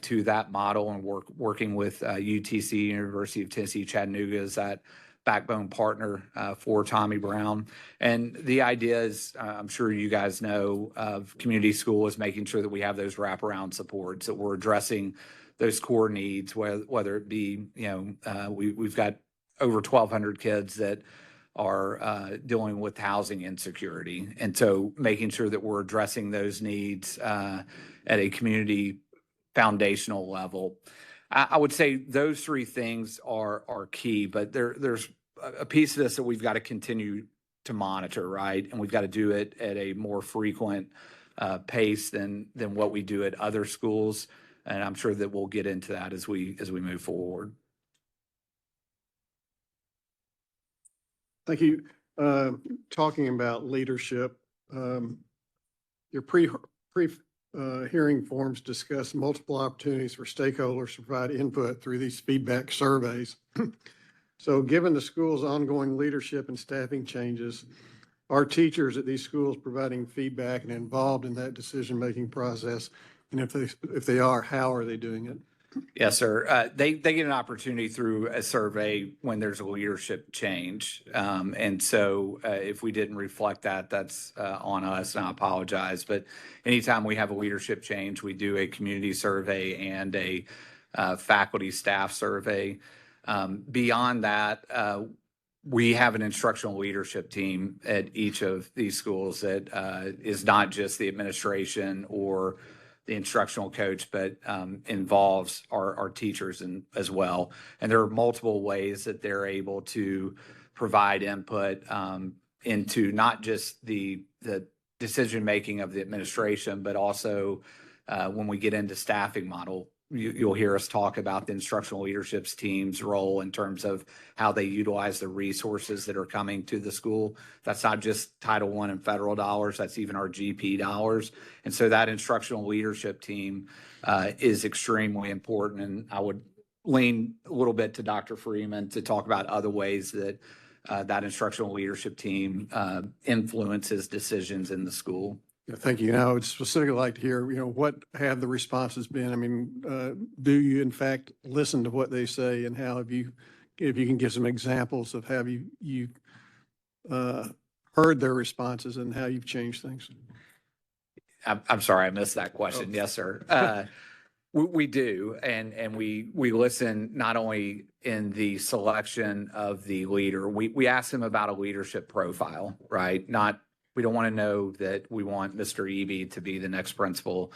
S18: to that model, and working with UTC, University of Tennessee Chattanooga, as that backbone partner for Tommy Brown. And the idea is, I'm sure you guys know, of community school is making sure that we have those wraparound supports, that we're addressing those core needs, whether it be, we've got over 1,200 kids that are dealing with housing insecurity. And so making sure that we're addressing those needs at a community foundational level. I would say those three things are key, but there's a piece of this that we've got to continue to monitor, right? And we've got to do it at a more frequent pace than what we do at other schools. And I'm sure that we'll get into that as we move forward.
S6: Thank you. Talking about leadership, your hearing forms discuss multiple opportunities for stakeholders to provide input through these feedback surveys. So given the school's ongoing leadership and staffing changes, are teachers at these schools providing feedback and involved in that decision-making process? And if they are, how are they doing it?
S18: Yes, sir. They get an opportunity through a survey when there's a leadership change. And so if we didn't reflect that, that's on us, and I apologize. But anytime we have a leadership change, we do a community survey and a faculty staff survey. Beyond that, we have an instructional leadership team at each of these schools that is not just the administration or the instructional coach, but involves our teachers as well. And there are multiple ways that they're able to provide input into not just the decision-making of the administration, but also when we get into staffing model, you'll hear us talk about the instructional leadership team's role in terms of how they utilize the resources that are coming to the school. That's not just Title I and federal dollars, that's even our GP dollars. And so that instructional leadership team is extremely important. And I would lean a little bit to Dr. Freeman to talk about other ways that that instructional leadership team influences decisions in the school.
S6: Thank you. Now, I would specifically like to hear, what have the responses been? I mean, do you in fact listen to what they say, and how have you, if you can give some examples of how you heard their responses and how you've changed things?
S18: I'm sorry, I missed that question. Yes, sir. We do, and we listen not only in the selection of the leader. We ask them about a leadership profile, right? We don't want to know that we want Mr. Eby to be the next principal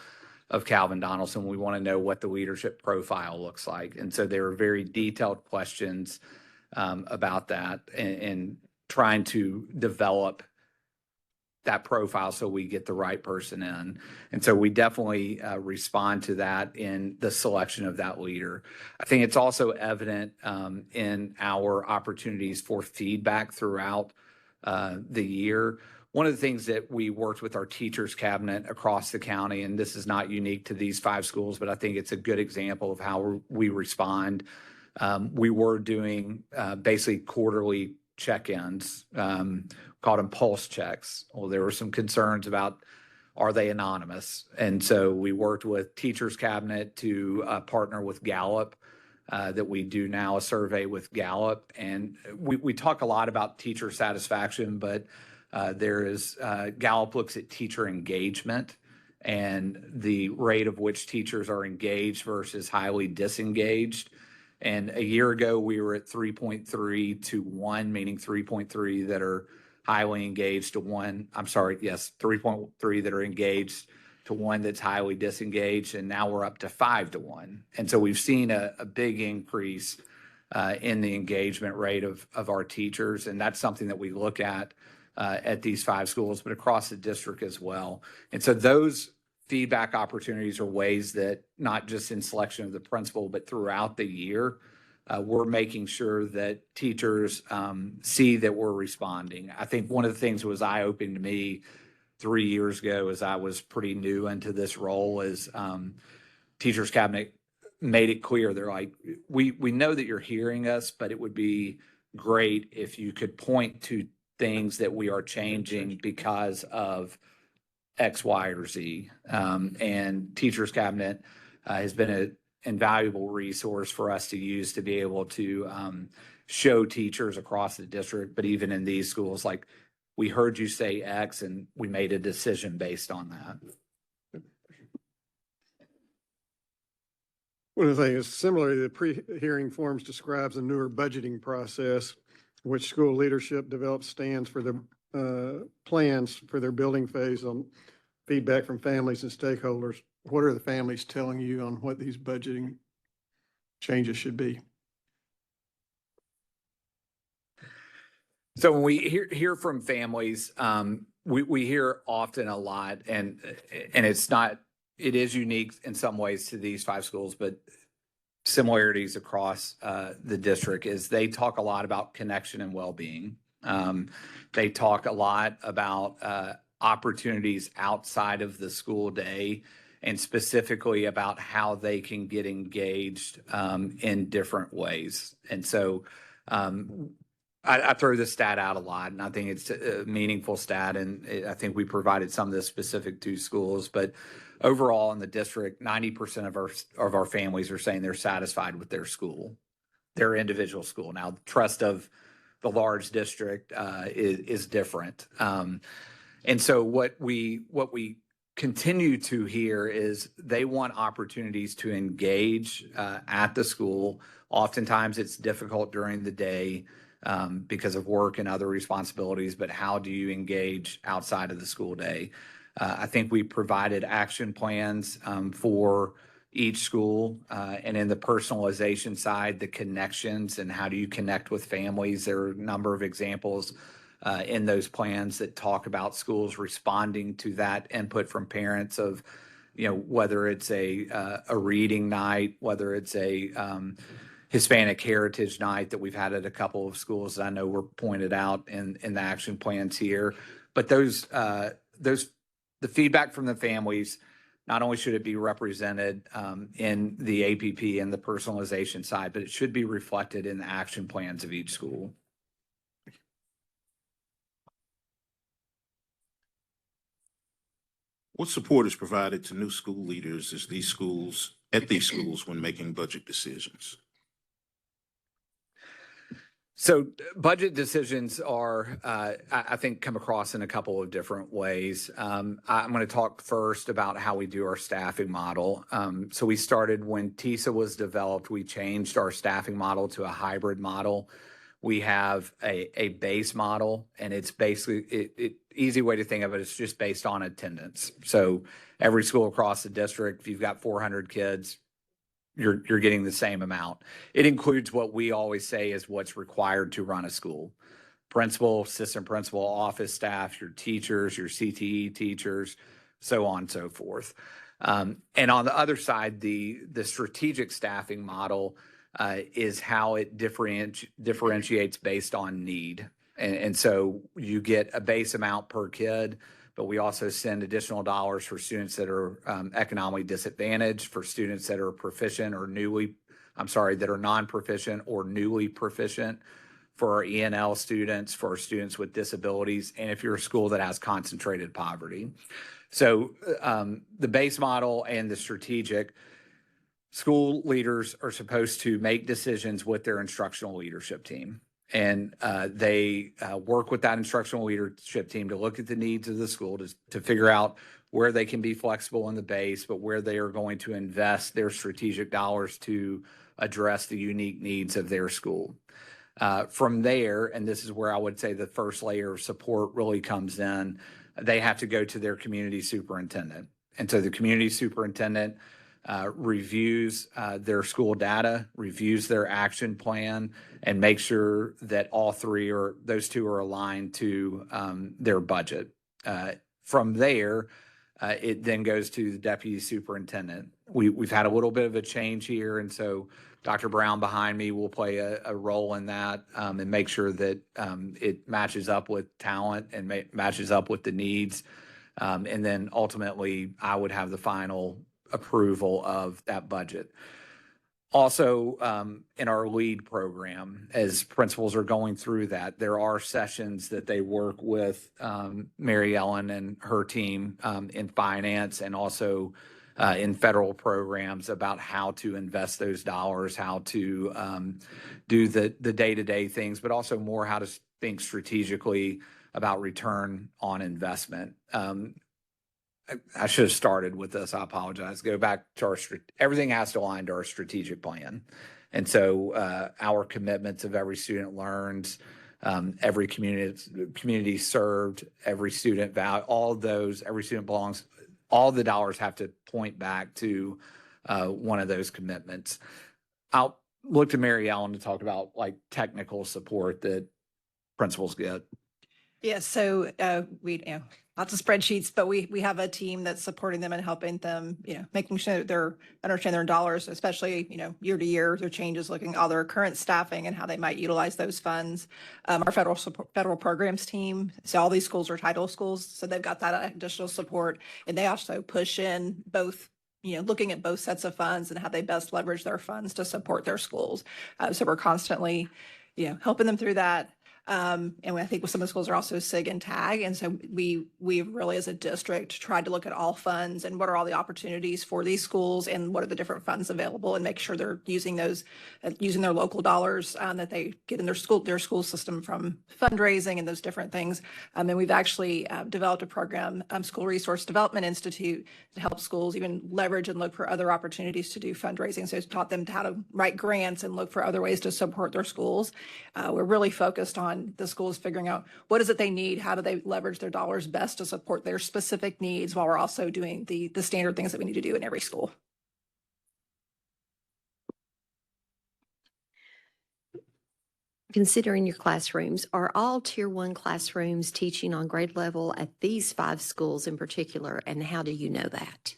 S18: of Calvin Donaldson. We want to know what the leadership profile looks like. And so there are very detailed questions about that, and trying to develop that profile so we get the right person in. And so we definitely respond to that in the selection of that leader. I think it's also evident in our opportunities for feedback throughout the year. One of the things that we worked with our teachers cabinet across the county, and this is not unique to these 5 schools, but I think it's a good example of how we respond. We were doing basically quarterly check-ins, called them pulse checks. Well, there were some concerns about, are they anonymous? And so we worked with teachers cabinet to partner with Gallup, that we do now a survey with Gallup. And we talk a lot about teacher satisfaction, but there is Gallup looks at teacher engagement and the rate of which teachers are engaged versus highly disengaged. And a year ago, we were at 3.3 to 1, meaning 3.3 that are highly engaged to 1. 3.3 that are engaged to 1 that's highly disengaged. And now we're up to 5 to 1. And so we've seen a big increase in the engagement rate of our teachers. And that's something that we look at these 5 schools, but across the district as well. And so those feedback opportunities are ways that not just in selection of the principal, but throughout the year, we're making sure that teachers see that we're responding. I think one of the things that was eye-opening to me 3 years ago, as I was pretty new into this role, is teachers cabinet made it clear. They're like, we know that you're hearing us, but it would be great if you could point to things that we are changing because of X, Y, or Z. And Teachers Cabinet has been an invaluable resource for us to use to be able to show teachers across the district, but even in these schools, like, we heard you say X and we made a decision based on that.
S6: One of the things, similarly, the pre-hearing forms describes a newer budgeting process, which school leadership develops stands for their plans for their building phase on feedback from families and stakeholders. What are the families telling you on what these budgeting changes should be?
S18: So when we hear from families, we hear often a lot, and it is unique in some ways to these 5 schools, but similarities across the district is they talk a lot about connection and well-being. They talk a lot about opportunities outside of the school day, and specifically about how they can get engaged in different ways. And so I throw this stat out a lot, and I think it's a meaningful stat, and I think we provided some of this specific to schools, but overall in the district, 90% of our families are saying they're satisfied with their school, their individual school. Now, the trust of the large district is different. And so what we continue to hear is they want opportunities to engage at the school. Oftentimes it's difficult during the day because of work and other responsibilities, but how do you engage outside of the school day? I think we provided action plans for each school, and in the personalization side, the connections and how do you connect with families. There are a number of examples in those plans that talk about schools responding to that input from parents of, whether it's a reading night, whether it's a Hispanic Heritage Night that we've had at a couple of schools that I know were pointed out in the action plans here. But the feedback from the families, not only should it be represented in the APP and the personalization side, but it should be reflected in the action plans of each school.
S1: What support is provided to new school leaders at these schools when making budget decisions?
S18: So budget decisions are, I think, come across in a couple of different ways. I'm going to talk first about how we do our staffing model. So we started when TISA was developed, we changed our staffing model to a hybrid model. We have a base model, and it's basically, easy way to think of it, it's just based on attendance. So every school across the district, if you've got 400 kids, you're getting the same amount. It includes what we always say is what's required to run a school. Principal, assistant principal, office staff, your teachers, your CTE teachers, so on and so forth. And on the other side, the strategic staffing model is how it differentiates based on need. And so you get a base amount per kid, but we also send additional dollars for students that are economically disadvantaged, for students that are proficient or that are non-proficient or newly proficient, for our ENL students, for our students with disabilities, and if you're a school that has concentrated poverty. So the base model and the strategic, school leaders are supposed to make decisions with their instructional leadership team. And they work with that instructional leadership team to look at the needs of the school to figure out where they can be flexible in the base, but where they are going to invest their strategic dollars to address the unique needs of their school. From there, and this is where I would say the first layer of support really comes in, they have to go to their community superintendent. And so the community superintendent reviews their school data, reviews their action plan, and makes sure that those two are aligned to their budget. From there, it then goes to the deputy superintendent. We've had a little bit of a change here, and so Dr. Brown behind me will play a role in that and make sure that it matches up with talent and matches up with the needs. And then ultimately, I would have the final approval of that budget. Also, in our LEAD program, as principals are going through that, there are sessions that they work with Mary Ellen and her team in finance and also in federal programs about how to invest those dollars, how to do the day-to-day things, but also more how to think strategically about return on investment. I should have started with this. I apologize. Go back to everything has to align to our strategic plan. And so our commitments of every student learns, every community served, every student value, all of those, every student belongs, all the dollars have to point back to one of those commitments. I'll look to Mary Ellen to talk about like technical support that principals get.
S19: Yeah, so we lots of spreadsheets, but we have a team that's supporting them and helping them, making sure that they're understand their dollars, especially, year to year, their changes, looking at all their current staffing and how they might utilize those funds. Our federal programs team, so all these schools are title schools, so they've got that additional support, and they also push in both looking at both sets of funds and how they best leverage their funds to support their schools. So we're constantly, helping them through that. And I think some of the schools are also SIG and TAG. And so we really, as a district, tried to look at all funds and what are all the opportunities for these schools and what are the different funds available and make sure they're using those, using their local dollars that they get in their school system from fundraising and those different things. And we've actually developed a program, School Resource Development Institute, to help schools even leverage and look for other opportunities to do fundraising. So it's taught them how to write grants and look for other ways to support their schools. We're really focused on the schools figuring out what is it they need, how do they leverage their dollars best to support their specific needs, while we're also doing the standard things that we need to do in every school.
S4: Considering your classrooms, are all Tier 1 classrooms teaching on grade level at these 5 schools in particular, and how do you know that?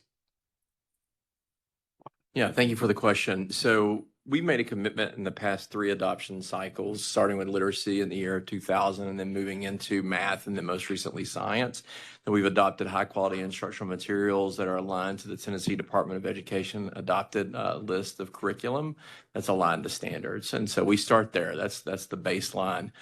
S20: Yeah, thank you for the question. So we made a commitment in the past 3 adoption cycles, starting with literacy in the year of 2000 and then moving into math and then most recently science, that we've adopted high quality instructional materials that are aligned to the Tennessee Department of Education adopted list of curriculum that's aligned to standards. And so we start there. That's the baseline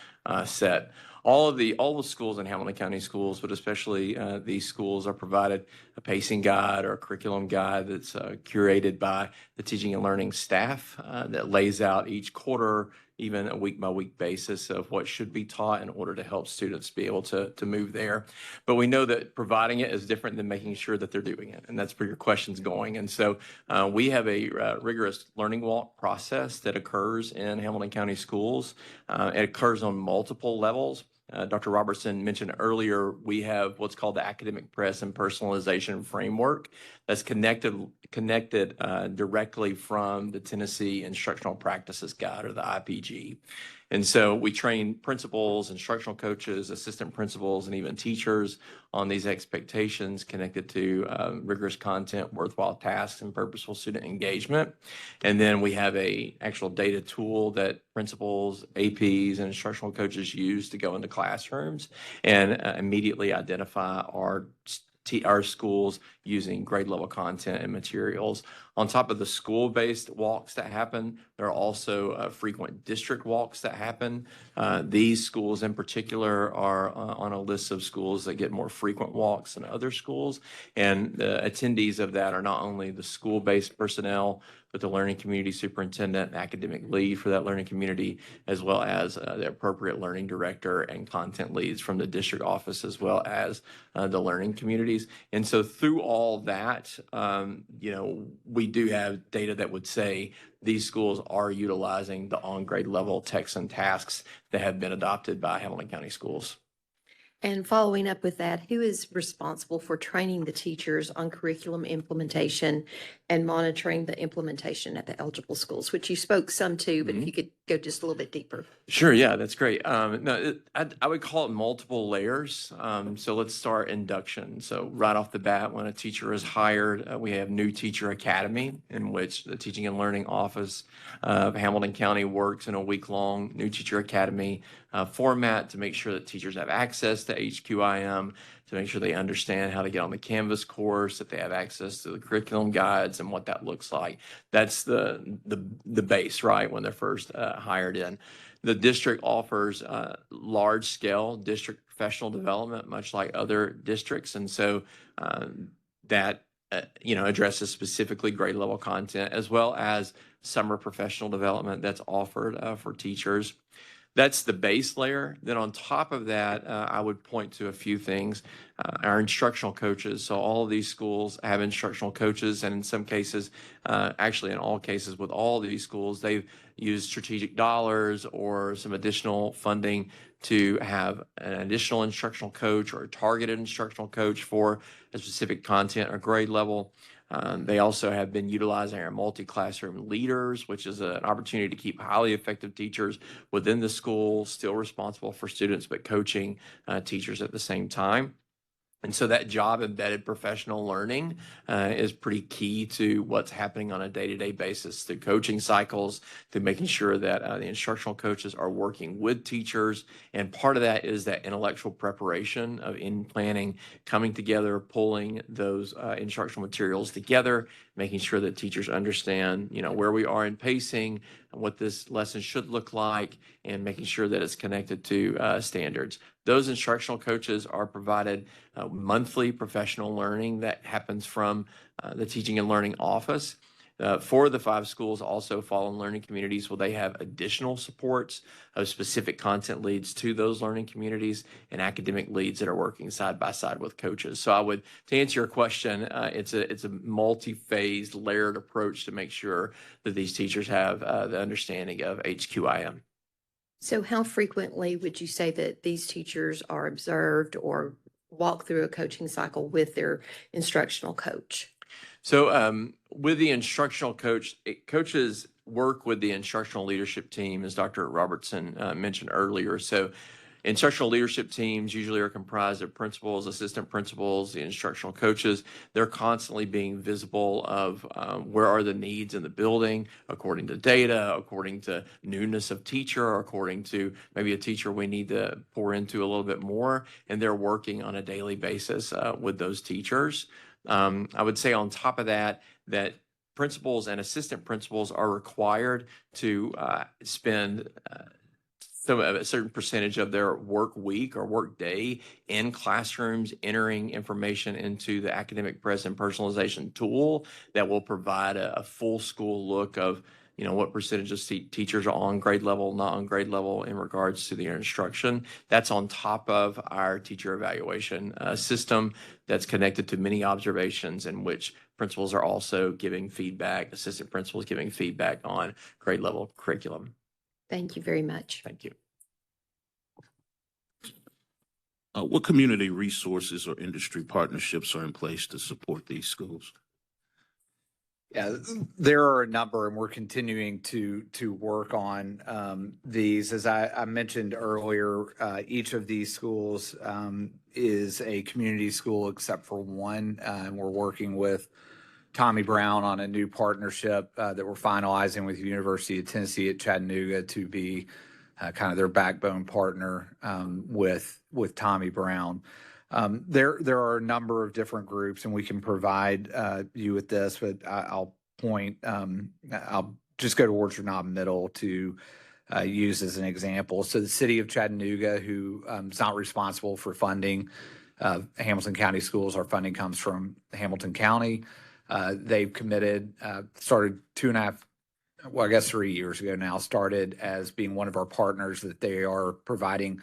S20: set. All the schools in Hamilton County Schools, but especially these schools, are provided a pacing guide or a curriculum guide that's curated by the teaching and learning staff that lays out each quarter, even a week-by-week basis of what should be taught in order to help students be able to move there. But we know that providing it is different than making sure that they're doing it, and that's where your question's going. And so we have a rigorous learning walk process that occurs in Hamilton County Schools. It occurs on multiple levels. Dr. Robertson mentioned earlier, we have what's called the Academic Press and Personalization Framework that's connected directly from the Tennessee Instructional Practices Guide, or the IPG. And so we train principals, instructional coaches, assistant principals, and even teachers on these expectations connected to rigorous content, worthwhile tasks, and purposeful student engagement. And then we have a actual data tool that principals, APs, and instructional coaches use to go into classrooms and immediately identify our schools using grade level content and materials. On top of the school-based walks that happen, there are also frequent district walks that happen. These schools in particular are on a list of schools that get more frequent walks than other schools. And the attendees of that are not only the school-based personnel, but the learning community superintendent, academic lead for that learning community, as well as the appropriate learning director and content leads from the district office, as well as the learning communities. And so through all that, we do have data that would say these schools are utilizing the on-grade level texts and tasks that have been adopted by Hamilton County Schools.
S4: And following up with that, who is responsible for training the teachers on curriculum implementation and monitoring the implementation at the eligible schools, which you spoke some to, but if you could go just a little bit deeper.
S20: Sure, yeah, that's great. I would call it multiple layers. So let's start induction. So right off the bat, when a teacher is hired, we have New Teacher Academy, in which the Teaching and Learning Office of Hamilton County works in a week-long New Teacher Academy format to make sure that teachers have access to HQIM to make sure they understand how to get on the Canvas course, that they have access to the curriculum guides and what that looks like. That's the base, right, when they're first hired in. The district offers large-scale district professional development, much like other districts, and so that addresses specifically grade level content, as well as summer professional development that's offered for teachers. That's the base layer. Then on top of that, I would point to a few things. Our instructional coaches. So all of these schools have instructional coaches, and in some cases, actually in all cases with all of these schools, they've used strategic dollars or some additional funding to have an additional instructional coach or a targeted instructional coach for a specific content or grade level. They also have been utilizing our multi-classroom leaders, which is an opportunity to keep highly effective teachers within the school, still responsible for students, but coaching teachers at the same time. And so that job embedded professional learning is pretty key to what's happening on a day-to-day basis through coaching cycles, through making sure that the instructional coaches are working with teachers. And part of that is that intellectual preparation of in planning, coming together, pulling those instructional materials together, making sure that teachers understand, where we are in pacing, what this lesson should look like, and making sure that it's connected to standards. Those instructional coaches are provided monthly professional learning that happens from the Teaching and Learning Office. 4 of the 5 schools also fall in learning communities where they have additional supports of specific content leads to those learning communities and academic leads that are working side by side with coaches. So to answer your question, it's a multi-phased, layered approach to make sure that these teachers have the understanding of HQIM.
S4: So how frequently would you say that these teachers are observed or walk through a coaching cycle with their instructional coach?
S20: So with the instructional coach, coaches work with the instructional leadership team, as Dr. Robertson mentioned earlier. So instructional leadership teams usually are comprised of principals, assistant principals, the instructional coaches. They're constantly being visible of where are the needs in the building, according to data, according to newness of teacher, or according to maybe a teacher we need to pour into a little bit more. And they're working on a daily basis with those teachers. I would say on top of that, that principals and assistant principals are required to spend a certain percentage of their work week or work day in classrooms, entering information into the academic present personalization tool that will provide a full school look of what percentage of teachers are on grade level, not on grade level in regards to their instruction. That's on top of our teacher evaluation system that's connected to many observations in which principals are also giving feedback, assistant principals giving feedback on grade level curriculum.
S4: Thank you very much.
S20: Thank you.
S1: What community resources or industry partnerships are in place to support these schools?
S18: Yeah, there are a number, and we're continuing to work on these. As I mentioned earlier, each of these schools is a community school except for one, and we're working with Tommy Brown on a new partnership that we're finalizing with the University of Tennessee at Chattanooga to be kind of their backbone partner with Tommy Brown. There are a number of different groups, and we can provide you with this, but I'll just go to Orchard Knob Middle to use as an example. So the city of Chattanooga, who is not responsible for funding Hamilton County schools, our funding comes from Hamilton County. They've committed, started 3 years ago now, started as being one of our partners, that they are providing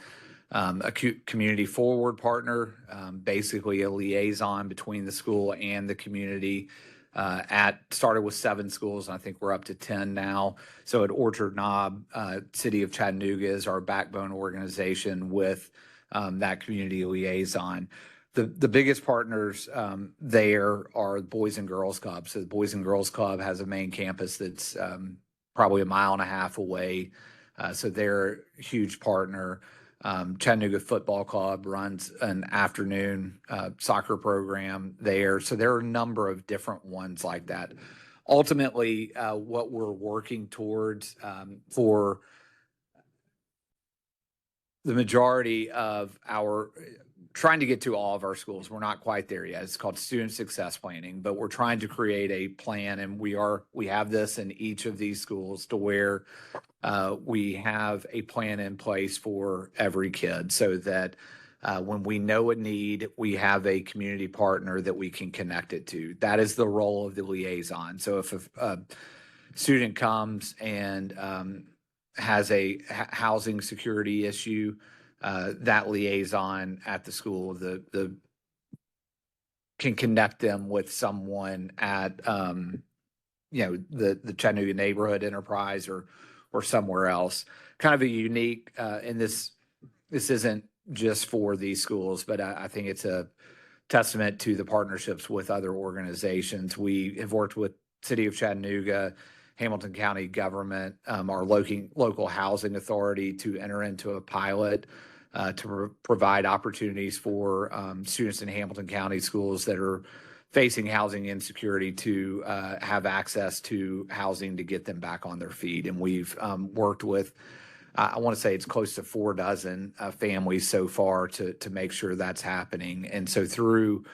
S18: a community forward partner, basically a liaison between the school and the community. Started with 7 schools, and I think we're up to 10 now. So at Orchard Knob, City of Chattanooga is our backbone organization with that community liaison. The biggest partners there are the Boys and Girls Club. So the Boys and Girls Club has a main campus that's probably 1.5 miles away. So they're a huge partner. Chattanooga Football Club runs an afternoon soccer program there. So there are a number of different ones like that. Ultimately, what we're working towards for the majority of our, trying to get to all of our schools. We're not quite there yet. It's called student success planning, but we're trying to create a plan, and we have this in each of these schools to where we have a plan in place for every kid so that when we know a need, we have a community partner that we can connect it to. That is the role of the liaison. So if a student comes and has a housing security issue, that liaison at the school, the can connect them with someone at the Chattanooga Neighborhood Enterprise or somewhere else. Kind of a unique, and this isn't just for these schools, but I think it's a testament to the partnerships with other organizations. We have worked with City of Chattanooga, Hamilton County government, our local housing authority to enter into a pilot to provide opportunities for students in Hamilton County schools that are facing housing insecurity to have access to housing to get them back on their feet. And we've worked with, I want to say it's close to 4 dozen families so far to make sure that's happening. And so through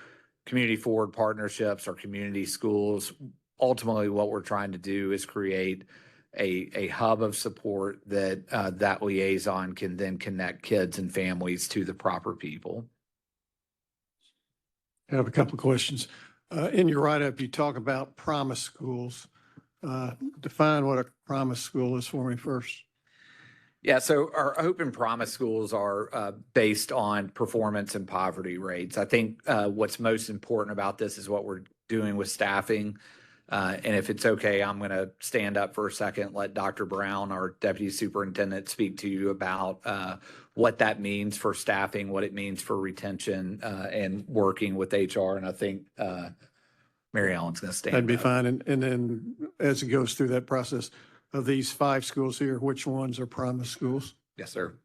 S18: community forward partnerships or community schools, ultimately what we're trying to do is create a hub of support that that liaison can then connect kids and families to the proper people.
S6: I have a couple of questions. In your write-up, you talk about promise schools. Define what a promise school is for me first.
S18: Yeah, so our open promise schools are based on performance and poverty rates. I think what's most important about this is what we're doing with staffing. And if it's okay, I'm going to stand up for a second, let Dr. Brown, our deputy superintendent, speak to you about what that means for staffing, what it means for retention, and working with HR. And I think Mary Ellen's going to stand
S6: That'd be
S18: up.
S6: fine. And then as it goes through that process, of these 5 schools here, which ones are promise schools?
S18: Yes, sir.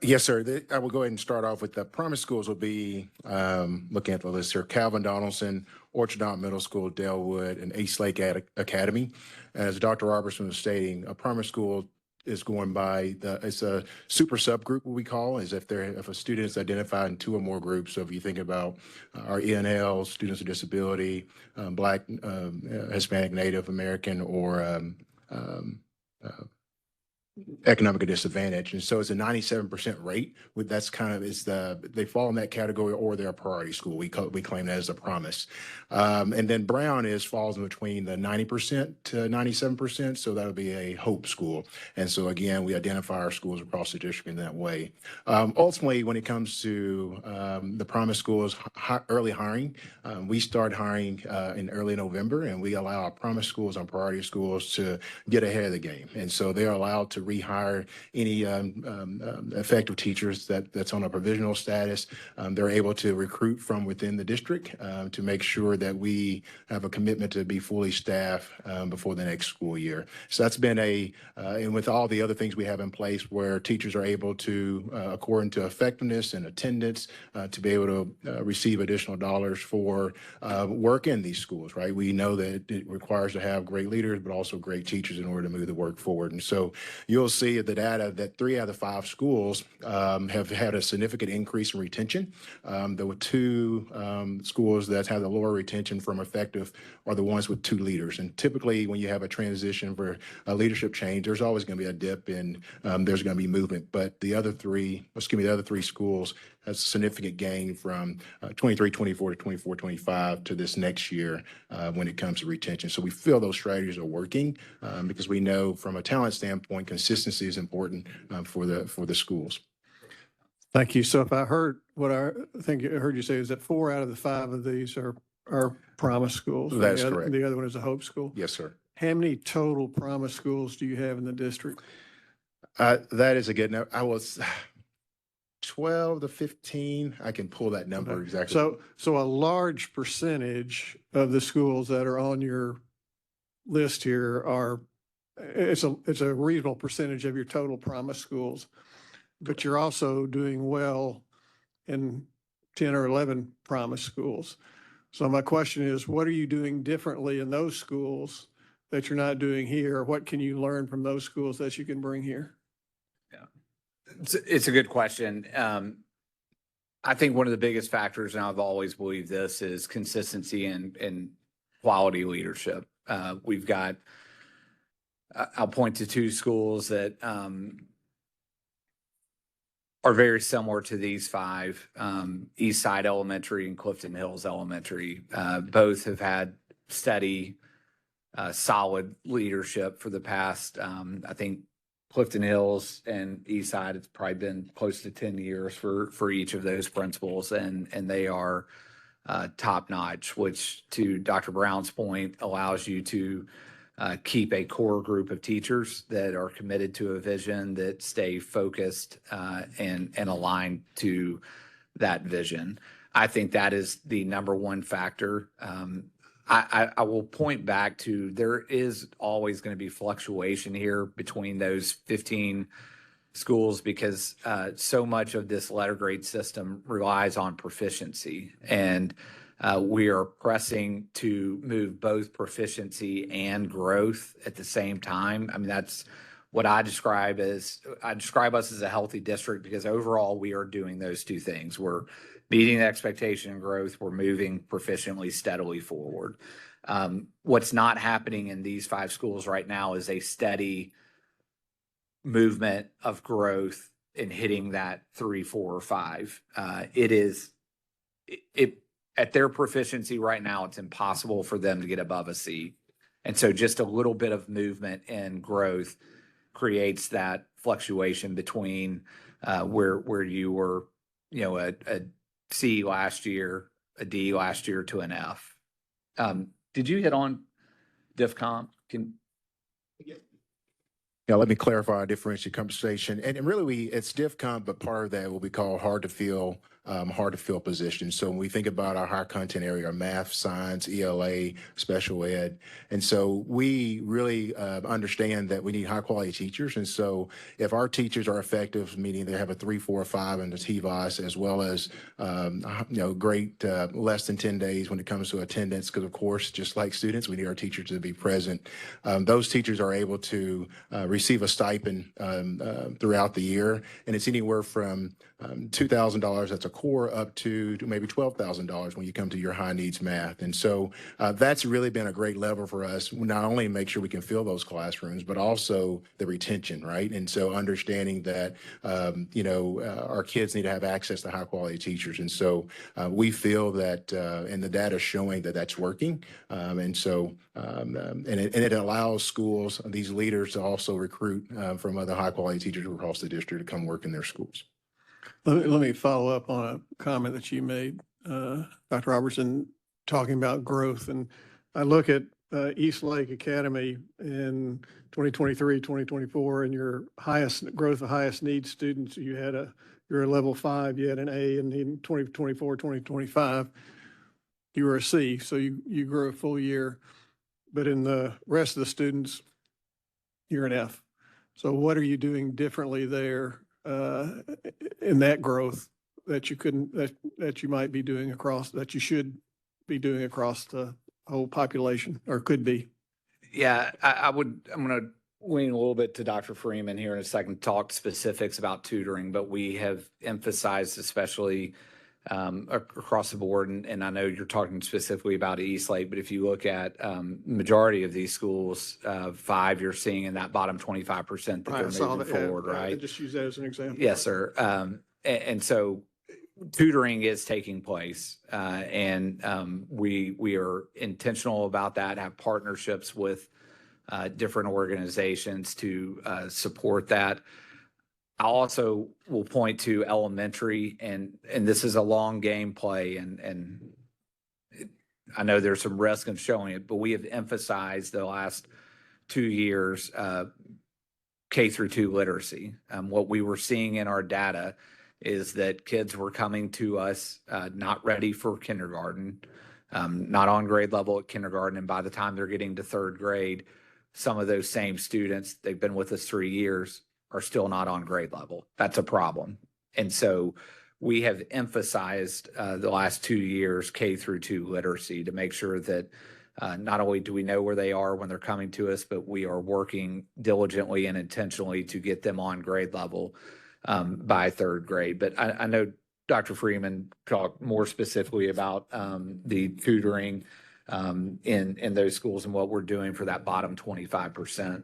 S21: Yes, sir. I will go ahead and start off with the promise schools will be looking at the list here. Calvin Donaldson, Orchard Mount Middle School, Delwood, and East Lake Academy. As Dr. Robertson was stating, a promise school is going by it's a super subgroup, what we call, is if a student is identified in 2 or more groups. So if you think about our ENL, students with disability, Black, Hispanic, Native American, or economic disadvantage. And so it's a 97% rate. That's kind of they fall in that category, or they're a priority school. We claim that as a promise. And then Brown falls in between the 90% to 97%. So that would be a hope school. And so again, we identify our schools across the district in that way. Ultimately, when it comes to the promise schools, early hiring, we start hiring in early November, and we allow our promise schools and priority schools to get ahead of the game. And so they're allowed to rehire any effective teachers that's on a provisional status. They're able to recruit from within the district to make sure that we have a commitment to be fully staffed before the next school year. So that's been and with all the other things we have in place where teachers are able to, according to effectiveness and attendance, to be able to receive additional dollars for work in these schools, right? We know that it requires to have great leaders, but also great teachers in order to move the work forward. And so you'll see the data that 3 out of the 5 schools have had a significant increase in retention. There were 2 schools that have the lower retention from effective are the ones with 2 leaders. And typically when you have a transition for a leadership change, there's always going to be a dip and there's going to be movement. But the other 3 schools has a significant gain from 23-24 to 24-25 to this next year when it comes to retention. So we feel those strategies are working because we know from a talent standpoint, consistency is important for the schools.
S6: Thank you. So if I heard what I think I heard you say is that 4 out of the 5 of these are promise schools.
S21: That's correct.
S6: The other one is a hope school.
S21: Yes, sir.
S6: How many total promise schools do you have in the district?
S21: That is a good number. I was 12 to 15. I can pull that number
S6: Okay.
S21: exactly.
S6: So a large percentage of the schools that are on your list here it's a reasonable percentage of your total promise schools, but you're also doing well in 10 or 11 promise schools. So my question is, what are you doing differently in those schools that you're not doing here? What can you learn from those schools that you can bring here?
S18: It's a good question. I think one of the biggest factors, and I've always believed this, is consistency and quality leadership. We've got, I'll point to two schools that are very similar to these five, East Side Elementary and Clifton Hills Elementary. Both have had steady, solid leadership for the past, I think Clifton Hills and East Side, it's probably been close to 10 years for each of those principals, and they are top notch, which, to Dr. Brown's point, allows you to keep a core group of teachers that are committed to a vision, that stay focused and aligned to that vision. I think that is the number one factor. I will point back to, there is always going to be fluctuation here between those 15 schools, because so much of this letter grade system relies on proficiency, and we are pressing to move both proficiency and growth at the same time. I mean, that's what I describe us as a healthy district, because overall we are doing those two things. We're meeting the expectation and growth. We're moving proficiently, steadily forward. What's not happening in these five schools right now is a steady movement of growth in hitting that 3, 4, or 5. At their proficiency right now, it's impossible for them to get above a C. And so just a little bit of movement and growth creates that fluctuation between where you were, a C last year, a D last year, to an F. Did you hit on diff comp?
S21: Yeah, let me clarify our differentiated conversation. And really, it's diff comp, but part of that what we call hard to fill positions. So when we think about our high content area, our math, science, ELA, special ed, and so we really understand that we need high quality teachers. And so if our teachers are effective, meaning they have a 3, 4, 5 in the TVOS, as well as great less than 10 days when it comes to attendance, because of course, just like students, we need our teachers to be present. Those teachers are able to receive a stipend throughout the year, and it's anywhere from $2,000, that's a core, up to maybe $12,000 when you come to your high needs math. And so that's really been a great lever for us, not only make sure we can fill those classrooms, but also the retention, right? And so understanding that, our kids need to have access to high quality teachers. And so we feel that, and the data is showing that that's working. And it allows schools, these leaders, to also recruit from other high quality teachers across the district to come work in their schools.
S6: Let me follow up on a comment that you made, Dr. Robertson, talking about growth. And I look at East Lake Academy in 2023, 2024, and your highest growth of highest needs students, you're a level 5, you had an A, and in 2024, 2025, you were a C. So you grew a full year. But in the rest of the students, you're an F. So what are you doing differently there in that growth that you might be doing that you should be doing across the whole population, or could be?
S18: Yeah, I'm going to lean a little bit to Dr. Freeman here in a second, talk specifics about tutoring, but we have emphasized, especially across the board, and I know you're talking specifically about East Lake, but if you look at majority of these schools, 5, you're seeing in that bottom 25% that they're moving forward, right?
S6: I just use that as an example.
S18: Yes, sir. And so tutoring is taking place, and we are intentional about that, have partnerships with different organizations to support that. I also will point to elementary, and this is a long game play, and I know there's some risk of showing it, but we have emphasized the last 2 years K through 2 literacy. What we were seeing in our data is that kids were coming to us not ready for kindergarten, not on grade level at kindergarten, and by the time they're getting to 3rd grade, some of those same students, they've been with us 3 years, are still not on grade level. That's a problem. And so we have emphasized the last 2 years K through 2 literacy to make sure that Not only do we know where they are when they're coming to us, but we are working diligently and intentionally to get them on grade level by third grade. But I know Dr. Freeman talked more specifically about the tutoring in those schools and what we're doing for that bottom 25%.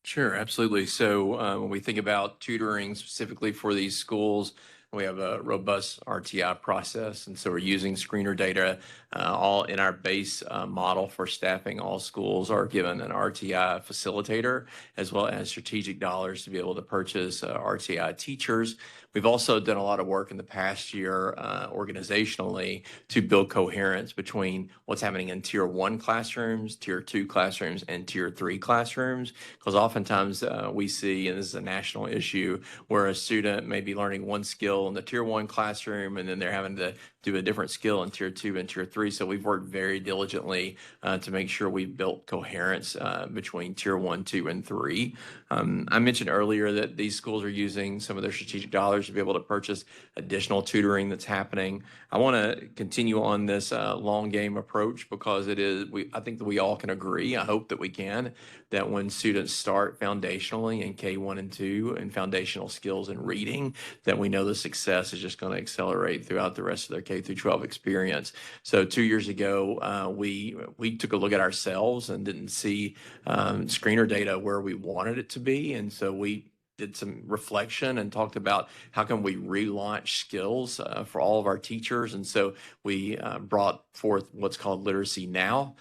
S20: Sure, absolutely. So when we think about tutoring specifically for these schools, we have a robust RTI process. And so we're using screener data all in our base model for staffing. All schools are given an RTI facilitator as well as strategic dollars to be able to purchase RTI teachers. We've also done a lot of work in the past year organizationally to build coherence between what's happening in Tier 1 classrooms, Tier 2 classrooms, and Tier 3 classrooms. Because oftentimes we see, and this is a national issue, where a student may be learning one skill in the Tier 1 classroom, and then they're having to do a different skill in Tier 2 and Tier 3. So we've worked very diligently to make sure we've built coherence between Tier 1, 2, and 3. I mentioned earlier that these schools are using some of their strategic dollars to be able to purchase additional tutoring that's happening. I want to continue on this long game approach because I think that we all can agree, I hope that we can, that when students start foundationally in K1 and 2 and foundational skills in reading, that we know the success is just going to accelerate throughout the rest of their K through 12 experience. So 2 years ago, we took a look at ourselves and didn't see screener data where we wanted it to be. And so we did some reflection and talked about how can we relaunch skills for all of our teachers. And so we brought forth what's called Literacy Now,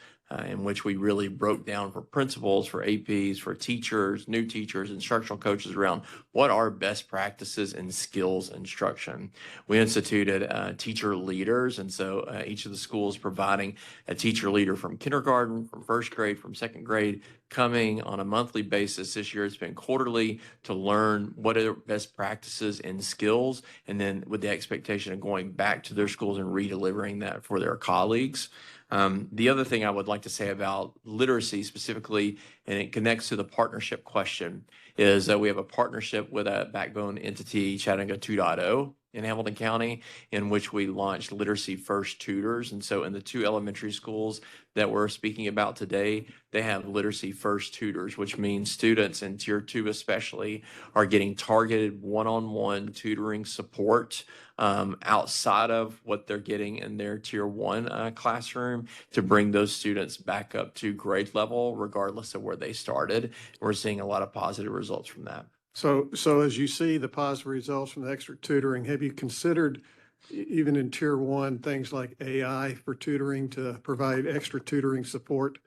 S20: in which we really broke down for principals, for APs, for teachers, new teachers, instructional coaches around what are best practices in skills instruction. We instituted teacher leaders, and so each of the schools providing a teacher leader from kindergarten, from first grade, from second grade, coming on a monthly basis. This year it's been quarterly to learn what are best practices in skills, and then with the expectation of going back to their schools and redelivering that for their colleagues. The other thing I would like to say about literacy specifically, and it connects to the partnership question, is that we have a partnership with a backbone entity, Chattanooga 2.0 in Hamilton County, in which we launched Literacy First Tutors. And so in the 2 elementary schools that we're speaking about today, they have Literacy First Tutors, which means students in Tier 2 especially are getting targeted one-on-one tutoring support outside of what they're getting in their Tier 1 classroom to bring those students back up to grade level, regardless of where they started. We're seeing a lot of positive results from that.
S6: So as you see the positive results from the extra tutoring, have you considered, even in Tier 1, things like AI for tutoring to provide extra tutoring support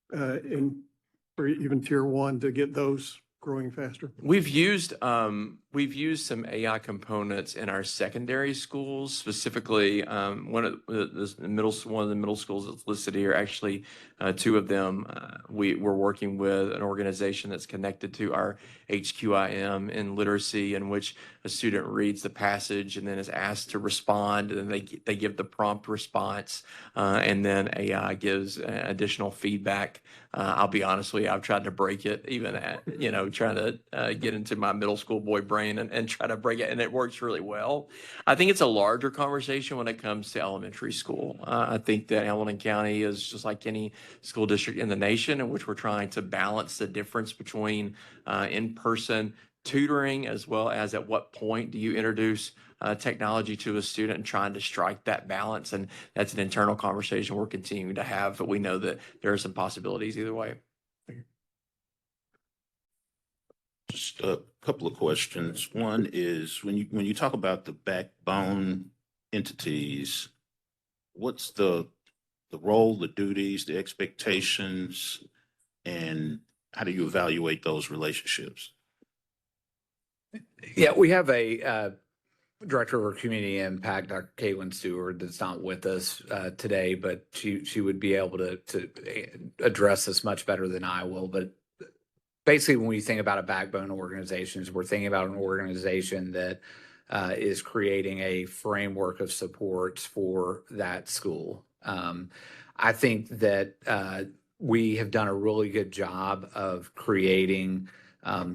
S6: for even Tier 1 to get those growing faster?
S20: We've used some AI components in our secondary schools, specifically one of the middle schools that's listed here. Actually, 2 of them we're working with an organization that's connected to our HQIM in literacy, in which a student reads the passage and then is asked to respond, and then they give the prompt response, and then AI gives additional feedback. I'll be honest with you, I've tried to break it, even at trying to get into my middle school boy brain and try to break it, and it works really well. I think it's a larger conversation when it comes to elementary school. I think that Hamilton County is just like any school district in the nation, in which we're trying to balance the difference between in-person tutoring, as well as at what point do you introduce technology to a student, and trying to strike that balance. And that's an internal conversation we're continuing to have, but we know that there are some possibilities either way.
S1: Just a couple of questions. One is, when you talk about the backbone entities, what's the role, the duties, the expectations, and how do you evaluate those relationships?
S18: Yeah, we have a director of community impact, Dr. Caitlin Stewart, that's not with us today, but she would be able to address this much better than I will. But basically, when we think about a backbone organizations, we're thinking about an organization that is creating a framework of supports for that school. I think that we have done a really good job of creating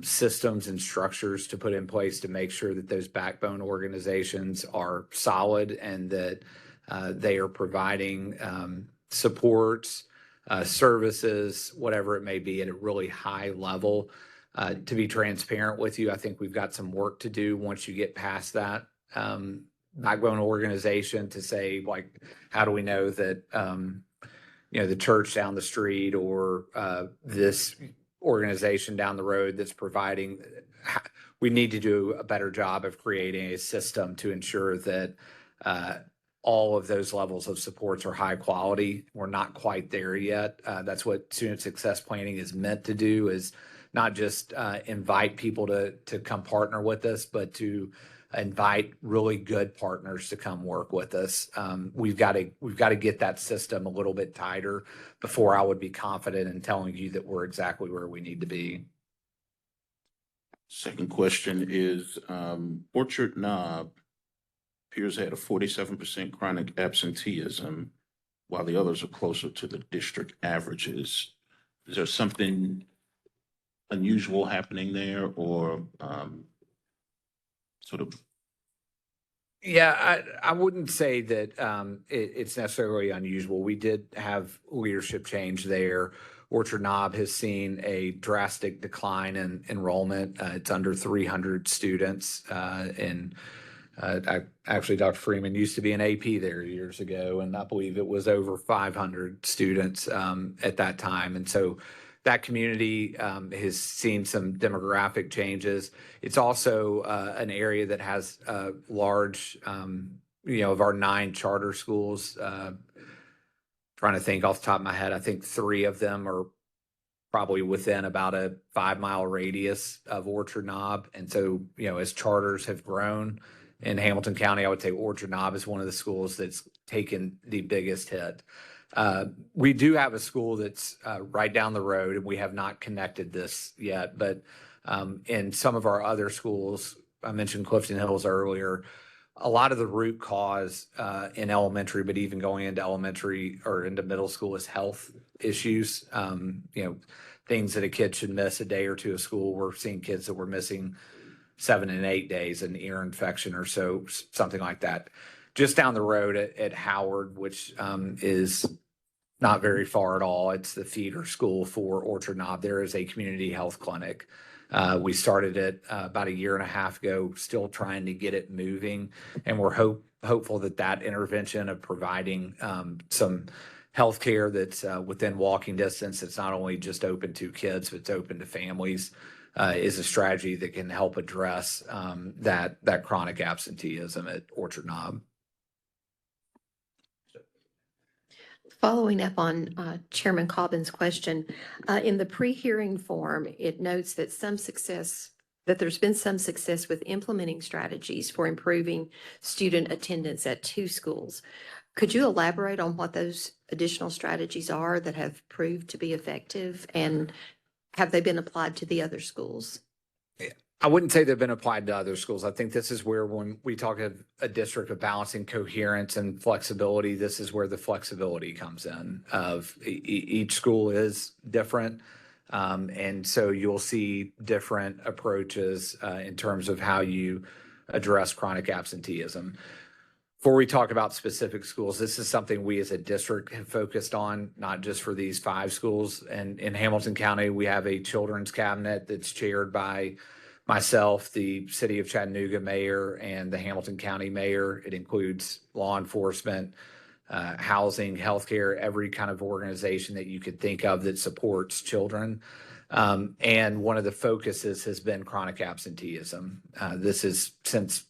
S18: systems and structures to put in place to make sure that those backbone organizations are solid, and that they are providing supports services, whatever it may be, at a really high level. To be transparent with you, I think we've got some work to do once you get past that backbone organization to say, like, how do we know that, the church down the street or this organization down the road that's providing, we need to do a better job of creating a system to ensure that all of those levels of supports are high quality. We're not quite there yet. That's what student success planning is meant to do, is not just invite people to come partner with us, but to invite really good partners to come work with us. We've got to get that system a little bit tighter before I would be confident in telling you that we're exactly where we need to be.
S1: Second question is, Orchard Knob appears to have a 47% chronic absenteeism, while the others are closer to the district averages. Is there something unusual happening there, or sort of?
S18: Yeah, I wouldn't say that it's necessarily unusual. We did have leadership change there. Orchard Knob has seen a drastic decline in enrollment. It's under 300 students. Actually, Dr. Freeman used to be an AP there years ago, and I believe it was over 500 students at that time. And so that community has seen some demographic changes. It's also an area that has large, of our 9 charter schools, trying to think off the top of my head, I think 3 of them are probably within about a 5-mile radius of Orchard Knob. And so, as charters have grown in Hamilton County, I would say Orchard Knob is one of the schools that's taken the biggest hit. We do have a school that's right down the road, and we have not connected this yet, but in some of our other schools, I mentioned Clifton Hills earlier, a lot of the root cause in elementary, but even going into elementary or into middle school, is health issues. Things that a kid should miss a day or two of school. We're seeing kids that were missing 7 and 8 days, an ear infection or so, something like that. Just down the road at Howard, which is not very far at all, it's the feeder school for Orchard Knob. There is a community health clinic. We started it about 1.5 years ago, still trying to get it moving. And we're hopeful that intervention of providing some health care that's within walking distance, that's not only just open to kids, but it's open to families, is a strategy that can help address that chronic absenteeism at Orchard Knob.
S4: Following up on Chairman Cobbin's question, in the pre-hearing form, it notes that there's been some success with implementing strategies for improving student attendance at 2 schools. Could you elaborate on what those additional strategies are that have proved to be effective, and have they been applied to the other schools?
S18: I wouldn't say they've been applied to other schools. I think this is where, when we talk of a district of balancing coherence and flexibility, this is where the flexibility comes in. Of each school is different. And so you'll see different approaches in terms of how you address chronic absenteeism. Before we talk about specific schools, this is something we as a district have focused on, not just for these 5 schools. And in Hamilton County, we have a children's cabinet that's chaired by myself, the City of Chattanooga mayor, and the Hamilton County mayor. It includes law enforcement, housing, healthcare, every kind of organization that you could think of that supports children. And one of the focuses has been chronic absenteeism. This is, since,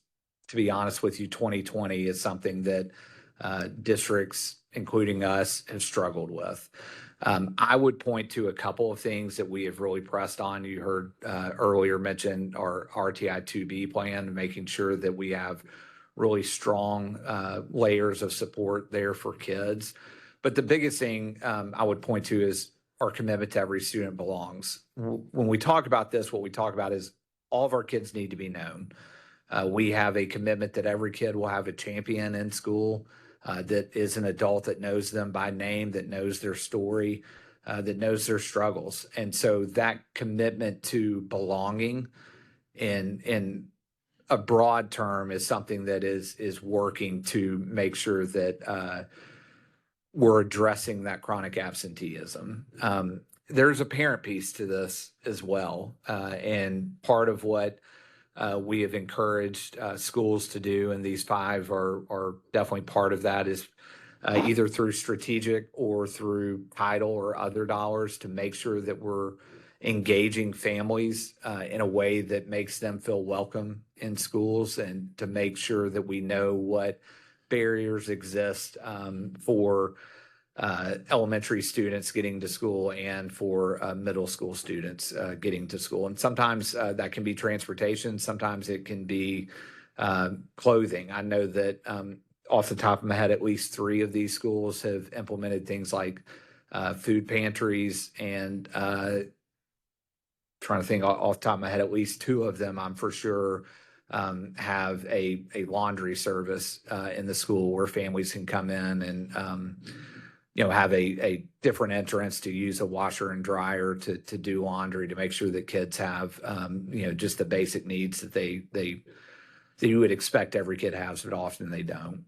S18: to be honest with you, 2020 is something that districts, including us, have struggled with. I would point to a couple of things that we have really pressed on. You heard earlier mention our RTI 2B plan, making sure that we have really strong layers of support there for kids. But the biggest thing I would point to is our commitment to every student belongs. When we talk about this, what we talk about is all of our kids need to be known. We have a commitment that every kid will have a champion in school, that is an adult that knows them by name, that knows their story, that knows their struggles. And so that commitment to belonging in a broad term is something that is working to make sure that we're addressing that chronic absenteeism. There's a parent piece to this as well. And part of what we have encouraged schools to do, and these 5 are definitely part of that, is either through strategic or through title or other dollars to make sure that we're engaging families in a way that makes them feel welcome in schools, and to make sure that we know what barriers exist for elementary students getting to school and for middle school students getting to school. And sometimes that can be transportation, sometimes it can be clothing. I know that off the top of my head, at least 3 of these schools have implemented things like food pantries, and trying to think off the top of my head, at least 2 of them, I'm for sure, have a laundry service in the school where families can come in and have a different entrance to use a washer and dryer to do laundry, to make sure that kids have just the basic needs that that you would expect every kid has, but often they don't.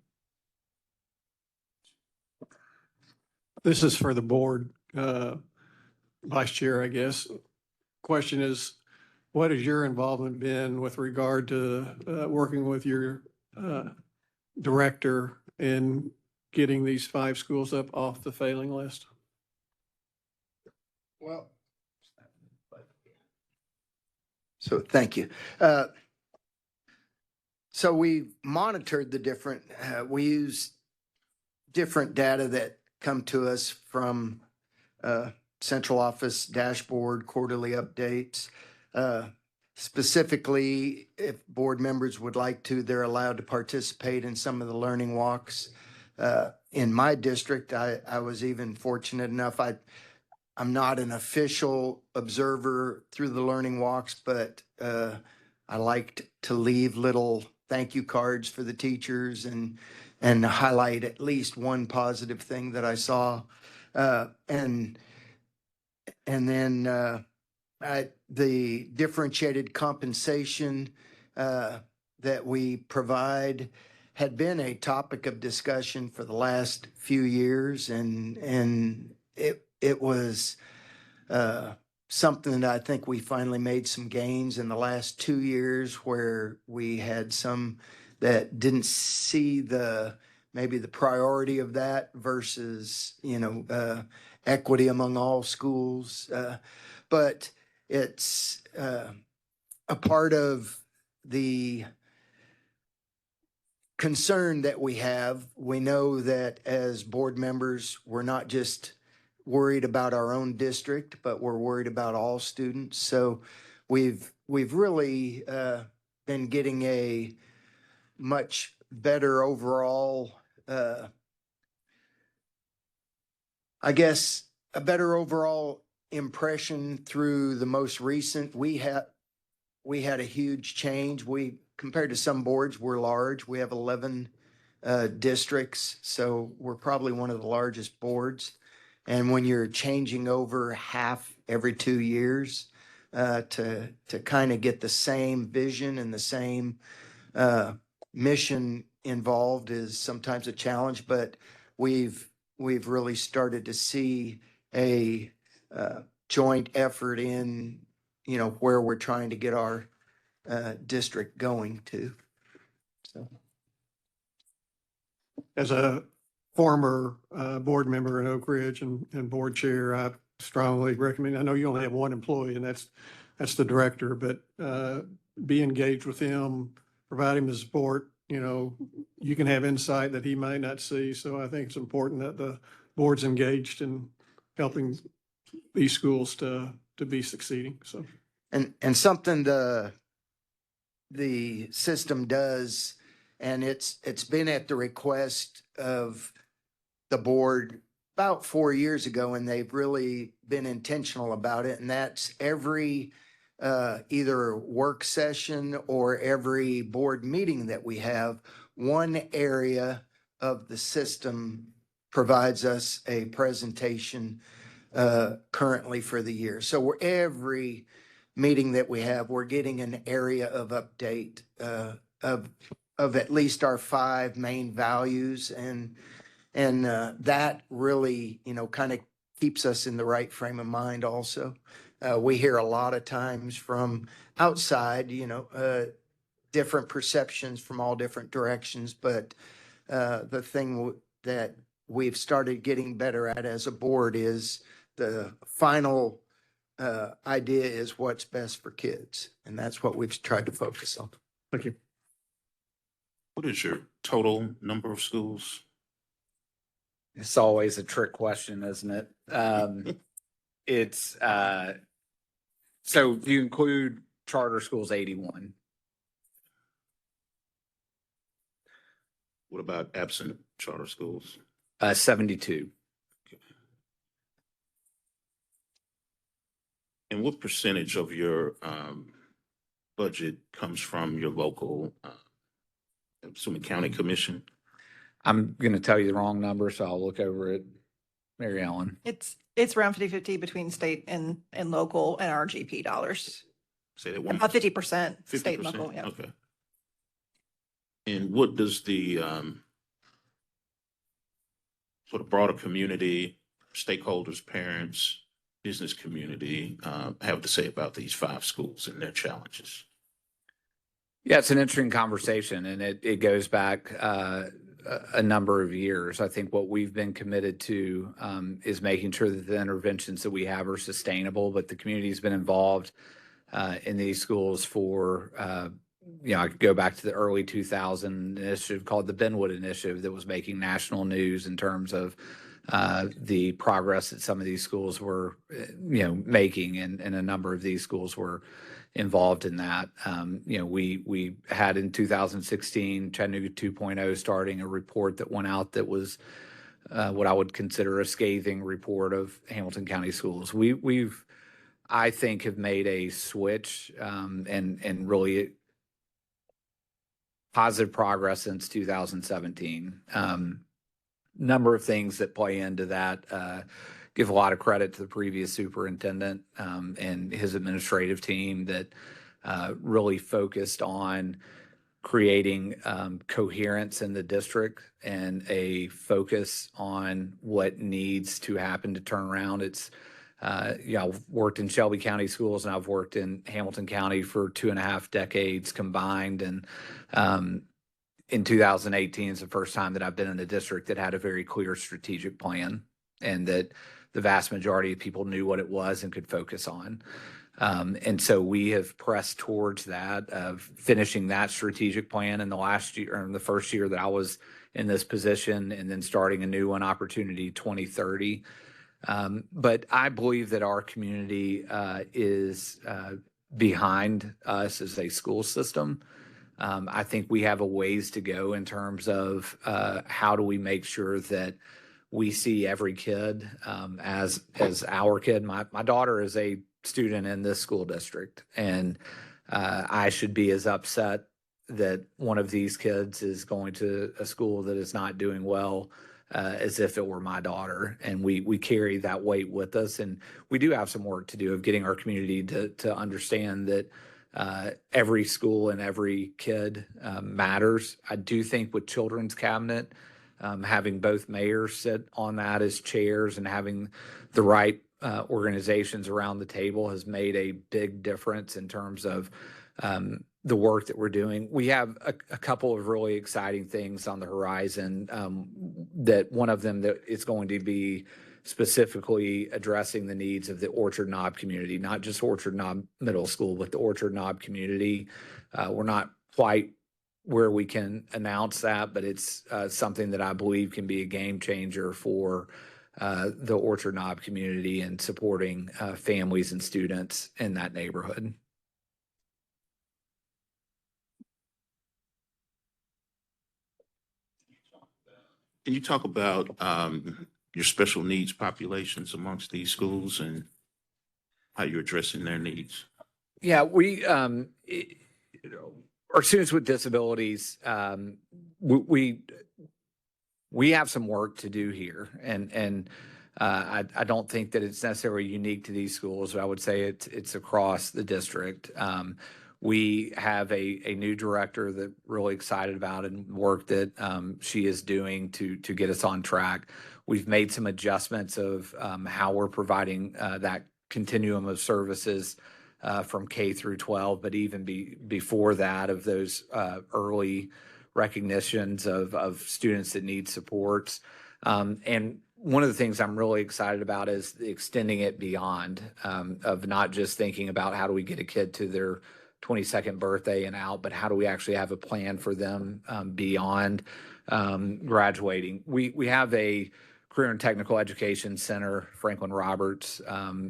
S6: This is for the board, vice chair, I guess. Question is, what has your involvement been with regard to working with your director in getting these 5 schools up off the failing list?
S8: Well, so thank you. So we monitored the different, we use different data that come to us from central office dashboard, quarterly updates. Specifically, if board members would like to, they're allowed to participate in some of the learning walks. In my district, I was even fortunate enough, I'm not an official observer through the learning walks, but I liked to leave little thank you cards for the teachers and highlight at least one positive thing that I saw. And then the differentiated compensation that we provide had been a topic of discussion for the last few years, and it was something that I think we finally made some gains in the last 2 years, where we had some that didn't see maybe the priority of that versus equity among all schools, but it's a part of the concern that we have. We know that as board members, we're not just worried about our own district, but we're worried about all students. So we've really been getting a much better overall, I guess, a better overall impression through the most recent. We had a huge change. Compared to some boards, we're large. We have 11 districts, so we're probably one of the largest boards. And when you're changing over half every 2 years, to kind of get the same vision and the same mission involved is sometimes a challenge. But we've really started to see a joint effort in where we're trying to get our district going to. So,
S6: As a former board member in Oak Ridge and board chair, I strongly recommend, I know you only have one employee, and that's the director, but be engaged with him, provide him the support. You can have insight that he might not see. So I think it's important that the board's engaged in helping these schools to be succeeding. So,
S8: and something the system does, and it's been at the request of the board about 4 years ago, and they've really been intentional about it. And that's every either work session or every board meeting that we have, one area of the system provides us a presentation currently for the year. So every meeting that we have, we're getting an area of update of at least our 5 main values, and And that really, kind of keeps us in the right frame of mind also. We hear a lot of times from outside, different perceptions from all different directions. But the thing that we've started getting better at as a board is the final idea is what's best for kids. And that's what we've tried to focus on.
S6: Thank you.
S1: What is your total number of schools?
S18: It's always a trick question, isn't it? It's, so if you include charter schools, 81.
S1: What about absent charter schools?
S18: 72.
S1: And what percentage of your budget comes from your local, I'm assuming county commission?
S18: I'm going to tell you the wrong number, so I'll look over it. Mary Ellen.
S19: It's around 50-50 between state and local and our GP dollars.
S1: Say that one.
S19: About 50%
S1: 50%?
S19: state and local, yeah.
S1: Okay. And what does the sort of broader community, stakeholders, parents, business community have to say about these 5 schools and their challenges?
S18: Yeah, it's an interesting conversation, and it goes back a number of years. I think what we've been committed to is making sure that the interventions that we have are sustainable, but the community's been involved in these schools for, I could go back to the early 2000 initiative called the Benwood Initiative that was making national news in terms of the progress that some of these schools were, making, and a number of these schools were involved in that. We had in 2016 Chattanooga 2.0 starting a report that went out that was what I would consider a scathing report of Hamilton County schools. We've, I think, have made a switch and really positive progress since 2017. Number of things that play into that. Give a lot of credit to the previous superintendent and his administrative team that really focused on creating coherence in the district and a focus on what needs to happen to turn around. It's, I've worked in Shelby County schools and I've worked in Hamilton County for 2.5 decades combined. And in 2018 is the first time that I've been in a district that had a very clear strategic plan and that the vast majority of people knew what it was and could focus on. And so we have pressed towards that of finishing that strategic plan in the last year, or in the first year that I was in this position, and then starting a new one, Opportunity 2030. But I believe that our community is behind us as a school system. I think we have a ways to go in terms of how do we make sure that we see every kid as our kid. My daughter is a student in this school district, and I should be as upset that one of these kids is going to a school that is not doing well as if it were my daughter. And we carry that weight with us, and we do have some work to do of getting our community to understand that every school and every kid matters. I do think with Children's Cabinet, having both mayors sit on that as chairs and having the right organizations around the table has made a big difference in terms of the work that we're doing. We have a couple of really exciting things on the horizon. That one of them that is going to be specifically addressing the needs of the Orchard Knob community, not just Orchard Knob Middle School, but the Orchard Knob community. We're not quite where we can announce that, but it's something that I believe can be a game changer for the Orchard Knob community and supporting families and students in that neighborhood.
S1: Can you talk about your special needs populations amongst these schools and how you're addressing their needs?
S18: Yeah, we, our students with disabilities, we have some work to do here, and I don't think that it's necessarily unique to these schools, but I would say it's across the district. We have a new director that really excited about and work that she is doing to get us on track. We've made some adjustments of how we're providing that continuum of services from K through 12, but even before that, of those early recognitions of students that need supports. And one of the things I'm really excited about is extending it beyond of not just thinking about how do we get a kid to their 22nd birthday and out, but how do we actually have a plan for them beyond graduating. We have a Career and Technical Education Center, Franklin Roberts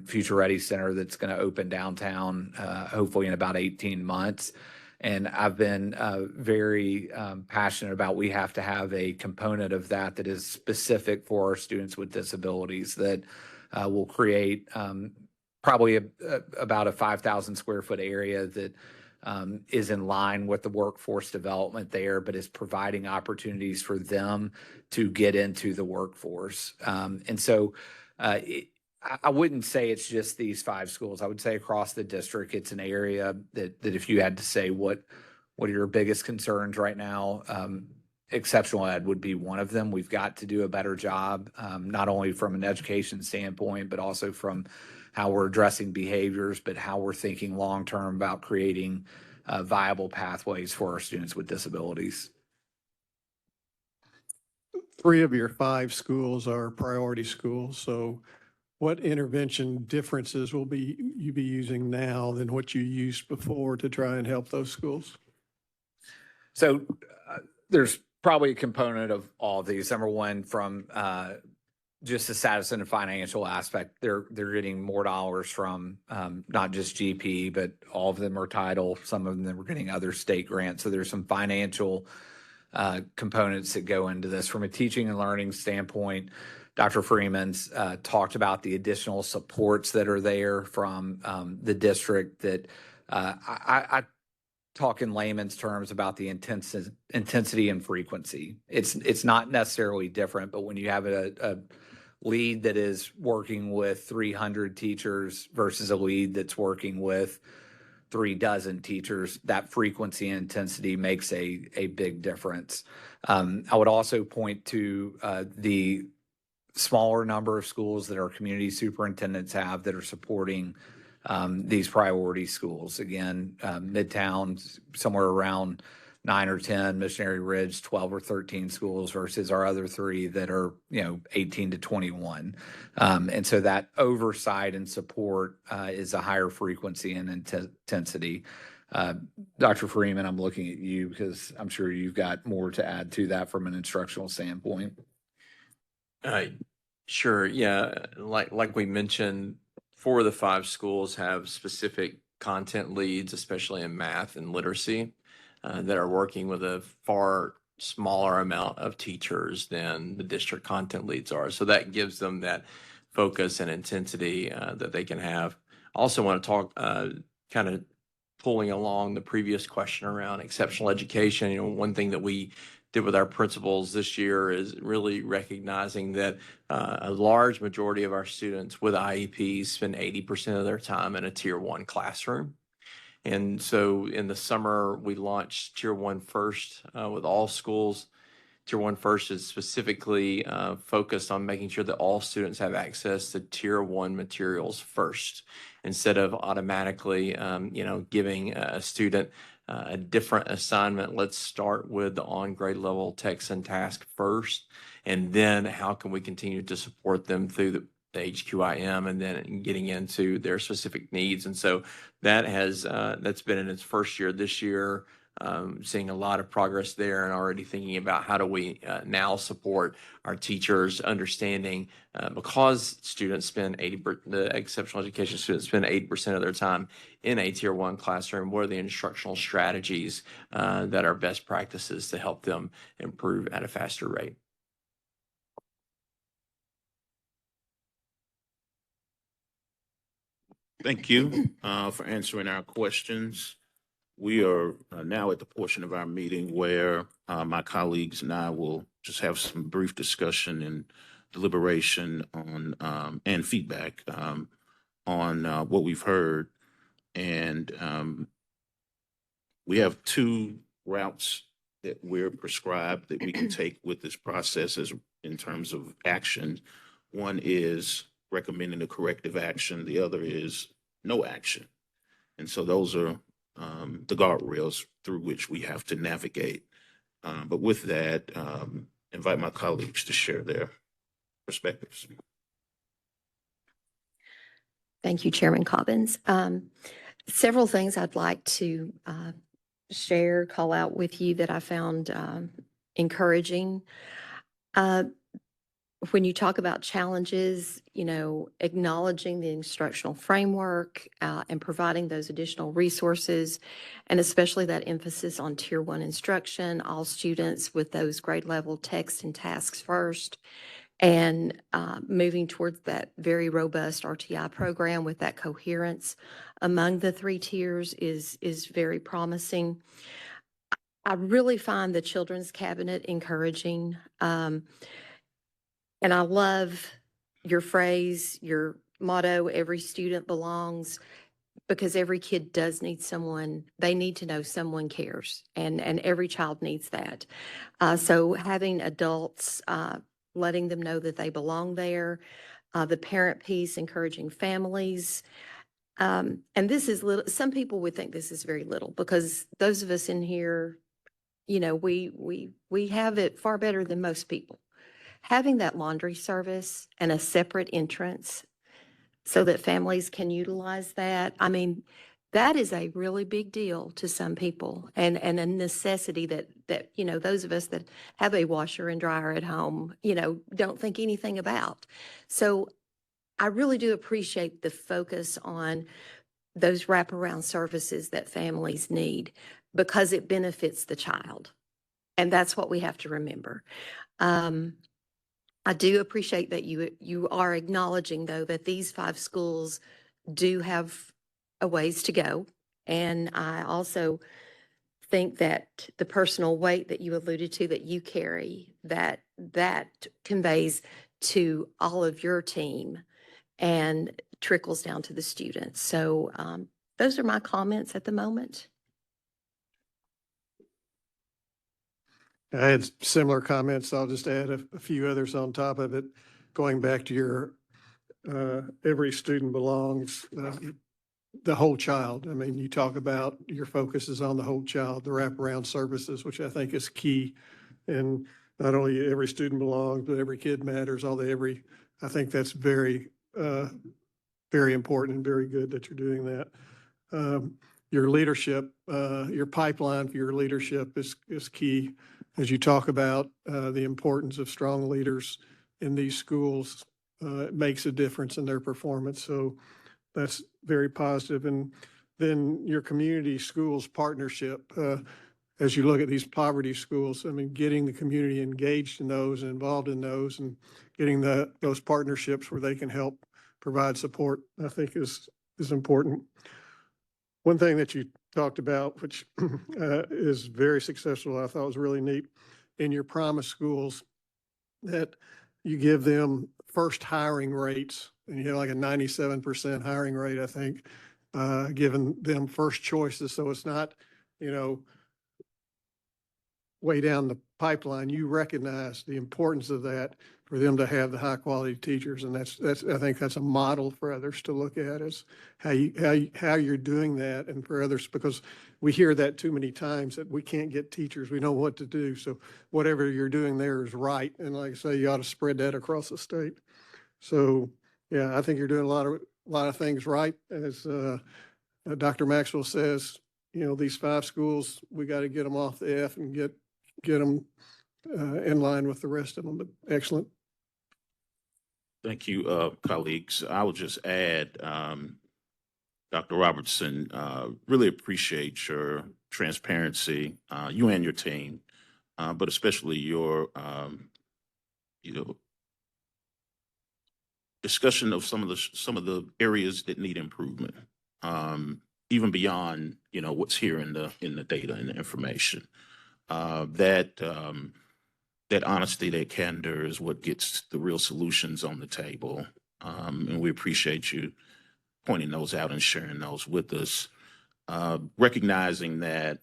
S18: Future Ready Center, that's going to open downtown hopefully in about 18 months. And I've been very passionate about we have to have a component of that that is specific for our students with disabilities that will create probably about a 5,000 square foot area that is in line with the workforce development there, but is providing opportunities for them to get into the workforce. And so I wouldn't say it's just these 5 schools. I would say across the district, it's an area that if you had to say what are your biggest concerns right now, exceptional ed would be one of them. We've got to do a better job, not only from an education standpoint, but also from how we're addressing behaviors, but how we're thinking long-term about creating viable pathways for our students with disabilities.
S6: 3 of your 5 schools are priority schools. So what intervention differences will you be using now than what you used before to try and help those schools?
S18: So there's probably a component of all of these. Number one, from just the status and the financial aspect, they're getting more dollars from not just GP, but all of them are title. Some of them are getting other state grants. So there's some financial components that go into this. From a teaching and learning standpoint, Dr. Freeman's talked about the additional supports that are there from the district that I talk in layman's terms about the intensity and frequency. It's not necessarily different, but when you have a lead that is working with 300 teachers versus a lead that's working with 36 teachers, that frequency and intensity makes a big difference. I would also point to the smaller number of schools that our community superintendents have that are supporting these priority schools. Again, Midtown, somewhere around 9 or 10, Missionary Ridge, 12 or 13 schools versus our other 3 that are, 18 to 21. And so that oversight and support is a higher frequency and intensity. Dr. Freeman, I'm looking at you because I'm sure you've got more to add to that from an instructional standpoint.
S20: Sure. Yeah. Like we mentioned, 4 of the 5 schools have specific content leads, especially in math and literacy, that are working with a far smaller amount of teachers than the district content leads are. So that gives them that focus and intensity that they can have. I also want to talk kind of pulling along the previous question around exceptional education. One thing that we did with our principals this year is really recognizing that a large majority of our students with IEPs spend 80% of their time in a Tier 1 classroom. And so in the summer, we launched Tier 1 First with all schools. Tier 1 First is specifically focused on making sure that all students have access to Tier 1 materials first, instead of automatically, giving a student a different assignment. Let's start with the on-grade level text and task first, and then how can we continue to support them through the HQIM and then getting into their specific needs. And so that's been in its first year this year, seeing a lot of progress there and already thinking about how do we now support our teachers understanding because students spend the exceptional education students spend 80% of their time in a Tier 1 classroom. What are the instructional strategies that are best practices to help them improve at a faster rate?
S1: Thank you for answering our questions. We are now at the portion of our meeting where my colleagues and I will just have some brief discussion and deliberation on and feedback on what we've heard. And we have two routes that we're prescribed that we can take with this process as in terms of action. One is recommending a corrective action. The other is no action. And so those are the guardrails through which we have to navigate. But with that, invite my colleagues to share their perspectives.
S4: Thank you, Chairman Cobbins. Several things I'd like to share, call out with you that I found encouraging. When you talk about challenges, acknowledging the instructional framework and providing those additional resources, and especially that emphasis on Tier 1 instruction, all students with those grade level text and tasks first, and moving towards that very robust RTI program with that coherence among the 3 tiers is very promising. I really find the Children's Cabinet encouraging. And I love your phrase, your motto, every student belongs, because every kid does need someone. They need to know someone cares, and every child needs that. So having adults letting them know that they belong there, the parent piece, encouraging families. And this is little, some people would think this is very little, because those of us in here, we have it far better than most people. Having that laundry service and a separate entrance so that families can utilize that. I mean, that is a really big deal to some people, and a necessity that those of us that have a washer and dryer at home, don't think anything about. So I really do appreciate the focus on those wraparound services that families need, because it benefits the child. And that's what we have to remember. I do appreciate that you are acknowledging, though, that these 5 schools do have a ways to go. And I also think that the personal weight that you alluded to that you carry, that conveys to all of your team and trickles down to the students. So those are my comments at the moment.
S6: I had similar comments. I'll just add a few others on top of it. Going back to your every student belongs, the whole child. I mean, you talk about your focus is on the whole child, the wraparound services, which I think is key. And not only every student belongs, but every kid matters. I think that's very, very important and very good that you're doing that. Your leadership, your pipeline for your leadership is key. As you talk about the importance of strong leaders in these schools, it makes a difference in their performance. So that's very positive. And then your community schools partnership, as you look at these poverty schools, I mean, getting the community engaged in those and involved in those, and getting those partnerships where they can help provide support, I think is important. One thing that you talked about, which is very successful, I thought was really neat, in your promise schools, that you give them first hiring rates, and you have like a 97% hiring rate, I think, giving them first choices. So it's not, way down the pipeline. You recognize the importance of that for them to have the high quality teachers. And that's I think that's a model for others to look at, is how you're doing that, and for others, because we hear that too many times that we can't get teachers. We know what to do. So whatever you're doing there is right. And like I say, you ought to spread that across the state. So yeah, I think you're doing a lot of things right. As Dr. Maxwell says, these 5 schools, we got to get them off the F and get them in line with the rest of them. But excellent.
S1: Thank you, colleagues. I will just add, Dr. Robertson, really appreciate your transparency, you and your team, but especially your, discussion of some of the areas that need improvement, even beyond what's here in the data and the information. That honesty, that candor is what gets the real solutions on the table. And we appreciate you pointing those out and sharing those with us. Recognizing that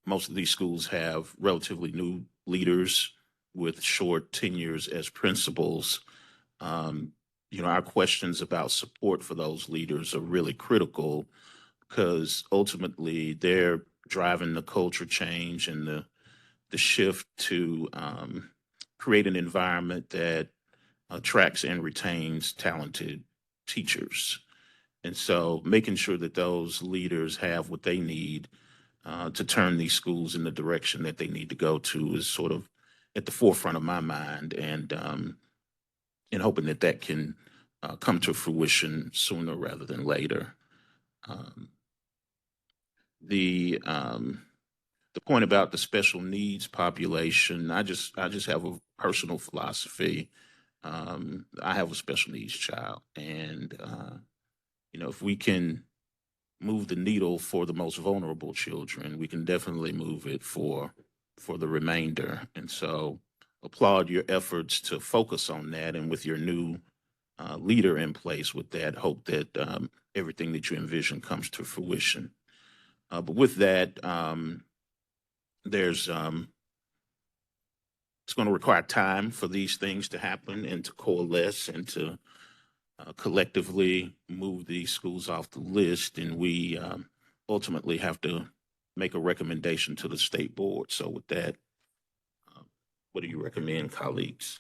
S1: most of these schools have relatively new leaders with short tenures as principals. Um, our questions about support for those leaders are really critical because ultimately they're driving the culture change and the shift to create an environment that attracts and retains talented teachers. And so making sure that those leaders have what they need to turn these schools in the direction that they need to go to is sort of at the forefront of my mind, and hoping that that can come to fruition sooner rather than later. Um, the point about the special needs population, I just have a personal philosophy. I have a special needs child, and if we can move the needle for the most vulnerable children, we can definitely move it for the remainder. And so, applaud your efforts to focus on that, and with your new leader in place with that, hope that everything that you envision comes to fruition. But with that, there's it's going to require time for these things to happen and to coalesce and to collectively move these schools off the list, and we ultimately have to make a recommendation to the state board. So with that, what do you recommend, colleagues?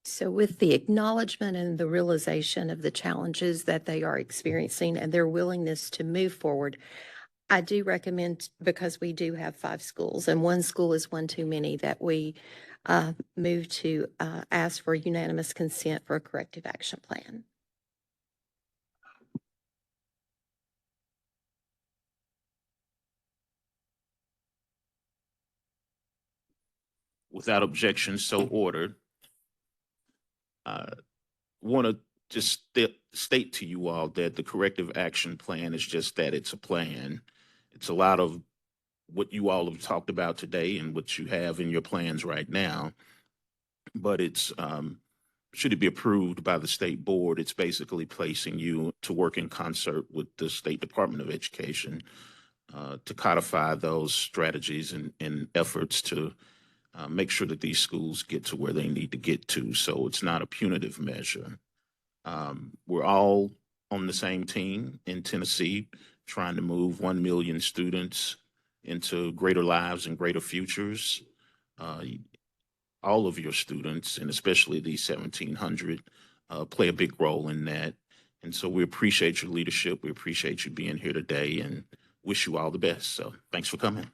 S4: So with the acknowledgement and the realization of the challenges that they are experiencing and their willingness to move forward, I do recommend, because we do have 5 schools and one school is one too many, that we move to ask for unanimous consent for a corrective action plan.
S1: Without objection, so ordered. Want to just state to you all that the corrective action plan is just that, it's a plan. It's a lot of what you all have talked about today and what you have in your plans right now. But it's should it be approved by the state board, it's basically placing you to work in concert with the State Department of Education to codify those strategies and efforts to make sure that these schools get to where they need to get to. So it's not a punitive measure. We're all on the same team in Tennessee, trying to move 1 million students into greater lives and greater futures. Uh, all of your students, and especially these 1,700, play a big role in that. And so we appreciate your leadership. We appreciate you being here today and wish you all the best. So thanks for coming.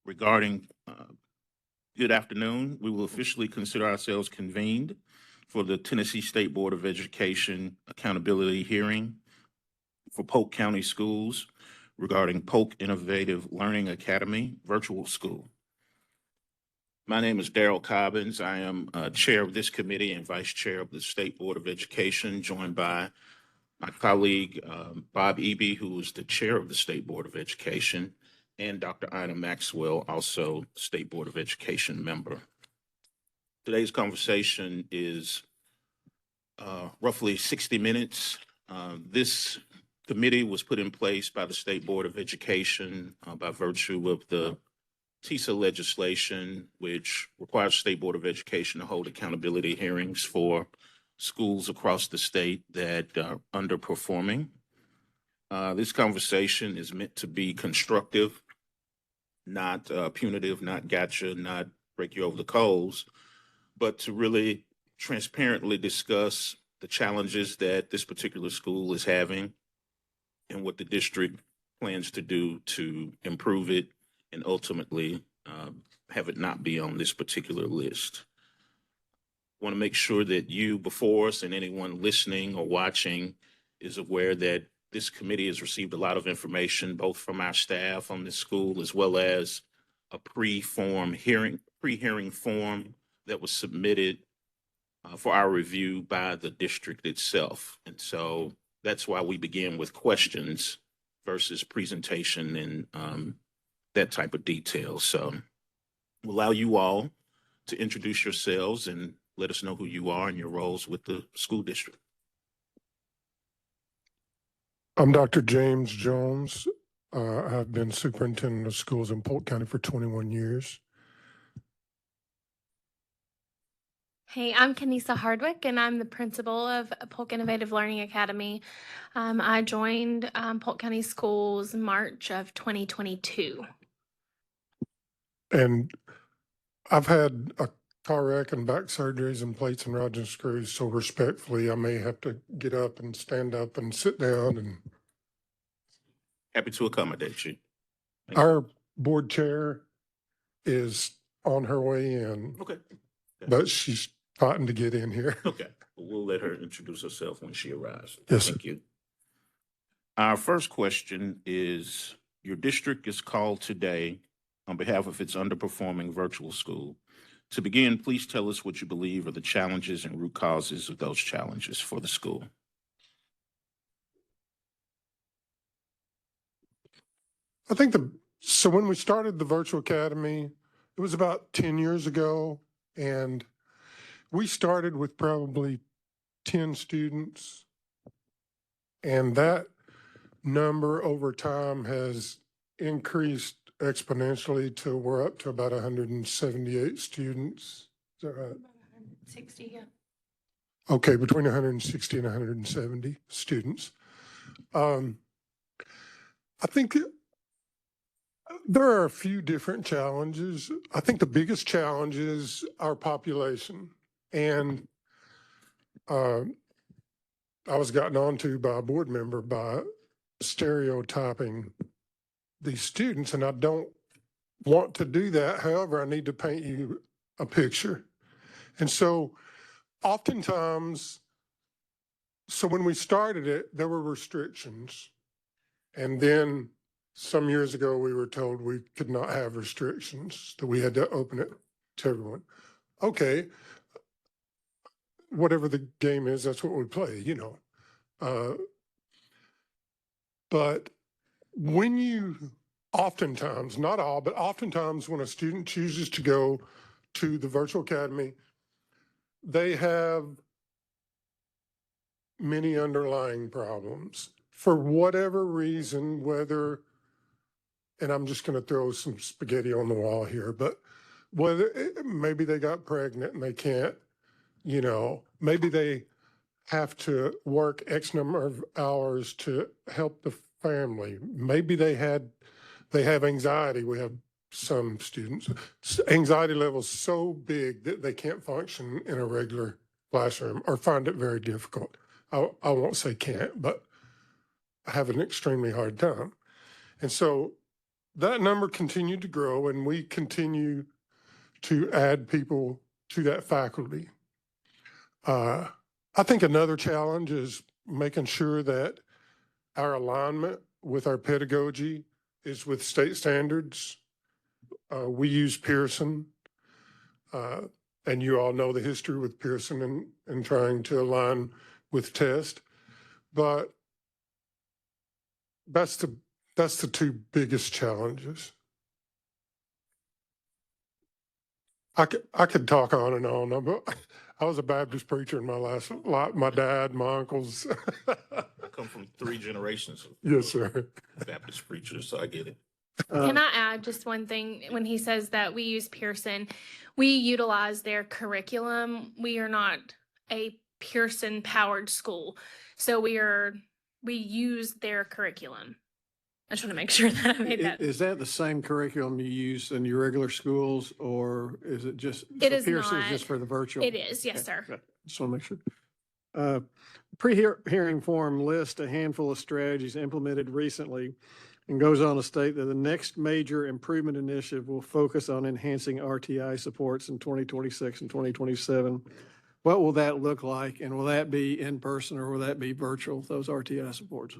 S1: regarding, good afternoon. We will officially consider ourselves convened for the Tennessee State Board of Education accountability hearing for Polk County Schools regarding Polk Innovative Learning Academy Virtual School. My name is Darrell Cobbins. I am chair of this committee and vice chair of the State Board of Education, joined by my colleague, Bob Eby, who is the chair of the State Board of Education, and Dr. Ina Maxwell, also State Board of Education member. Today's conversation is roughly 60 minutes. This committee was put in place by the State Board of Education by virtue of the TISA legislation, which requires the State Board of Education to hold accountability hearings for schools across the state that are underperforming. This conversation is meant to be constructive, not punitive, not gotcha, not break you over the coals, but to really transparently discuss the challenges that this particular school is having and what the district plans to do to improve it and ultimately have it not be on this particular list. I want to make sure that you before us and anyone listening or watching is aware that this committee has received a lot of information, both from our staff on this school, as well as a pre-hearing form that was submitted for our review by the district itself. And so that's why we begin with questions versus presentation and that type of detail. So we'll allow you all to introduce yourselves and let us know who you are and your roles with the school district.
S3: I'm Dr. James Jones. I've been superintendent of schools in Polk County for 21 years.
S22: Hey, I'm Kanisa Hardwick, and I'm the principal of Polk Innovative Learning Academy. I joined Polk County Schools in March of 2022.
S3: And I've had a car wreck and back surgeries and plates and rods and screws, so respectfully, I may have to get up and stand up and sit down. And
S1: happy to accommodate you.
S3: our board chair is on her way in.
S1: Okay.
S3: But she's fighting to get in here.
S1: Okay. We'll let her introduce herself when she arrives.
S3: Yes,
S1: Thank you. Our first question is, your district is called today on behalf of its underperforming virtual school. To begin, please tell us what you believe are the challenges and root causes of those challenges for the school.
S3: I think so when we started the virtual academy, it was about 10 years ago, and we started with probably 10 students, and that number over time has increased exponentially to we're up to about 178 students. Is that right?
S22: 160, yeah.
S3: Okay, between 160 and 170 students. I think there are a few different challenges. I think the biggest challenge is our population. And I was gotten onto by a board member by stereotyping these students, and I don't want to do that. However, I need to paint you a picture. And so oftentimes, so when we started it, there were restrictions. And then some years ago, we were told we could not have restrictions, that we had to open it to everyone. Okay, whatever the game is, that's what we play, you know. But when you, oftentimes, not all, but oftentimes when a student chooses to go to the virtual academy, they have many underlying problems. For whatever reason, whether, and I'm just going to throw some spaghetti on the wall here, but whether maybe they got pregnant and they can't, you know, maybe they have to work X number of hours to help the family. Maybe they have anxiety. We have some students, anxiety levels so big that they can't function in a regular classroom or find it very difficult. I won't say can't, but have an extremely hard time. And so that number continued to grow, and we continue to add people to that faculty. I think another challenge is making sure that our alignment with our pedagogy is with state standards. We use Pearson, and you all know the history with Pearson and trying to align with TEST. But that's the two biggest challenges. I could talk on and on. I was a Baptist preacher in my last life. My dad, my uncles.
S1: I come from 3 generations of
S3: Yes, sir.
S1: Baptist preachers, so I get it.
S22: Can I add just one thing? When he says that we use Pearson, we utilize their curriculum. We are not a Pearson powered school. So we use their curriculum. I just want to make sure that I made that.
S6: Is that the same curriculum you use in your regular schools, or is it just?
S22: It is
S6: Pearson
S22: not.
S6: just for the virtual?
S22: It is, yes, sir.
S6: Okay. Just want to make sure. Pre-hearing form lists a handful of strategies implemented recently and goes on to state that the next major improvement initiative will focus on enhancing RTI supports in 2026 and 2027. What will that look like? And will that be in person or will that be virtual, those RTI supports?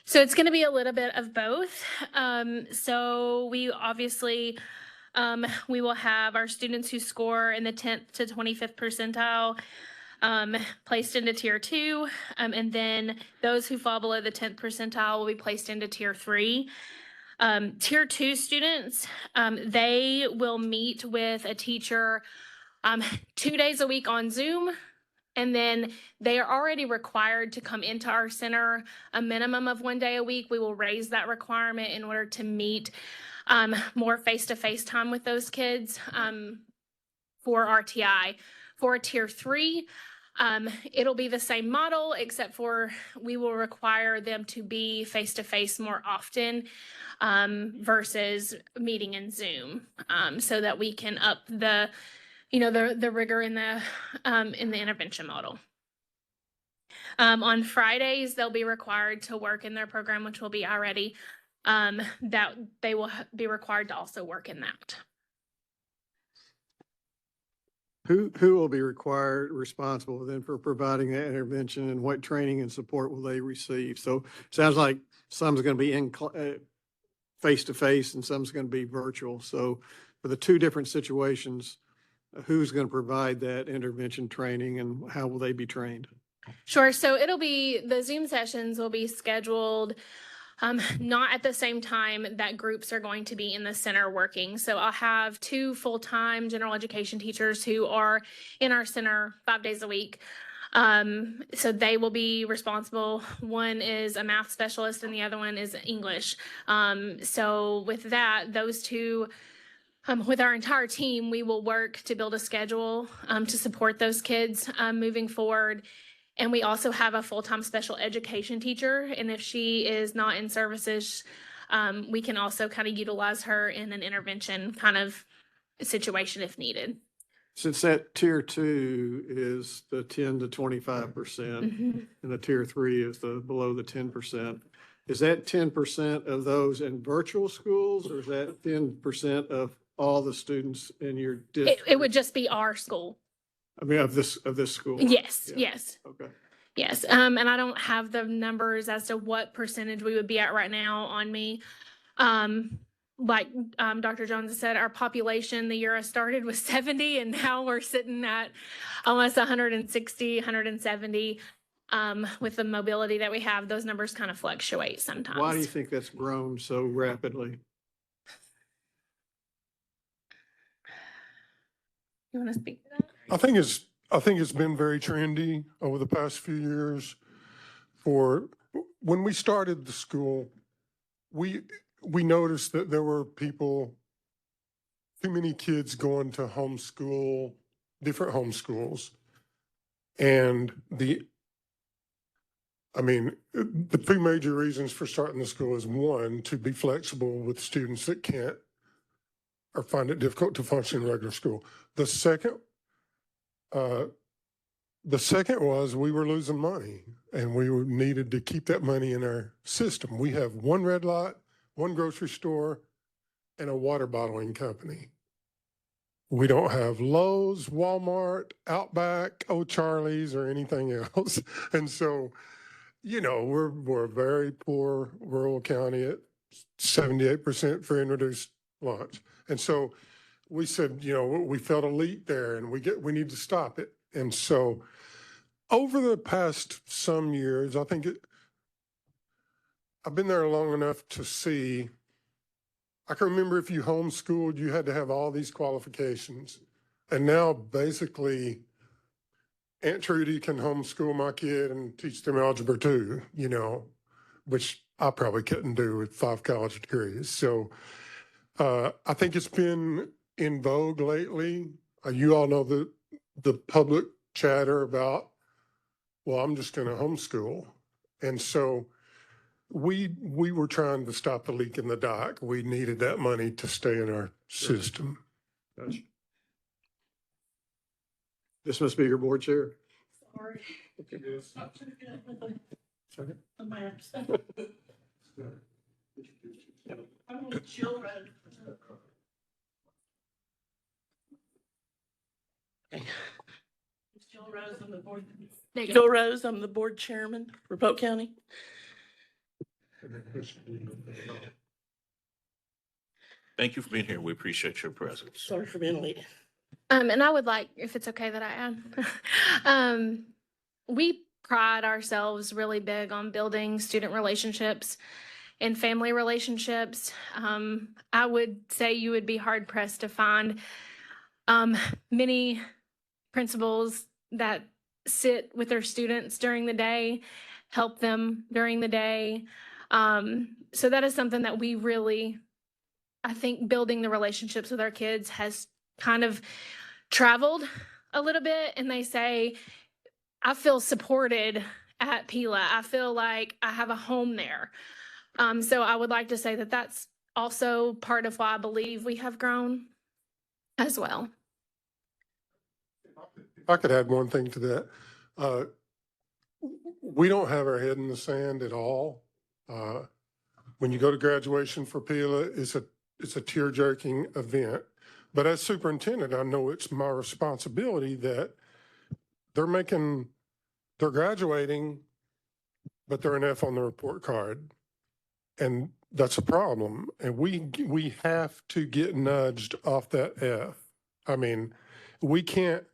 S22: So it's going to be a little bit of both. So we obviously, we will have our students who score in the 10th to 25th percentile placed into tier 2. And then those who fall below the 10th percentile will be placed into tier 3. Tier 2 students, they will meet with a teacher 2 days a week on Zoom. And then they are already required to come into our center a minimum of 1 day a week. We will raise that requirement in order to meet more face-to-face time with those kids for RTI. For tier 3, it'll be the same model, except for we will require them to be face-to-face more often versus meeting in Zoom, so that we can up the rigor in the intervention model. On Fridays, they'll be required to work in their program, which will be already, that they will be required to also work in that.
S6: Who will be responsible then for providing that intervention, and what training and support will they receive? So it sounds like some's going to be in face-to-face and some's going to be virtual. So for the 2 different situations, who's going to provide that intervention training and how will they be trained?
S22: Sure. So the Zoom sessions will be scheduled not at the same time that groups are going to be in the center working. So I'll have 2 full-time general education teachers who are in our center 5 days a week. So they will be responsible. One is a math specialist and the other one is English. So with that, those 2, with our entire team, we will work to build a schedule to support those kids moving forward. And we also have a full-time special education teacher. And if she is not in services, we can also kind of utilize her in an intervention kind of situation if needed.
S6: Since that tier 2 is the 10 to 25%, and the tier 3 is the below the 10%, is that 10% of those in virtual schools, or is that 10% of all the students in your district?
S22: It would just be our school.
S6: I mean, of this school?
S22: Yes,
S6: Yeah.
S22: yes.
S6: Okay.
S22: Yes, and I don't have the numbers as to what percentage we would be at right now on me. Like Dr. Jones said, our population the year I started was 70, and now we're sitting at almost 160, 170. With the mobility that we have, those numbers kind of fluctuate sometimes.
S6: Why do you think that's grown so rapidly?
S22: You want to speak to that?
S3: I think it's been very trendy over the past few years. When we started the school, we noticed that there were too many kids going to different homeschools. And the 2 major reasons for starting the school is, 1, to be flexible with students that can't or find it difficult to function in regular school. The second The second was we were losing money and needed to keep that money in our system. We have one red lot, one grocery store, and a water bottling company. We don't have Lowe's, Walmart, Outback, O'Charlie's, or anything else. And so, you know, we're a very poor rural county at 78% free and reduced lunch. And so we said, you know, we felt a leak there and we need to stop it. And so over the past some years, I've been there long enough to see, I can remember if you homeschooled, you had to have all these qualifications. And now basically Aunt Trudy can homeschool my kid and teach them algebra too, you know, which I probably couldn't do with 5 college degrees. So I think it's been in vogue lately. You all know the public chatter about, well, I'm just going to homeschool. And so we were trying to stop the leak in the dock. We needed that money to stay in our system.
S6: Gotcha. This must be your board chair.
S5: Sorry.
S6: Okay.
S5: The maps. I'm with children. Jill Rose, I'm the board. Jill Rose, I'm the board chairman for Polk County.
S1: Thank you for being here. We appreciate your presence.
S5: Sorry for being late.
S22: And I would like, if it's okay that I add, we pride ourselves really big on building student relationships and family relationships. I would say you would be hard pressed to find many principals that sit with their students during the day, help them during the day. So that is something that we really, I think building the relationships with our kids has kind of traveled a little bit, and they say, I feel supported at Pila. I feel like I have a home there. So I would like to say that that's also part of why I believe we have grown as well.
S3: If I could add one thing to that. We don't have our head in the sand at all. When you go to graduation for Pila, it's a tear-jerking event. But as superintendent, I know it's my responsibility that they're graduating, but they're an F on the report card. And that's a problem. And we have to get nudged off that F. I mean, we can't,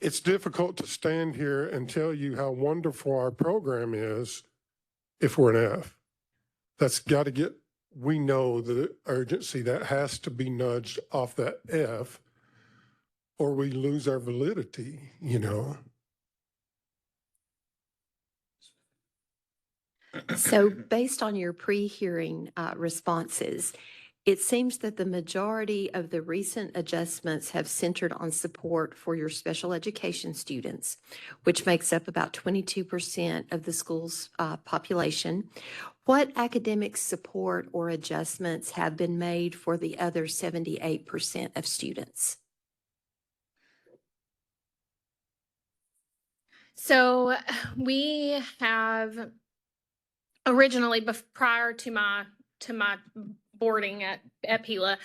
S3: it's difficult to stand here and tell you how wonderful our program is if we're an F. That's got to get, we know the urgency that has to be nudged off that F, or we lose our validity, you know.
S4: So based on your pre-hearing responses, it seems that the majority of the recent adjustments have centered on support for your special education students, which makes up about 22% of the school's population. What academic support or adjustments have been made for the other 78% of students?
S22: So we have originally, prior to my boarding at Pila,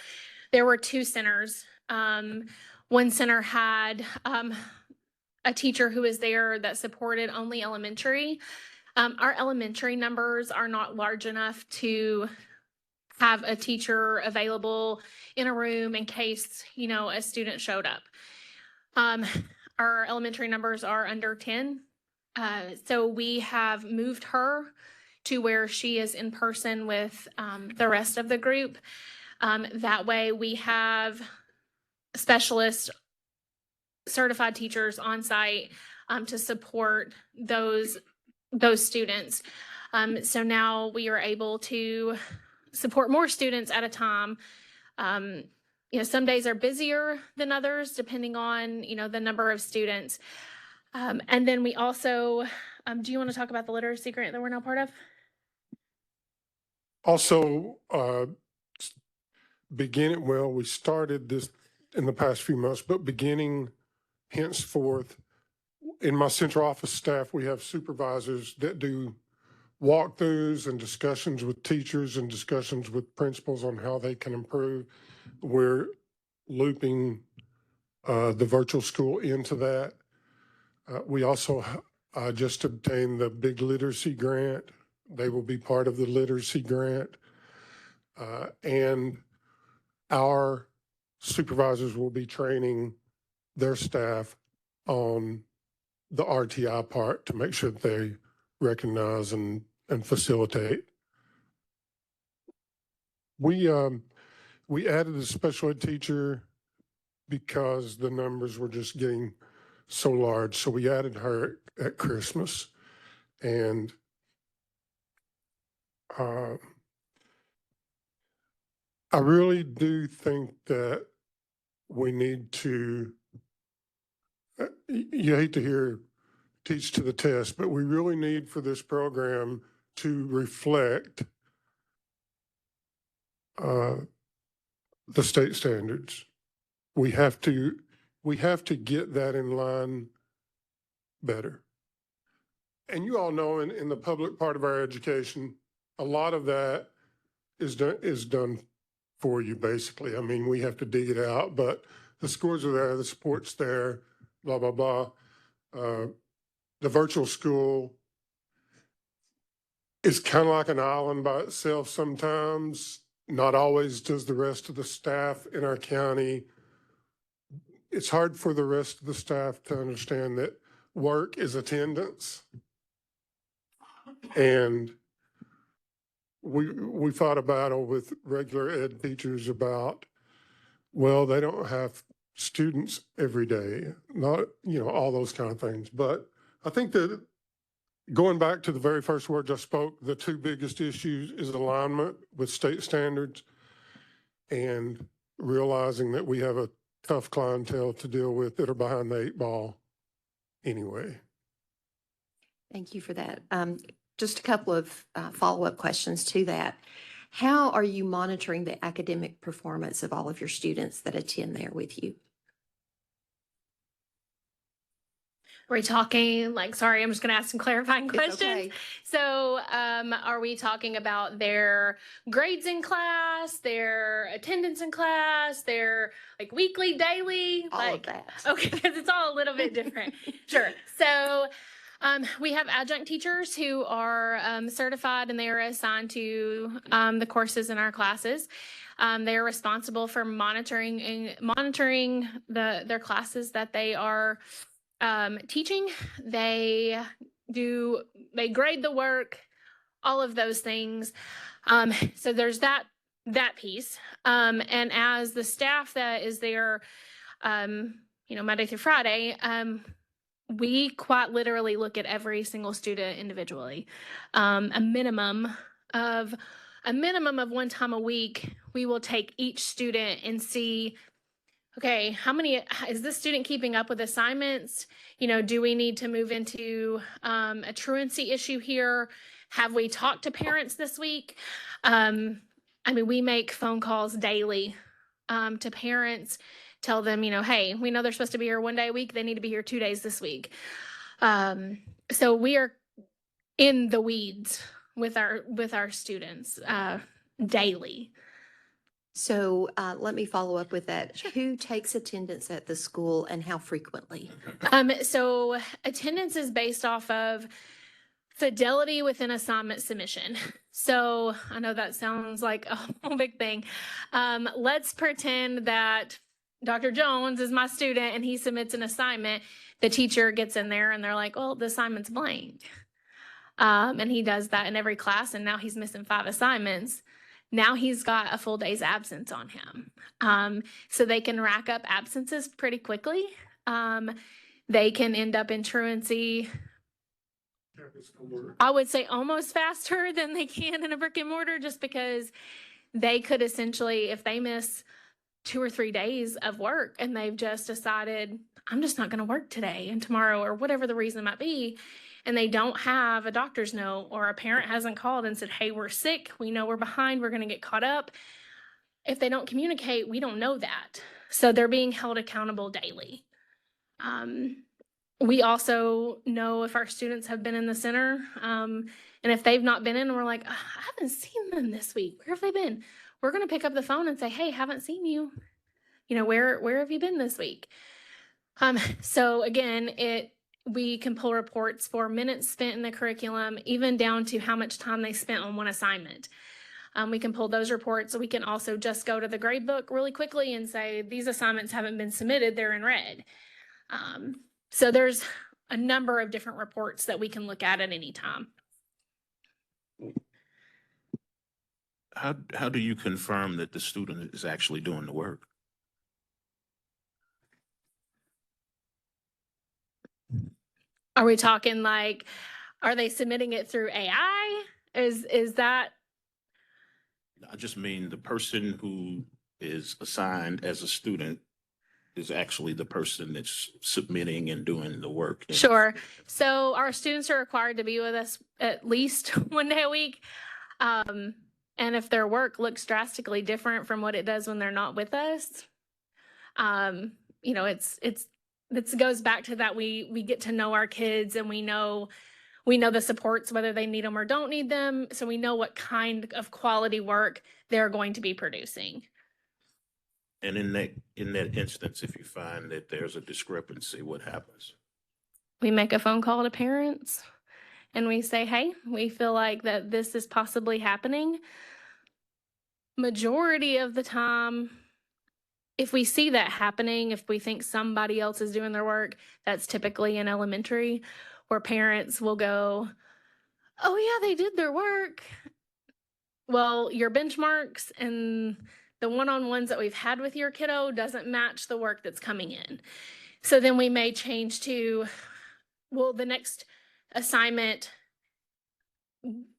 S22: there were 2 centers. One center had a teacher who was there that supported only elementary. Our elementary numbers are not large enough to have a teacher available in a room in case, you know, a student showed up. Our elementary numbers are under 10. So we have moved her to where she is in person with the rest of the group. That way we have specialists, certified teachers on site to support those students. So now we are able to support more students at a time. You know, some days are busier than others depending on, you know, the number of students. And then we also, do you want to talk about the literacy grant that we're now part of?
S3: Also, we started this in the past few months, but beginning henceforth, in my central office staff, we have supervisors that do walkthroughs and discussions with teachers and discussions with principals on how they can improve. We're looping the virtual school into that. We also just obtained the big literacy grant. They will be part of the literacy grant. And our supervisors will be training their staff on the RTI part to make sure that they recognize and facilitate. We added a special ed teacher because the numbers were just getting so large. So we added her at Christmas. And I really do think that we need to, you hate to hear teach to the test, but we really need for this program to reflect the state standards. We have to get that in line better. And you all know in the public part of our education, a lot of that is done for you, basically. I mean, we have to dig it out, but the scores are there, the support's there, blah, blah, blah. The virtual school is kind of like an island by itself sometimes. Not always does the rest of the staff in our county. It's hard for the rest of the staff to understand that work is attendance. And we fought a battle with regular ed teachers about, well, they don't have students every day, not, all those kind of things. But I think that going back to the very first words I spoke, the two biggest issues is alignment with state standards and realizing that we have a tough clientele to deal with that are behind the 8 ball anyway.
S4: Thank you for that. Just a couple of follow-up questions to that. How are you monitoring the academic performance of all of your students that attend there with you?
S22: Are we talking sorry, I'm just going to ask some clarifying
S4: It's
S22: questions.
S4: okay.
S22: So are we talking about their grades in class, their attendance in class, their weekly, daily?
S4: All of that.
S22: Okay, because it's all a little bit different. Sure. So we have adjunct teachers who are certified and they are assigned to the courses in our classes. They are responsible for monitoring their classes that they are teaching. They grade the work, all of those things. So there's that piece. And as the staff that is there, Monday through Friday, we quite literally look at every single student individually. A minimum of 1 time a week, we will take each student and see, okay, is this student keeping up with assignments? Do we need to move into a truancy issue here? Have we talked to parents this week? We make phone calls daily to parents, tell them, hey, we know they're supposed to be here 1 day a week. They need to be here 2 days this week. So we are in the weeds with our students daily.
S4: So let me follow up with that. Sure. Who takes attendance at the school and how frequently?
S22: So attendance is based off of fidelity within assignment submission. So I know that sounds like a whole big thing. Let's pretend that Dr. Jones is my student and he submits an assignment. The teacher gets in there and they're like, well, the assignment's blank. And he does that in every class and now he's missing 5 assignments. Now he's got a full day's absence on him. So they can rack up absences pretty quickly. They can end up in truancy, I would say almost faster than they can in a brick and mortar, just because they could essentially, if they miss 2 or 3 days of work and they've just decided, I'm just not going to work today and tomorrow or whatever the reason might be, and they don't have a doctor's note or a parent hasn't called and said, hey, we're sick, we know we're behind, we're going to get caught up. If they don't communicate, we don't know that. So they're being held accountable daily. We also know if our students have been in the center. And if they've not been in, we're like, I haven't seen them this week. Where have they been? We're going to pick up the phone and say, hey, haven't seen you. You know, where have you been this week? So again, we can pull reports for minutes spent in the curriculum, even down to how much time they spent on one assignment. We can pull those reports. We can also just go to the grade book really quickly and say, these assignments haven't been submitted, they're in red. So there's a number of different reports that we can look at any time.
S1: How do you confirm that the student is actually doing the work?
S22: Are we talking like, are they submitting it through AI? Is that?
S1: I just mean the person who is assigned as a student is actually the person that's submitting and doing the work.
S22: Sure. So our students are required to be with us at least 1 day a week. And if their work looks drastically different from what it does when they're not with us, you know, it goes back to that we get to know our kids, and we know the supports, whether they need them or don't need them. So we know what kind of quality work they're going to be producing.
S1: And in that instance, if you find that there's a discrepancy, what happens?
S22: We make a phone call to parents and we say, hey, we feel like that this is possibly happening. Majority of the time, if we see that happening, if we think somebody else is doing their work, that's typically in elementary, where parents will go, oh yeah, they did their work. Well, your benchmarks and the one-on-ones that we've had with your kiddo doesn't match the work that's coming in. So then we may change to, well, the next assignment,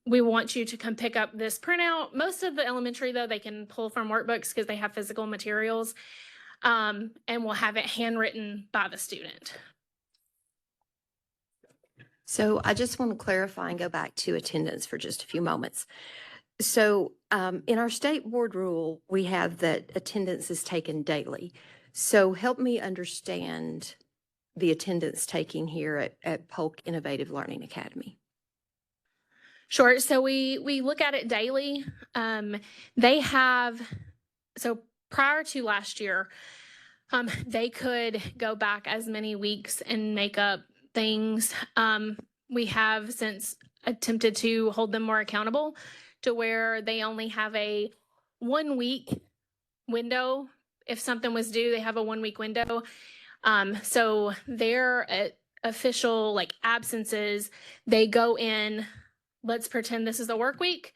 S22: we want you to come pick up this printout. Most of the elementary, though, they can pull from workbooks because they have physical materials, and we'll have it handwritten by the student.
S4: So I just want to clarify and go back to attendance for just a few moments. So in our state board rule, we have that attendance is taken daily. So help me understand the attendance taking here at Polk Innovative Learning Academy.
S22: Sure. So we look at it daily. They have, so prior to last year, they could go back as many weeks and make up things. We have since attempted to hold them more accountable to where they only have a 1 week window. If something was due, they have a 1 week window. So their official like absences, they go in. Let's pretend this is a work week.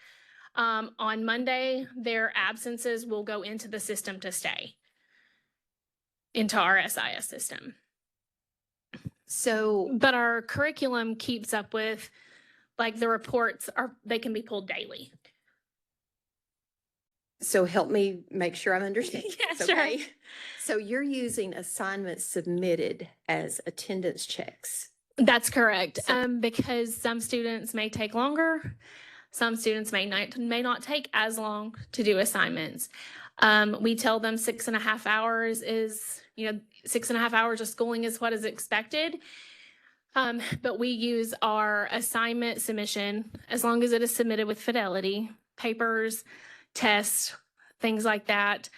S22: On Monday, their absences will go into the system to stay, into our SIS system.
S4: So,
S22: but our curriculum keeps up with, like, the reports they can be pulled daily.
S4: So help me make sure I'm understanding.
S22: Yeah, sure.
S4: So you're using assignments submitted as attendance checks.
S22: That's correct. Because some students may take longer. Some students may not take as long to do assignments. We tell them 6.5 hours is, 6.5 hours of schooling is what is expected. But we use our assignment submission as long as it is submitted with fidelity, papers, tests, things like that.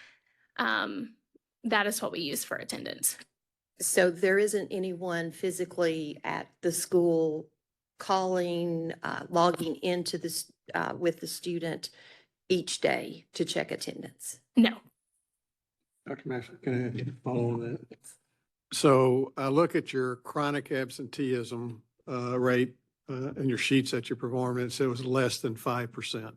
S22: That is what we use for attendance.
S4: So there isn't anyone physically at the school calling, logging into this with the student each day to check attendance?
S22: No.
S6: Dr. Maxwell, can I follow on that? So I look at your chronic absenteeism rate in your sheets that you perform, and it was less than 5%.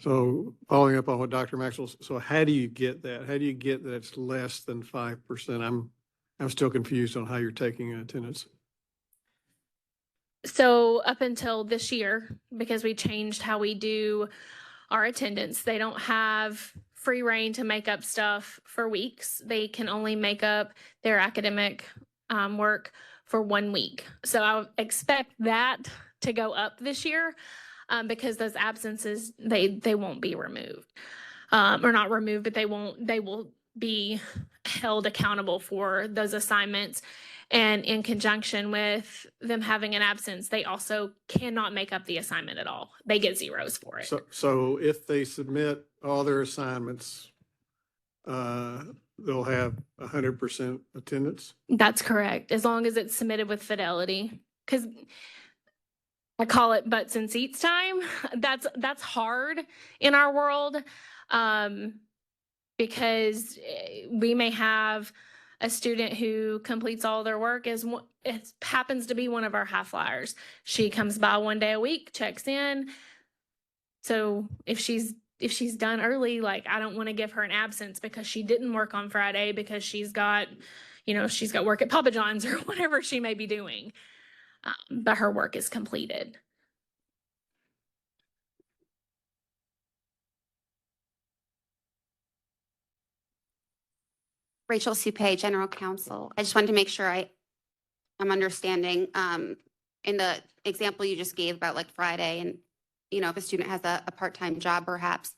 S6: So following up on what Dr. Maxwell, so how do you get that? How do you get that it's less than 5%? I'm still confused on how you're taking attendance.
S22: So up until this year, because we changed how we do our attendance, they don't have free reign to make up stuff for weeks. They can only make up their academic work for 1 week. So I expect that to go up this year because those absences, they won't be removed. Or not removed, but they will be held accountable for those assignments. And in conjunction with them having an absence, they also cannot make up the assignment at all. They get zeros for it.
S6: So if they submit all their assignments, they'll have 100% attendance?
S22: That's correct, as long as it's submitted with fidelity. Because I call it butts and seats time. That's hard in our world, because we may have a student who completes all their work it happens to be one of our high flyers. She comes by one day a week, checks in. So if she's done early, like, I don't want to give her an absence because she didn't work on Friday because she's got work at Papa John's or whatever she may be doing. But her work is completed.
S9: Rachel Supay, General Counsel. I just wanted to make sure I'm understanding, in the example you just gave about like Friday and, if a student has a part-time job perhaps.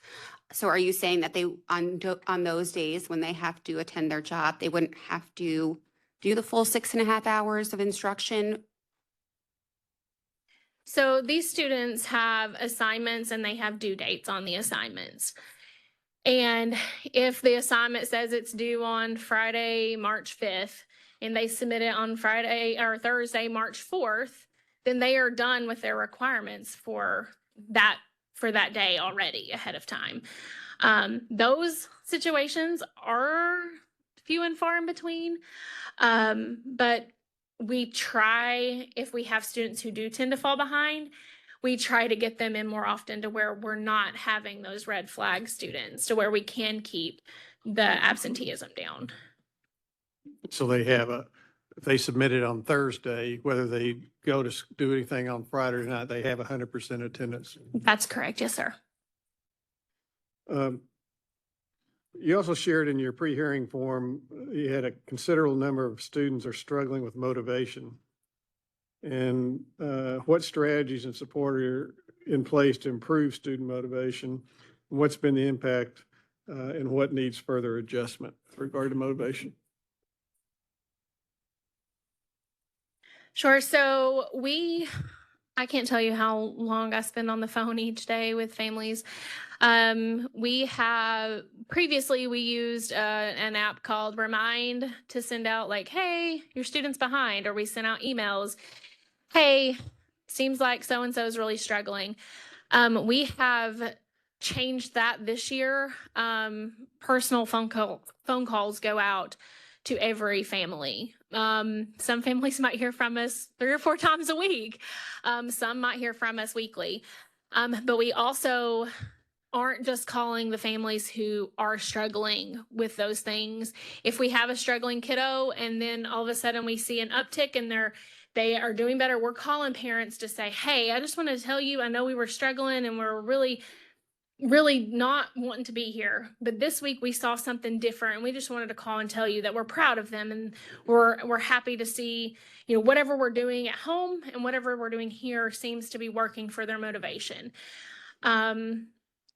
S9: So are you saying that they, on those days when they have to attend their job, they wouldn't have to do the full 6.5 hours of instruction?
S22: So these students have assignments and they have due dates on the assignments. And if the assignment says it's due on Friday, March 5th, and they submit it on Friday or Thursday, March 4th, then they are done with their requirements for that day already ahead of time. Those situations are few and far in between. But we try, if we have students who do tend to fall behind, we try to get them in more often to where we're not having those red flag students, to where we can keep the absenteeism down.
S6: So they have if they submit it on Thursday, whether they go to do anything on Friday or not, they have 100% attendance.
S22: That's correct. Yes, sir.
S6: You also shared in your pre-hearing form, you had a considerable number of students are struggling with motivation. And what strategies and support are in place to improve student motivation? What's been the impact and what needs further adjustment with regard to motivation?
S22: Sure. So I can't tell you how long I spend on the phone each day with families. Previously we used an app called Remind to send out like, hey, your student's behind, or we sent out emails. Hey, seems like so-and-so is really struggling. We have changed that this year. Personal phone calls go out to every family. Some families might hear from us 3 or 4 times a week. Some might hear from us weekly. But we also aren't just calling the families who are struggling with those things. If we have a struggling kiddo and then all of a sudden we see an uptick and they are doing better, we're calling parents to say, hey, I just wanted to tell you, I know we were struggling and we're really not wanting to be here, but this week we saw something different and we just wanted to call and tell you that we're proud of them and we're happy to see, whatever we're doing at home and whatever we're doing here seems to be working for their motivation.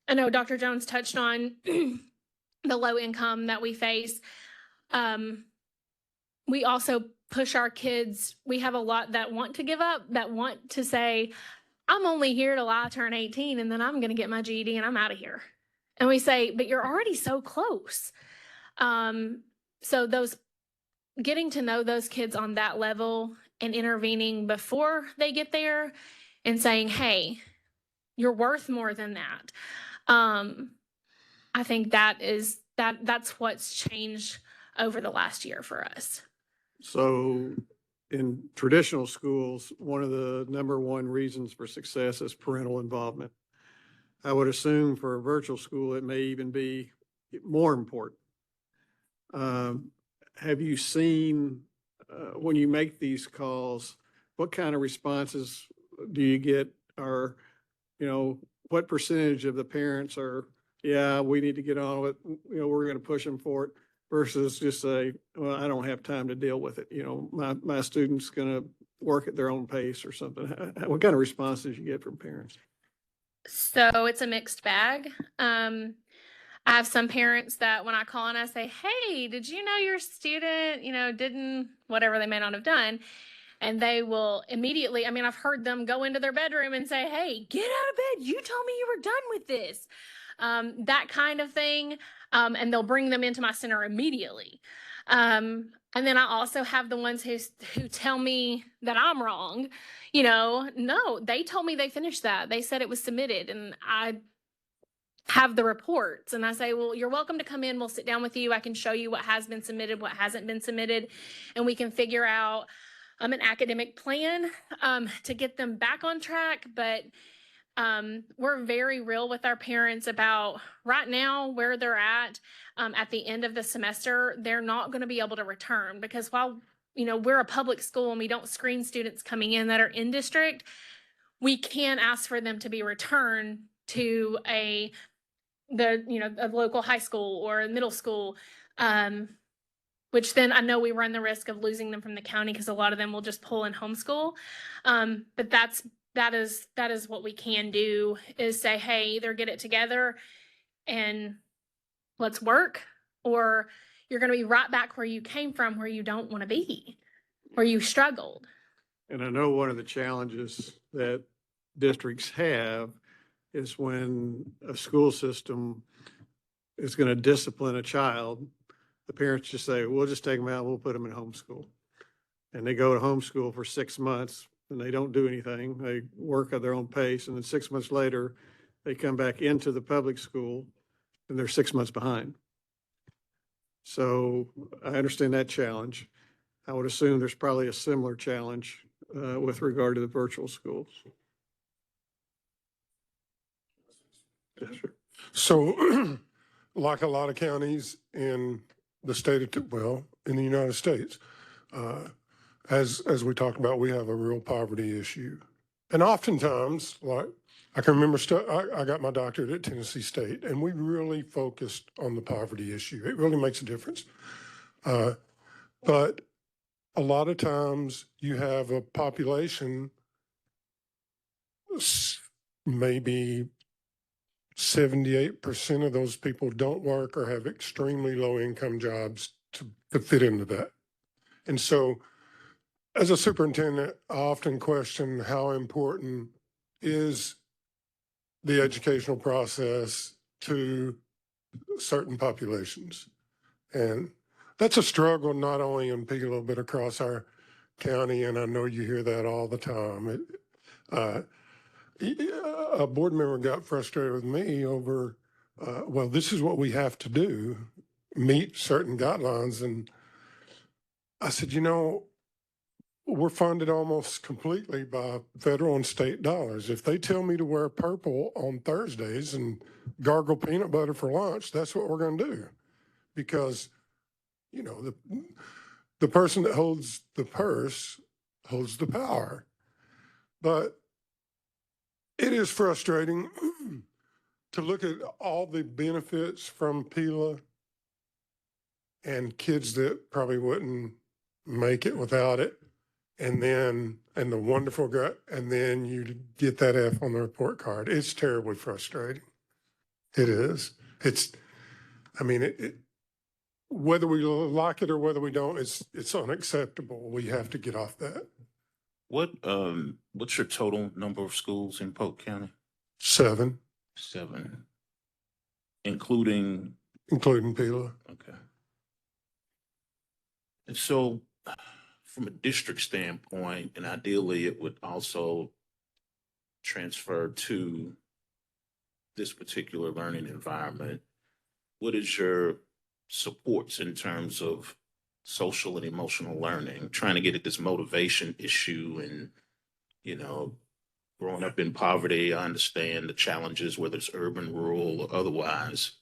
S22: I know Dr. Jones touched on the low income that we face. We also push our kids. We have a lot that want to give up, that want to say, I'm only here till I turn 18 and then I'm going to get my GED and I'm out of here. And we say, but you're already so close. So getting to know those kids on that level and intervening before they get there and saying, hey, you're worth more than that. I think that's what's changed over the last year for us.
S6: So in traditional schools, one of the number one reasons for success is parental involvement. I would assume for a virtual school, it may even be more important. Have you seen, when you make these calls, what kind of responses do you get? Or, what percentage of the parents are, yeah, we need to get on with, we're going to push them for it, versus just say, well, I don't have time to deal with it. My student's going to work at their own pace or something. What kind of responses you get from parents?
S22: So it's a mixed bag. I have some parents that when I call and I say, hey, did you know your student, didn't whatever they may not have done? And they will immediately, I've heard them go into their bedroom and say, hey, get out of bed. You told me you were done with this. That kind of thing. And they'll bring them into my center immediately. And then I also have the ones who tell me that I'm wrong. No, they told me they finished that. They said it was submitted, and I have the reports, and I say, well, you're welcome to come in. We'll sit down with you. I can show you what has been submitted, what hasn't been submitted, and we can figure out an academic plan to get them back on track. But we're very real with our parents about right now where they're at the end of the semester. They're not going to be able to return because while we're a public school and we don't screen students coming in that are in district, we can ask for them to be returned to a local high school or a middle school, which then I know we run the risk of losing them from the county because a lot of them will just pull in homeschool. But that is what we can do, is say, hey, either get it together and let's work, or you're going to be right back where you came from, where you don't want to be, where you struggled.
S6: And I know one of the challenges that districts have is when a school system is going to discipline a child, the parents just say, we'll just take them out, we'll put them in homeschool. And they go to homeschool for 6 months and they don't do anything. They work at their own pace. And then 6 months later, they come back into the public school and they're 6 months behind. So I understand that challenge. I would assume there's probably a similar challenge with regard to the virtual schools. Yes, sir.
S3: So like a lot of counties in the state of, in the United States, as we talked about, we have a real poverty issue. And oftentimes, like I can remember, I got my doctorate at Tennessee State, and we really focused on the poverty issue. It really makes a difference. But a lot of times you have a population, maybe 78% of those people don't work or have extremely low income jobs to fit into that. And so as a superintendent, I often question how important is the educational process to certain populations. And that's a struggle not only in Pilo, but across our county. And I know you hear that all the time. A board member got frustrated with me over, this is what we have to do, meet certain guidelines. And I said, we're funded almost completely by federal and state dollars. If they tell me to wear purple on Thursdays and gargle peanut butter for lunch, that's what we're going to do. Because, the person that holds the purse holds the power. But it is frustrating to look at all the benefits from PILA and kids that probably wouldn't make it without it. And the wonderful guy, and then you get that F on the report card. It's terribly frustrating. It is. Whether we like it or whether we don't, it's unacceptable. We have to get off that.
S1: What's your total number of schools in Polk County?
S3: 7.
S1: 7. Including
S3: PILA.
S1: Okay. And so from a district standpoint, and ideally it would also transfer to this particular learning environment, what is your supports in terms of social and emotional learning, trying to get at this motivation issue? And, growing up in poverty, I understand the challenges, whether it's urban, rural, or otherwise.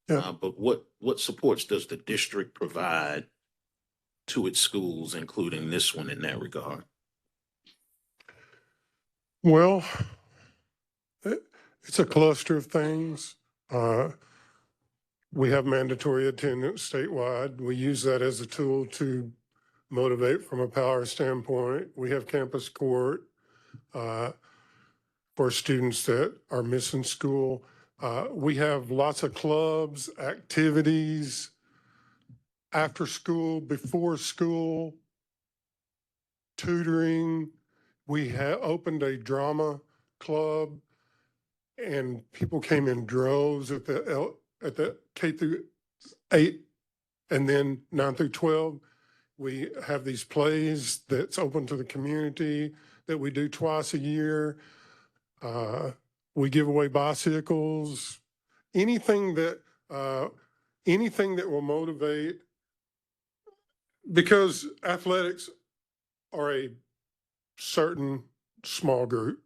S3: Yeah.
S1: But what supports does the district provide to its schools, including this one, in that regard?
S3: Well, it's a cluster of things. We have mandatory attendance statewide. We use that as a tool to motivate from a power standpoint. We have campus court for students that are missing school. We have lots of clubs, activities, after school, before school, tutoring. We opened a drama club, and people came in droves at the K through 8, and then 9 through 12. We have these plays that's open to the community that we do twice a year. We give away bicycles, anything that will motivate, because athletics are a certain small group.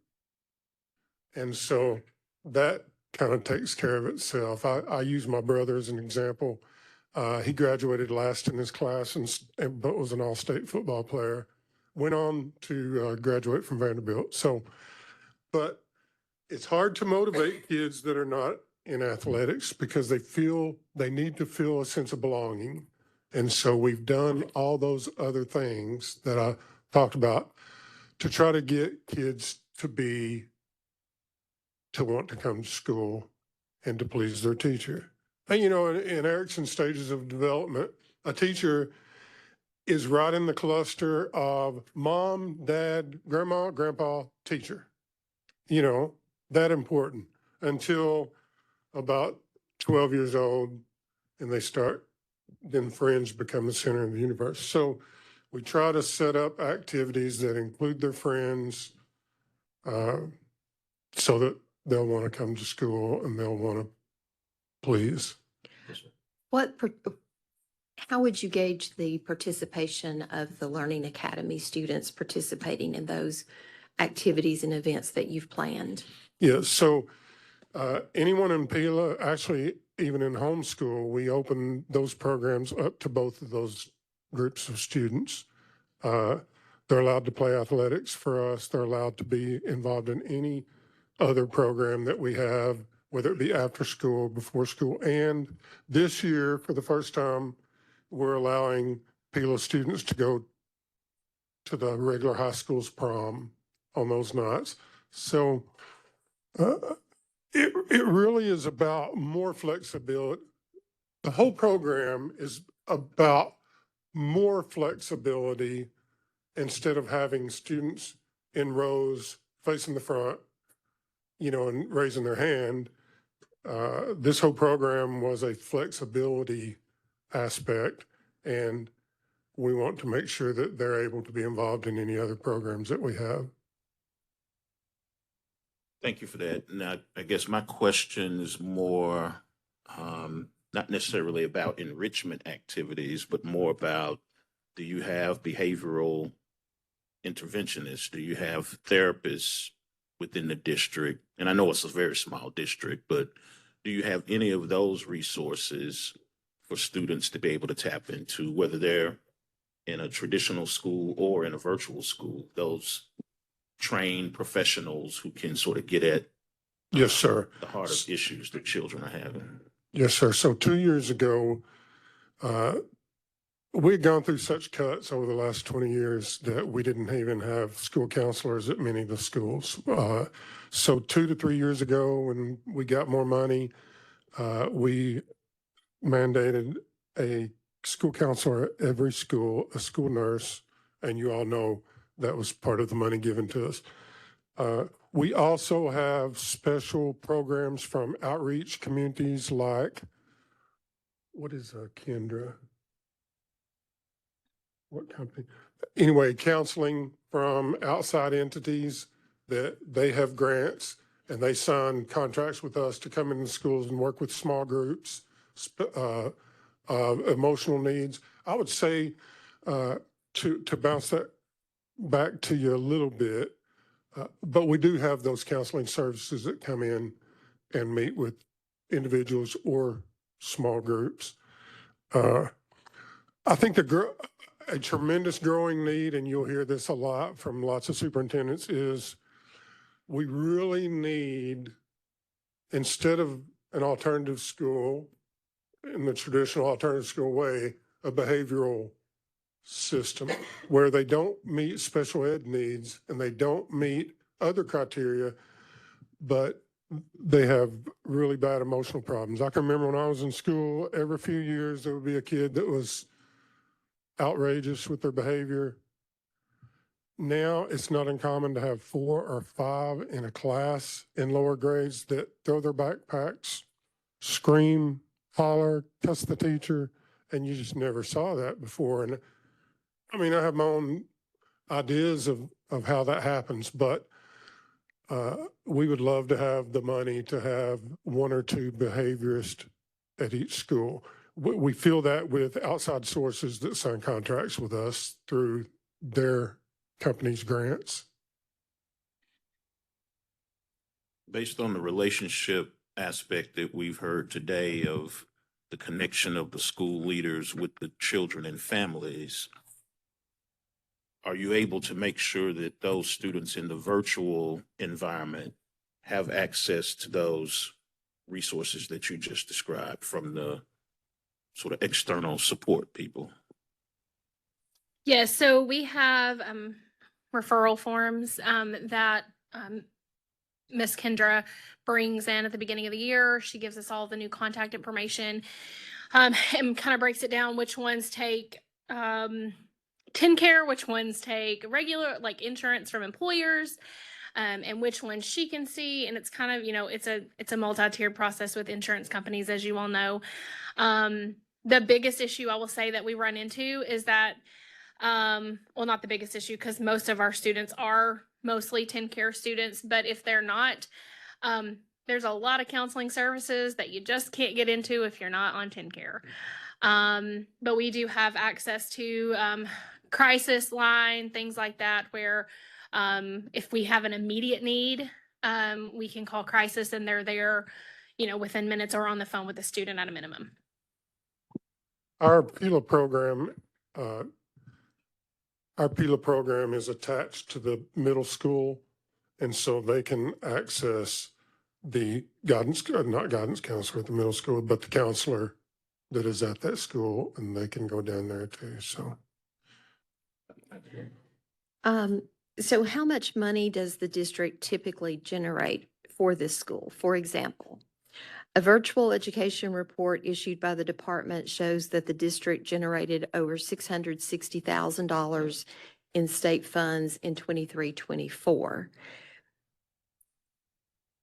S3: And so that kind of takes care of itself. I use my brother as an example. He graduated last in his class but was an all-state football player. Went on to graduate from Vanderbilt. But it's hard to motivate kids that are not in athletics because they need to feel a sense of belonging. And so we've done all those other things that I talked about to try to get kids to want to come to school and to please their teacher. And, in Erickson's stages of development, a teacher is right in the cluster of mom, dad, grandma, grandpa, teacher. That important until about 12 years old, and then friends become the center of the universe. So we try to set up activities that include their friends so that they'll want to come to school and they'll want to please.
S4: How would you gauge the participation of the Learning Academy students participating in those activities and events that you've planned?
S3: Yeah, so anyone in PILA, actually, even in homeschool, we open those programs up to both of those groups of students. They're allowed to play athletics for us. They're allowed to be involved in any other program that we have, whether it be after school, before school. And this year, for the first time, we're allowing PILA students to go to the regular high school's prom on those nights. So it really is about more flexibility. The whole program is about more flexibility instead of having students in rows facing the front, and raising their hand. This whole program was a flexibility aspect, and we want to make sure that they're able to be involved in any other programs that we have.
S1: Thank you for that. Now, I guess my question is more not necessarily about enrichment activities, but more about, do you have behavioral interventionists? Do you have therapists within the district? And I know it's a very small district, but do you have any of those resources for students to be able to tap into, whether they're in a traditional school or in a virtual school, those trained professionals who can sort of get at
S3: Yes, sir.
S1: the heart of issues that children are having?
S3: Yes, sir. So 2 years ago, we'd gone through such cuts over the last 20 years that we didn't even have school counselors at many of the schools. So 2 to 3 years ago, when we got more money, we mandated a school counselor at every school, a school nurse, and you all know that was part of the money given to us. We also have special programs from outreach communities like, what is Kendra? What company? Anyway, counseling from outside entities that they have grants and they sign contracts with us to come into schools and work with small groups, emotional needs. I would say to bounce that back to you a little bit, but we do have those counseling services that come in and meet with individuals or small groups. I think a tremendous growing need, and you'll hear this a lot from lots of superintendents, is we really need, instead of an alternative school in the traditional alternative school way, a behavioral system where they don't meet special ed needs and they don't meet other criteria, but they have really bad emotional problems. I can remember when I was in school, every few years, there would be a kid that was outrageous with their behavior. Now, it's not uncommon to have 4 or 5 in a class in lower grades that throw their backpacks, scream, holler, cuss the teacher, and you just never saw that before. And I mean, I have my own ideas of how that happens, but we would love to have the money to have 1 or 2 behaviorists at each school. We feel that with outside sources that sign contracts with us through their company's grants.
S1: Based on the relationship aspect that we've heard today of the connection of the school leaders with the children and families, are you able to make sure that those students in the virtual environment have access to those resources that you just described from the sort of external support people?
S22: Yes, so we have referral forms that Miss Kendra brings in at the beginning of the year. She gives us all the new contact information and kind of breaks it down which ones take TennCare, which ones take regular like insurance from employers, and which ones she can see. And it's kind of, it's a multi-tiered process with insurance companies, as you all know. The biggest issue I will say that we run into is that, well, not the biggest issue, because most of our students are mostly TennCare students, but if they're not, there's a lot of counseling services that you just can't get into if you're not on TennCare. But we do have access to crisis line, things like that, where if we have an immediate need, we can call crisis and they're there, within minutes or on the phone with the student at a minimum.
S3: Our PILA program is attached to the middle school, and so they can access the not guidance counselor at the middle school, but the counselor that is at that school, and they can go down there too, so.
S4: So how much money does the district typically generate for this school? For example, a virtual education report issued by the department shows that the district generated over $660,000 in state funds in 23-24.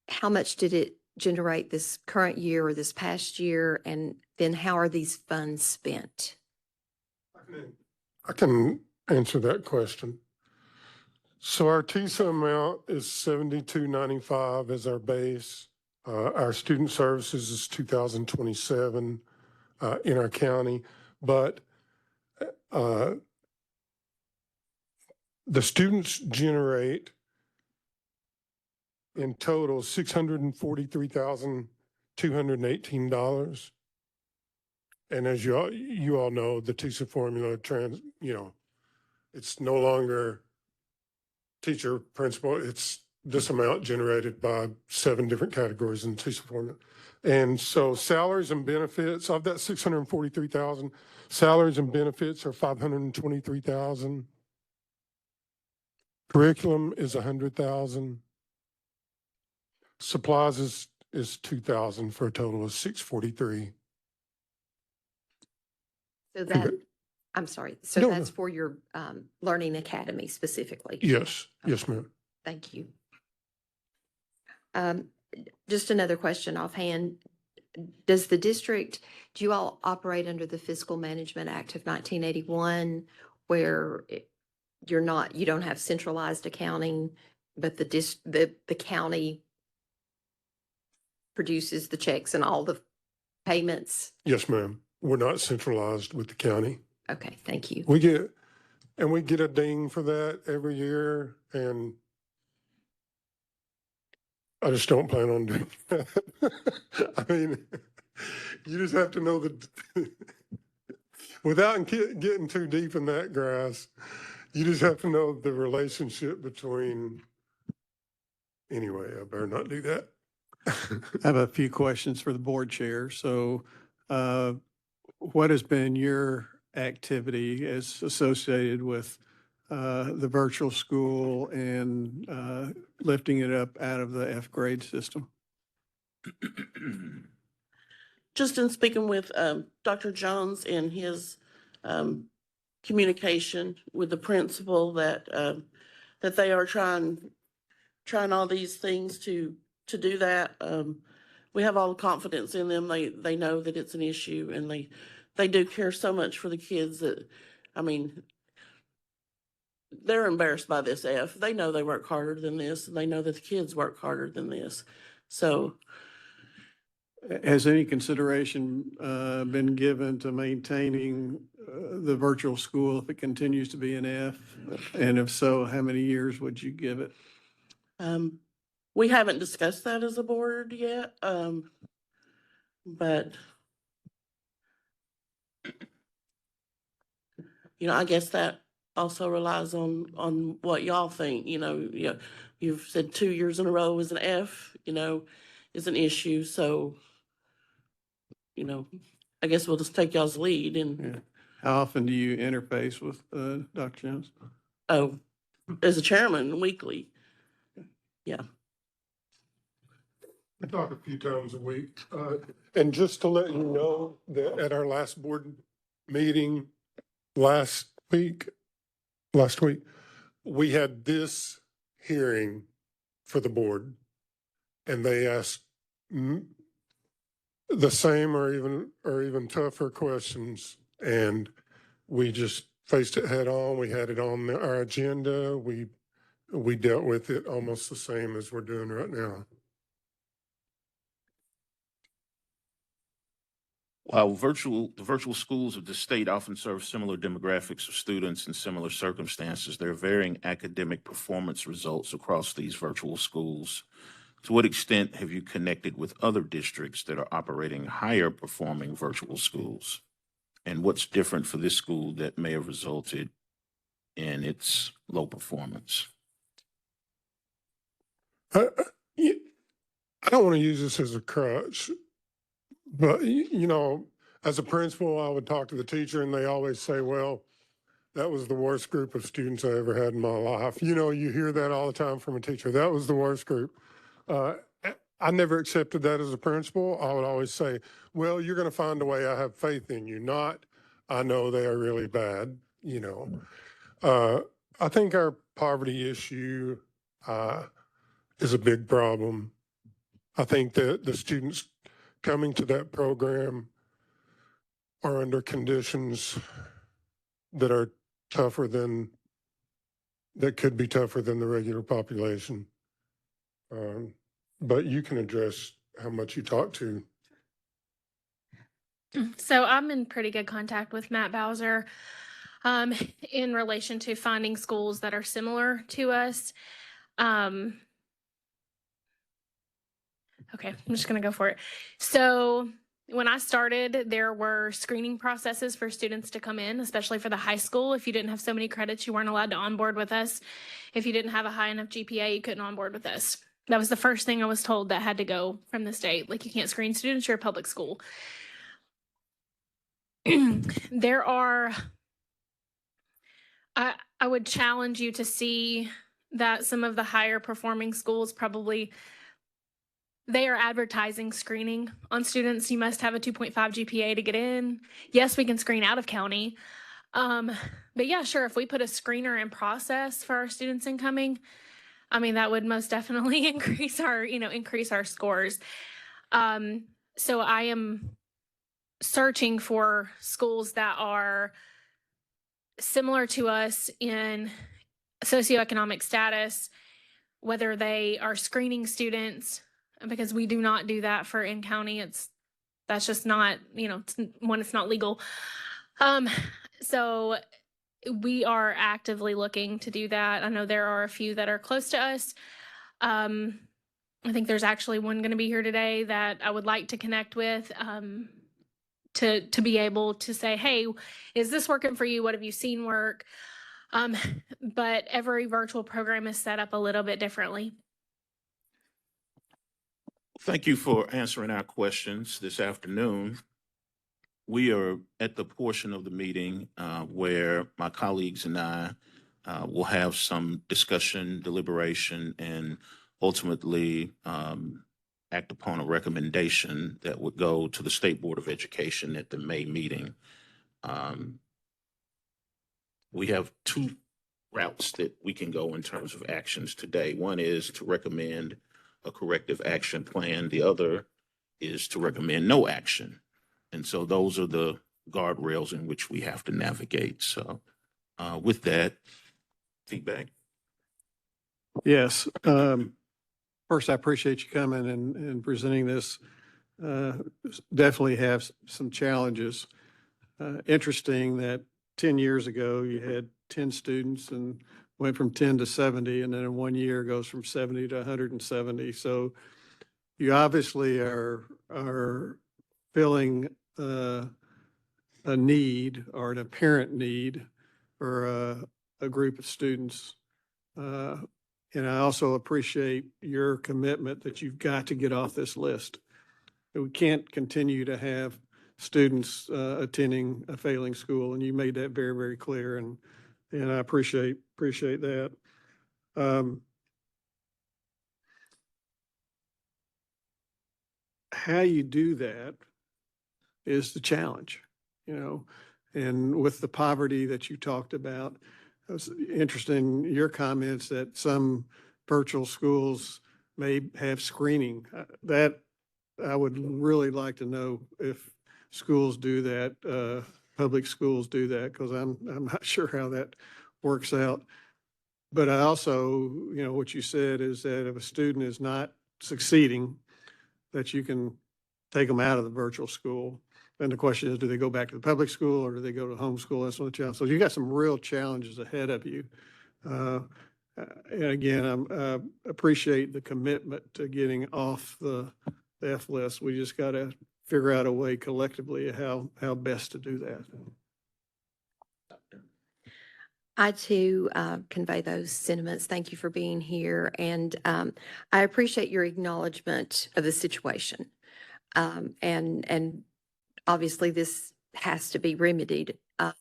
S4: How much did it generate this current year or this past year? And then how are these funds spent?
S3: I can answer that question. So our TISA amount is $72.95 as our base. Our student services is $2,027 in our county, but the students generate in total $643,218. And as you all know, the TISA formula it's no longer teacher, principal, it's this amount generated by 7 different categories in the TISA formula. And so salaries and benefits of that 643,000, salaries and benefits are 523,000. Curriculum is 100,000. Supplies is 2,000 for a total of 643.
S4: So that, I'm sorry. So that's for your Learning Academy specifically?
S3: Yes. Yes, ma'am.
S4: Thank you. Just another question offhand. Do you all operate under the Fiscal Management Act of 1981 where you don't have centralized accounting, but the county produces the checks and all the payments?
S3: Yes, ma'am. We're not centralized with the county.
S4: Okay, thank you.
S3: We get a ding for that every year, and I just don't plan on doing that. I mean, you just have to know that without getting too deep in that grass, you just have to know the relationship between, anyway, I better not do that.
S6: I have a few questions for the board chair. So what has been your activity as associated with the virtual school and lifting it up out of the F grade system?
S5: Just in speaking with Dr. Jones and his communication with the principal that that they are trying all these things to do that. We have all the confidence in them. They know that it's an issue, and they do care so much for the kids that, I mean, they're embarrassed by this F. They know they work harder than this, and they know that the kids work harder than this. So
S6: Has any consideration been given to maintaining the virtual school if it continues to be an F? And if so, how many years would you give it?
S5: we haven't discussed that as a board yet, but I guess that also relies on what y'all think. You've said 2 years in a row is an F, is an issue. So, I guess we'll just take y'all's lead. And
S6: How often do you interface with Dr. Jones?
S5: oh, as a chairman, weekly. Yeah.
S3: We talk a few times a week. And just to let you know that at our last board meeting last week, we had this hearing for the board, and they asked the same or even tougher questions, and we just faced it head on. We had it on our agenda. We dealt with it almost the same as we're doing right now.
S1: While the virtual schools of the state often serve similar demographics of students in similar circumstances, there are varying academic performance results across these virtual schools. To what extent have you connected with other districts that are operating higher performing virtual schools? And what's different for this school that may have resulted in its low performance?
S3: I don't want to use this as a crutch, but as a principal, I would talk to the teacher and they always say, well, that was the worst group of students I ever had in my life. You hear that all the time from a teacher. That was the worst group. I never accepted that as a principal. I would always say, well, you're going to find a way. I have faith in you. Not, I know they are really bad. I think our poverty issue is a big problem. I think that the students coming to that program are under conditions that are that could be tougher than the regular population. But you can address how much you talk to.
S22: So I'm in pretty good contact with Matt Bowser in relation to finding schools that are similar to us. Okay, I'm just going to go for it. So when I started, there were screening processes for students to come in, especially for the high school. If you didn't have so many credits, you weren't allowed to onboard with us. If you didn't have a high enough GPA, you couldn't onboard with us. That was the first thing I was told that had to go from the state. Like, you can't screen students, you're a public school. There are, I would challenge you to see that some of the higher performing schools probably, they are advertising screening on students. You must have a 2.5 GPA to get in. Yes, we can screen out of county. But yeah, sure, if we put a screener in process for our students incoming, I mean, that would most definitely increase our scores. So I am searching for schools that are similar to us in socioeconomic status, whether they are screening students, because we do not do that for in-county. That's just not, it's not legal. So we are actively looking to do that. I know there are a few that are close to us. I think there's actually one going to be here today that I would like to connect with, to be able to say, hey, is this working for you? What have you seen work? But every virtual program is set up a little bit differently.
S1: Thank you for answering our questions this afternoon. We are at the portion of the meeting where my colleagues and I will have some discussion, deliberation, and ultimately act upon a recommendation that would go to the State Board of Education at the May meeting. We have two routes that we can go in terms of actions today. One is to recommend a corrective action plan. The other is to recommend no action. And so those are the guardrails in which we have to navigate. So with that, feedback.
S6: Yes. First, I appreciate you coming and presenting this. Definitely have some challenges. Interesting that 10 years ago, you had 10 students and went from 10 to 70, and then in 1 year goes from 70 to 170. So you obviously are filling a need or an apparent need for a group of students. And I also appreciate your commitment that you've got to get off this list. We can't continue to have students attending a failing school, and you made that very, very clear, and I appreciate that. How you do that is the challenge, you know, and with the poverty that you talked about, it was interesting, your comments that some virtual schools may have screening. That I would really like to know if schools do that, public schools do that, because I'm not sure how that works out. But I also, you know, what you said is that if a student is not succeeding, that you can take them out of the virtual school. And the question is, do they go back to the public school or do they go to homeschool? That's what the challenge. So you got some real challenges ahead of you. And again, I appreciate the commitment to getting off the F list. We just got to figure out a way collectively how best to do that.
S4: I too convey those sentiments. Thank you for being here. And I appreciate your acknowledgement of the situation. And obviously this has to be remedied. I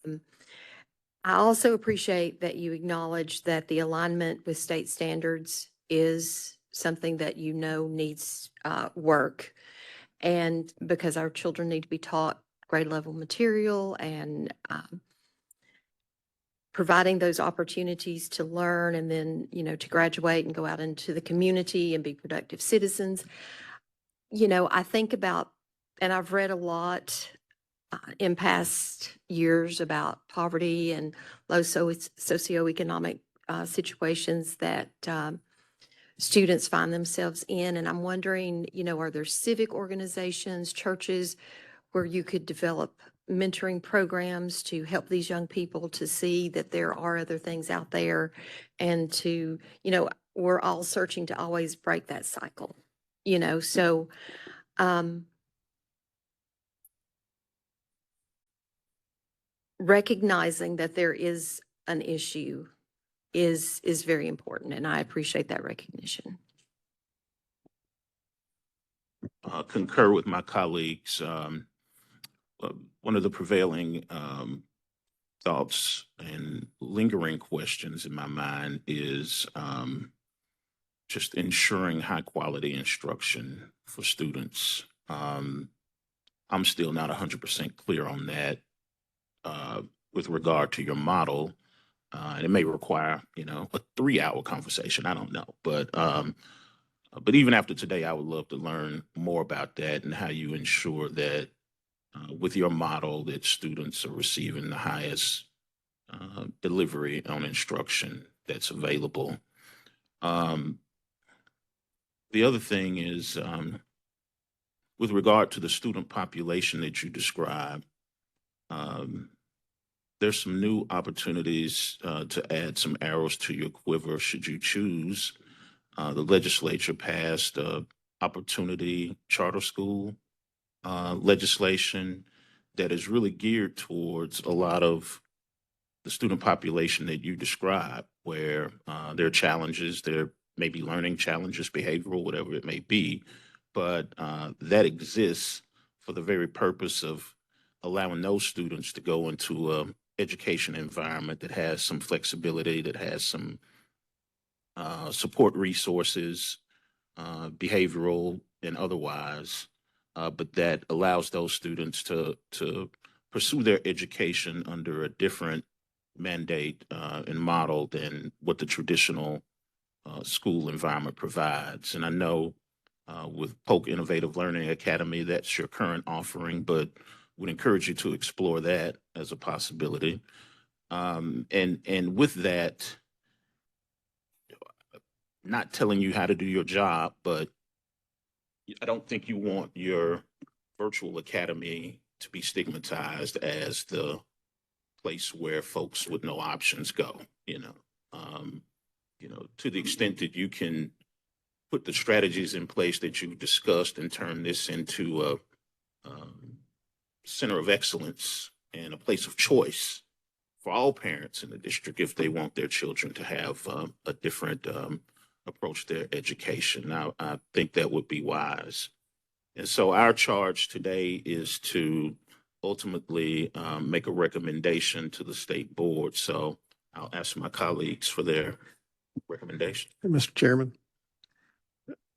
S4: also appreciate that you acknowledge that the alignment with state standards is something that you know needs work. And because our children need to be taught grade level material and providing those opportunities to learn and then, you know, to graduate and go out into the community and be productive citizens. You know, I think about, and I've read a lot in past years about poverty and low socioeconomic situations that students find themselves in. And I'm wondering, you know, are there civic organizations, churches where you could develop mentoring programs to help these young people to see that there are other things out there and to, you know, we're all searching to always break that cycle, you know, so recognizing that there is an issue is very important, and I appreciate that recognition.
S1: Concur with my colleagues. One of the prevailing thoughts and lingering questions in my mind is just ensuring high quality instruction for students. I'm still not 100% clear on that with regard to your model. And it may require, you know, a 3-hour conversation. I don't know. But even after today, I would love to learn more about that and how you ensure that with your model that students are receiving the highest delivery on instruction that's available. The other thing is with regard to the student population that you described, there's some new opportunities to add some arrows to your quiver should you choose. The legislature passed opportunity charter school legislation that is really geared towards a lot of the student population that you describe, where there are challenges, there may be learning challenges, behavioral, whatever it may be, but that exists for the very purpose of allowing those students to go into a education environment that has some flexibility, that has some support resources, behavioral and otherwise, but that allows those students to pursue their education under a different mandate and model than what the traditional school environment provides. And I know with Polk Innovative Learning Academy, that's your current offering, but would encourage you to explore that as a possibility. And with that, not telling you how to do your job, but I don't think you want your virtual academy to be stigmatized as the place where folks with no options go, to the extent that you can put the strategies in place that you've discussed and turn this into a center of excellence and a place of choice for all parents in the district if they want their children to have a different approach to their education. Now, I think that would be wise. And so our charge today is to ultimately make a recommendation to the state board. So I'll ask my colleagues for their recommendation.
S6: Mr. Chairman,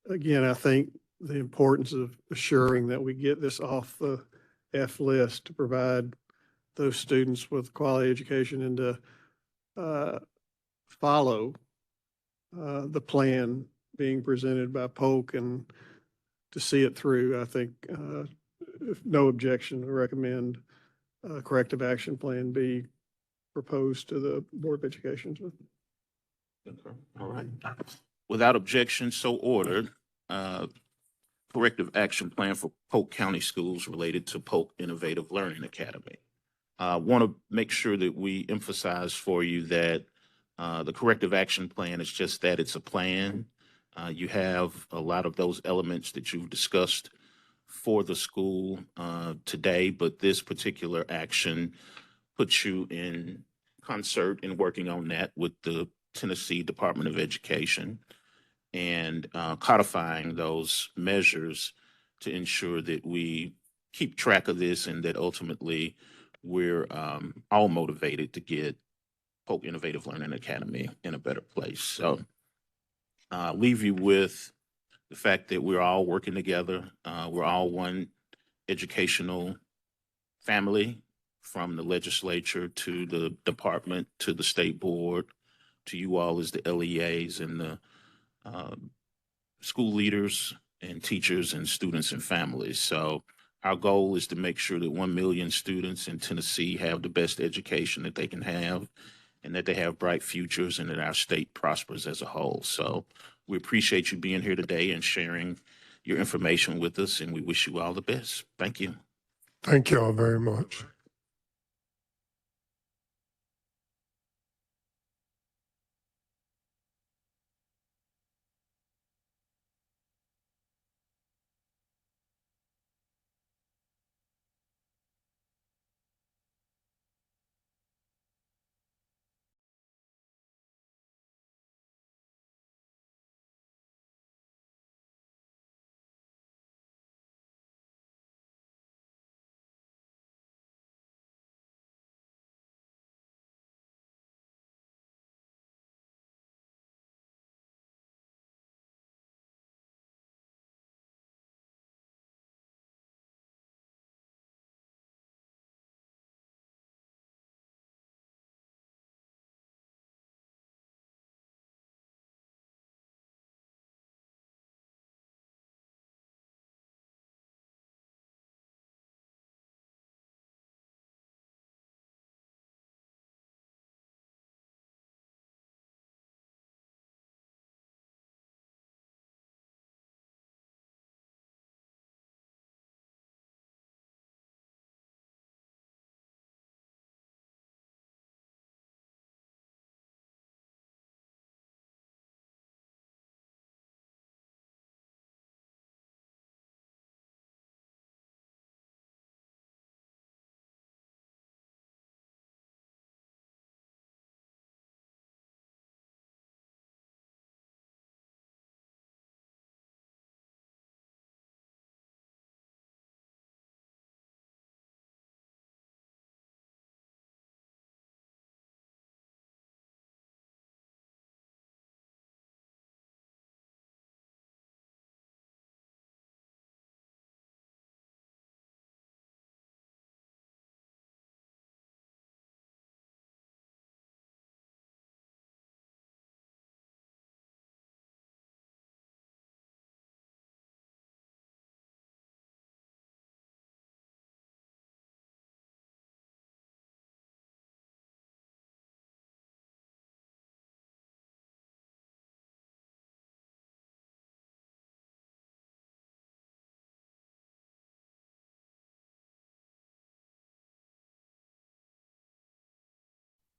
S6: again, I think the importance of assuring that we get this off the F list to provide those students with quality education and to follow the plan being presented by Polk and to see it through. I think, if no objection, to recommend corrective action plan be proposed to the Board of Education.
S1: Okay. All right. Without objection, so ordered. Corrective action plan for Polk County Schools related to Polk Innovative Learning Academy. I want to make sure that we emphasize for you that the corrective action plan is just that, it's a plan. You have a lot of those elements that you've discussed for the school today, but this particular action puts you in concert in working on that with the Tennessee Department of Education and codifying those measures to ensure that we keep track of this and that ultimately we're all motivated to get Polk Innovative Learning Academy in a better place. So leave you with the fact that we're all working together. We're all one educational family, from the legislature to the department to the state board to you all as the LEAs and the school leaders and teachers and students and families. So our goal is to make sure that 1 million students in Tennessee have the best education that they can have and that they have bright futures and that our state prospers as a whole. So we appreciate you being here today and sharing your information with us, and we wish you all the best. Thank you.
S3: Thank you all very much.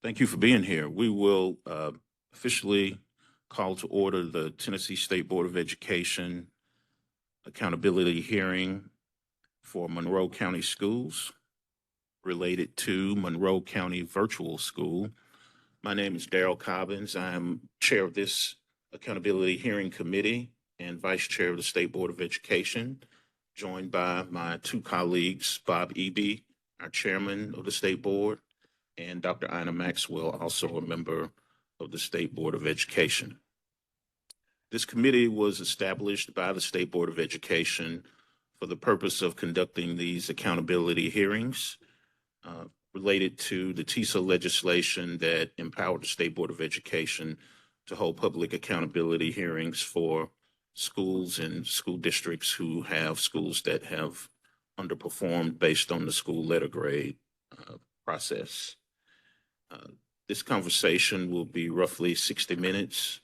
S1: Thank you for being here. We will officially call to order the Tennessee State Board of Education accountability hearing for Monroe County Schools related to Monroe County Virtual School. My name is Darrell Cobbins. I am chair of this accountability hearing committee and vice chair of the State Board of Education, joined by my two colleagues, Bob Eby, our chairman of the State Board, and Dr. Ina Maxwell, also a member of the State Board of Education. This committee was established by the State Board of Education for the purpose of conducting these accountability hearings related to the TISA legislation that empowered the State Board of Education to hold public accountability hearings for schools and school districts who have schools that have underperformed based on the school letter grade process. This conversation will be roughly 60 minutes.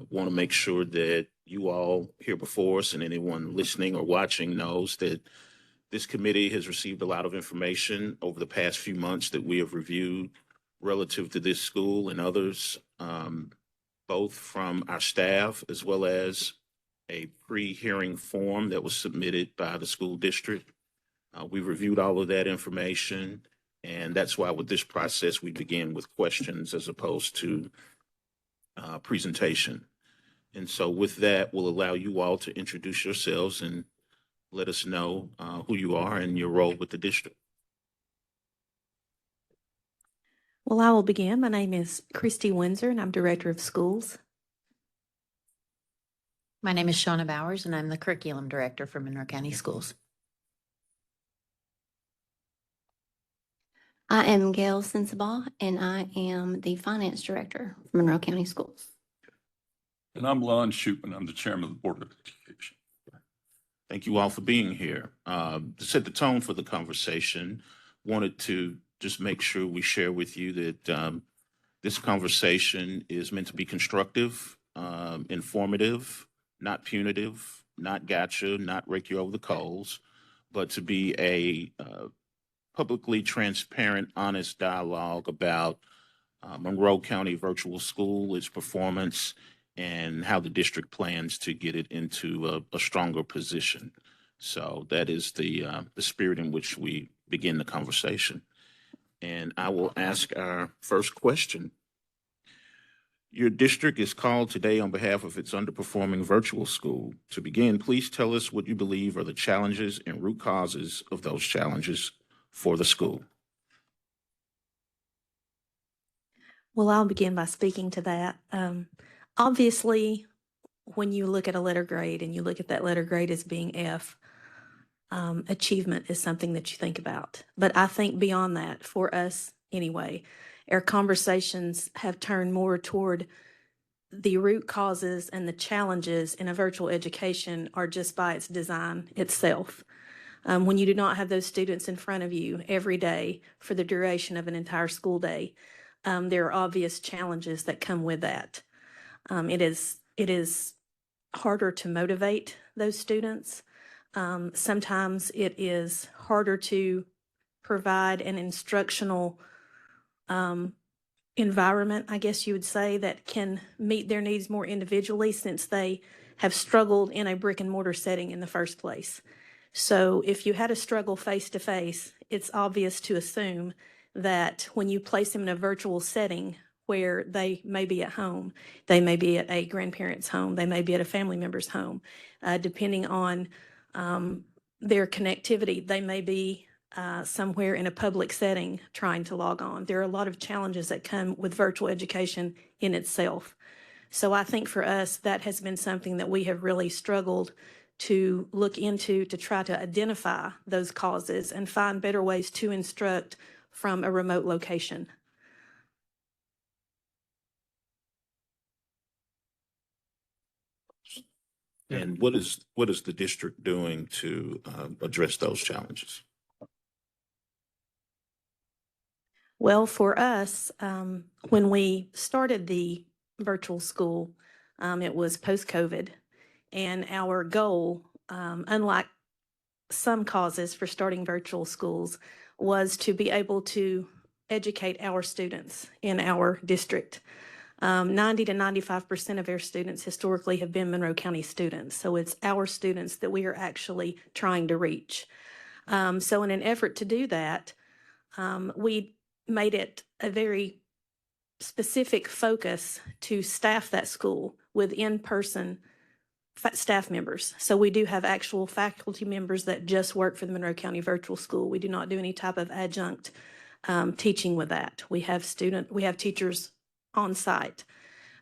S1: Want to make sure that you all here before us and anyone listening or watching knows that this committee has received a lot of information over the past few months that we have reviewed relative to this school and others, both from our staff as well as a pre-hearing form that was submitted by the school district. We reviewed all of that information, and that's why with this process we begin with questions as opposed to presentation. And so with that, we'll allow you all to introduce yourselves and let us know who you are and your role with the district.
S4: Well, I will begin. My name is Christy Windsor, and I'm Director of Schools.
S2: My name is Shauna Bowers, and I'm the Curriculum Director for Monroe County Schools.
S4: I am Gail Sensabaugh, and I am the Finance Director for Monroe County Schools.
S7: And I'm Lon Shoopman. I'm the Chairman of the Board of Education.
S1: Thank you all for being here. To set the tone for the conversation, wanted to just make sure we share with you that this conversation is meant to be constructive, informative, not punitive, not gotcha, not rake you over the coals, but to be a publicly transparent, honest dialogue about Monroe County Virtual School, its performance, and how the district plans to get it into a stronger position. So that is the spirit in which we begin the conversation. And I will ask our first question. Your district is called today on behalf of its underperforming virtual school. To begin, please tell us what you believe are the challenges and root causes of those challenges for the school.
S4: Well, I'll begin by speaking to that. Obviously, when you look at a letter grade and you look at that letter grade as being F, achievement is something that you think about. But I think beyond that, for us anyway, our conversations have turned more toward the root causes and the challenges in a virtual education are just by its design itself. When you do not have those students in front of you every day for the duration of an entire school day, there are obvious challenges that come with that. It is harder to motivate those students. Sometimes it is harder to provide an instructional environment, I guess you would say, that can meet their needs more individually since they have struggled in a brick and mortar setting in the first place. So if you had a struggle face to face, it's obvious to assume that when you place them in a virtual setting where they may be at home, they may be at a grandparent's home, they may be at a family member's home, depending on their connectivity, they may be somewhere in a public setting trying to log on. There are a lot of challenges that come with virtual education in itself. So I think for us, that has been something that we have really struggled to look into to try to identify those causes and find better ways to instruct from a remote location.
S1: And what is the district doing to address those challenges?
S4: Well, for us, when we started the virtual school, it was post-COVID, and our goal, unlike some causes for starting virtual schools, was to be able to
S10: educate our students in our district. 90 to 95% of our students historically have been Monroe County students. So it's our students that we are actually trying to reach. So in an effort to do that, we made it a very specific focus to staff that school with in-person staff members. So we do have actual faculty members that just work for the Monroe County Virtual School. We do not do any type of adjunct teaching with that. We have teachers on site.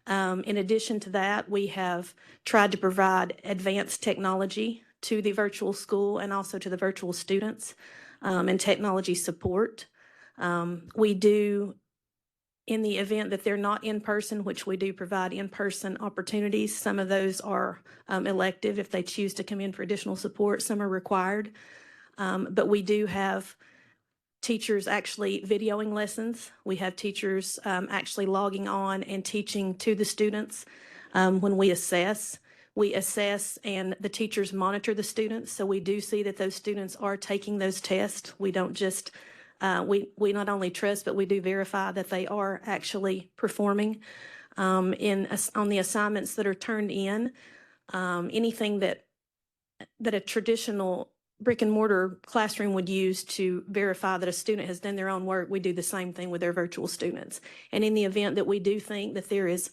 S10: In addition to that, we have tried to provide advanced technology to the virtual school and also to the virtual students and technology support. We do, in the event that they're not in person, which we do provide in-person opportunities. Some of those are elective if they choose to come in for additional support. Some are required. But we do have teachers actually videoing lessons. We have teachers actually logging on and teaching to the students. When we assess and the teachers monitor the students. So we do see that those students are taking those tests. We don't just we not only trust, but we do verify that they are actually performing on the assignments that are turned in. Anything that a traditional brick and mortar classroom would use to verify that a student has done their own work, we do the same thing with their virtual students. And in the event that we do think that there is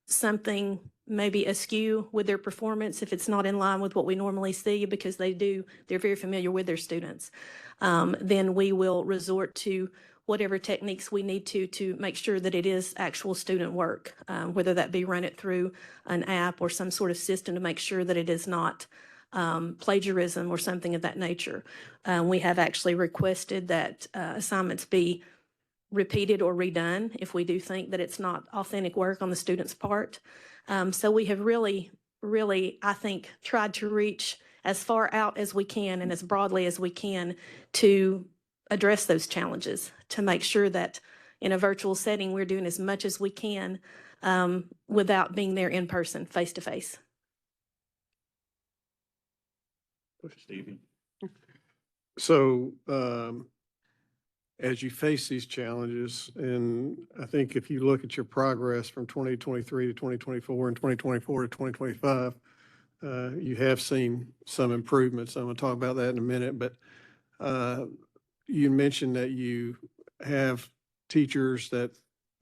S10: something maybe askew with their performance, if it's not in line with what we normally see, because they're very familiar with their students, then we will resort to whatever techniques we need to make sure that it is actual student work, whether that be run it through an app or some sort of system to make sure that it is not plagiarism or something of that nature. We have actually requested that assignments be repeated or redone if we do think that it's not authentic work on the student's part. So we have really, I think, tried to reach as far out as we can and as broadly as we can to address those challenges, to make sure that in a virtual setting, we're doing as much as we can without being there in person, face to face.
S1: Stevie.
S6: So, as you face these challenges, and I think if you look at your progress from 2023 to 2024 and 2024 to 2025, you have seen some improvements. I'm going to talk about that in a minute, but you mentioned that you have teachers that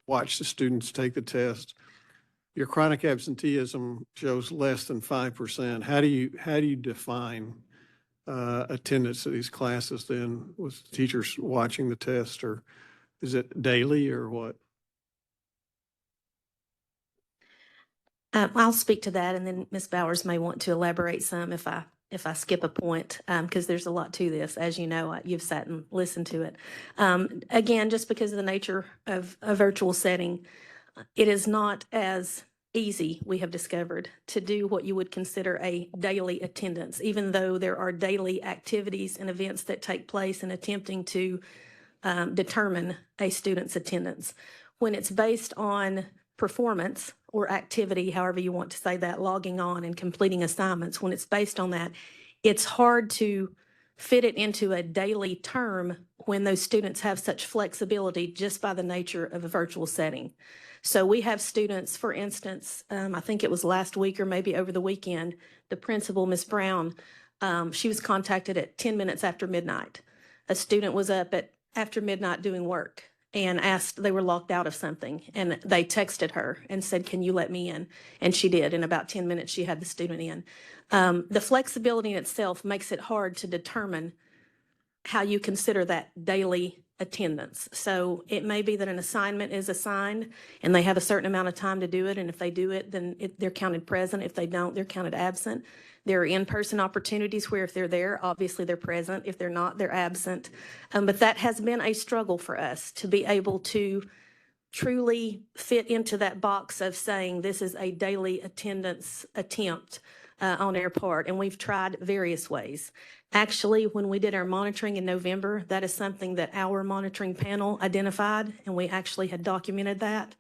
S6: watch the students take the test. Your chronic absenteeism shows less than 5%. How do you define attendance at these classes then, with teachers watching the test, or is it daily or what?
S10: I'll speak to that, and then Ms. Bowers may want to elaborate some if I skip a point, because there's a lot to this. As you know, you've sat and listened to it. Again, just because of the nature of a virtual setting, it is not as easy, we have discovered, to do what you would consider a daily attendance, even though there are daily activities and events that take place in attempting to determine a student's attendance. When it's based on performance or activity, however you want to say that, logging on and completing assignments, when it's based on that, it's hard to fit it into a daily term when those students have such flexibility just by the nature of a virtual setting. So we have students, for instance, I think it was last week or maybe over the weekend, the principal, Ms. Brown, she was contacted at 10 minutes after midnight. A student was up after midnight doing work and asked, they were locked out of something, and they texted her and said, "Can you let me in?" And she did. In about 10 minutes, she had the student in. The flexibility in itself makes it hard to determine how you consider that daily attendance. So it may be that an assignment is assigned and they have a certain amount of time to do it. And if they do it, then they're counted present. If they don't, they're counted absent. There are in-person opportunities where if they're there, obviously they're present. If they're not, they're absent. But that has been a struggle for us to be able to truly fit into that box of saying this is a daily attendance attempt on our part. And we've tried various ways. Actually, when we did our monitoring in November, that is something that our monitoring panel identified, and we actually had documented that.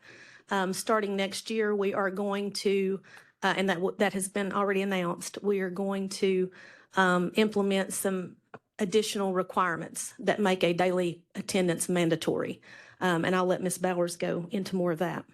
S10: Starting next year, we are going to, and that has been already announced, we are going to implement some additional requirements that make a daily attendance mandatory. And I'll let Ms. Bowers go into more of that.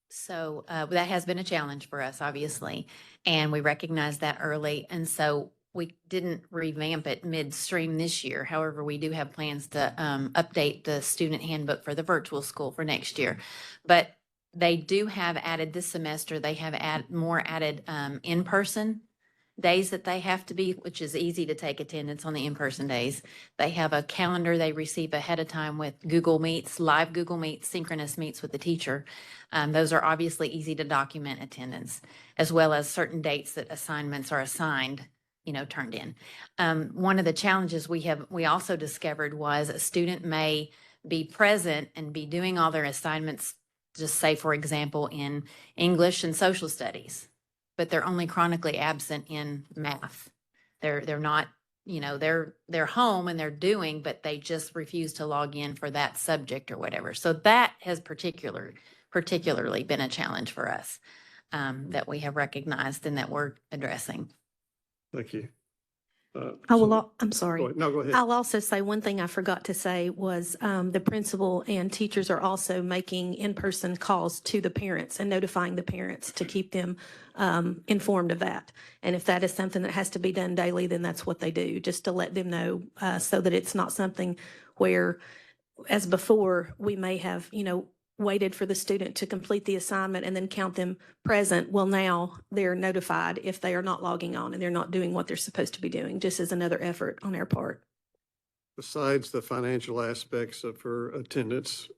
S2: So that has been a challenge for us, obviously, and we recognized that early. And so we didn't revamp it midstream this year. However, we do have plans to update the student handbook for the virtual school for next year. But they do have added this semester, they have added in-person days that they have to be, which is easy to take attendance on the in-person days. They have a calendar they receive ahead of time with Google Meets, live Google Meets, synchronous meets with the teacher. Those are obviously easy to document attendance, as well as certain dates that assignments are assigned, turned in. One of the challenges we also discovered was a student may be present and be doing all their assignments, just say, for example, in English and social studies, but they're only chronically absent in math. They're not, they're home and they're doing, but they just refuse to log in for that subject or whatever. So that has particularly been a challenge for us that we have recognized and that we're addressing.
S6: Thank you.
S10: I'm sorry.
S6: Go ahead. No, go ahead.
S10: I'll also say one thing I forgot to say was the principal and teachers are also making in-person calls to the parents and notifying the parents to keep them informed of that. And if that is something that has to be done daily, then that's what they do, just to let them know so that it's not something where, as before, we may have, waited for the student to complete the assignment and then count them present. Well, now they're notified if they are not logging on and they're not doing what they're supposed to be doing, just as another effort on our part.
S6: Besides the financial aspects for attendance,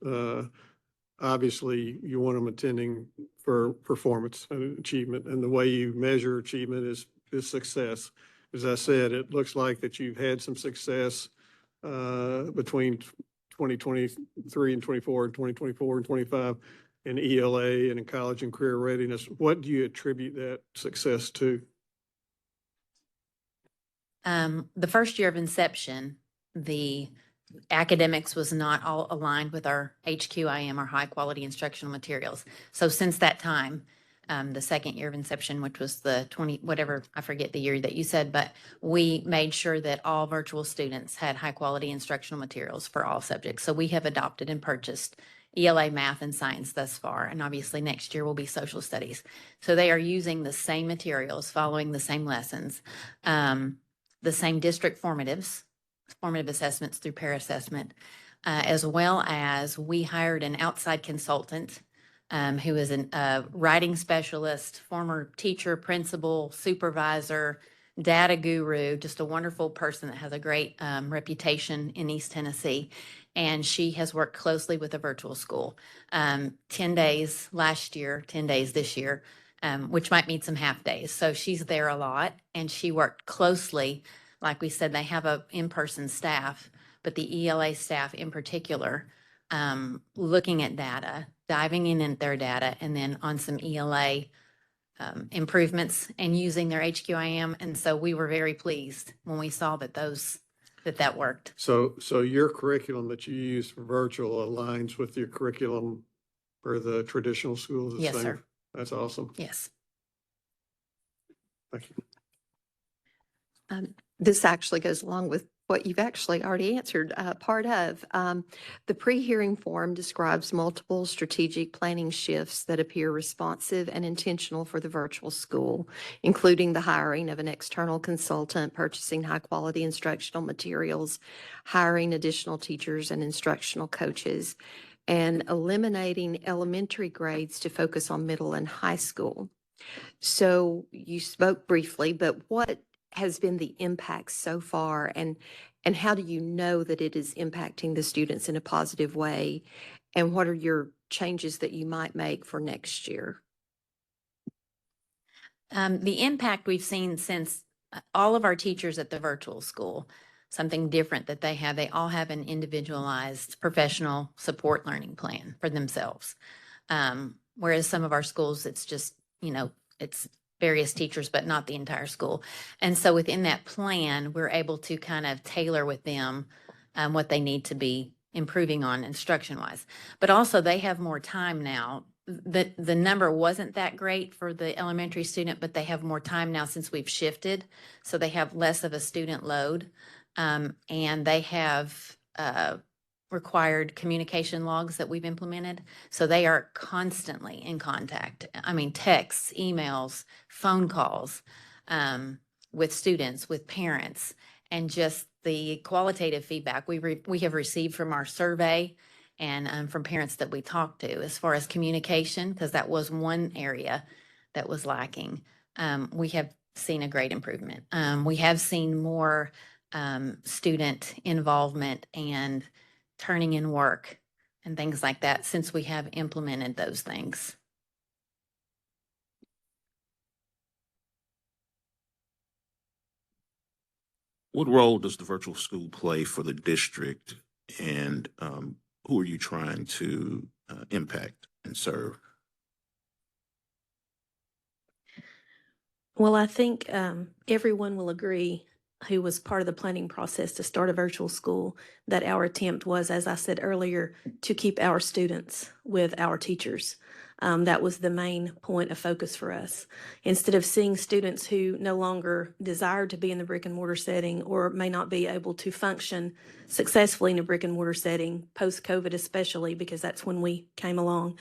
S6: obviously you want them attending for performance and achievement, and the way you measure achievement is success. As I said, it looks like that you've had some success between 2023 and 24 and 2024 and 25 in ELA and in college and career readiness. What do you attribute that success to?
S2: The first year of inception, the academics was not all aligned with our HQIM, our high quality instructional materials. So since that time, the second year of inception, which was the 20, whatever, I forget the year that you said, but we made sure that all virtual students had high quality instructional materials for all subjects. So we have adopted and purchased ELA, math, and science thus far. And obviously next year will be social studies. So they are using the same materials, following the same lessons, the same district formative assessments through peer assessment, as well as we hired an outside consultant who is a writing specialist, former teacher, principal, supervisor, data guru, just a wonderful person that has a great reputation in East Tennessee. And she has worked closely with a virtual school, 10 days last year, 10 days this year, which might mean some half days. So she's there a lot, and she worked closely. Like we said, they have a in-person staff, but the ELA staff in particular, looking at data, diving in their data, and then on some ELA improvements and using their HQIM. And so we were very pleased when we saw that that worked.
S6: So your curriculum that you use for virtual aligns with your curriculum for the traditional schools?
S2: Yes, sir.
S6: That's awesome.
S2: Yes.
S6: Thank you.
S4: This actually goes along with what you've actually already answered part of. The pre-hearing form describes multiple strategic planning shifts that appear responsive and intentional for the virtual school, including the hiring of an external consultant, purchasing high-quality instructional materials, hiring additional teachers and instructional coaches, and eliminating elementary grades to focus on middle and high school. So you spoke briefly, but what has been the impact so far, and how do you know that it is impacting the students in a positive way, and what are your changes that you might make for next year?
S2: The impact we've seen since all of our teachers at the virtual school, something different that they all have an individualized professional support learning plan for themselves. Whereas some of our schools, it's just, it's various teachers, but not the entire school. And so within that plan, we're able to kind of tailor with them what they need to be improving on instruction wise. But also they have more time now the number wasn't that great for the elementary student, but they have more time now since we've shifted. So they have less of a student load. And they have required communication logs that we've implemented. So they are constantly in contact. I mean, texts, emails, phone calls with students, with parents, and just the qualitative feedback we have received from our survey and from parents that we talked to as far as communication, because that was one area that was lacking. We have seen a great improvement. We have seen more student involvement and turning in work and things like that since we have implemented those things.
S1: What role does the virtual school play for the district, and who are you trying to impact and serve?
S10: Well, I think everyone will agree who was part of the planning process to start a virtual school that our attempt was, as I said earlier, to keep our students with our teachers. That was the main point of focus for us. Instead of seeing students who no longer desired to be in the brick and mortar setting or may not be able to function successfully in a brick and mortar setting, post-COVID especially, because that's when we came along,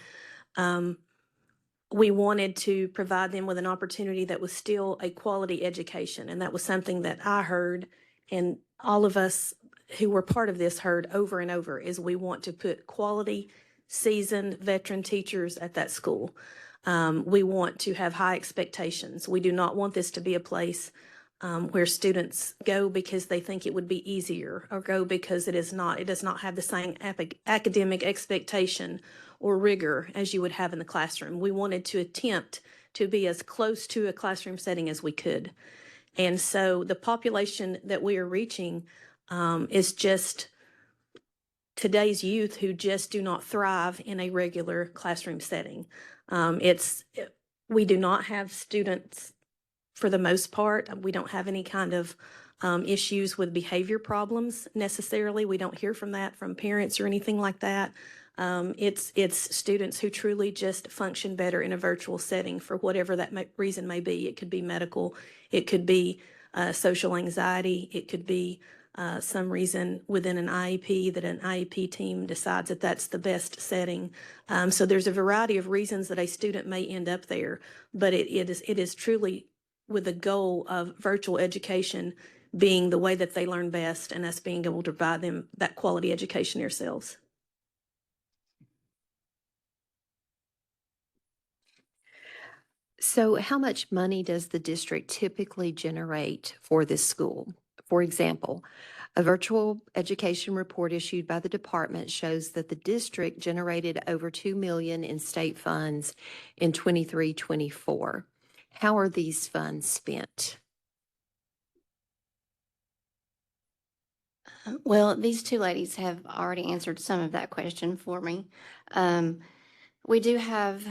S10: we wanted to provide them with an opportunity that was still a quality education. And that was something that I heard, and all of us who were part of this heard over and over, is we want to put quality, seasoned veteran teachers at that school. We want to have high expectations. We do not want this to be a place where students go because they think it would be easier, or go because it does not have the same academic expectation or rigor as you would have in the classroom. We wanted to attempt to be as close to a classroom setting as we could. And so the population that we are reaching is just today's youth who just do not thrive in a regular classroom setting. We do not have students, for the most part, we don't have any kind of issues with behavior problems necessarily. We don't hear from that from parents or anything like that. It's students who truly just function better in a virtual setting for whatever that reason may be. It could be medical, it could be social anxiety, it could be some reason within an IEP that an IEP team decides that that's the best setting. So there's a variety of reasons that a student may end up there, but it is truly with the goal of virtual education being the way that they learn best, and us being able to provide them that quality education ourselves.
S4: So how much money does the district typically generate for this school? For example, a virtual education report issued by the department shows that the district generated over $2 million in state funds in 23-24. How are these funds spent?
S11: Well, these two ladies have already answered some of that question for me. We do have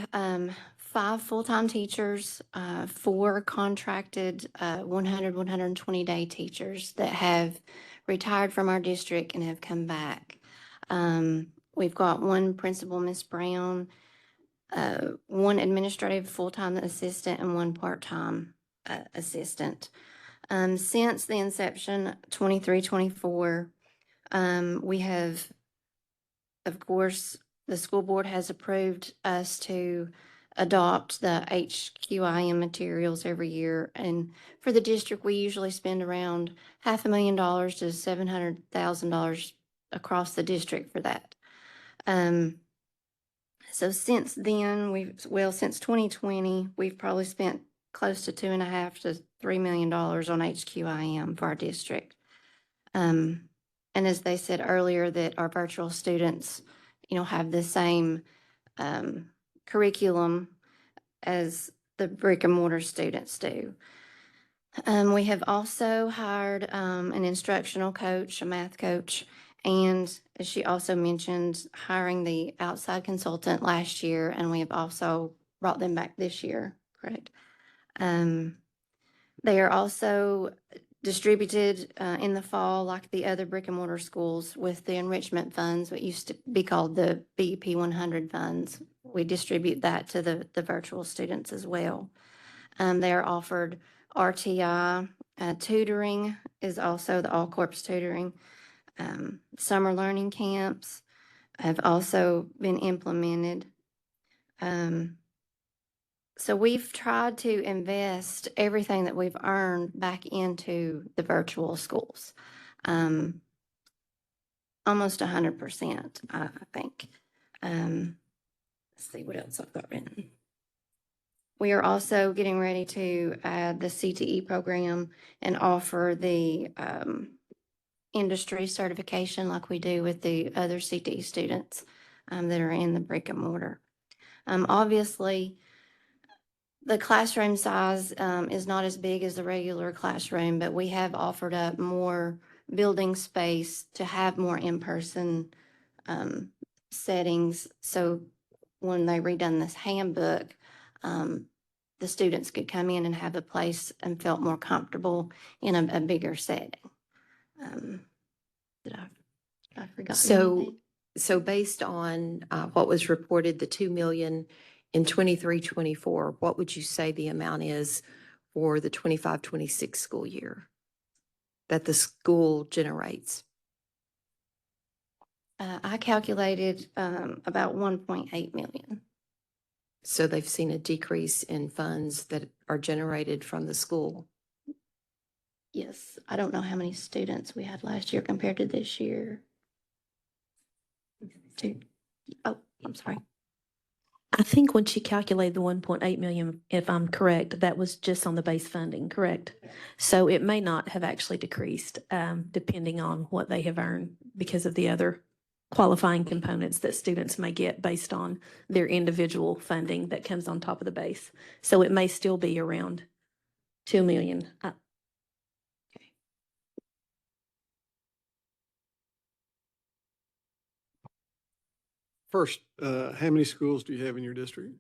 S11: 5 full-time teachers, 4 contracted 120-day teachers that have retired from our district and have come back. We've got 1 principal, Miss Brown, 1 administrative full-time assistant, and 1 part-time assistant. Since the inception, 23-24, we have, of course, the school board has approved us to adopt the HQIM materials every year. And for the district, we usually spend around $500,000 to $700,000 across the district for that. So since then, since 2020, we've probably spent close to $2.5 to $3 million on HQIM for our district. And as they said earlier, that our virtual students, have the same curriculum as the brick and mortar students do. We have also hired an instructional coach, a math coach, and as she also mentioned, hiring the outside consultant last year, and we have also brought them back this year, correct? They are also distributed in the fall like the other brick and mortar schools with the enrichment funds, what used to be called the BEP 100 funds. We distribute that to the virtual students as well. They are offered RTI. Tutoring is also the all-corpus tutoring. Summer learning camps have also been implemented. So we've tried to invest everything that we've earned back into the virtual schools. Almost 100%, I think. Let's see what else I've got written. We are also getting ready to add the CTE program and offer the industry certification like we do with the other CTE students that are in the brick and mortar. Obviously, the classroom size is not as big as the regular classroom, but we have offered up more building space to have more in-person settings. So when they redone this handbook, the students could come in and have a place and felt more comfortable in a bigger setting. Did I forgot anything?
S4: So based on what was reported, the 2 million in 23-24, what would you say the amount is for the 25-26 school year that the school generates?
S11: I calculated about 1.8 million.
S4: So they've seen a decrease in funds that are generated from the school.
S11: Yes, I don't know how many students we had last year compared to this year. Oh, I'm sorry.
S10: I think when she calculated the 1.8 million, if I'm correct, that was just on the base funding, correct? So it may not have actually decreased, depending on what they have earned because of the other qualifying components that students may get based on their individual funding that comes on top of the base. So it may still be around 2 million.
S6: First, how many schools do you have in your district?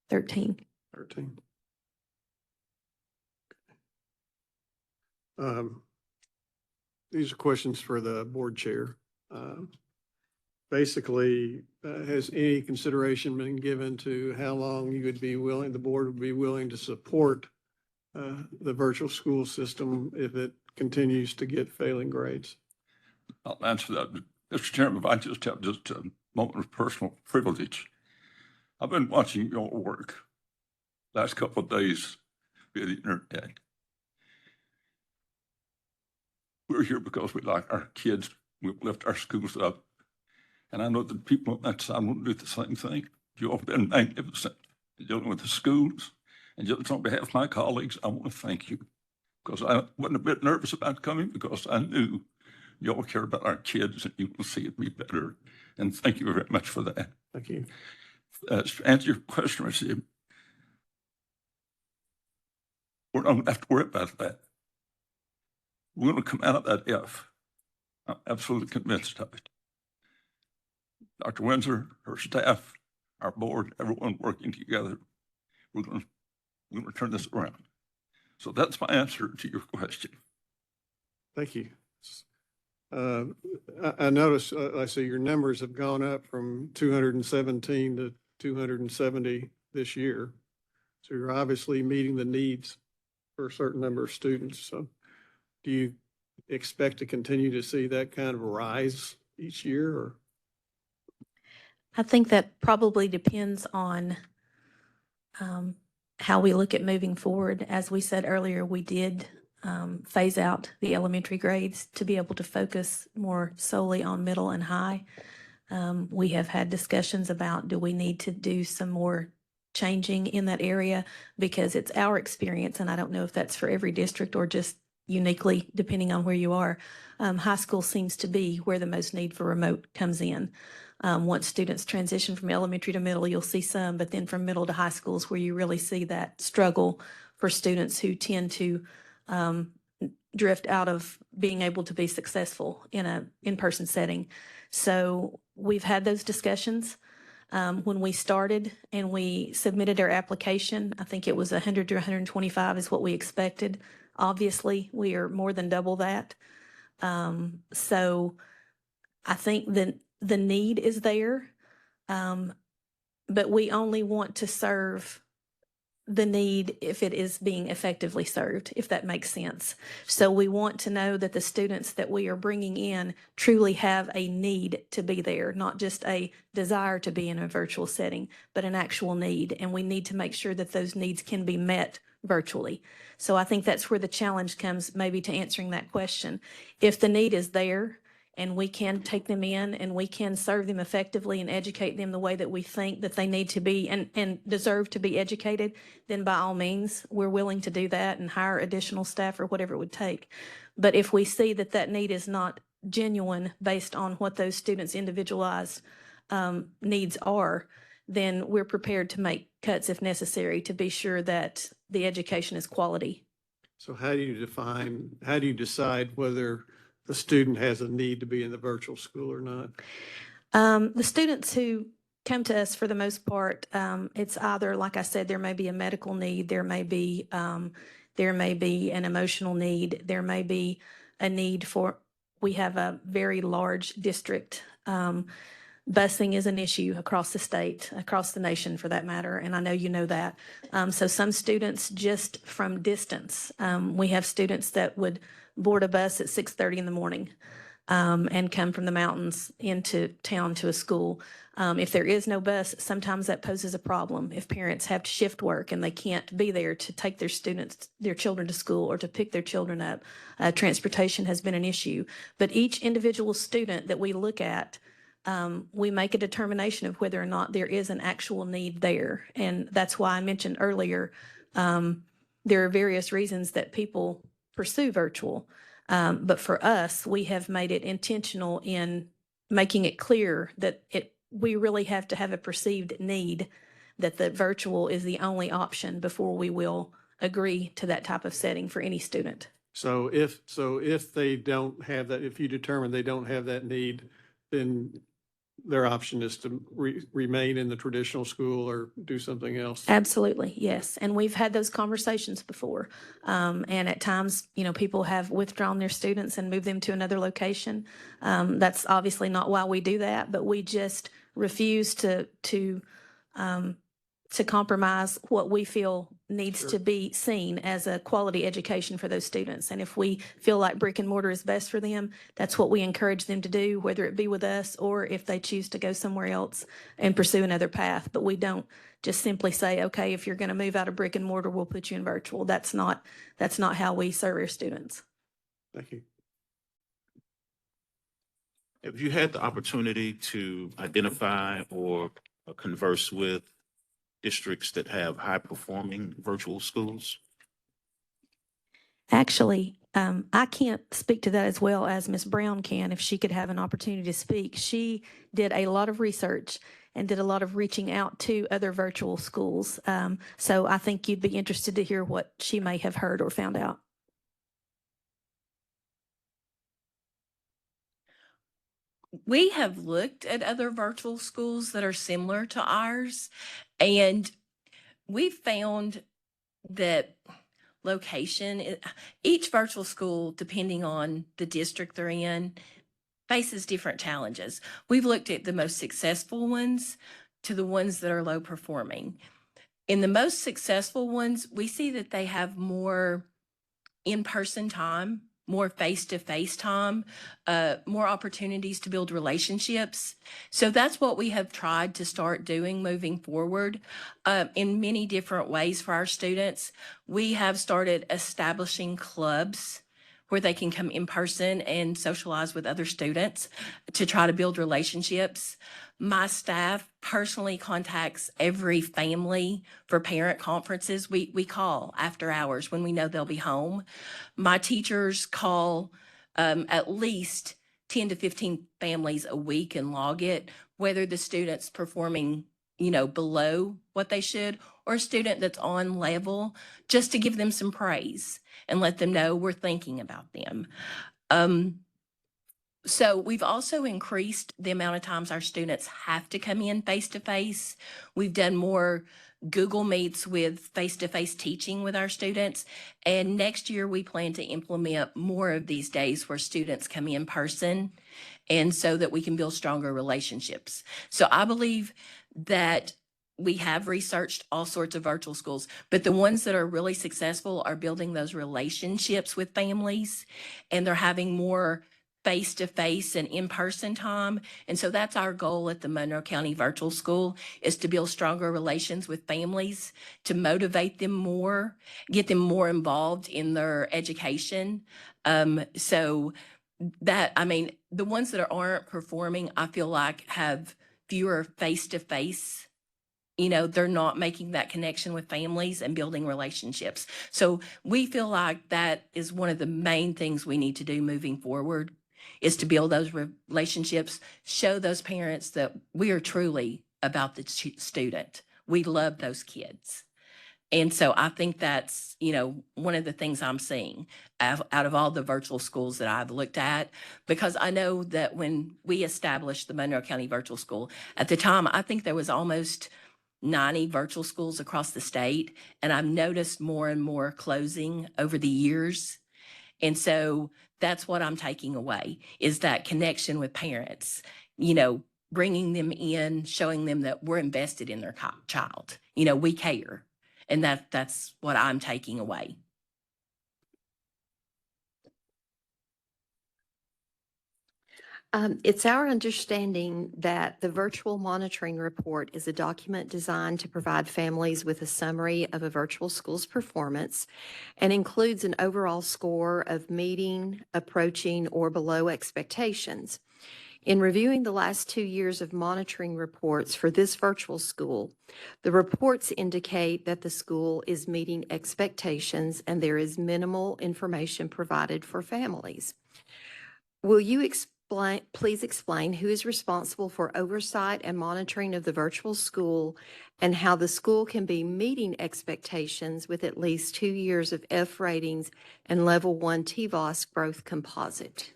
S10: 13.
S6: 13. These are questions for the board chair. Basically, has any consideration been given to how long you would be willing, the board would be willing to support the virtual school system if it continues to get failing grades?
S7: I'll answer that. Mr. Chairman, if I just have just a moment of personal privilege. I've been watching your work last couple of days via the internet. We're here because we like our kids. We lift our schools up. And I know that people on that side want to do the same thing. You all have been magnificent in dealing with the schools. And just on behalf of my colleagues, I want to thank you. Because I wasn't a bit nervous about coming because I knew you all care about our kids and you will see it be better. And thank you very much for that.
S6: Thank you.
S7: To answer your question, Richard, we're not going to have to worry about that. We're going to come out of that F. I'm absolutely convinced of it. Dr. Windsor, her staff, our board, everyone working together, we're going to turn this around. So that's my answer to your question.
S6: Thank you. I noticed, I see your numbers have gone up from 217 to 270 this year. So you're obviously meeting the needs for a certain number of students. So do you expect to continue to see that kind of rise each year? Or?
S10: I think that probably depends on how we look at moving forward. As we said earlier, we did phase out the elementary grades to be able to focus more solely on middle and high. We have had discussions about, do we need to do some more changing in that area? Because it's our experience, and I don't know if that's for every district or just uniquely depending on where you are. High school seems to be where the most need for remote comes in. Once students transition from elementary to middle, you'll see some, but then from middle to high schools where you really see that struggle for students who tend to drift out of being able to be successful in a in-person setting. So we've had those discussions. When we started and we submitted our application, I think it was 100 to 125 is what we expected. Obviously, we are more than double that. So I think the need is there, but we only want to serve the need if it is being effectively served, if that makes sense. So we want to know that the students that we are bringing in truly have a need to be there, not just a desire to be in a virtual setting, but an actual need. And we need to make sure that those needs can be met virtually. So I think that's where the challenge comes, maybe to answering that question. If the need is there, and we can take them in and we can serve them effectively and educate them the way that we think that they need to be and deserve to be educated, then by all means, we're willing to do that and hire additional staff or whatever it would take. But if we see that that need is not genuine based on what those students' individualized needs are, then we're prepared to make cuts if necessary to be sure that the education is quality.
S6: So how do you decide whether the student has a need to be in the virtual school or not?
S10: The students who come to us, for the most part, it's either, like I said, there may be a medical need, there may be an emotional need, there may be a need for. We have a very large district. Busing is an issue across the state, across the nation for that matter, and I know you know that. So some students just from distance, we have students that would board a bus at 6:30 in the morning and come from the mountains into town to a school. If there is no bus, sometimes that poses a problem. If parents have to shift work and they can't be there to take their children to school or to pick their children up, transportation has been an issue. But each individual student that we look at, we make a determination of whether or not there is an actual need there. And that's why I mentioned earlier, there are various reasons that people pursue virtual. But for us, we have made it intentional in making it clear that we really have to have a perceived need, that the virtual is the only option before we will agree to that type of setting for any student.
S6: So if they don't have that, if you determine they don't have that need, then their option is to remain in the traditional school or do something else.
S10: Absolutely, yes. And we've had those conversations before. And at times, people have withdrawn their students and moved them to another location. That's obviously not why we do that, but we just refuse to compromise what we feel needs to be seen as a quality education for those students. And if we feel like brick and mortar is best for them, that's what we encourage them to do, whether it be with us or if they choose to go somewhere else and pursue another path. But we don't just simply say, okay, if you're going to move out of brick and mortar, we'll put you in virtual. That's not how we serve our students.
S6: Thank you.
S1: Have you had the opportunity to identify or converse with districts that have high-performing virtual schools?
S10: Actually, I can't speak to that as well as Ms. Brown can if she could have an opportunity to speak. She did a lot of research and did a lot of reaching out to other virtual schools. So I think you'd be interested to hear what she may have heard or found out.
S12: We have looked at other virtual schools that are similar to ours, and we found that each virtual school, depending on the district they're in, faces different challenges. We've looked at the most successful ones to the ones that are low performing. In the most successful ones, we see that they have more in-person time, more face-to-face time, more opportunities to build relationships. So that's what we have tried to start doing moving forward in many different ways for our students. We have started establishing clubs where they can come in person and socialize with other students to try to build relationships. My staff personally contacts every family for parent conferences. We call after hours when we know they'll be home. My teachers call at least 10 to 15 families a week and log it, whether the student's performing, below what they should or a student that's on level, just to give them some praise and let them know we're thinking about them. So we've also increased the amount of times our students have to come in face-to-face. We've done more Google Meets with face-to-face teaching with our students. And next year, we plan to implement more of these days where students come in person, and so that we can build stronger relationships. So I believe that we have researched all sorts of virtual schools, but the ones that are really successful are building those relationships with families, and they're having more face-to-face and in-person time. And so that's our goal at the Monroe County Virtual School, is to build stronger relations with families, to motivate them more, get them more involved in their education. So that, I mean, the ones that aren't performing, I feel like have fewer face-to-face. They're not making that connection with families and building relationships. So we feel like that is one of the main things we need to do moving forward, is to build those relationships, show those parents that we are truly about the student. We love those kids. And so I think that's, one of the things I'm seeing out of all the virtual schools that I've looked at, because I know that when we established the Monroe County Virtual School, at the time, I think there was almost 90 virtual schools across the state, and I've noticed more and more closing over the years. And so that's what I'm taking away, is that connection with parents, bringing them in, showing them that we're invested in their child. We care. And that's what I'm taking away.
S4: It's our understanding that the virtual monitoring report is a document designed to provide families with a summary of a virtual school's performance and includes an overall score of meeting, approaching, or below expectations. In reviewing the last 2 years of monitoring reports for this virtual school, the reports indicate that the school is meeting expectations and there is minimal information provided for families. Will you please explain who is responsible for oversight and monitoring of the virtual school and how the school can be meeting expectations with at least 2 years of F ratings and level 1 TVOS growth composite?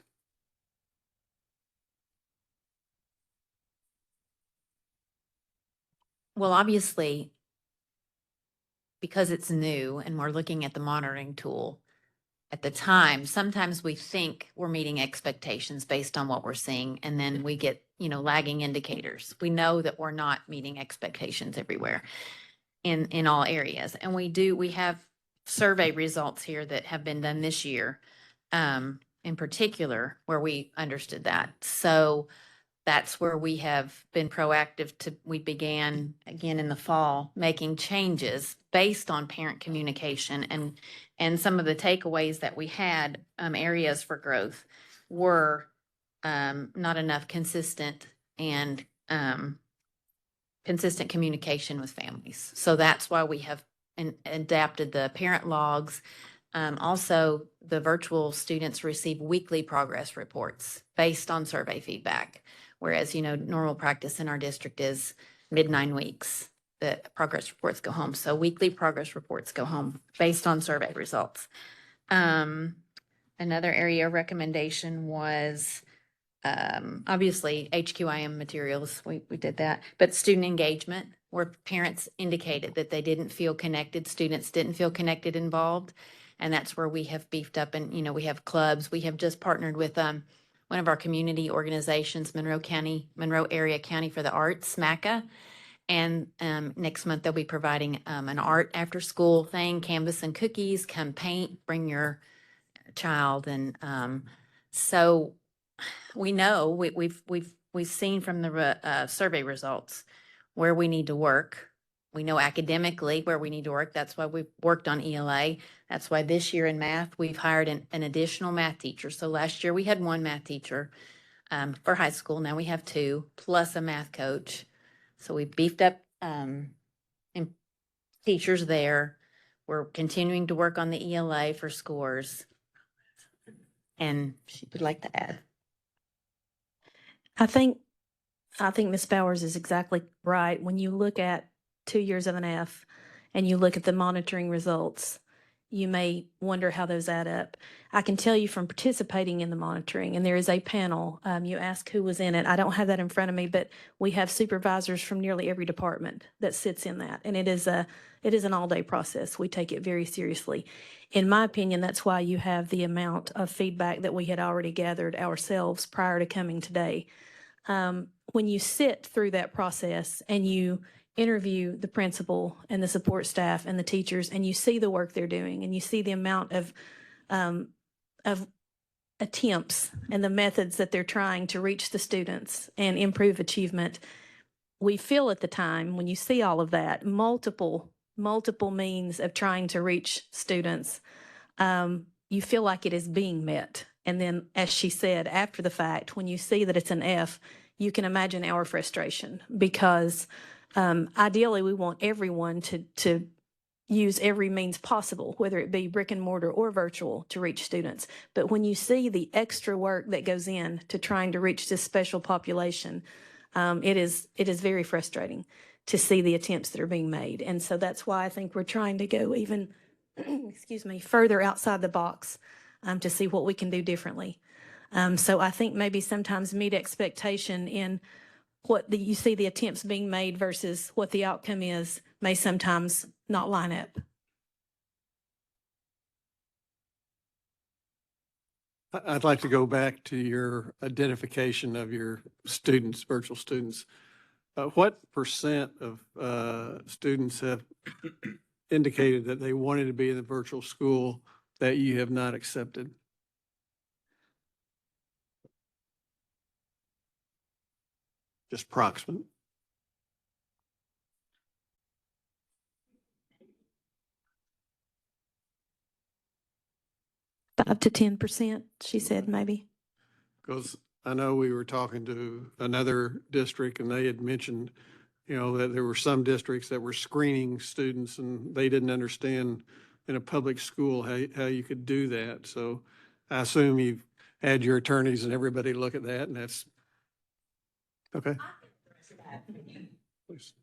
S2: Well, obviously, because it's new and we're looking at the monitoring tool at the time, sometimes we think we're meeting expectations based on what we're seeing, and then we get, lagging indicators. We know that we're not meeting expectations everywhere in all areas. And we have survey results here that have been done this year, in particular, where we understood that. So that's where we have been proactive we began again in the fall, making changes based on parent communication, and some of the takeaways that we had, areas for growth were, not enough consistent communication with families. So that's why we have adapted the parent logs. Also, the virtual students receive weekly progress reports based on survey feedback. Whereas, normal practice in our district is mid-9 weeks, the progress reports go home. So weekly progress reports go home based on survey results. Another area of recommendation was, obviously, HQIM materials, we did that, but student engagement, where parents indicated that they didn't feel connected, students didn't feel connected, involved. And that's where we have beefed up, and, we have clubs. We have just partnered with, one of our community organizations, Monroe Area County for the Arts, MACA. And next month, they'll be providing an art after school thing, canvas and cookies, come paint, bring your child. And so we know we've seen from the survey results where we need to work. We know academically where we need to work. That's why we've worked on ELA. That's why this year in math, we've hired an additional math teacher. So last year we had 1 math teacher for high school. Now we have 2, plus a math coach. So we beefed up teachers there. We're continuing to work on the ELA for scores. And she would like to add.
S10: I think Ms. Bowers is exactly right. When you look at 2 years of an F and you look at the monitoring results, you may wonder how those add up. I can tell you from participating in the monitoring, and there is a panel, you asked who was in it. I don't have that in front of me, but we have supervisors from nearly every department that sits in that. And it is an all-day process. We take it very seriously. In my opinion, that's why you have the amount of feedback that we had already gathered ourselves prior to coming today. When you sit through that process and you interview the principal and the support staff and the teachers, and you see the work they're doing, and you see the amount of attempts and the methods that they're trying to reach the students and improve achievement, we feel at the time, when you see all of that, multiple means of trying to reach students, you feel like it is being met. And then, as she said, after the fact, when you see that it's an F, you can imagine our frustration, because ideally we want everyone to use every means possible, whether it be brick and mortar or virtual, to reach students. But when you see the extra work that goes in to trying to reach this special population, it is very frustrating to see the attempts that are being made. And so that's why I think we're trying to go even, excuse me, further outside the box to see what we can do differently. So I think maybe sometimes meet expectation in you see the attempts being made versus what the outcome is may sometimes not line up.
S6: I'd like to go back to your identification of your students, virtual students. What percent of students have indicated that they wanted to be in the virtual school that you have not accepted? Just approximate.
S10: Up to 10%, she said, maybe.
S6: Because I know we were talking to another district and they had mentioned, that there were some districts that were screening students and they didn't understand in a public school how you could do that. So I assume you've had your attorneys and everybody look at that, and that's okay. Please.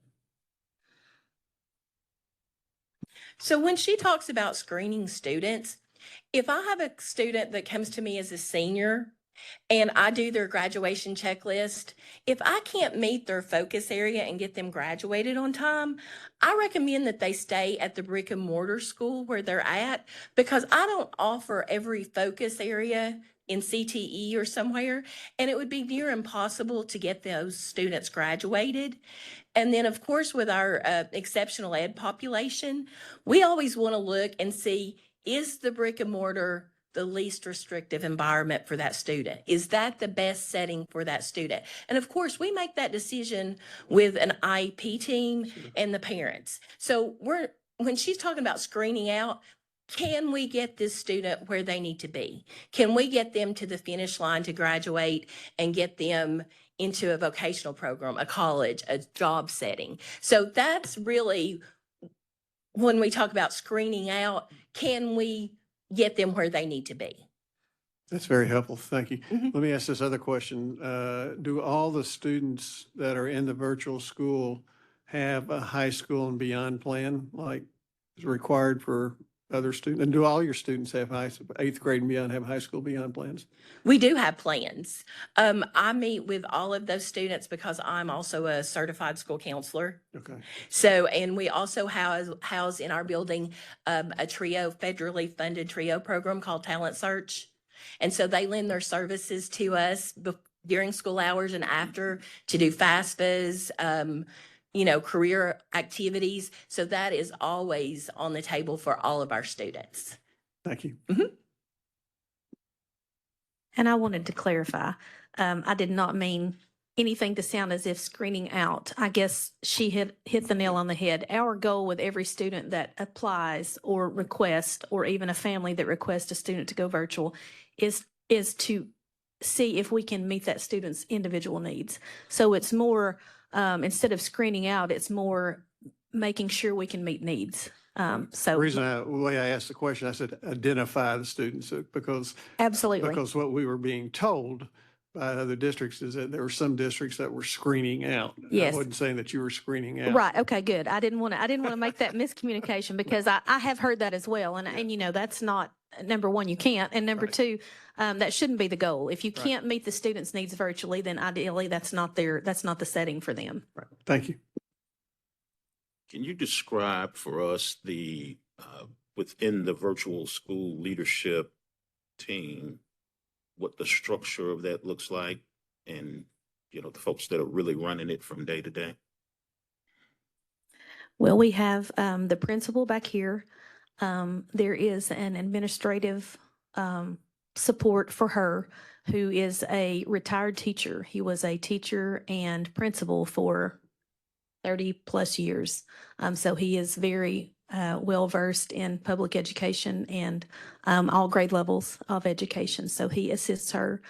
S12: So when she talks about screening students, if I have a student that comes to me as a senior and I do their graduation checklist, if I can't meet their focus area and get them graduated on time, I recommend that they stay at the brick and mortar school where they're at, because I don't offer every focus area in CTE or somewhere, and it would be near impossible to get those students graduated. And then, of course, with our exceptional ed population, we always want to look and see, is the brick and mortar the least restrictive environment for that student? Is that the best setting for that student? And of course, we make that decision with an IEP team and the parents. So when she's talking about screening out, can we get this student where they need to be? Can we get them to the finish line to graduate and get them into a vocational program, a college, a job setting? So that's really, when we talk about screening out, can we get them where they need to be?
S6: That's very helpful. Thank you. Let me ask this other question. Do all the students that are in the virtual school have a high school and beyond plan like is required for other students? And do all your students have 8th grade and beyond have high school beyond plans?
S12: We do have plans. I meet with all of those students because I'm also a certified school counselor.
S6: Okay.
S12: So, and we also house in our building a TRIO, federally funded TRIO program called Talent Search. And so they lend their services to us during school hours and after to do FAFSAs, career activities. So that is always on the table for all of our students.
S6: Thank you.
S10: And I wanted to clarify, I did not mean anything to sound as if screening out. I guess she hit the nail on the head. Our goal with every student that applies or requests, or even a family that requests a student to go virtual, is to see if we can meet that student's individual needs. So it's more, instead of screening out, it's more making sure we can meet needs.
S6: The way I asked the question, I said, identify the students because
S10: absolutely,
S6: because what we were being told by other districts is that there were some districts that were screening out.
S10: Yes.
S6: I wasn't saying that you were screening out.
S10: Right. Okay, good. I didn't want to make that miscommunication because I have heard that as well. And you know, that's not, number one, you can't. And number
S6: Right.
S10: two, that shouldn't be the goal. If you
S6: Right.
S10: can't meet the students' needs virtually, then ideally that's not the setting for them.
S6: Right. Thank you.
S1: Can you describe for us within the virtual school leadership team, what the structure of that looks like and, you know, the folks that are really running it from day to day?
S10: Well, we have the principal back here. There is an administrative support for her who is a retired teacher. He was a teacher and principal for 30 plus years. So he is very well versed in public education and all grade levels of education. So he assists her.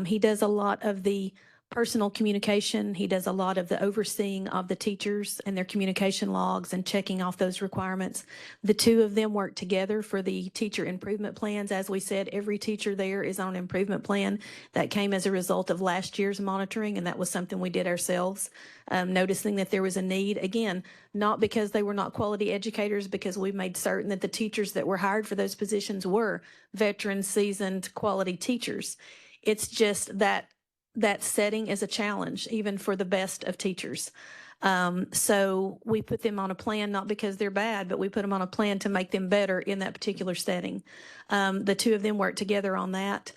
S10: He does a lot of the personal communication. He does a lot of the overseeing of the teachers and their communication logs and checking off those requirements. The two of them work together for the teacher improvement plans. As we said, every teacher there is on an improvement plan that came as a result of last year's monitoring, and that was something we did ourselves, noticing that there was a need. Again, not because they were not quality educators, because we made certain that the teachers that were hired for those positions were veteran, seasoned, quality teachers. It's just that setting is a challenge, even for the best of teachers. So we put them on a plan, not because they're bad, but we put them on a plan to make them better in that particular setting. The two of them work together on that.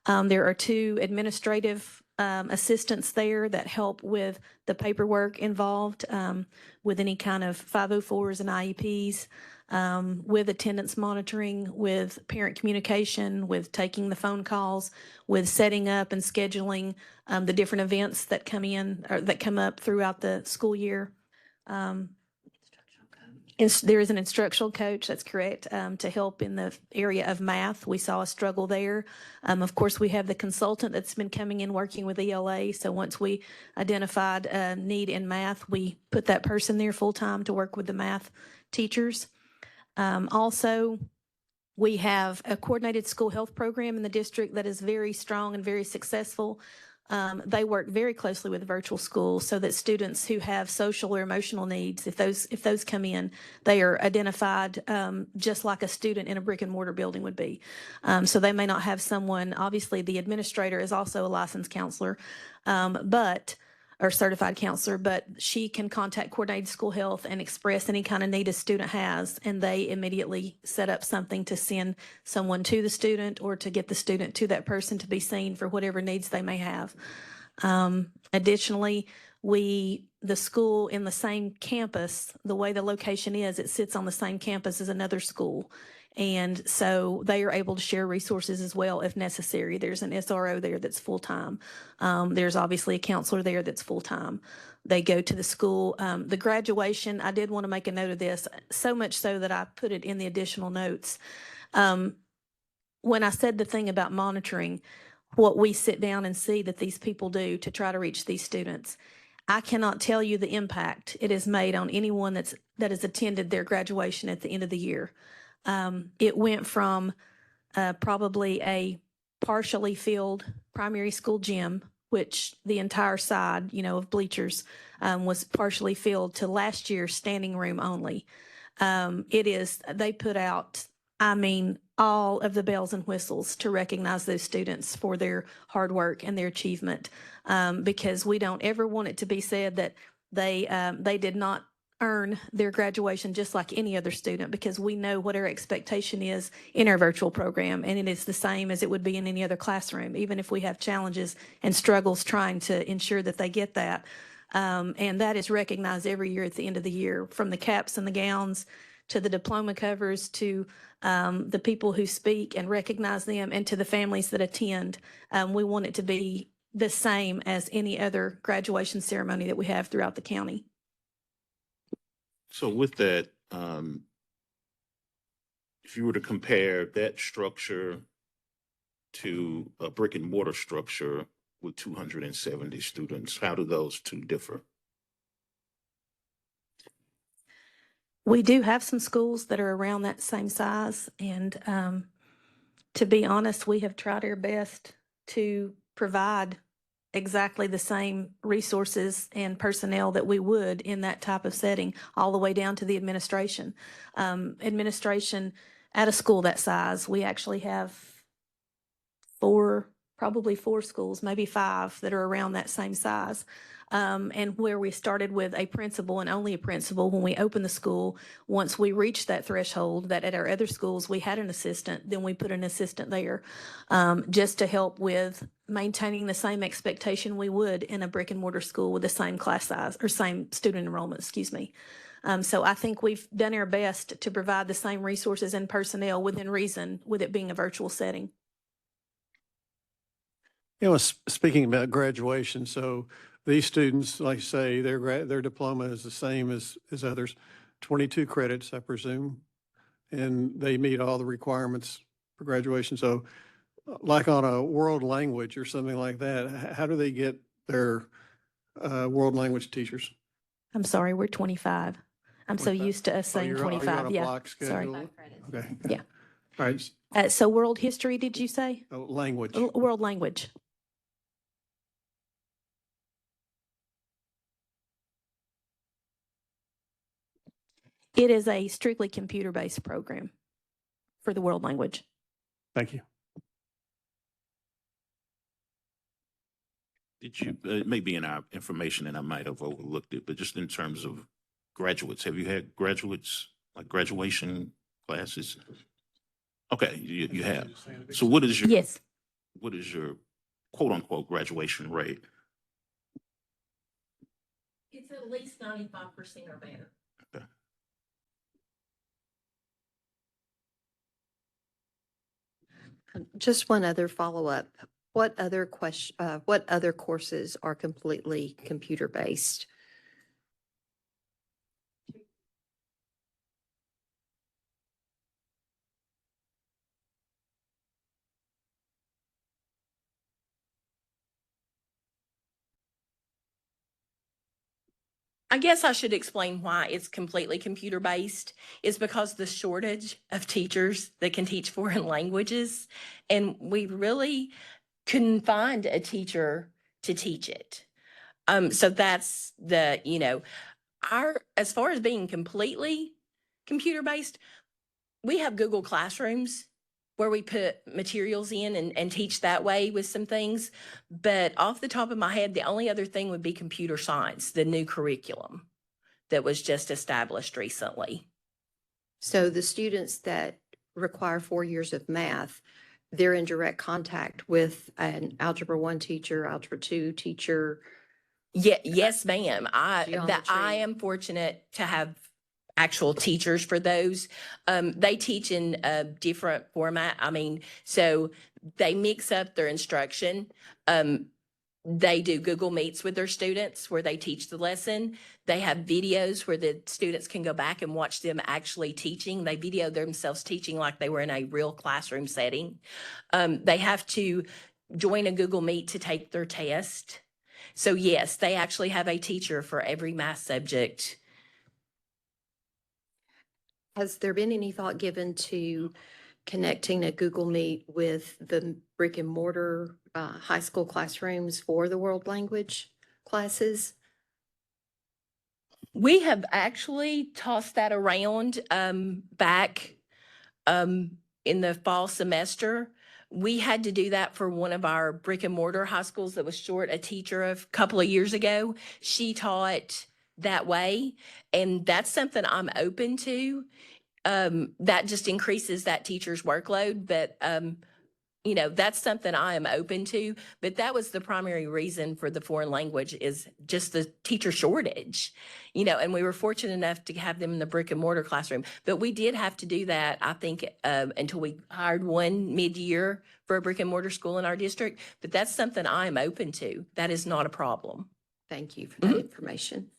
S10: There are two administrative assistants there that help with the paperwork involved with any kind of 504s and IEPs. With attendance monitoring, with parent communication, with taking the phone calls, with setting up and scheduling the different events that come in or that come up throughout the school year. There is an instructional coach, that's correct, to help in the area of math. We saw a struggle there. Of course, we have the consultant that's been coming in working with ELA. So once we identified a need in math, we put that person there full-time to work with the math teachers. Also, we have a coordinated school health program in the district that is very strong and very successful. They work very closely with virtual schools so that students who have social or emotional needs, if those come in, they are identified just like a student in a brick and mortar building would be. So they may not have someone, obviously the administrator is also a licensed counselor, or certified counselor, but she can contact coordinated school health and express any kind of need a student has, and they immediately set up something to send someone to the student or to get the student to that person to be seen for whatever needs they may have. Additionally, the school in the same campus, the way the location is, it sits on the same campus as another school. And so they are able to share resources as well if necessary. There's an SRO there that's full-time. There's obviously a counselor there that's full-time. They go to the school. The graduation, I did want to make a note of this, so much so that I put it in the additional notes. When I said the thing about monitoring, what we sit down and see that these people do to try to reach these students, I cannot tell you the impact it has made on anyone that has attended their graduation at the end of the year. It went from probably a partially filled primary school gym, which the entire side, of bleachers was partially filled, to last year's standing room only. They put out, all of the bells and whistles to recognize those students for their hard work and their achievement, because we don't ever want it to be said that they did not earn their graduation just like any other student, because we know what our expectation is in our virtual program, and it is the same as it would be in any other classroom, even if we have challenges and struggles trying to ensure that they get that. And that is recognized every year at the end of the year, from the caps and the gowns to the diploma covers to the people who speak and recognize them, and to the families that attend. We want it to be the same as any other graduation ceremony that we have throughout the county.
S1: So with that, if you were to compare that structure to a brick and mortar structure with 270 students, how do those two differ?
S10: We do have some schools that are around that same size, and to be honest, we have tried our best to provide exactly the same resources and personnel that we would in that type of setting, all the way down to the administration. Administration at a school that size, we actually have probably four schools, maybe five, that are around that same size. And where we started with a principal and only a principal when we opened the school, once we reached that threshold that at our other schools we had an assistant, then we put an assistant there, just to help with maintaining the same expectation we would in a brick and mortar school with the same class size or same student enrollment, excuse me. So I think we've done our best to provide the same resources and personnel within reason with it being a virtual setting.
S6: You know, speaking about graduation, so these students, like you say, their diploma is the same as others, 22 credits, I presume, and they meet all the requirements for graduation. So like on a world language or something like that, how do they get their world language teachers?
S10: I'm sorry, we're 25. I'm so
S6: 25.
S10: used to us saying
S6: You're
S10: 25.
S6: on a
S10: Yeah.
S6: block
S10: Sorry.
S6: schedule? Okay.
S10: Yeah.
S6: All right.
S10: So world history, did you say?
S6: Language.
S10: World language. It is a strictly computer-based program for the world language.
S6: Thank you.
S1: Did you, it may be in our information and I might have overlooked it, but just in terms of graduates, have you had graduates, like graduation classes? Okay, you have. So what is your?
S10: Yes.
S1: What is your quote unquote graduation rate?
S12: It's at least 95% or better.
S1: Okay.
S4: Just one other follow-up. What other courses are completely computer-based?
S12: I guess I should explain why it's completely computer-based. It's because the shortage of teachers that can teach foreign languages, and we really couldn't find a teacher to teach it. So that's as far as being completely computer-based, we have Google Classrooms where we put materials in and teach that way with some things. But off the top of my head, the only other thing would be computer science, the new curriculum that was just established recently.
S4: So the students that require 4 years of math, they're in direct contact with an Algebra 1 teacher, Algebra 2 teacher.
S12: Yeah, yes, ma'am. I
S4: Geometry.
S12: am fortunate to have actual teachers for those. They teach in a different format. I mean, so they mix up their instruction. They do Google Meets with their students where they teach the lesson. They have videos where the students can go back and watch them actually teaching. They video themselves teaching like they were in a real classroom setting. They have to join a Google Meet to take their test. So yes, they actually have a teacher for every math subject.
S4: Has there been any thought given to connecting a Google Meet with the brick and mortar high school classrooms for the world language classes?
S12: We have actually tossed that around back in the fall semester. We had to do that for one of our brick and mortar high schools that was short a teacher a couple of years ago. She taught that way, and that's something I'm open to. That just increases that teacher's workload, but that's something I am open to. But that was the primary reason for the foreign language is just the teacher shortage, and we were fortunate enough to have them in the brick and mortar classroom. But we did have to do that, I think, until we hired one mid-year for a brick and mortar school in our district. But that's something I am open to. That is not a problem.
S4: Thank you for that information.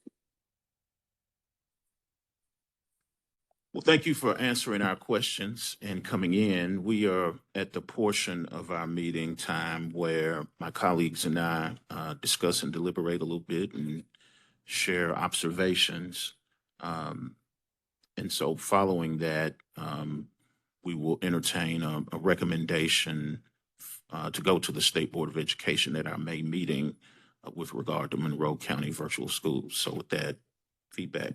S1: Well, thank you for answering our questions and coming in. We are at the portion of our meeting time where my colleagues and I discuss and deliberate a little bit and share observations. And so following that, we will entertain a recommendation to go to the State Board of Education at our May meeting with regard to Monroe County virtual schools. So with that feedback.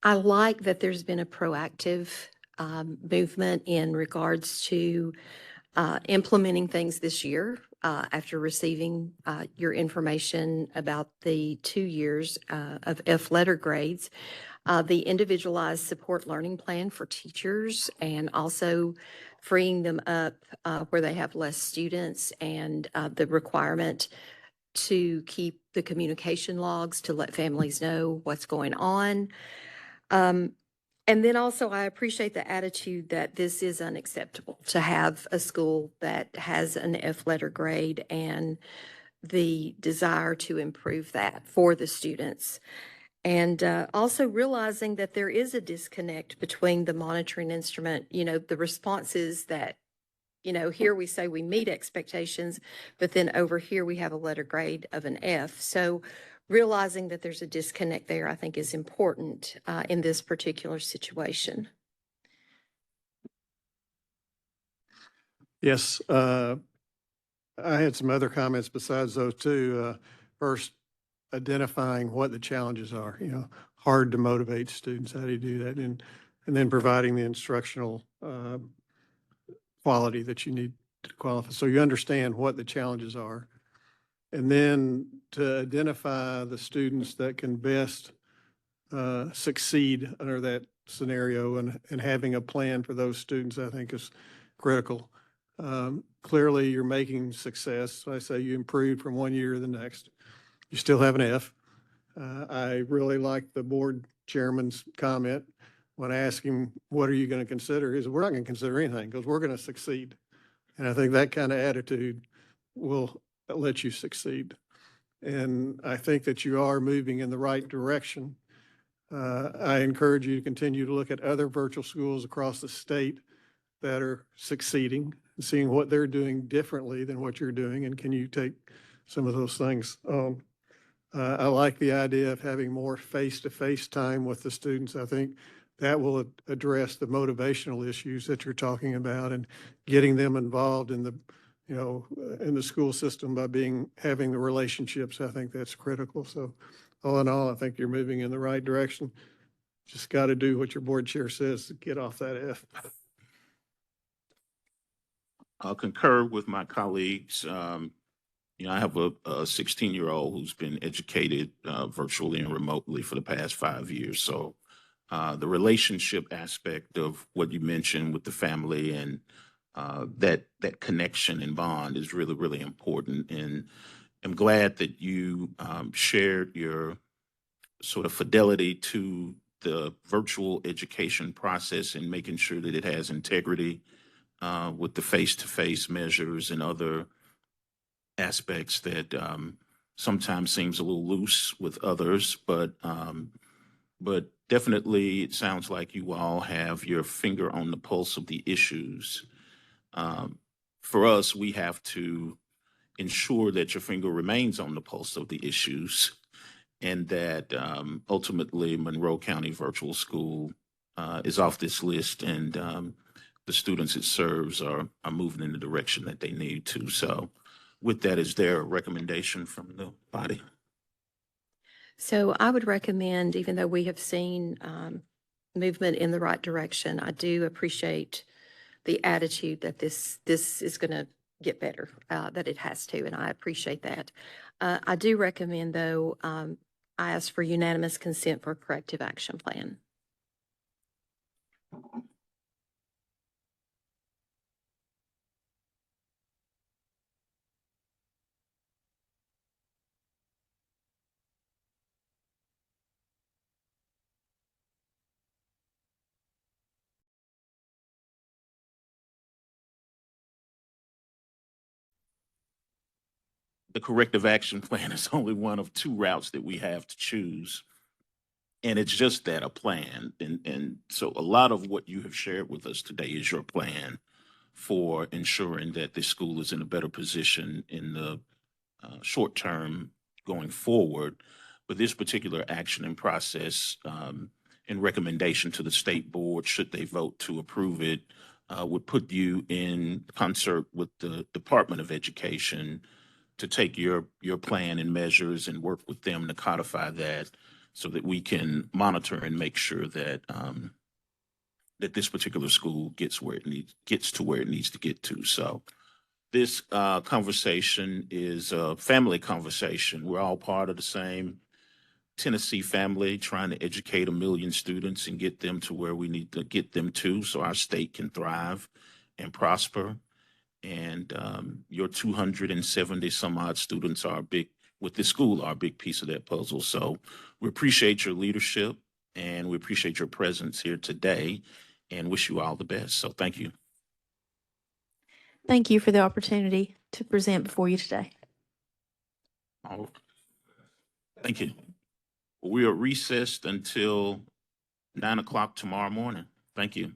S4: I like that there's been a proactive movement in regards to implementing things this year after receiving your information about the 2 years of F letter grades. The individualized support learning plan for teachers and also freeing them up where they have less students and the requirement to keep the communication logs to let families know what's going on. And then also, I appreciate the attitude that this is unacceptable to have a school that has an F letter grade and the desire to improve that for the students. And also realizing that there is a disconnect between the monitoring instrument, the responses that, here we say we meet expectations, but then over here we have a letter grade of an F. So realizing that there's a disconnect there, I think, is important in this particular situation.
S6: Yes, I had some other comments besides those two. First, identifying what the challenges are, hard to motivate students. How do you do that? And then providing the instructional quality that you need to qualify. So you understand what the challenges are. And then to identify the students that can best succeed under that scenario and having a plan for those students, I think is critical. Clearly, you're making success. I say you improved from one year to the next. You still have an F. I really like the board chairman's comment when I asked him, what are you going to consider? He said, we're not going to consider anything because we're going to succeed. And I think that kind of attitude will let you succeed. And I think that you are moving in the right direction. I encourage you to continue to look at other virtual schools across the state that are succeeding and seeing what they're doing differently than what you're doing. And can you take some of those things? I like the idea of having more face-to-face time with the students. I think that will address the motivational issues that you're talking about and getting them involved in the, in the school system by having the relationships. I think that's critical. So all in all, I think you're moving in the right direction. Just got to do what your board chair says to get off that F.
S1: I'll concur with my colleagues. I have a 16-year-old who's been educated virtually and remotely for the past 5 years. So the relationship aspect of what you mentioned with the family and that connection and bond is really, really important. And I'm glad that you shared your sort of fidelity to the virtual education process and making sure that it has integrity with the face-to-face measures and other aspects that sometimes seems a little loose with others, but definitely it sounds like you all have your finger on the pulse of the issues. For us, we have to ensure that your finger remains on the pulse of the issues and that ultimately Monroe County Virtual School is off this list and the students it serves are moving in the direction that they need to. So with that, is there a recommendation from the body?
S4: So I would recommend, even though we have seen movement in the right direction, I do appreciate the attitude that this is going to get better, that it has to, and I appreciate that. I do recommend, though, I ask for unanimous consent for a corrective action plan.
S1: The corrective action plan is only one of two routes that we have to choose. And it's just that, a plan. And so a lot of what you have shared with us today is your plan for ensuring that the school is in a better position in the short term going forward. But this particular action and process and recommendation to the state board, should they vote to approve it, would put you in concert with the Department of Education to take your plan and measures and work with them to codify that so that we can monitor and make sure that that this particular school gets to where it needs to get to. So this conversation is a family conversation. We're all part of the same Tennessee family, trying to educate 1 million students and get them to where we need to get them to so our state can thrive and prosper. And your 270 some odd students are with this school are a big piece of that puzzle. So we appreciate your leadership and we appreciate your presence here today and wish you all the best. So thank you.
S10: Thank you for the opportunity to present before you today.
S1: Oh, thank you. We are recessed until 9 o'clock tomorrow morning. Thank you.